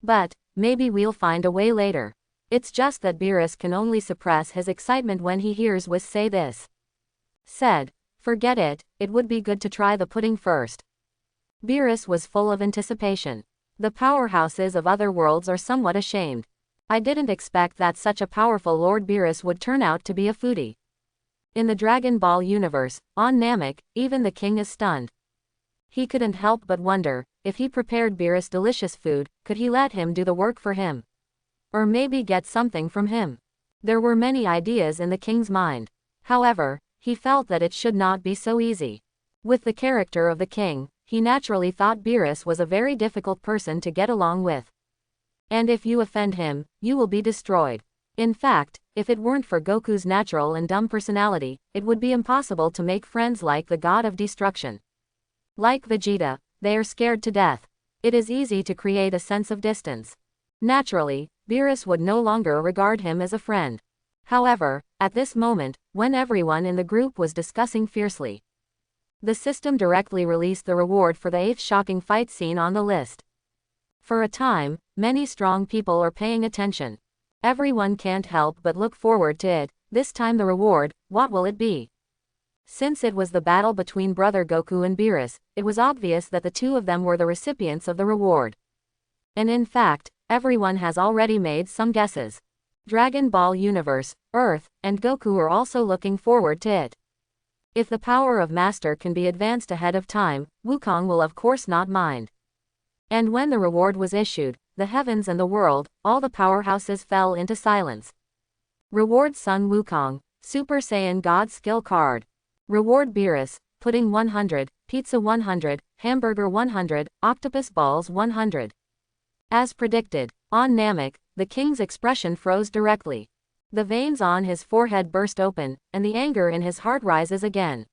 But, maybe we'll find a way later. It's just that Beerus can only suppress his excitement when he hears Whis say this. Said, forget it, it would be good to try the pudding first. Beerus was full of anticipation. The powerhouses of other worlds are somewhat ashamed. I didn't expect that such a powerful Lord Beerus would turn out to be a foodie. In the Dragon Ball universe, on Namek, even the king is stunned. He couldn't help but wonder, if he prepared Beerus delicious food, could he let him do the work for him? Or maybe get something from him? There were many ideas in the king's mind. However, he felt that it should not be so easy. With the character of the king, he naturally thought Beerus was a very difficult person to get along with. And if you offend him, you will be destroyed. In fact, if it weren't for Goku's natural and dumb personality, it would be impossible to make friends like the god of destruction. Like Vegeta, they are scared to death. It is easy to create a sense of distance. Naturally, Beerus would no longer regard him as a friend. However, at this moment, when everyone in the group was discussing fiercely, the system directly released the reward for the 8th shocking fight scene on the list. For a time, many strong people are paying attention. Everyone can't help but look forward to it. This time the reward, what will it be? Since it was the battle between Brother Goku and Beerus, it was obvious that the two of them were the recipients of the reward. And in fact, everyone has already made some guesses. Dragon Ball Universe, Earth, and Goku are also looking forward to it. If the power of Master can be advanced ahead of time, Wukong will of course not mind. And when the reward was issued, the heavens and the world, all the powerhouses fell into silence. Reward Sun Wukong, Super Saiyan God Skill Card. Reward Beerus, Pudding 100, Pizza 100, Hamburger 100, Octopus Balls 100. As predicted, on Namek, the king's expression froze directly. The veins on his forehead burst open, and the anger in his heart rises again.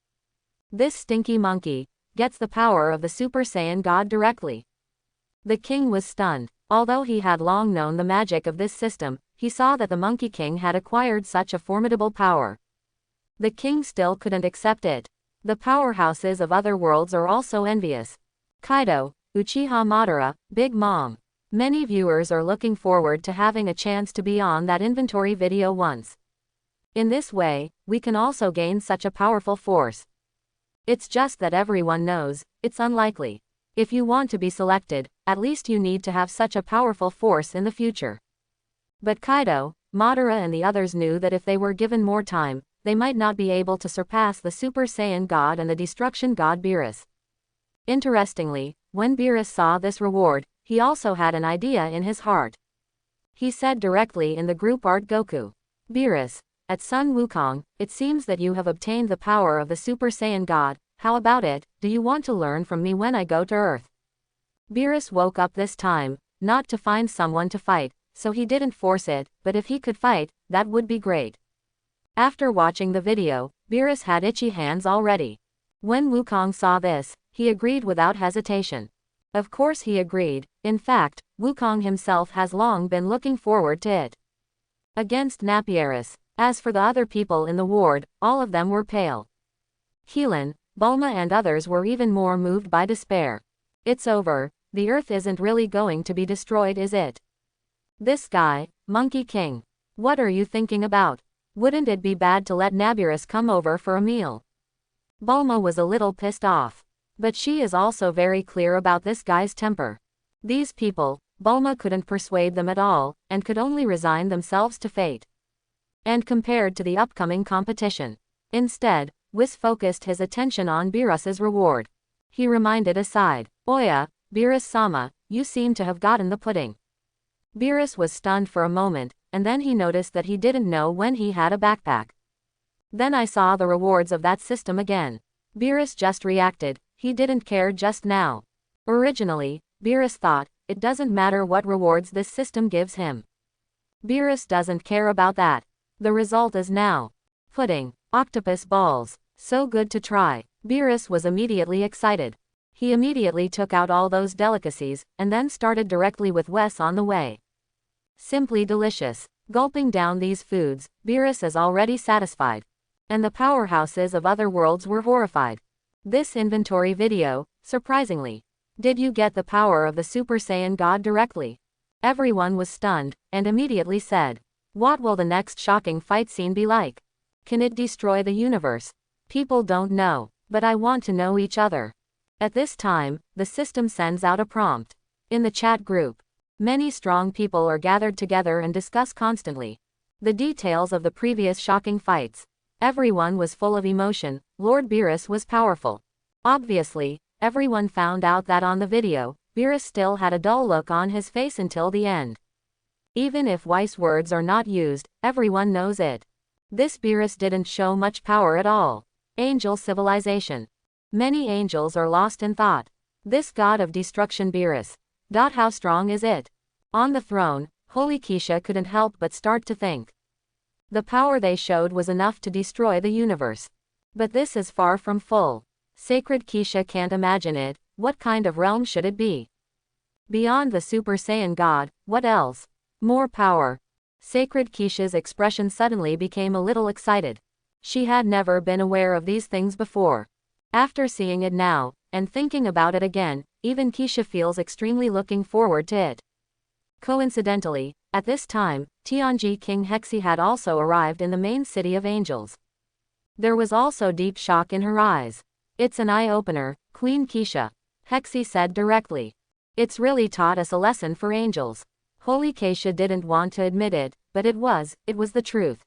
This stinky monkey gets the power of the Super Saiyan God directly. The king was stunned. Although he had long known the magic of this system, he saw that the Monkey King had acquired such a formidable power. The king still couldn't accept it. The powerhouses of other worlds are also envious. Kaido, Uchiha Madara, Big Mom. Many viewers are looking forward to having a chance to be on that inventory video once. In this way, we can also gain such a powerful force. It's just that everyone knows, it's unlikely. If you want to be selected, at least you need to have such a powerful force in the future. But Kaido, Madara and the others knew that if they were given more time, they might not be able to surpass the Super Saiyan God and the Destruction God Beerus. Interestingly, when Beerus saw this reward, he also had an idea in his heart. He said directly in the group art Goku, Beerus, at Sun Wukong, it seems that you have obtained the power of the Super Saiyan God. How about it, do you want to learn from me when I go to Earth? Beerus woke up this time, not to find someone to fight, so he didn't force it, but if he could fight, that would be great. After watching the video, Beerus had itchy hands already. When Wukong saw this, he agreed without hesitation. Of course he agreed, in fact, Wukong himself has long been looking forward to it. Against Napierus, as for the other people in the ward, all of them were pale. Keelan, Bulma and others were even more moved by despair. It's over, the Earth isn't really going to be destroyed, is it? This guy, Monkey King. What are you thinking about? Wouldn't it be bad to let Napierus come over for a meal? Bulma was a little pissed off. But she is also very clear about this guy's temper. These people, Bulma couldn't persuade them at all, and could only resign themselves to fate. and compared to the upcoming competition. Instead, Whis focused his attention on Beerus's reward. He reminded aside, "Oya, Beerus-sama, you seem to have gotten the pudding." Beerus was stunned for a moment, and then he noticed that he didn't know when he had a backpack. "Then I saw the rewards of that system again." Beerus just reacted, he didn't care just now. Originally, Beerus thought, it doesn't matter what rewards this system gives him. Beerus doesn't care about that. The result is now. Pudding, octopus balls, so good to try. Beerus was immediately excited. He immediately took out all those delicacies, and then started directly with Wes on the way. Simply delicious. Gulping down these foods, Beerus is already satisfied. And the powerhouses of other worlds were horrified. This inventory video, surprisingly. Did you get the power of the Super Saiyan God directly? Everyone was stunned, and immediately said, "What will the next shocking fight scene be like? Can it destroy the universe? People don't know, but I want to know each other." At this time, the system sends out a prompt. In the chat group, many strong people are gathered together and discuss constantly the details of the previous shocking fights. Everyone was full of emotion. Lord Beerus was powerful. Obviously, everyone found out that on the video, Beerus still had a dull look on his face until the end. Even if wise words are not used, everyone knows it. This Beerus didn't show much power at all. Angel civilization. Many angels are lost in thought. This god of destruction Beerus. How strong is it? On the throne, Holy Keisha couldn't help but start to think. The power they showed was enough to destroy the universe. But this is far from full. Sacred Keisha can't imagine it. What kind of realm should it be? Beyond the Super Saiyan God, what else? More power. Sacred Keisha's expression suddenly became a little excited. She had never been aware of these things before. After seeing it now, and thinking about it again, even Keisha feels extremely looking forward to it. Coincidentally, at this time, Tianji King Hexi had also arrived in the main city of angels. There was also deep shock in her eyes. "It's an eye-opener, Queen Keisha," Hexi said directly. "It's really taught us a lesson for angels." Holy Keisha didn't want to admit it, but it was the truth.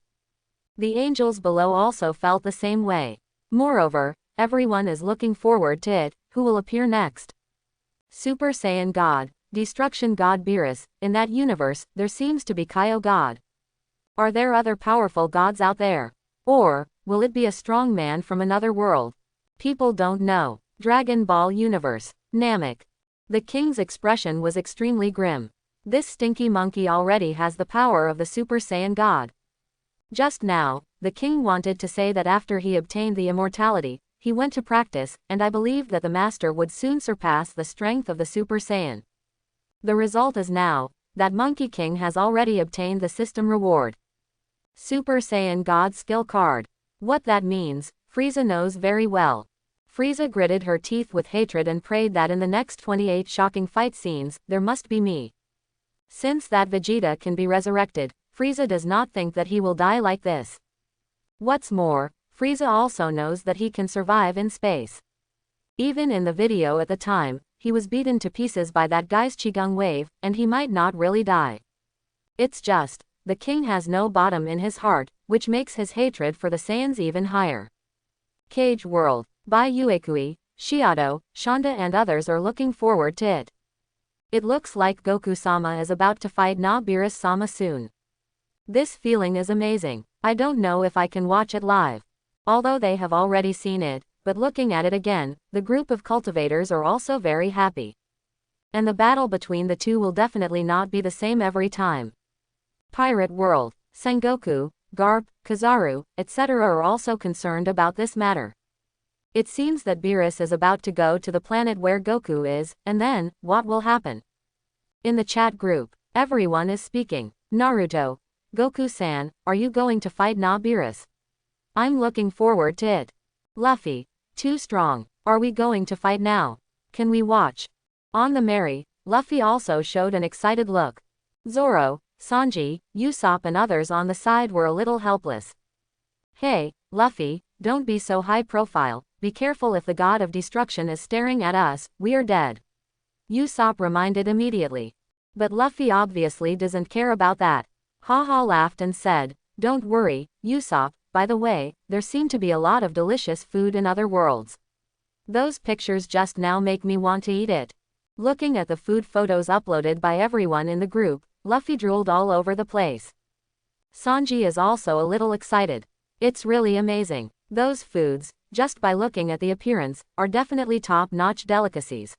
The angels below also felt the same way. Moreover, everyone is looking forward to it. Who will appear next? Super Saiyan God, Destruction God Beerus. In that universe, there seems to be Kaio God. Are there other powerful gods out there? Or, will it be a strong man from another world? People don't know. Dragon Ball Universe. Namek. The king's expression was extremely grim. This stinky monkey already has the power of the Super Saiyan God. Just now, the king wanted to say that after he obtained the immortality, he went to practice, and I believed that the master would soon surpass the strength of the Super Saiyan. The result is now, that Monkey King has already obtained the system reward. Super Saiyan God skill card. What that means, Frieza knows very well. Frieza gritted her teeth with hatred and prayed that in the next 28 shocking fight scenes, there must be me. Since that Vegeta can be resurrected, Frieza does not think that he will die like this. What's more, Frieza also knows that he can survive in space. Even in the video at the time, he was beaten to pieces by that guy's Qigong wave, and he might not really die. It's just, the king has no bottom in his heart, which makes his hatred for the Saiyans even higher. Cage World. By Uekui, Shiado, Shonda and others are looking forward to it. It looks like Goku-sama is about to fight Beerus-sama soon. This feeling is amazing. I don't know if I can watch it live. Although they have already seen it, but looking at it again, the group of cultivators are also very happy. And the battle between the two will definitely not be the same every time. Pirate World. Sengoku, Garp, Kizaru, etc. are also concerned about this matter. It seems that Beerus is about to go to the planet where Goku is, and then, what will happen? In the chat group, everyone is speaking. Naruto, Goku-san, are you going to fight Beerus? I'm looking forward to it. Luffy, too strong. Are we going to fight now? Can we watch? On the Merry, Luffy also showed an excited look. Zoro, Sanji, Usopp and others on the side were a little helpless. Hey, Luffy, don't be so high profile, be careful if the god of destruction is staring at us, we are dead. Usopp reminded immediately. But Luffy obviously doesn't care about that. Haha laughed and said, Don't worry, Usopp, by the way, there seem to be a lot of delicious food in other worlds. Those pictures just now make me want to eat it. Looking at the food photos uploaded by everyone in the group, Luffy drooled all over the place. Sanji is also a little excited. It's really amazing. Those foods, just by looking at the appearance, are definitely top-notch delicacies.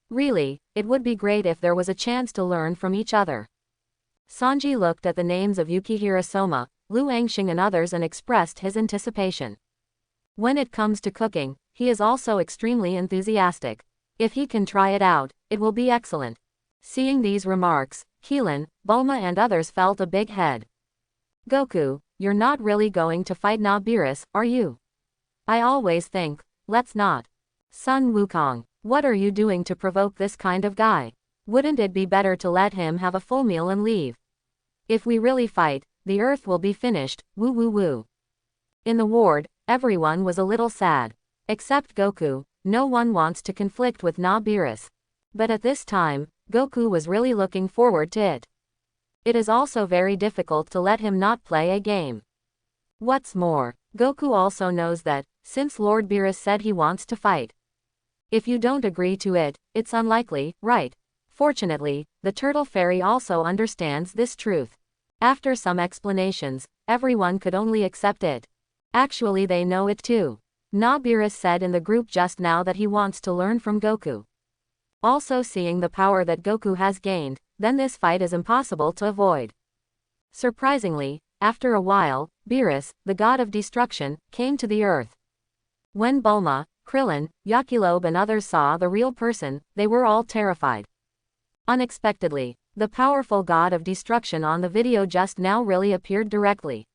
Really, it would be great if there was a chance to learn from each other. Sanji looked at the names of Yukihira Soma, Lu Angxing and others and expressed his anticipation. When it comes to cooking, he is also extremely enthusiastic. If he can try it out, it will be excellent. Seeing these remarks, Keelan, Bulma and others felt a big head. Goku, you're not really going to fight Beerus, are you? I always think, let's not. Sun Wukong, what are you doing to provoke this kind of guy? Wouldn't it be better to let him have a full meal and leave? If we really fight, the earth will be finished, woo woo woo. In the ward, everyone was a little sad. Except Goku, no one wants to conflict with Beerus. But at this time, Goku was really looking forward to it. It is also very difficult to let him not play a game. What's more, Goku also knows that, since Lord Beerus said he wants to fight. If you don't agree to it, it's unlikely, right? Fortunately, the Turtle Fairy also understands this truth. After some explanations, everyone could only accept it. Actually they know it too. Beerus said in the group just now that he wants to learn from Goku. Also seeing the power that Goku has gained, then this fight is impossible to avoid. Surprisingly, after a while, Beerus, the god of destruction, came to the earth. When Bulma, Krillin, Yakilobe and others saw the real person, they were all terrified. Unexpectedly, the powerful god of destruction on the video just now really appeared directly.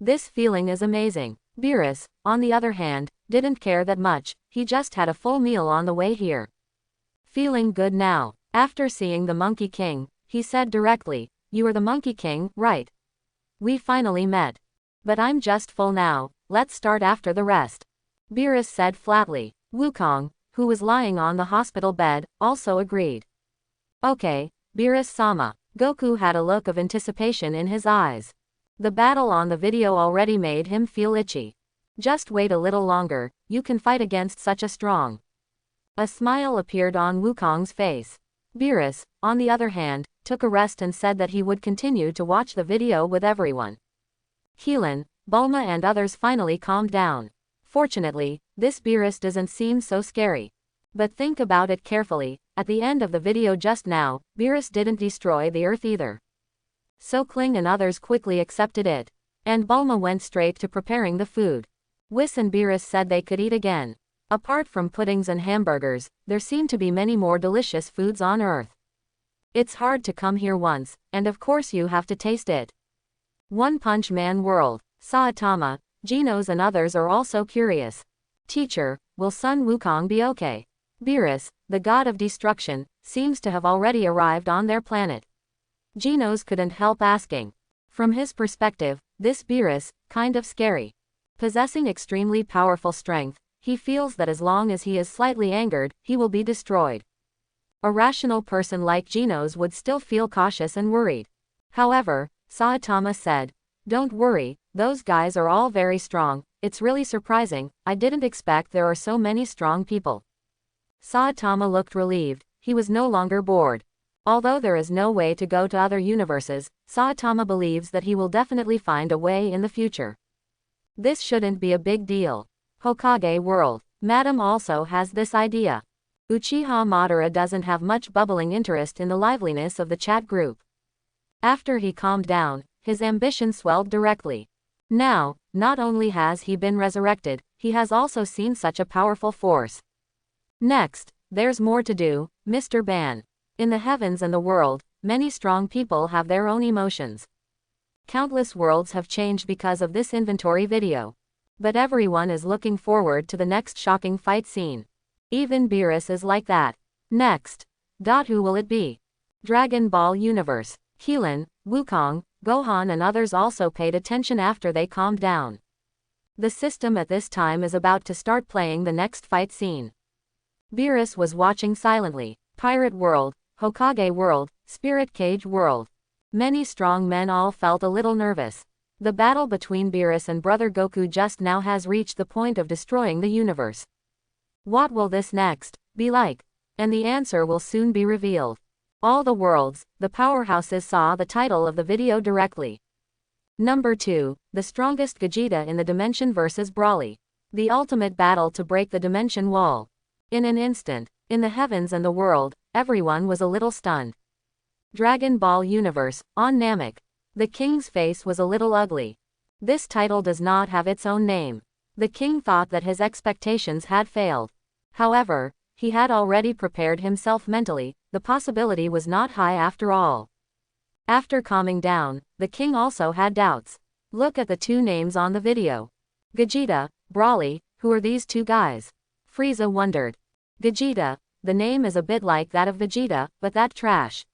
This feeling is amazing. Beerus, on the other hand, didn't care that much, he just had a full meal on the way here. Feeling good now. After seeing the Monkey King, he said directly, "You are the Monkey King, right? We finally met. But I'm just full now, let's start after the rest." Beerus said flatly. Wukong, who was lying on the hospital bed, also agreed. Okay, Beerus-sama. Goku had a look of anticipation in his eyes. The battle on the video already made him feel itchy. Just wait a little longer, you can fight against such a strong. A smile appeared on Wukong's face. Beerus, on the other hand, took a rest and said that he would continue to watch the video with everyone. Keelan, Bulma and others finally calmed down. Fortunately, this Beerus doesn't seem so scary. But think about it carefully, at the end of the video just now, Beerus didn't destroy the earth either. So Kling and others quickly accepted it. And Bulma went straight to preparing the food. Whis and Beerus said they could eat again. Apart from puddings and hamburgers, there seem to be many more delicious foods on earth. It's hard to come here once, and of course you have to taste it. One Punch Man World, Saitama, Genos and others are also curious. Teacher, will Sun Wukong be okay? Beerus, the god of destruction, seems to have already arrived on their planet. Genos couldn't help asking. From his perspective, this Beerus, kind of scary. Possessing extremely powerful strength, he feels that as long as he is slightly angered, he will be destroyed. A rational person like Genos would still feel cautious and worried. However, Saitama said, "Don't worry, those guys are all very strong, it's really surprising, I didn't expect there are so many strong people." Saitama looked relieved, he was no longer bored. Although there is no way to go to other universes, Saitama believes that he will definitely find a way in the future. This shouldn't be a big deal. Hokage World. Madam also has this idea. Uchiha Madara doesn't have much bubbling interest in the liveliness of the chat group. After he calmed down, his ambition swelled directly. Now, not only has he been resurrected, he has also seen such a powerful force. Next, there's more to do, Mr. Ban. In the heavens and the world, many strong people have their own emotions. Countless worlds have changed because of this inventory video. But everyone is looking forward to the next shocking fight scene. Even Beerus is like that. Next. Who will it be? Dragon Ball Universe. Keelan, Wukong, Gohan and others also paid attention after they calmed down. The system at this time is about to start playing the next fight scene. Beerus was watching silently. Pirate World, Hokage World, Spirit Cage World. Many strong men all felt a little nervous. The battle between Beerus and brother Goku just now has reached the point of destroying the universe. What will this next be like? And the answer will soon be revealed. All the worlds, the powerhouses saw the title of the video directly. Number 2, the strongest Vegeta in the dimension versus Broly. The ultimate battle to break the dimension wall. In an instant, in the heavens and the world, everyone was a little stunned. Dragon Ball Universe, on Namek. The king's face was a little ugly. This title does not have its own name. The king thought that his expectations had failed. However, he had already prepared himself mentally, the possibility was not high after all. After calming down, the king also had doubts. Look at the two names on the video. Vegeta, Broly, who are these two guys? Frieza wondered. Vegeta, the name is a bit like that of Vegeta, but that trash.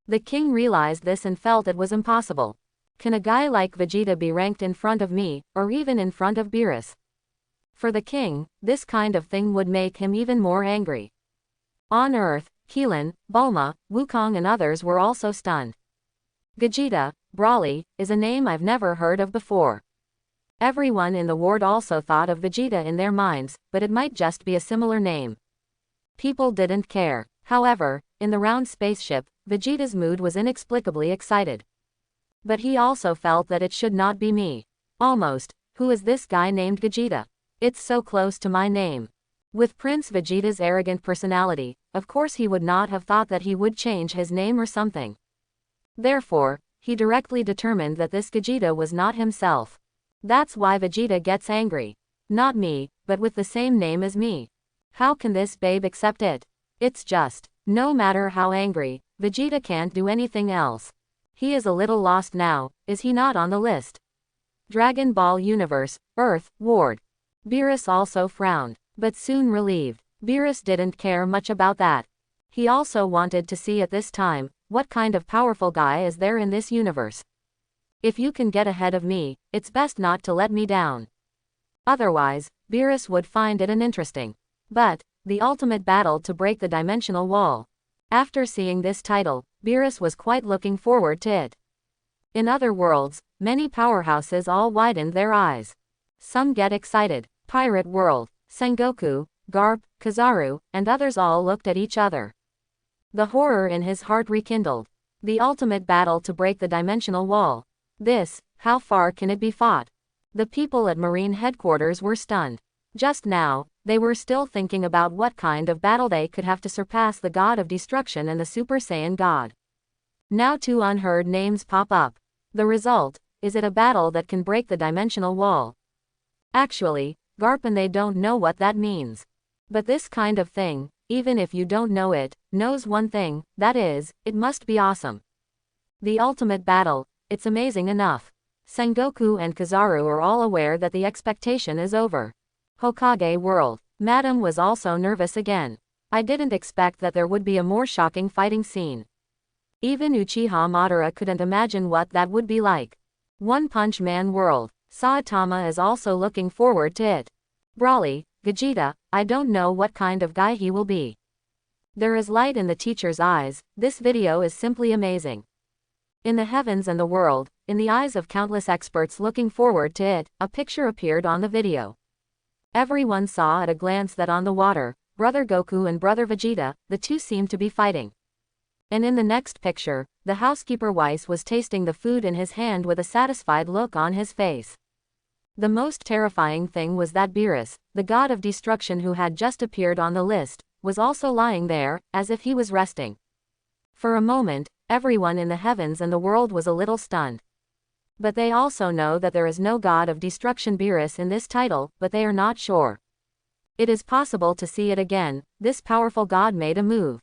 The king realized this and felt it was impossible. Can a guy like Vegeta be ranked in front of me, or even in front of Beerus? For the king, this kind of thing would make him even more angry. On Earth, Keelan, Bulma, Wukong and others were also stunned. Vegeta, Broly, is a name I've never heard of before. Everyone in the ward also thought of Vegeta in their minds, but it might just be a similar name. People didn't care. However, in the round spaceship, Vegeta's mood was inexplicably excited. But he also felt that it should not be me. Almost, who is this guy named Vegeta? It's so close to my name. With Prince Vegeta's arrogant personality, of course he would not have thought that he would change his name or something. Therefore, he directly determined that this Vegeta was not himself. That's why Vegeta gets angry. Not me, but with the same name as me. How can this babe accept it? It's just, no matter how angry, Vegeta can't do anything else. He is a little lost now, is he not on the list? Dragon Ball Universe, Earth, Ward. Beerus also frowned, but soon relieved. Beerus didn't care much about that. He also wanted to see at this time, what kind of powerful guy is there in this universe. If you can get ahead of me, it's best not to let me down. Otherwise, Beerus would find it uninteresting. But, the ultimate battle to break the dimensional wall. After seeing this title, Beerus was quite looking forward to it. In other worlds, many powerhouses all widened their eyes. Some get excited. Pirate World, Sengoku, Garp, Kizaru, and others all looked at each other. The horror in his heart rekindled. The ultimate battle to break the dimensional wall. This, how far can it be fought? The people at Marine headquarters were stunned. Just now, they were still thinking about what kind of battle they could have to surpass the God of Destruction and the Super Saiyan God. Now two unheard names pop up. The result, is it a battle that can break the dimensional wall? Actually, Garp and they don't know what that means. But this kind of thing, even if you don't know it, knows one thing, that is, it must be awesome. The ultimate battle, it's amazing enough. Sengoku and Kizaru are all aware that the expectation is over. Hokage World. Madam was also nervous again. I didn't expect that there would be a more shocking fighting scene. Even Uchiha Madara couldn't imagine what that would be like. One Punch Man World. Saitama is also looking forward to it. Broly, Vegeta, I don't know what kind of guy he will be. There is light in the teacher's eyes, this video is simply amazing. In the heavens and the world, in the eyes of countless experts looking forward to it, a picture appeared on the video. Everyone saw at a glance that on the water, brother Goku and brother Vegeta, the two seemed to be fighting. And in the next picture, the housekeeper Weiss was tasting the food in his hand with a satisfied look on his face. The most terrifying thing was that Beerus, the god of destruction who had just appeared on the list, was also lying there, as if he was resting. For a moment, everyone in the heavens and the world was a little stunned. But they also know that there is no god of destruction Beerus in this title, but they are not sure. It is possible to see it again, this powerful god made a move.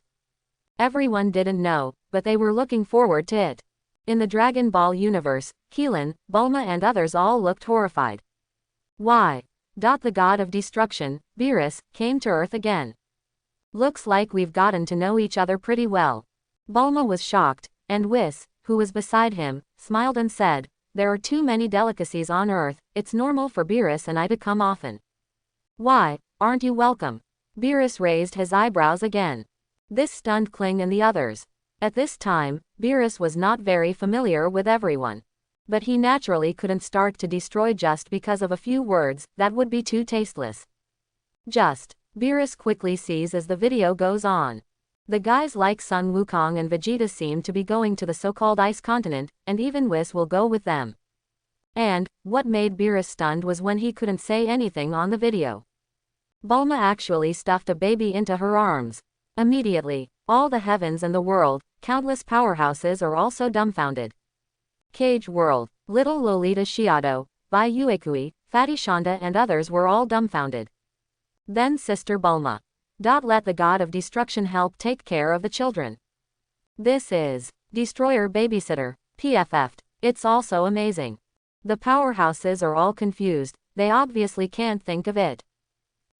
Everyone didn't know, but they were looking forward to it. In the Dragon Ball universe, Keelan, Bulma and others all looked horrified. Why? The god of destruction, Beerus, came to Earth again. Looks like we've gotten to know each other pretty well. Bulma was shocked, and Whis, who was beside him, smiled and said, there are too many delicacies on Earth, it's normal for Beerus and I to come often. Why, aren't you welcome? Beerus raised his eyebrows again. This stunned Kling and the others. At this time, Beerus was not very familiar with everyone. But he naturally couldn't start to destroy just because of a few words, that would be too tasteless. Just. Beerus quickly sees as the video goes on. The guys like Sun Wukong and Vegeta seem to be going to the so-called Ice Continent, and even Whis will go with them. And, what made Beerus stunned was when he couldn't say anything on the video. Bulma actually stuffed a baby into her arms. Immediately, all the heavens and the world, countless powerhouses are also dumbfounded. Cage World, Little Lolita Shiado, Bai Uekui, Fatty Shonda and others were all dumbfounded. Then Sister Bulma. Let the god of destruction help take care of the children. This is Destroyer Babysitter, PFF'd. It's also amazing. The powerhouses are all confused, they obviously can't think of it.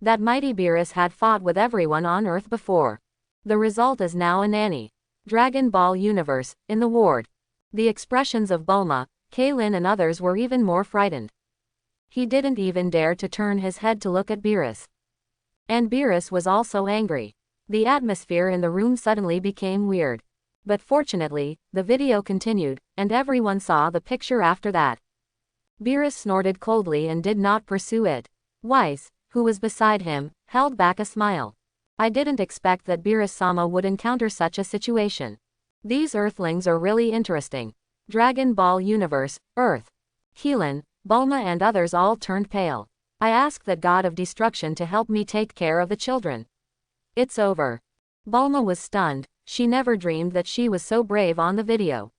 That mighty Beerus had fought with everyone on Earth before. The result is now a nanny. Dragon Ball universe, in the ward. The expressions of Bulma, Kaylin and others were even more frightened. He didn't even dare to turn his head to look at Beerus. And Beerus was also angry. The atmosphere in the room suddenly became weird. But fortunately, the video continued, and everyone saw the picture after that. Beerus snorted coldly and did not pursue it. Whis, who was beside him, held back a smile. I didn't expect that Beerus-sama would encounter such a situation. These Earthlings are really interesting. Dragon Ball Universe, Earth. Keelan, Bulma and others all turned pale. I asked that god of destruction to help me take care of the children. It's over. Bulma was stunned, she never dreamed that she was so brave on the video.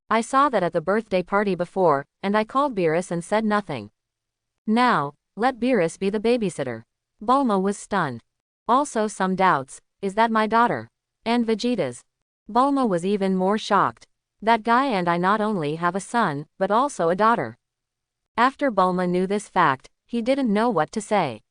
I saw that at the birthday party before, and I called Beerus and said nothing. Now, let Beerus be the babysitter. Bulma was stunned. Also some doubts, is that my daughter? And Vegeta's? Bulma was even more shocked. That guy and I not only have a son, but also a daughter. After Bulma knew this fact, he didn't know what to say.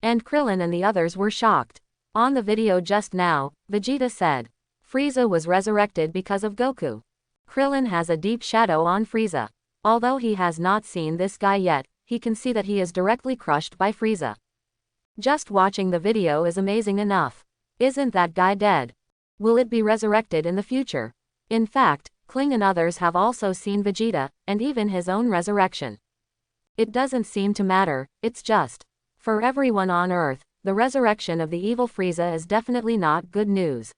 And Krillin and the others were shocked. On the video just now, Vegeta said, Frieza was resurrected because of Goku. Krillin has a deep shadow on Frieza. Although he has not seen this guy yet, he can see that he is directly crushed by Frieza. Just watching the video is amazing enough. Isn't that guy dead? Will it be resurrected in the future? In fact, Kling and others have also seen Vegeta, and even his own resurrection. It doesn't seem to matter, it's just. For everyone on Earth, the resurrection of the evil Frieza is definitely not good news.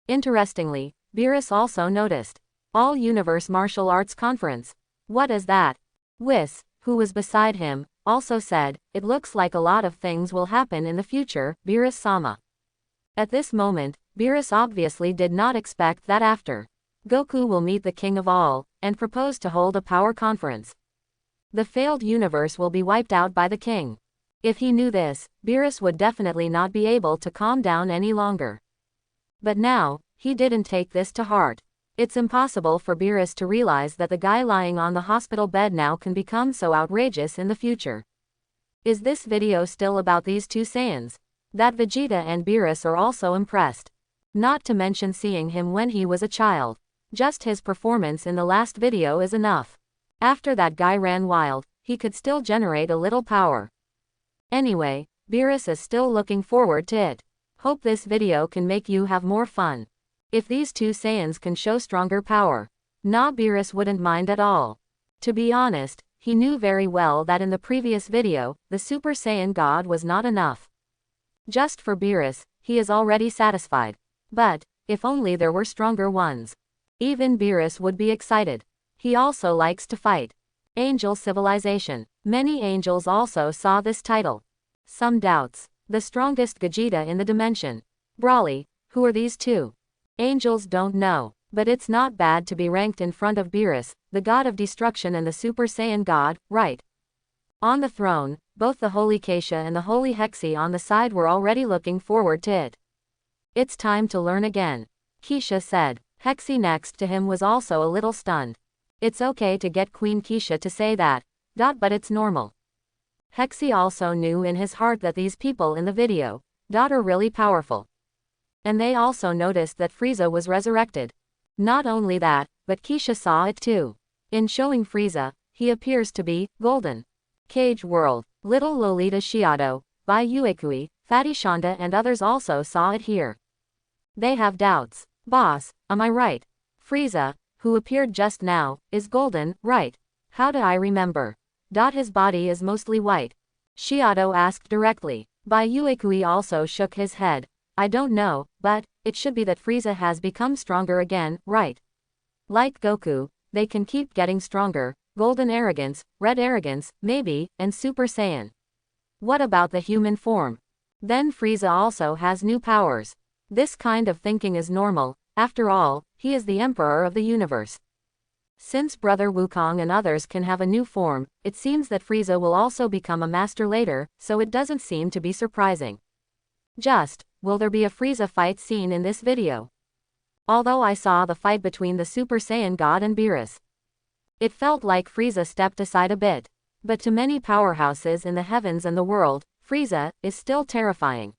Interestingly, Beerus also noticed. All Universe Martial Arts Conference. What is that? Whis, who was beside him, also said, it looks like a lot of things will happen in the future, Beerus-sama. At this moment, Beerus obviously did not expect that after. Goku will meet the king of all, and propose to hold a power conference. The failed universe will be wiped out by the king. If he knew this, Beerus would definitely not be able to calm down any longer. But now, he didn't take this to heart. It's impossible for Beerus to realize that the guy lying on the hospital bed now can become so outrageous in the future. Is this video still about these two Saiyans? That Vegeta and Beerus are also impressed. Not to mention seeing him when he was a child. Just his performance in the last video is enough. After that guy ran wild, he could still generate a little power. Anyway, Beerus is still looking forward to it. Hope this video can make you have more fun. If these two Saiyans can show stronger power, Beerus wouldn't mind at all. To be honest, he knew very well that in the previous video, the Super Saiyan God was not enough. Just for Beerus, he is already satisfied. But, if only there were stronger ones. Even Beerus would be excited. He also likes to fight. Angel Civilization. Many angels also saw this title. Some doubts. The strongest Vegeta in the dimension. Brawly, who are these two? Angels don't know, but it's not bad to be ranked in front of Beerus, the god of destruction and the Super Saiyan god, right? On the throne, both the Holy Keisha and the Holy Hexi on the side were already looking forward to it. It's time to learn again, Keisha said. Hexi next to him was also a little stunned. It's okay to get Queen Keisha to say that, but it's normal. Hexi also knew in his heart that these people in the video, are really powerful. And they also noticed that Frieza was resurrected. Not only that, but Keisha saw it too. In showing Frieza, he appears to be golden. Cage World, Little Lolita Shiado, Bai Uekui, Fatty Shonda and others also saw it here. They have doubts. Boss, am I right? Frieza, who appeared just now, is golden, right? How do I remember? His body is mostly white. Shiado asked directly. Bai Yuekui also shook his head. I don't know, but it should be that Frieza has become stronger again, right? Like Goku, they can keep getting stronger. Golden arrogance, red arrogance, maybe, and Super Saiyan. What about the human form? Then Frieza also has new powers. This kind of thinking is normal. After all, he is the emperor of the universe. Since Brother Wukong and others can have a new form, it seems that Frieza will also become a master later, so it doesn't seem to be surprising. Will there be a Frieza fight scene in this video? Although I saw the fight between the Super Saiyan God and Beerus, it felt like Frieza stepped aside a bit. But to many powerhouses in the heavens and the world, Frieza is still terrifying.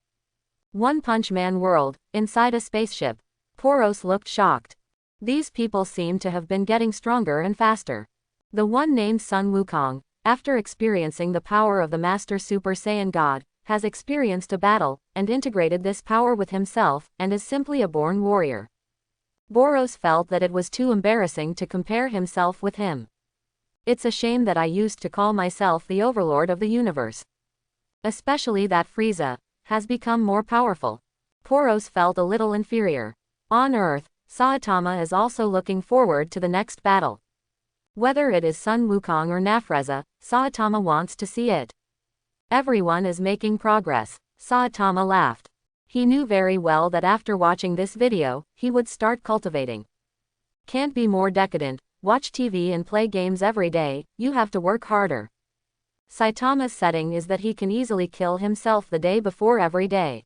One Punch Man world, inside a spaceship. Poros looked shocked. These people seem to have been getting stronger and faster. The one named Sun Wukong, after experiencing the power of the Master Super Saiyan God, has experienced a battle, and integrated this power with himself, and is simply a born warrior. Boros felt that it was too embarrassing to compare himself with him. It's a shame that I used to call myself the overlord of the universe. Especially that Frieza has become more powerful. Poros felt a little inferior. On Earth, Saitama is also looking forward to the next battle. Whether it is Sun Wukong or Nafreza, Saitama wants to see it. Everyone is making progress. Saitama laughed. He knew very well that after watching this video, he would start cultivating. Can't be more decadent. Watch TV and play games every day, you have to work harder. Saitama's setting is that he can easily kill himself the day before every day.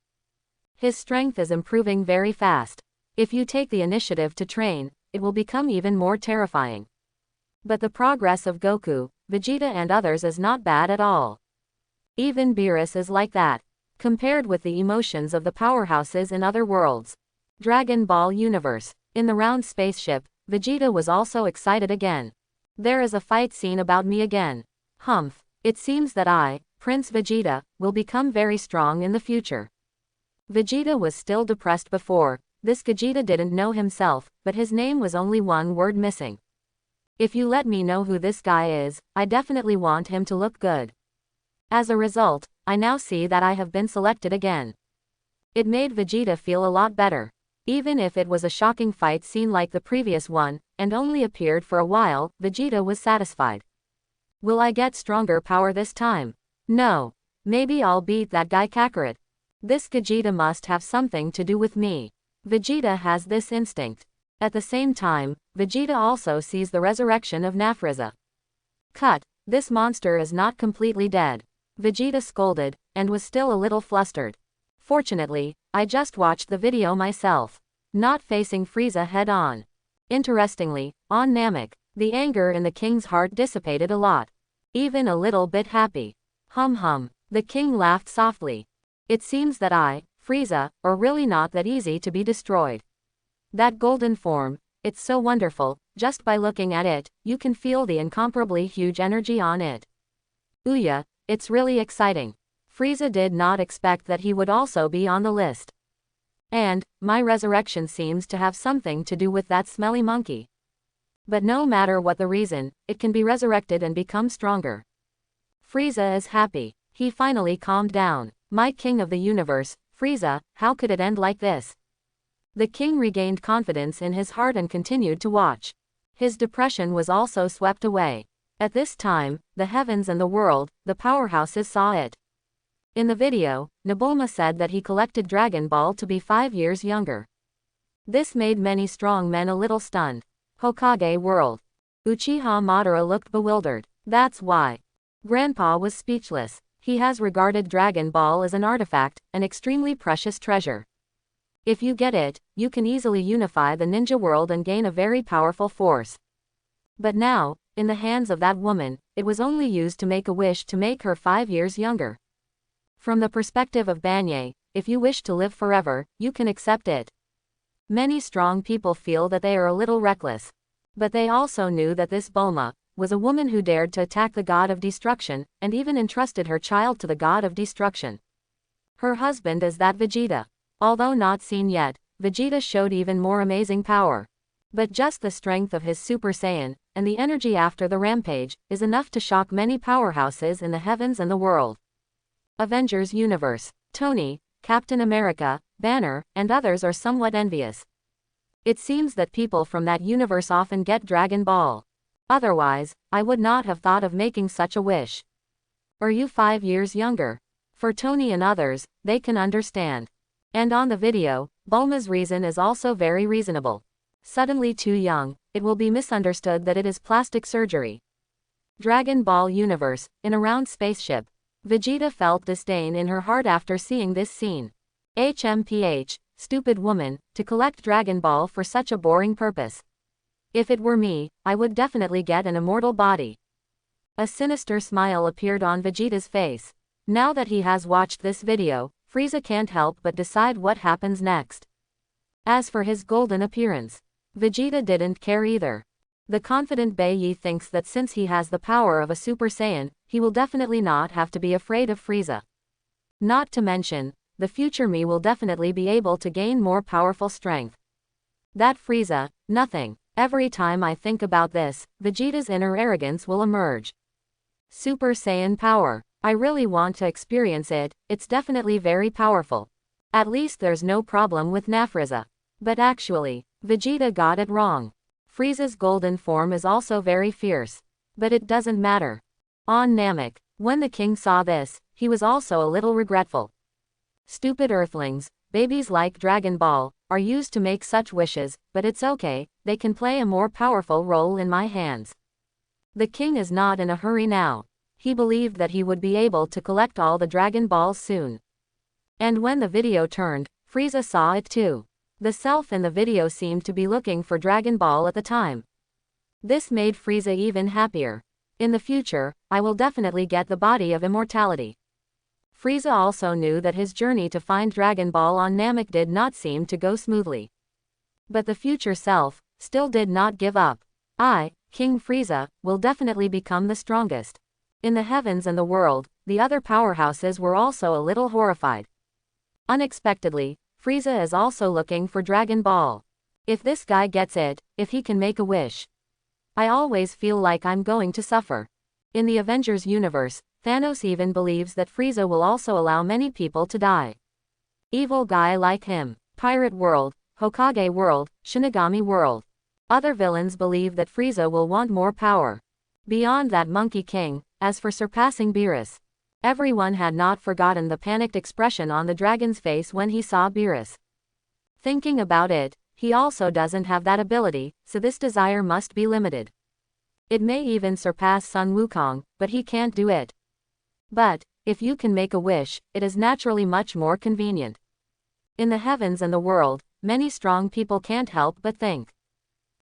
His strength is improving very fast. If you take the initiative to train, it will become even more terrifying. But the progress of Goku, Vegeta and others is not bad at all. Even Beerus is like that. Compared with the emotions of the powerhouses in other worlds. Dragon Ball Universe. In the round spaceship, Vegeta was also excited again. There is a fight scene about me again. Humph. It seems that I, Prince Vegeta, will become very strong in the future. Vegeta was still depressed before. This Vegeta didn't know himself, but his name was only one word missing. If you let me know who this guy is, I definitely want him to look good. As a result, I now see that I have been selected again. It made Vegeta feel a lot better. Even if it was a shocking fight scene like the previous one, and only appeared for a while, Vegeta was satisfied. Will I get stronger power this time? No. Maybe I'll beat that guy Kakarot. This Vegeta must have something to do with me. Vegeta has this instinct. At the same time, Vegeta also sees the resurrection of Nafreza. Cut. This monster is not completely dead. Vegeta scolded, and was still a little flustered. Fortunately, I just watched the video myself. Not facing Frieza head-on. Interestingly, on Namek, the anger in the king's heart dissipated a lot. Even a little bit happy. Hum. The king laughed softly. It seems that I, Frieza, are really not that easy to be destroyed. That golden form, it's so wonderful, just by looking at it, you can feel the incomparably huge energy on it. Ouya, it's really exciting. Frieza did not expect that he would also be on the list. And, my resurrection seems to have something to do with that smelly monkey. But no matter what the reason, it can be resurrected and become stronger. Frieza is happy. He finally calmed down. My king of the universe, Frieza, how could it end like this? The king regained confidence in his heart and continued to watch. His depression was also swept away. At this time, the heavens and the world, the powerhouses saw it. In the video, Bulma said that he collected Dragon Ball to be 5 years younger. This made many strong men a little stunned. Hokage world. Uchiha Madara looked bewildered. That's why. Grandpa was speechless. He has regarded Dragon Ball as an artifact, an extremely precious treasure. If you get it, you can easily unify the ninja world and gain a very powerful force. But now, in the hands of that woman, it was only used to make a wish to make her 5 years younger. From the perspective of Banye, if you wish to live forever, you can accept it. Many strong people feel that they are a little reckless. But they also knew that this Bulma was a woman who dared to attack the god of destruction, and even entrusted her child to the god of destruction. Her husband is that Vegeta. Although not seen yet, Vegeta showed even more amazing power. But just the strength of his Super Saiyan, and the energy after the rampage, is enough to shock many powerhouses in the heavens and the world. Avengers Universe. Tony, Captain America, Banner, and others are somewhat envious. It seems that people from that universe often get Dragon Ball. Otherwise, I would not have thought of making such a wish. Are you 5 years younger? For Tony and others, they can understand. And on the video, Bulma's reason is also very reasonable. Suddenly too young, it will be misunderstood that it is plastic surgery. Dragon Ball Universe. In a round spaceship, Vegeta felt disdain in her heart after seeing this scene. HMPH, stupid woman, to collect Dragon Ball for such a boring purpose. If it were me, I would definitely get an immortal body. A sinister smile appeared on Vegeta's face. Now that he has watched this video, Frieza can't help but decide what happens next. As for his golden appearance, Vegeta didn't care either. The confident Bai thinks that since he has the power of a Super Saiyan, he will definitely not have to be afraid of Frieza. Not to mention, the future me will definitely be able to gain more powerful strength. That Frieza, nothing. Every time I think about this, Vegeta's inner arrogance will emerge. Super Saiyan power. I really want to experience it, it's definitely very powerful. At least there's no problem with Nafriza. But actually, Vegeta got it wrong. Frieza's golden form is also very fierce. But it doesn't matter. On Namek, when the king saw this, he was also a little regretful. Stupid earthlings, babies like Dragon Ball, are used to make such wishes, but it's okay, they can play a more powerful role in my hands. The king is not in a hurry now. He believed that he would be able to collect all the Dragon Balls soon. And when the video turned, Frieza saw it too. The self in the video seemed to be looking for Dragon Ball at the time. This made Frieza even happier. In the future, I will definitely get the body of immortality. Frieza also knew that his journey to find Dragon Ball on Namek did not seem to go smoothly. But the future self still did not give up. I, King Frieza, will definitely become the strongest. In the heavens and the world, the other powerhouses were also a little horrified. Unexpectedly, Frieza is also looking for Dragon Ball. If this guy gets it, if he can make a wish. I always feel like I'm going to suffer. In the Avengers universe, Thanos even believes that Frieza will also allow many people to die. Evil guy like him. Pirate world, Hokage world, Shinigami world. Other villains believe that Frieza will want more power. Beyond that Monkey King, as for surpassing Beerus. Everyone had not forgotten the panicked expression on the dragon's face when he saw Beerus. Thinking about it, he also doesn't have that ability, so this desire must be limited. It may even surpass Sun Wukong, but he can't do it. But, if you can make a wish, it is naturally much more convenient. In the heavens and the world, many strong people can't help but think.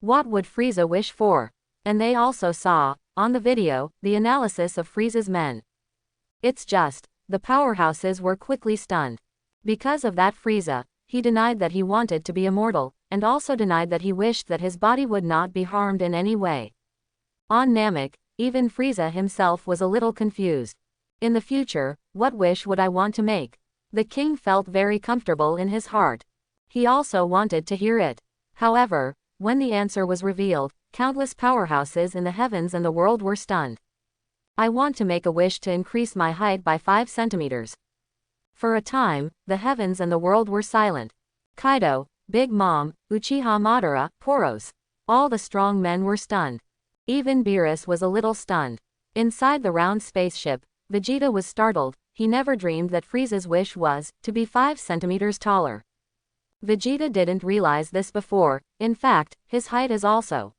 What would Frieza wish for? And they also saw, on the video, the analysis of Frieza's men. It's just, the powerhouses were quickly stunned. Because of that Frieza, he denied that he wanted to be immortal, and also denied that he wished that his body would not be harmed in any way. On Namek, even Frieza himself was a little confused. In the future, what wish would I want to make? The king felt very comfortable in his heart. He also wanted to hear it. However, when the answer was revealed, countless powerhouses in the heavens and the world were stunned. I want to make a wish to increase my height by 5 centimeters. For a time, the heavens and the world were silent. Kaido, Big Mom, Uchiha Madara, Poros. All the strong men were stunned. Even Beerus was a little stunned. Inside the round spaceship, Vegeta was startled. He never dreamed that Frieza's wish was to be 5 centimeters taller. Vegeta didn't realize this before, in fact, his height is also.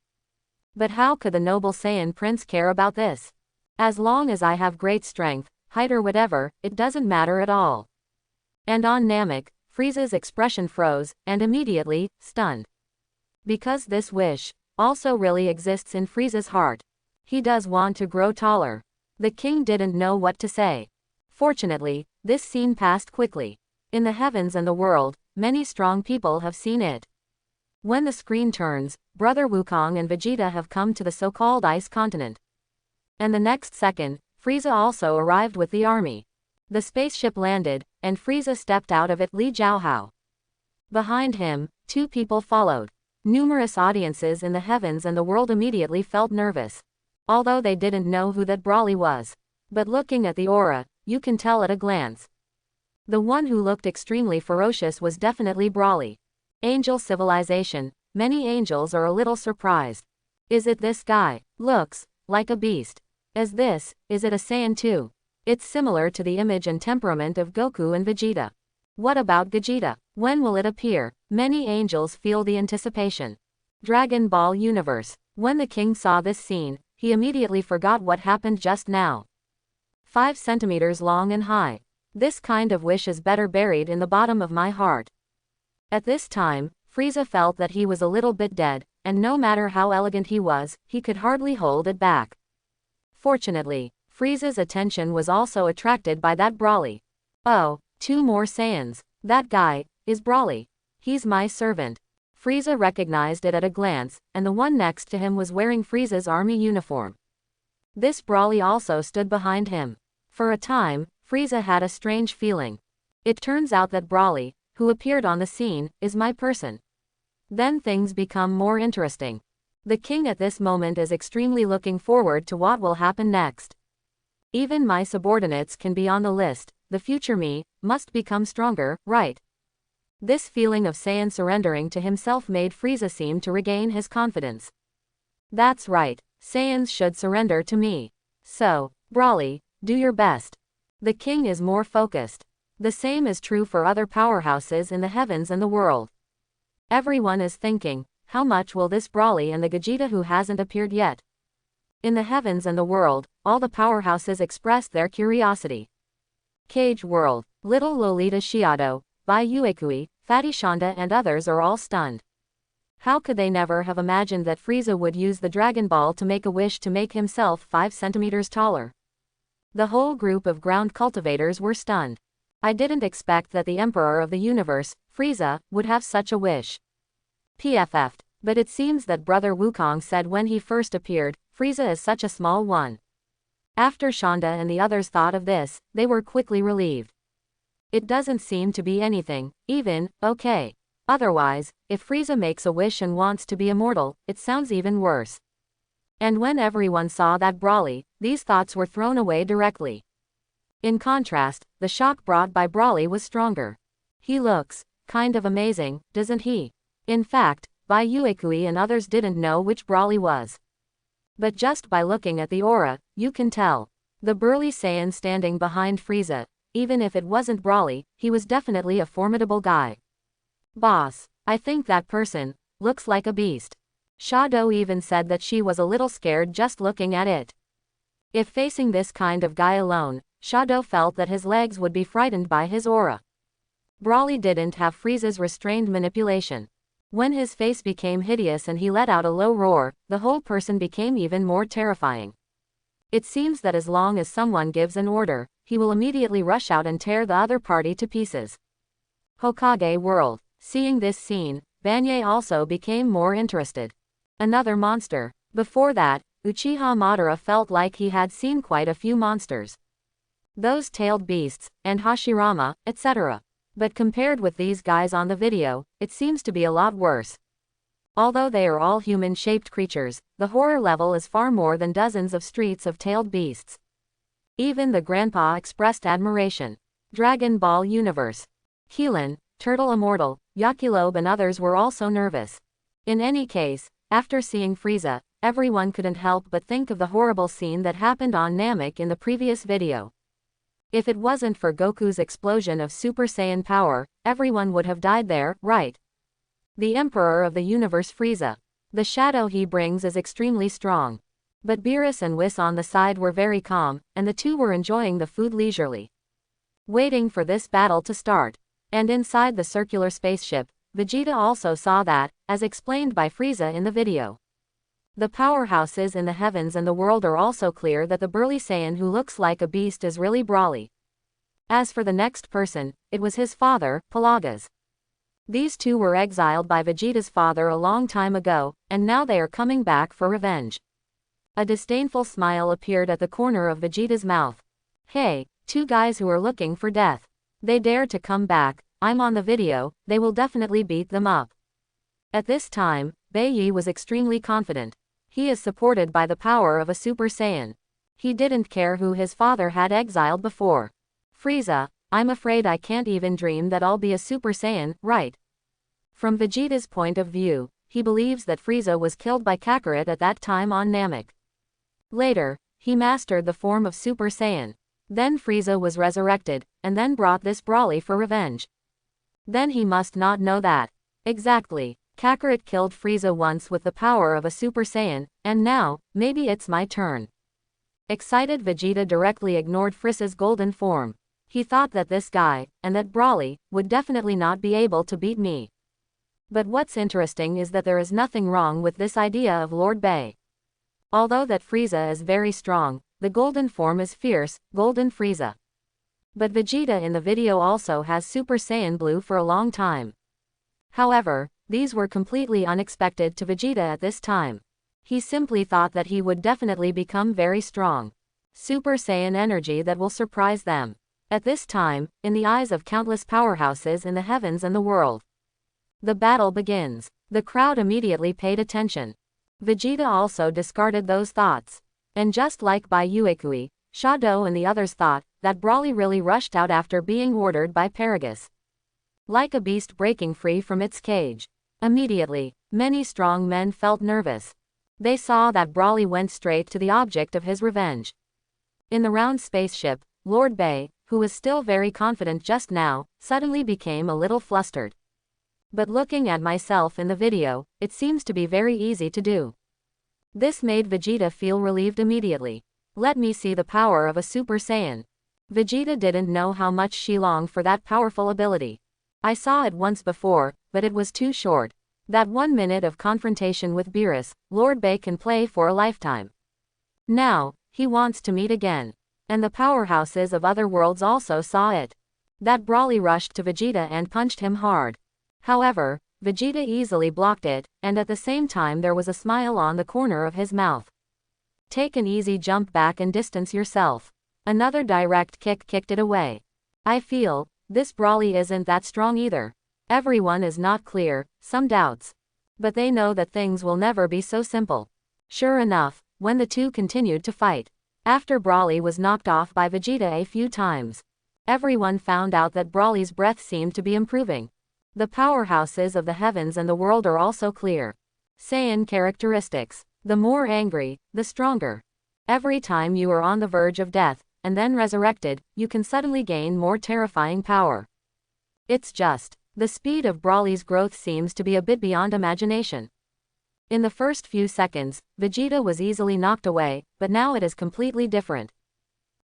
But how could the noble Saiyan prince care about this? As long as I have great strength, height or whatever, it doesn't matter at all. And on Namek, Frieza's expression froze, and immediately, stunned. Because this wish also really exists in Frieza's heart. He does want to grow taller. The king didn't know what to say. Fortunately, this scene passed quickly. In the heavens and the world, many strong people have seen it. When the screen turns, Brother Wukong and Vegeta have come to the so-called Ice Continent. And the next second, Frieza also arrived with the army. The spaceship landed, and Frieza stepped out of it. Li Jiaohao. Behind him, 2 people followed. Numerous audiences in the heavens and the world immediately felt nervous. Although they didn't know who that Brawly was. But looking at the aura, you can tell at a glance. The one who looked extremely ferocious was definitely Brawly. Angel civilization, many angels are a little surprised. Is it this guy? Looks like a beast. Is it a Saiyan too? It's similar to the image and temperament of Goku and Vegeta. What about Vegeta? When will it appear? Many angels feel the anticipation. Dragon Ball Universe. When the king saw this scene, he immediately forgot what happened just now. 5 centimeters long and high. This kind of wish is better buried in the bottom of my heart. At this time, Frieza felt that he was a little bit dead, and no matter how elegant he was, he could hardly hold it back. Fortunately, Frieza's attention was also attracted by that Brawly. Oh, 2 more Saiyans. That guy is Brawly. He's my servant. Frieza recognized it at a glance, and the one next to him was wearing Frieza's army uniform. This Brawly also stood behind him. For a time, Frieza had a strange feeling. It turns out that Brawly, who appeared on the scene, is my person. Then things become more interesting. The king at this moment is extremely looking forward to what will happen next. Even my subordinates can be on the list. The future me must become stronger, right? This feeling of Saiyan surrendering to himself made Frieza seem to regain his confidence. That's right, Saiyans should surrender to me. So, Brawly, do your best. The king is more focused. The same is true for other powerhouses in the heavens and the world. Everyone is thinking, how much will this Brawly and the Vegeta who hasn't appeared yet? In the heavens and the world, all the powerhouses expressed their curiosity. Cage World, Little Lolita Shiado, Bai Uekui, Fatty Shonda and others are all stunned. How could they never have imagined that Frieza would use the Dragon Ball to make a wish to make himself 5 centimeters taller? The whole group of ground cultivators were stunned. I didn't expect that the Emperor of the Universe, Frieza, would have such a wish. PFF'd, but it seems that Brother Wukong said when he first appeared, Frieza is such a small one. After Shonda and the others thought of this, they were quickly relieved. It doesn't seem to be anything, even, okay. Otherwise, if Frieza makes a wish and wants to be immortal, it sounds even worse. And when everyone saw that Brawly, these thoughts were thrown away directly. In contrast, the shock brought by Brawly was stronger. He looks kind of amazing, doesn't he? In fact, Bai Uekui and others didn't know which Brawly was. But just by looking at the aura, you can tell. The burly Saiyan standing behind Frieza, even if it wasn't Brawly, he was definitely a formidable guy. Boss, I think that person looks like a beast. Shadow even said that she was a little scared just looking at it. If facing this kind of guy alone, Shadow felt that his legs would be frightened by his aura. Brawly didn't have Frieza's restrained manipulation. When his face became hideous and he let out a low roar, the whole person became even more terrifying. It seems that as long as someone gives an order, he will immediately rush out and tear the other party to pieces. Hokage World. Seeing this scene, Banye also became more interested. Another monster. Before that, Uchiha Madara felt like he had seen quite a few monsters. Those tailed beasts, and Hashirama, etc. But compared with these guys on the video, it seems to be a lot worse. Although they are all human-shaped creatures, the horror level is far more than dozens of streets of tailed beasts. Even the grandpa expressed admiration. Dragon Ball Universe. Keelan, Turtle Immortal, Yakilobe and others were also nervous. In any case, after seeing Frieza, everyone couldn't help but think of the horrible scene that happened on Namek in the previous video. If it wasn't for Goku's explosion of Super Saiyan power, everyone would have died there, right? The Emperor of the Universe Frieza. The shadow he brings is extremely strong. But Beerus and Whis on the side were very calm, and the two were enjoying the food leisurely, waiting for this battle to start. And inside the circular spaceship, Vegeta also saw that, as explained by Frieza in the video. The powerhouses in the heavens and the world are also clear that the burly Saiyan who looks like a beast is really Brawly. As for the next person, it was his father, Pelaga's. These two were exiled by Vegeta's father a long time ago, and now they are coming back for revenge. A disdainful smile appeared at the corner of Vegeta's mouth. Hey, 2 guys who are looking for death. They dare to come back, I'm on the video, they will definitely beat them up. At this time, Bai was extremely confident. He is supported by the power of a Super Saiyan. He didn't care who his father had exiled before. Frieza, I'm afraid I can't even dream that I'll be a Super Saiyan, right? From Vegeta's point of view, he believes that Frieza was killed by Kakarot at that time on Namek. Later, he mastered the form of Super Saiyan. Then Frieza was resurrected, and then brought this Broly for revenge. Then he must not know that. Exactly, Kakarot killed Frieza once with the power of a Super Saiyan, and now, maybe it's my turn. Excited Vegeta directly ignored Frieza's golden form. He thought that this guy, and that Broly, would definitely not be able to beat me. But what's interesting is that there is nothing wrong with this idea of Lord Bai. Although that Frieza is very strong, the golden form is fierce, Golden Frieza. But Vegeta in the video also has Super Saiyan Blue for a long time. However, these were completely unexpected to Vegeta at this time. He simply thought that he would definitely become very strong. Super Saiyan energy that will surprise them. At this time, in the eyes of countless powerhouses in the heavens and the world, the battle begins. The crowd immediately paid attention. Vegeta also discarded those thoughts. And just like by Uekui, Shadow and the others thought that Broly really rushed out after being ordered by Paragus. Like a beast breaking free from its cage. Immediately, many strong men felt nervous. They saw that Broly went straight to the object of his revenge. In the round spaceship, Lord Bai, who was still very confident just now, suddenly became a little flustered. But looking at myself in the video, it seems to be very easy to do. This made Vegeta feel relieved immediately. Let me see the power of a Super Saiyan. Vegeta didn't know how much she longed for that powerful ability. I saw it once before, but it was too short. That 1 minute of confrontation with Beerus, Lord Bai can play for a lifetime. Now, he wants to meet again. And the powerhouses of other worlds also saw it. That Broly rushed to Vegeta and punched him hard. However, Vegeta easily blocked it, and at the same time there was a smile on the corner of his mouth. Take an easy jump back and distance yourself. Another direct kick kicked it away. I feel, this Broly isn't that strong either. Everyone is not clear, some doubts. But they know that things will never be so simple. Sure enough, when the two continued to fight, after Broly was knocked off by Vegeta a few times, everyone found out that Broly's breath seemed to be improving. The powerhouses of the heavens and the world are also clear. Saiyan characteristics. The more angry, the stronger. Every time you are on the verge of death, and then resurrected, you can suddenly gain more terrifying power. It's just, the speed of Broly's growth seems to be a bit beyond imagination. In the first few seconds, Vegeta was easily knocked away, but now it is completely different.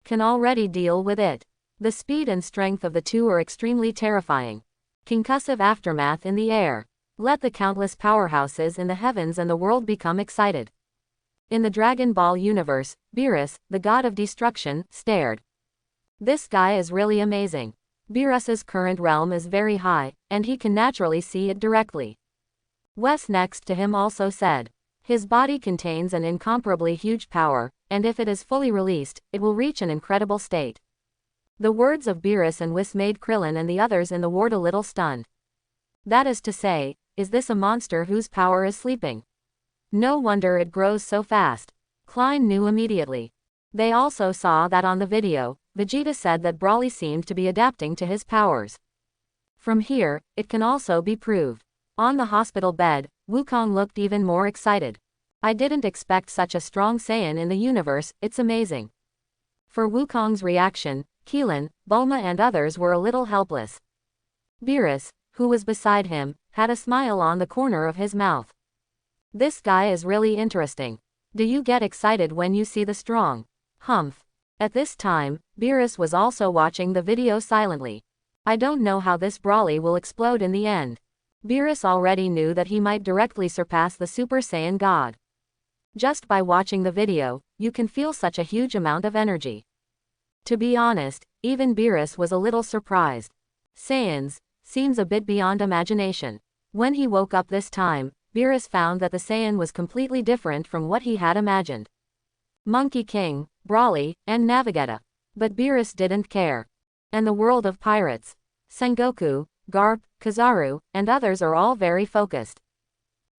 Can already deal with it. The speed and strength of the two are extremely terrifying. Concussive aftermath in the air. Let the countless powerhouses in the heavens and the world become excited. In the Dragon Ball universe, Beerus, the god of destruction, stared. This guy is really amazing. Beerus's current realm is very high, and he can naturally see it directly. Wes next to him also said. His body contains an incomparably huge power, and if it is fully released, it will reach an incredible state. The words of Beerus and Whis made Krillin and the others in the ward a little stunned. That is to say, is this a monster whose power is sleeping? No wonder it grows so fast. Klein knew immediately. They also saw that on the video, Vegeta said that Broly seemed to be adapting to his powers. From here, it can also be proved. On the hospital bed, Wukong looked even more excited. I didn't expect such a strong Saiyan in the universe, it's amazing. For Wukong's reaction, Keelan, Bulma and others were a little helpless. Beerus, who was beside him, had a smile on the corner of his mouth. This guy is really interesting. Do you get excited when you see the strong? Humph. At this time, Beerus was also watching the video silently. I don't know how this Broly will explode in the end. Beerus already knew that he might directly surpass the Super Saiyan God. Just by watching the video, you can feel such a huge amount of energy. To be honest, even Beerus was a little surprised. Saiyans seems a bit beyond imagination. When he woke up this time, Beerus found that the Saiyan was completely different from what he had imagined. Monkey King, Broly, and Vegeta. But Beerus didn't care. And the world of pirates. Sengoku, Garp, Kizaru, and others are all very focused.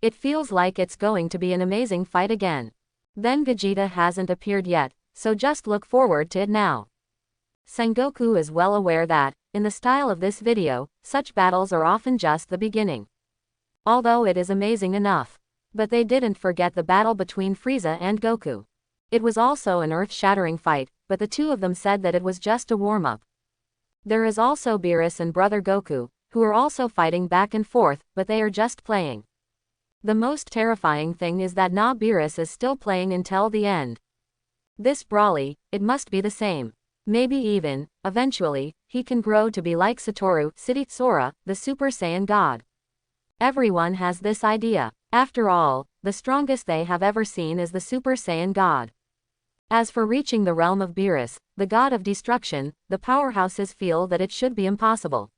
It feels like it's going to be an amazing fight again. Then Vegeta hasn't appeared yet, so just look forward to it now. Sengoku is well aware that, in the style of this video, such battles are often just the beginning. Although it is amazing enough. But they didn't forget the battle between Frieza and Goku. It was also an earth-shattering fight, but the two of them said that it was just a warm-up. There is also Beerus and brother Goku, who are also fighting back and forth, but they are just playing. The most terrifying thing is that Beerus is still playing until the end. This Broly, it must be the same. Maybe even, eventually, he can grow to be like Satoru, Sora, the Super Saiyan God. Everyone has this idea. After all, the strongest they have ever seen is the Super Saiyan God. As for reaching the realm of Beerus, the god of destruction, the powerhouses feel that it should be impossible.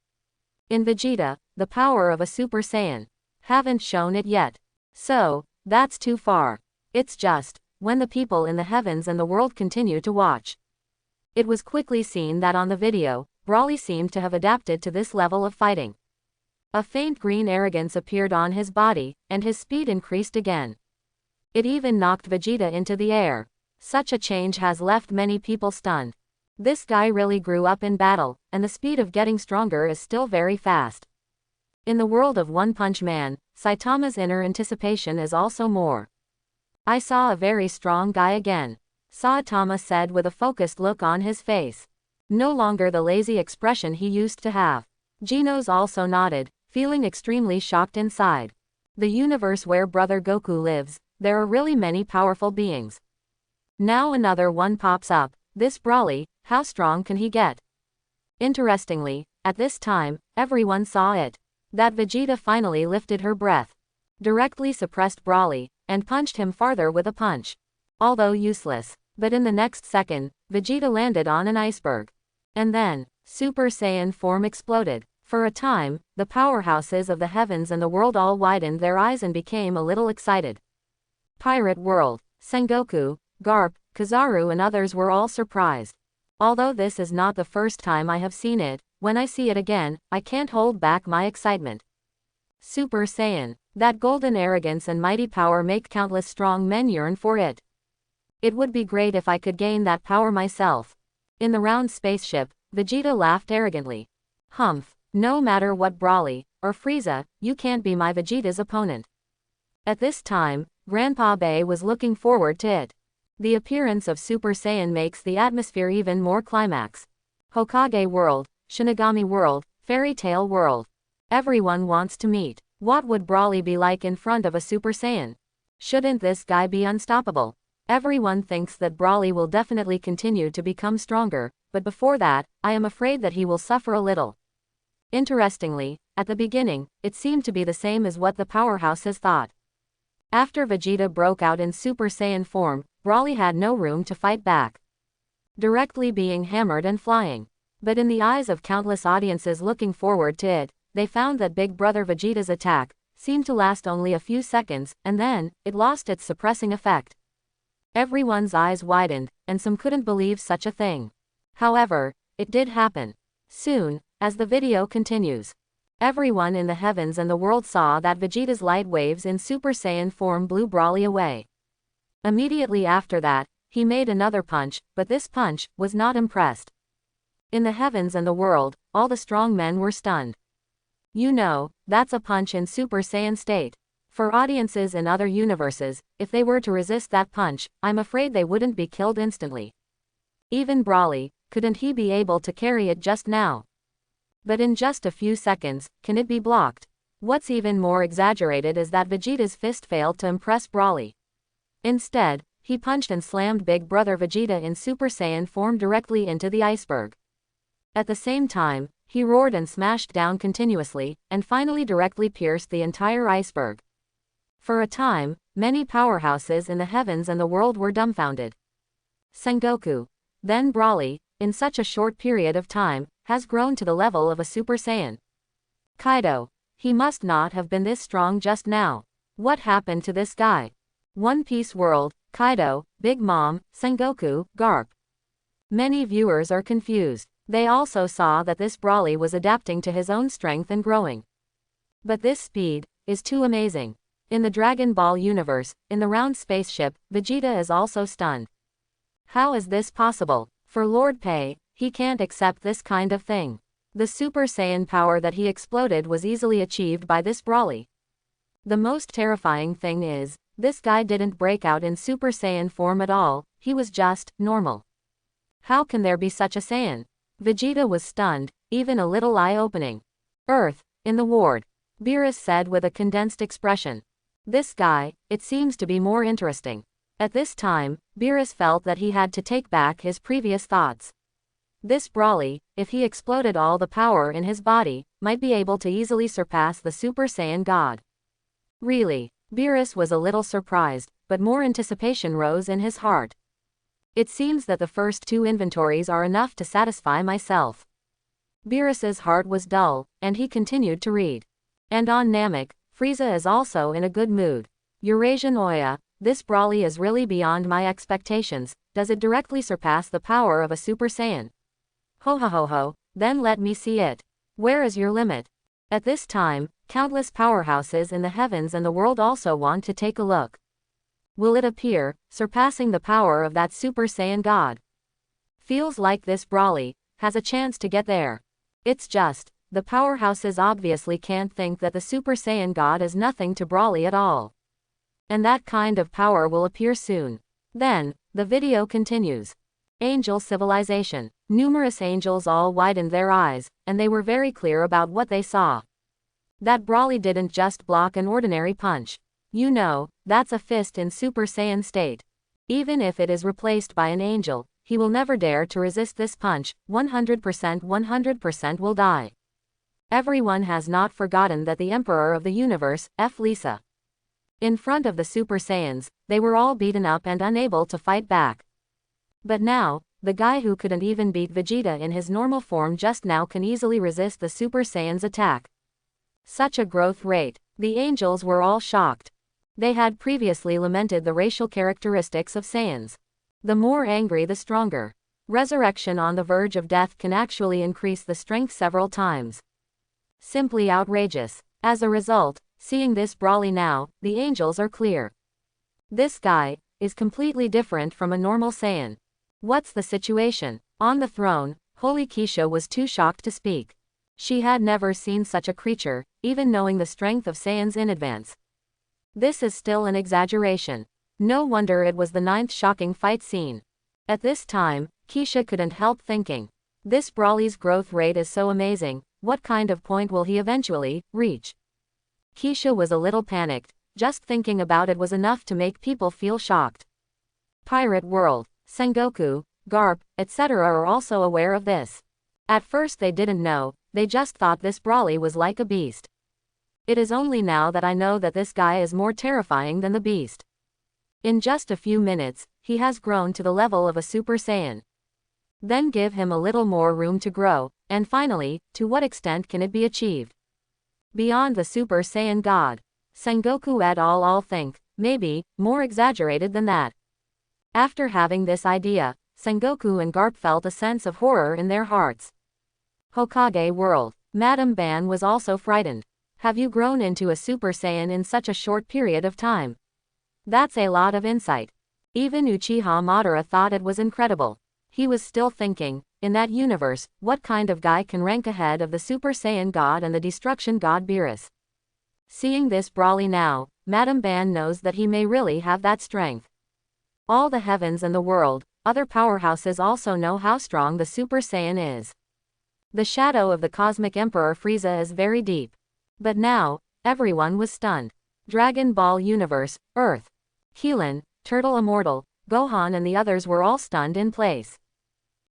In Vegeta, the power of a Super Saiyan haven't shown it yet. So, that's too far. It's just, when the people in the heavens and the world continue to watch. It was quickly seen that on the video, Broly seemed to have adapted to this level of fighting. A faint green arrogance appeared on his body, and his speed increased again. It even knocked Vegeta into the air. Such a change has left many people stunned. This guy really grew up in battle, and the speed of getting stronger is still very fast. In the world of One Punch Man, Saitama's inner anticipation is also more. I saw a very strong guy again, Saitama said with a focused look on his face. No longer the lazy expression he used to have. Genos also nodded, feeling extremely shocked inside. The universe where brother Goku lives, there are really many powerful beings. Now another one pops up, this Broly, how strong can he get? Interestingly, at this time, everyone saw it. That Vegeta finally lifted her breath, directly suppressed Broly, and punched him farther with a punch. Although useless, but in the next second, Vegeta landed on an iceberg. And then, Super Saiyan form exploded. For a time, the powerhouses of the heavens and the world all widened their eyes and became a little excited. Pirate World, Sengoku, Garp, Kizaru and others were all surprised. Although this is not the first time I have seen it, when I see it again, I can't hold back my excitement. Super Saiyan, that golden arrogance and mighty power make countless strong men yearn for it. It would be great if I could gain that power myself. In the round spaceship, Vegeta laughed arrogantly. Humph, no matter what Broly, or Frieza, you can't be my Vegeta's opponent. At this time, Grandpa Bay was looking forward to it. The appearance of Super Saiyan makes the atmosphere even more climax. Hokage World, Shinigami World, Fairy Tale World. Everyone wants to meet. What would Broly be like in front of a Super Saiyan? Shouldn't this guy be unstoppable? Everyone thinks that Broly will definitely continue to become stronger, but before that, I am afraid that he will suffer a little. Interestingly, at the beginning, it seemed to be the same as what the powerhouses thought. After Vegeta broke out in Super Saiyan form, Broly had no room to fight back. Directly being hammered and flying. But in the eyes of countless audiences looking forward to it, they found that Big Brother Vegeta's attack seemed to last only a few seconds, and then, it lost its suppressing effect. Everyone's eyes widened, and some couldn't believe such a thing. However, it did happen. Soon, as the video continues, everyone in the heavens and the world saw that Vegeta's light waves in Super Saiyan form blew Broly away. Immediately after that, he made another punch, but this punch was not impressed. In the heavens and the world, all the strong men were stunned. You know, that's a punch in Super Saiyan state. For audiences in other universes, if they were to resist that punch, I'm afraid they wouldn't be killed instantly. Even Broly, couldn't he be able to carry it just now? But in just a few seconds, can it be blocked? What's even more exaggerated is that Vegeta's fist failed to impress Broly. Instead, he punched and slammed Big Brother Vegeta in Super Saiyan form directly into the iceberg. At the same time, he roared and smashed down continuously, and finally directly pierced the entire iceberg. For a time, many powerhouses in the heavens and the world were dumbfounded. Sengoku, then Broly, in such a short period of time, has grown to the level of a Super Saiyan. Kaido, he must not have been this strong just now. What happened to this guy? One Piece World, Kaido, Big Mom, Sengoku, Garp. Many viewers are confused. They also saw that this Broly was adapting to his own strength and growing. But this speed is too amazing. In the Dragon Ball universe, in the round spaceship, Vegeta is also stunned. How is this possible? For Lord Pei, he can't accept this kind of thing. The Super Saiyan power that he exploded was easily achieved by this Broly. The most terrifying thing is, this guy didn't break out in Super Saiyan form at all, he was just normal. How can there be such a Saiyan? Vegeta was stunned, even a little eye-opening. Earth, in the ward, Beerus said with a condensed expression. This guy, it seems to be more interesting. At this time, Beerus felt that he had to take back his previous thoughts. This Broly, if he exploded all the power in his body, might be able to easily surpass the Super Saiyan God. Really, Beerus was a little surprised, but more anticipation rose in his heart. It seems that the first 2 inventories are enough to satisfy myself. Beerus's heart was dull, and he continued to read. And on Namek, Frieza is also in a good mood. Eurasian Oya, this Broly is really beyond my expectations. Does it directly surpass the power of a Super Saiyan? Ho ho ho ho, then let me see it. Where is your limit? At this time, countless powerhouses in the heavens and the world also want to take a look. Will it appear, surpassing the power of that Super Saiyan God? Feels like this Broly has a chance to get there. It's just, the powerhouses obviously can't think that the Super Saiyan God is nothing to Broly at all. And that kind of power will appear soon. Then, the video continues. Angel civilization. Numerous angels all widened their eyes, and they were very clear about what they saw. That Broly didn't just block an ordinary punch. You know, that's a fist in Super Saiyan state. Even if it is replaced by an angel, he will never dare to resist this punch. 100% will die. Everyone has not forgotten that the Emperor of the Universe, Lisa. In front of the Super Saiyans, they were all beaten up and unable to fight back. But now, the guy who couldn't even beat Vegeta in his normal form just now can easily resist the Super Saiyan's attack. Such a growth rate. The angels were all shocked. They had previously lamented the racial characteristics of Saiyans. The more angry the stronger. Resurrection on the verge of death can actually increase the strength several times. Simply outrageous. As a result, seeing this Broly now, the angels are clear. This guy is completely different from a normal Saiyan. What's the situation? On the throne, Holy Keisha was too shocked to speak. She had never seen such a creature, even knowing the strength of Saiyans in advance. This is still an exaggeration. No wonder it was the 9th shocking fight scene. At this time, Keisha couldn't help thinking. This Broly's growth rate is so amazing, what kind of point will he eventually reach? Keisha was a little panicked, just thinking about it was enough to make people feel shocked. Pirate World. Sengoku, Garp, etc. are also aware of this. At first they didn't know, they just thought this Broly was like a beast. It is only now that I know that this guy is more terrifying than the beast. In just a few minutes, he has grown to the level of a Super Saiyan. Then give him a little more room to grow, and finally, to what extent can it be achieved? Beyond the Super Saiyan God. Sengoku et al. All think, maybe, more exaggerated than that. After having this idea, Sengoku and Garp felt a sense of horror in their hearts. Hokage World. Madame Ban was also frightened. Have you grown into a Super Saiyan in such a short period of time? That's a lot of insight. Even Uchiha Madara thought it was incredible. He was still thinking, in that universe, what kind of guy can rank ahead of the Super Saiyan God and the Destruction God Beerus? Seeing this Broly now, Madame Ban knows that he may really have that strength. All the heavens and the world, other powerhouses also know how strong the Super Saiyan is. The shadow of the Cosmic Emperor Frieza is very deep. But now, everyone was stunned. Dragon Ball Universe, Earth. Keelan, Turtle Immortal, Gohan and the others were all stunned in place.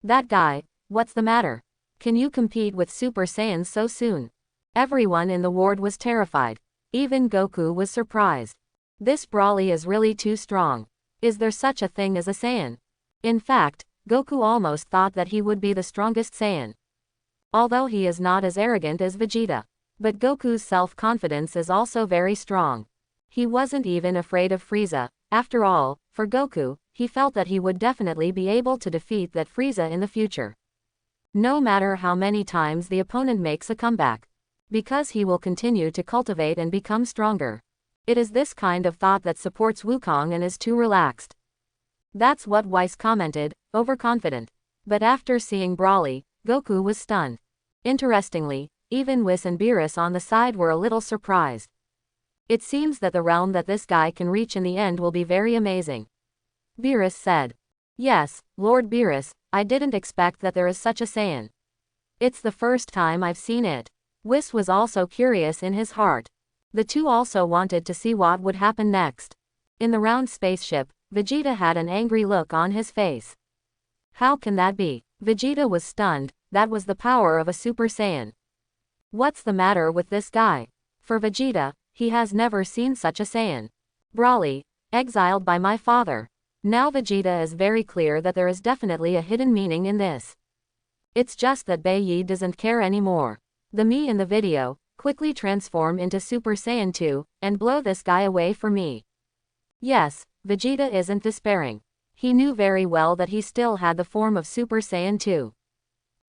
That guy, what's the matter? Can you compete with Super Saiyans so soon? Everyone in the ward was terrified. Even Goku was surprised. This Broly is really too strong. Is there such a thing as a Saiyan? In fact, Goku almost thought that he would be the strongest Saiyan. Although he is not as arrogant as Vegeta. But Goku's self-confidence is also very strong. He wasn't even afraid of Frieza. After all, for Goku, he felt that he would definitely be able to defeat that Frieza in the future. No matter how many times the opponent makes a comeback. Because he will continue to cultivate and become stronger. It is this kind of thought that supports Wukong and is too relaxed. That's what Weiss commented, overconfident. But after seeing Broly, Goku was stunned. Interestingly, even Whis and Beerus on the side were a little surprised. It seems that the realm that this guy can reach in the end will be very amazing. Beerus said. Yes, Lord Beerus, I didn't expect that there is such a Saiyan. It's the first time I've seen it. Whis was also curious in his heart. The two also wanted to see what would happen next. In the round spaceship, Vegeta had an angry look on his face. How can that be? Vegeta was stunned, that was the power of a Super Saiyan. What's the matter with this guy? For Vegeta, he has never seen such a Saiyan. Broly, exiled by my father. Now Vegeta is very clear that there is definitely a hidden meaning in this. It's just that Bai Yi doesn't care anymore. The me in the video, quickly transform into Super Saiyan 2, and blow this guy away for me. Yes, Vegeta isn't despairing. He knew very well that he still had the form of Super Saiyan 2.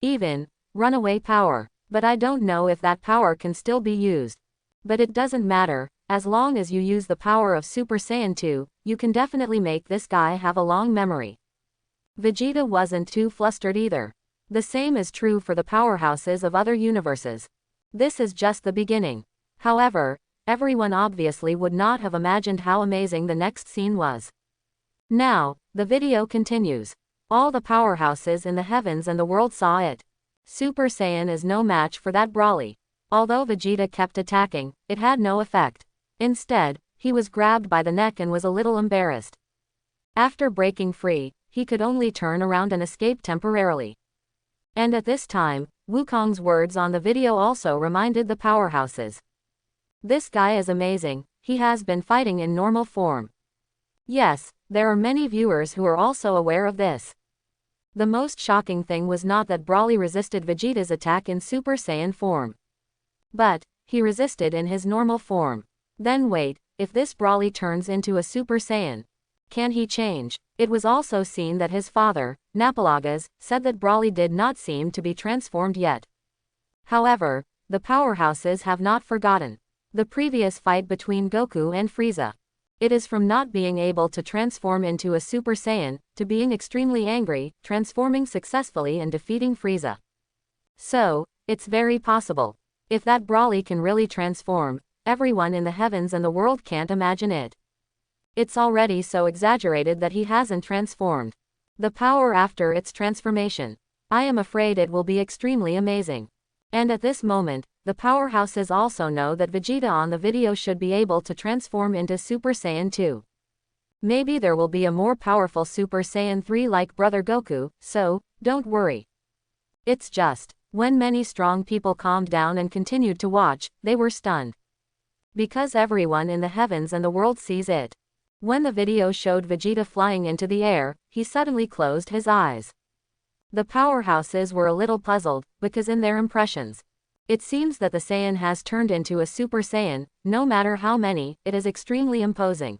Even, runaway power, but I don't know if that power can still be used. But it doesn't matter, as long as you use the power of Super Saiyan 2, you can definitely make this guy have a long memory. Vegeta wasn't too flustered either. The same is true for the powerhouses of other universes. This is just the beginning. However, everyone obviously would not have imagined how amazing the next scene was. Now, the video continues. All the powerhouses in the heavens and the world saw it. Super Saiyan is no match for that Broly. Although Vegeta kept attacking, it had no effect. Instead, he was grabbed by the neck and was a little embarrassed. After breaking free, he could only turn around and escape temporarily. And at this time, Wukong's words on the video also reminded the powerhouses. This guy is amazing, he has been fighting in normal form. Yes, there are many viewers who are also aware of this. The most shocking thing was not that Broly resisted Vegeta's attack in Super Saiyan form. But, he resisted in his normal form. Then wait, if this Broly turns into a Super Saiyan, can he change? It was also seen that his father, Napalagas, said that Broly did not seem to be transformed yet. However, the powerhouses have not forgotten the previous fight between Goku and Frieza. It is from not being able to transform into a Super Saiyan, to being extremely angry, transforming successfully and defeating Frieza. So, it's very possible. If that Broly can really transform, everyone in the heavens and the world can't imagine it. It's already so exaggerated that he hasn't transformed. The power after its transformation. I am afraid it will be extremely amazing. And at this moment, the powerhouses also know that Vegeta on the video should be able to transform into Super Saiyan 2. Maybe there will be a more powerful Super Saiyan 3 like Brother Goku, so, don't worry. It's just, when many strong people calmed down and continued to watch, they were stunned. Because everyone in the heavens and the world sees it. When the video showed Vegeta flying into the air, he suddenly closed his eyes. The powerhouses were a little puzzled, because in their impressions, it seems that the Saiyan has turned into a Super Saiyan, no matter how many, it is extremely imposing.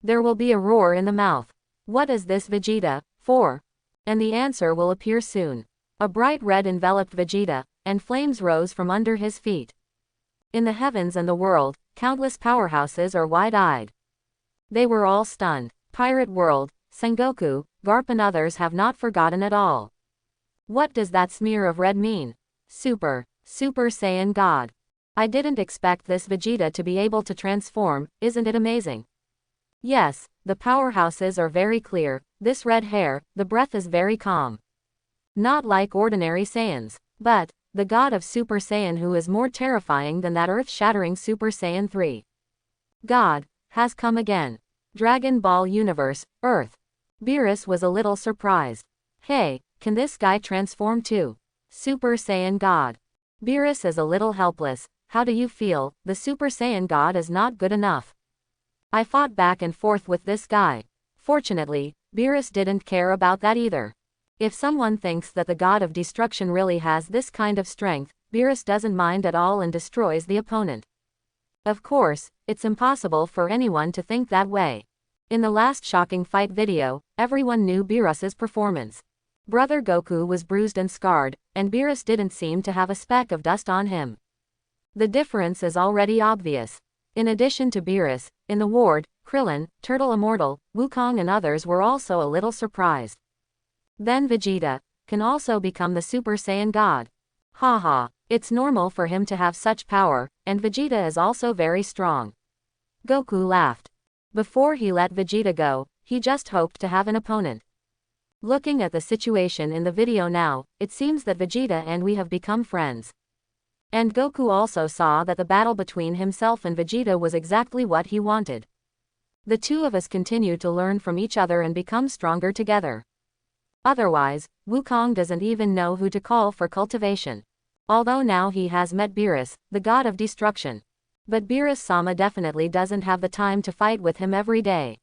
There will be a roar in the mouth. What is this Vegeta for? And the answer will appear soon. A bright red enveloped Vegeta, and flames rose from under his feet. In the heavens and the world, countless powerhouses are wide-eyed. They were all stunned. Pirate World, Sengoku, Garp and others have not forgotten at all. What does that smear of red mean? Super Saiyan God. I didn't expect this Vegeta to be able to transform, isn't it amazing? Yes, the powerhouses are very clear, this red hair, the breath is very calm. Not like ordinary Saiyans, but, the god of Super Saiyan who is more terrifying than that earth-shattering Super Saiyan 3. God has come again. Dragon Ball Universe, Earth. Beerus was a little surprised. Hey, can this guy transform too? Super Saiyan God. Beerus is a little helpless. How do you feel? The Super Saiyan God is not good enough. I fought back and forth with this guy. Fortunately, Beerus didn't care about that either. If someone thinks that the god of destruction really has this kind of strength, Beerus doesn't mind at all and destroys the opponent. Of course, it's impossible for anyone to think that way. In the last shocking fight video, everyone knew Beerus's performance. Brother Goku was bruised and scarred, and Beerus didn't seem to have a speck of dust on him. The difference is already obvious. In addition to Beerus, in the ward, Krillin, Turtle Immortal, Wukong and others were also a little surprised. Then Vegeta can also become the Super Saiyan God. Haha, it's normal for him to have such power, and Vegeta is also very strong. Goku laughed. Before he let Vegeta go, he just hoped to have an opponent. Looking at the situation in the video now, it seems that Vegeta and we have become friends. And Goku also saw that the battle between himself and Vegeta was exactly what he wanted. The two of us continue to learn from each other and become stronger together. Otherwise, Wukong doesn't even know who to call for cultivation. Although now he has met Beerus, the god of destruction. But Beerus-sama definitely doesn't have the time to fight with him every day.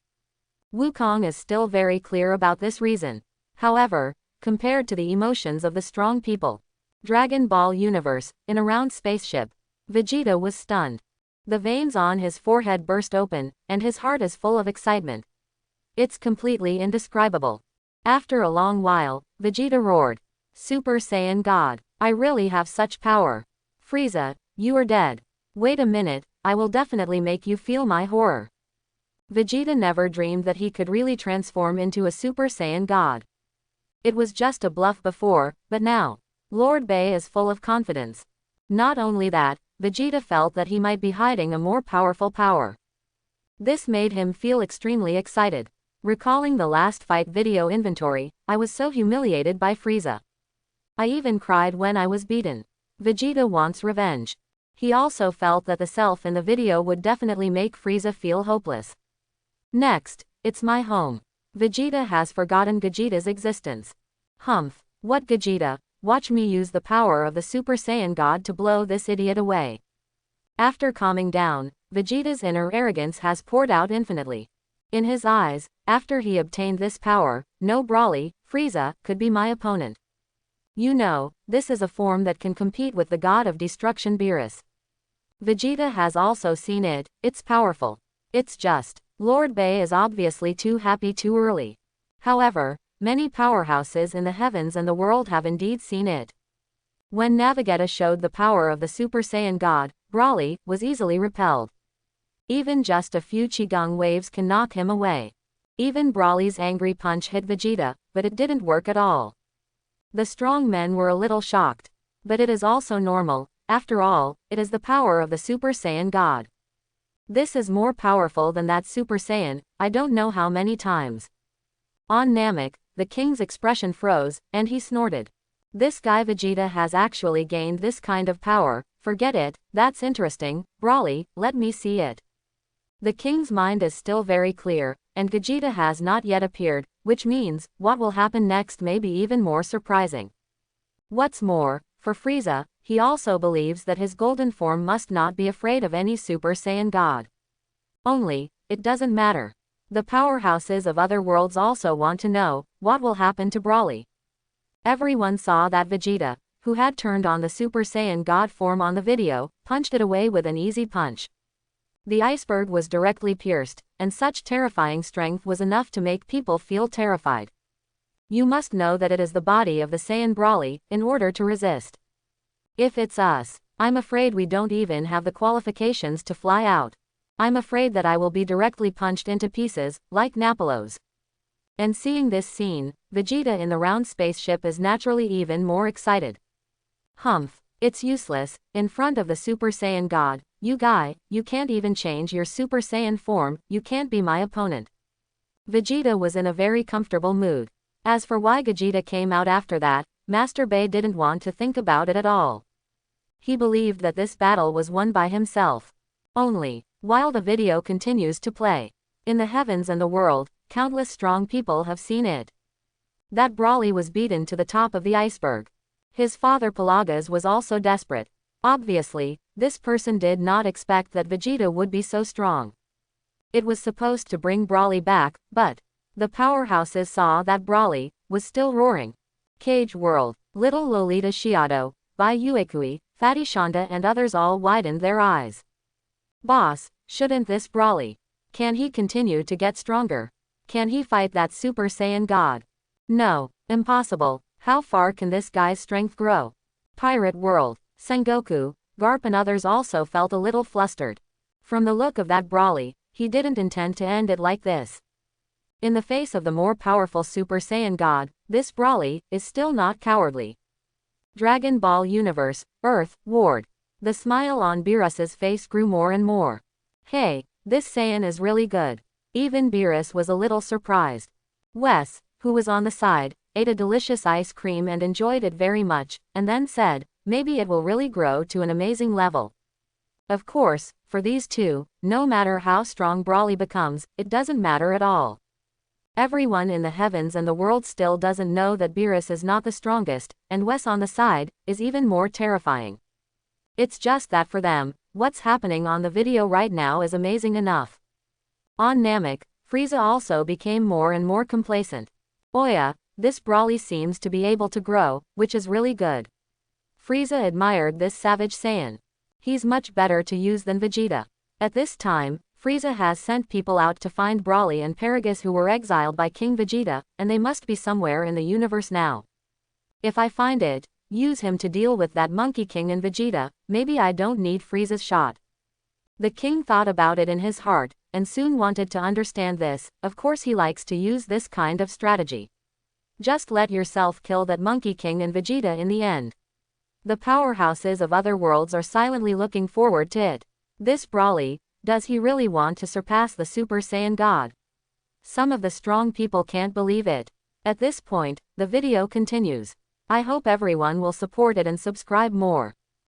Wukong is still very clear about this reason. However, compared to the emotions of the strong people, Dragon Ball universe, in a round spaceship, Vegeta was stunned. The veins on his forehead burst open, and his heart is full of excitement. It's completely indescribable. After a long while, Vegeta roared, "Super Saiyan God, I really have such power. Frieza, you are dead. Wait a minute, I will definitely make you feel my horror." Vegeta never dreamed that he could really transform into a Super Saiyan God. It was just a bluff before, but now, Lord Bay is full of confidence. Not only that, Vegeta felt that he might be hiding a more powerful power. This made him feel extremely excited. Recalling the last fight video inventory, I was so humiliated by Frieza. I even cried when I was beaten. Vegeta wants revenge. He also felt that the self in the video would definitely make Frieza feel hopeless. Next, it's my home. Vegeta has forgotten Gogeta's existence. Humph, what Gogeta? Watch me use the power of the Super Saiyan God to blow this idiot away. After calming down, Vegeta's inner arrogance has poured out infinitely. In his eyes, after he obtained this power, no Broly, Frieza, could be my opponent. You know, this is a form that can compete with the god of destruction Beerus. Vegeta has also seen it, it's powerful. It's just, Lord Bay is obviously too happy too early. However, many powerhouses in the heavens and the world have indeed seen it. When Vegeta showed the power of the Super Saiyan God, Broly was easily repelled. Even just a few Qigong waves can knock him away. Even Broly's angry punch hit Vegeta, but it didn't work at all. The strong men were a little shocked. But it is also normal, after all, it is the power of the Super Saiyan God. This is more powerful than that Super Saiyan, I don't know how many times. On Namek, the king's expression froze, and he snorted. This guy Vegeta has actually gained this kind of power, forget it, that's interesting, Broly, let me see it. The king's mind is still very clear, and Vegeta has not yet appeared, which means, what will happen next may be even more surprising. What's more, for Frieza, he also believes that his golden form must not be afraid of any Super Saiyan God. Only, it doesn't matter. The powerhouses of other worlds also want to know, what will happen to Broly. Everyone saw that Vegeta, who had turned on the Super Saiyan God form on the video, punched it away with an easy punch. The iceberg was directly pierced, and such terrifying strength was enough to make people feel terrified. You must know that it is the body of the Saiyan Broly, in order to resist. If it's us, I'm afraid we don't even have the qualifications to fly out. I'm afraid that I will be directly punched into pieces, like Napoleon's. And seeing this scene, Vegeta in the round spaceship is naturally even more excited. Humph, it's useless, in front of the Super Saiyan God, you can't even change your Super Saiyan form, you can't be my opponent. Vegeta was in a very comfortable mood. As for why Vegeta came out after that, Master Bay didn't want to think about it at all. He believed that this battle was won by himself. Only, while the video continues to play, in the heavens and the world, countless strong people have seen it. That Broly was beaten to the top of the iceberg. His father Pelagas was also desperate. Obviously, this person did not expect that Vegeta would be so strong. It was supposed to bring Broly back, but the powerhouses saw that Broly was still roaring. Cage World, Little Lolita Shiado, Bai Uekui, Fatty Shonda and others all widened their eyes. Boss, shouldn't this Broly? Can he continue to get stronger? Can he fight that Super Saiyan God? No, impossible. How far can this guy's strength grow? Pirate World, Sengoku, Garp and others also felt a little flustered. From the look of that Brawly, he didn't intend to end it like this. In the face of the more powerful Super Saiyan God, this Brawly is still not cowardly. Dragon Ball Universe, Earth, Ward. The smile on Beerus's face grew more and more. Hey, this Saiyan is really good. Even Beerus was a little surprised. Wes, who was on the side, ate a delicious ice cream and enjoyed it very much, and then said, maybe it will really grow to an amazing level. Of course, for these two, no matter how strong Brawly becomes, it doesn't matter at all. Everyone in the heavens and the world still doesn't know that Beerus is not the strongest, and Wes on the side, is even more terrifying. It's just that for them, what's happening on the video right now is amazing enough. On Namek, Frieza also became more and more complacent. Oh yeah, this Brawly seems to be able to grow, which is really good. Frieza admired this savage Saiyan. He's much better to use than Vegeta. At this time, Frieza has sent people out to find Brawly and Paragus who were exiled by King Vegeta, and they must be somewhere in the universe now. If I find it, use him to deal with that Monkey King and Vegeta, maybe I don't need Frieza's shot. The king thought about it in his heart, and soon wanted to understand this. Of course he likes to use this kind of strategy. Just let yourself kill that Monkey King and Vegeta in the end. The powerhouses of other worlds are silently looking forward to it. This Brawly, does he really want to surpass the Super Saiyan God? Some of the strong people can't believe it. At this point, the video continues. I hope everyone will support it and subscribe more.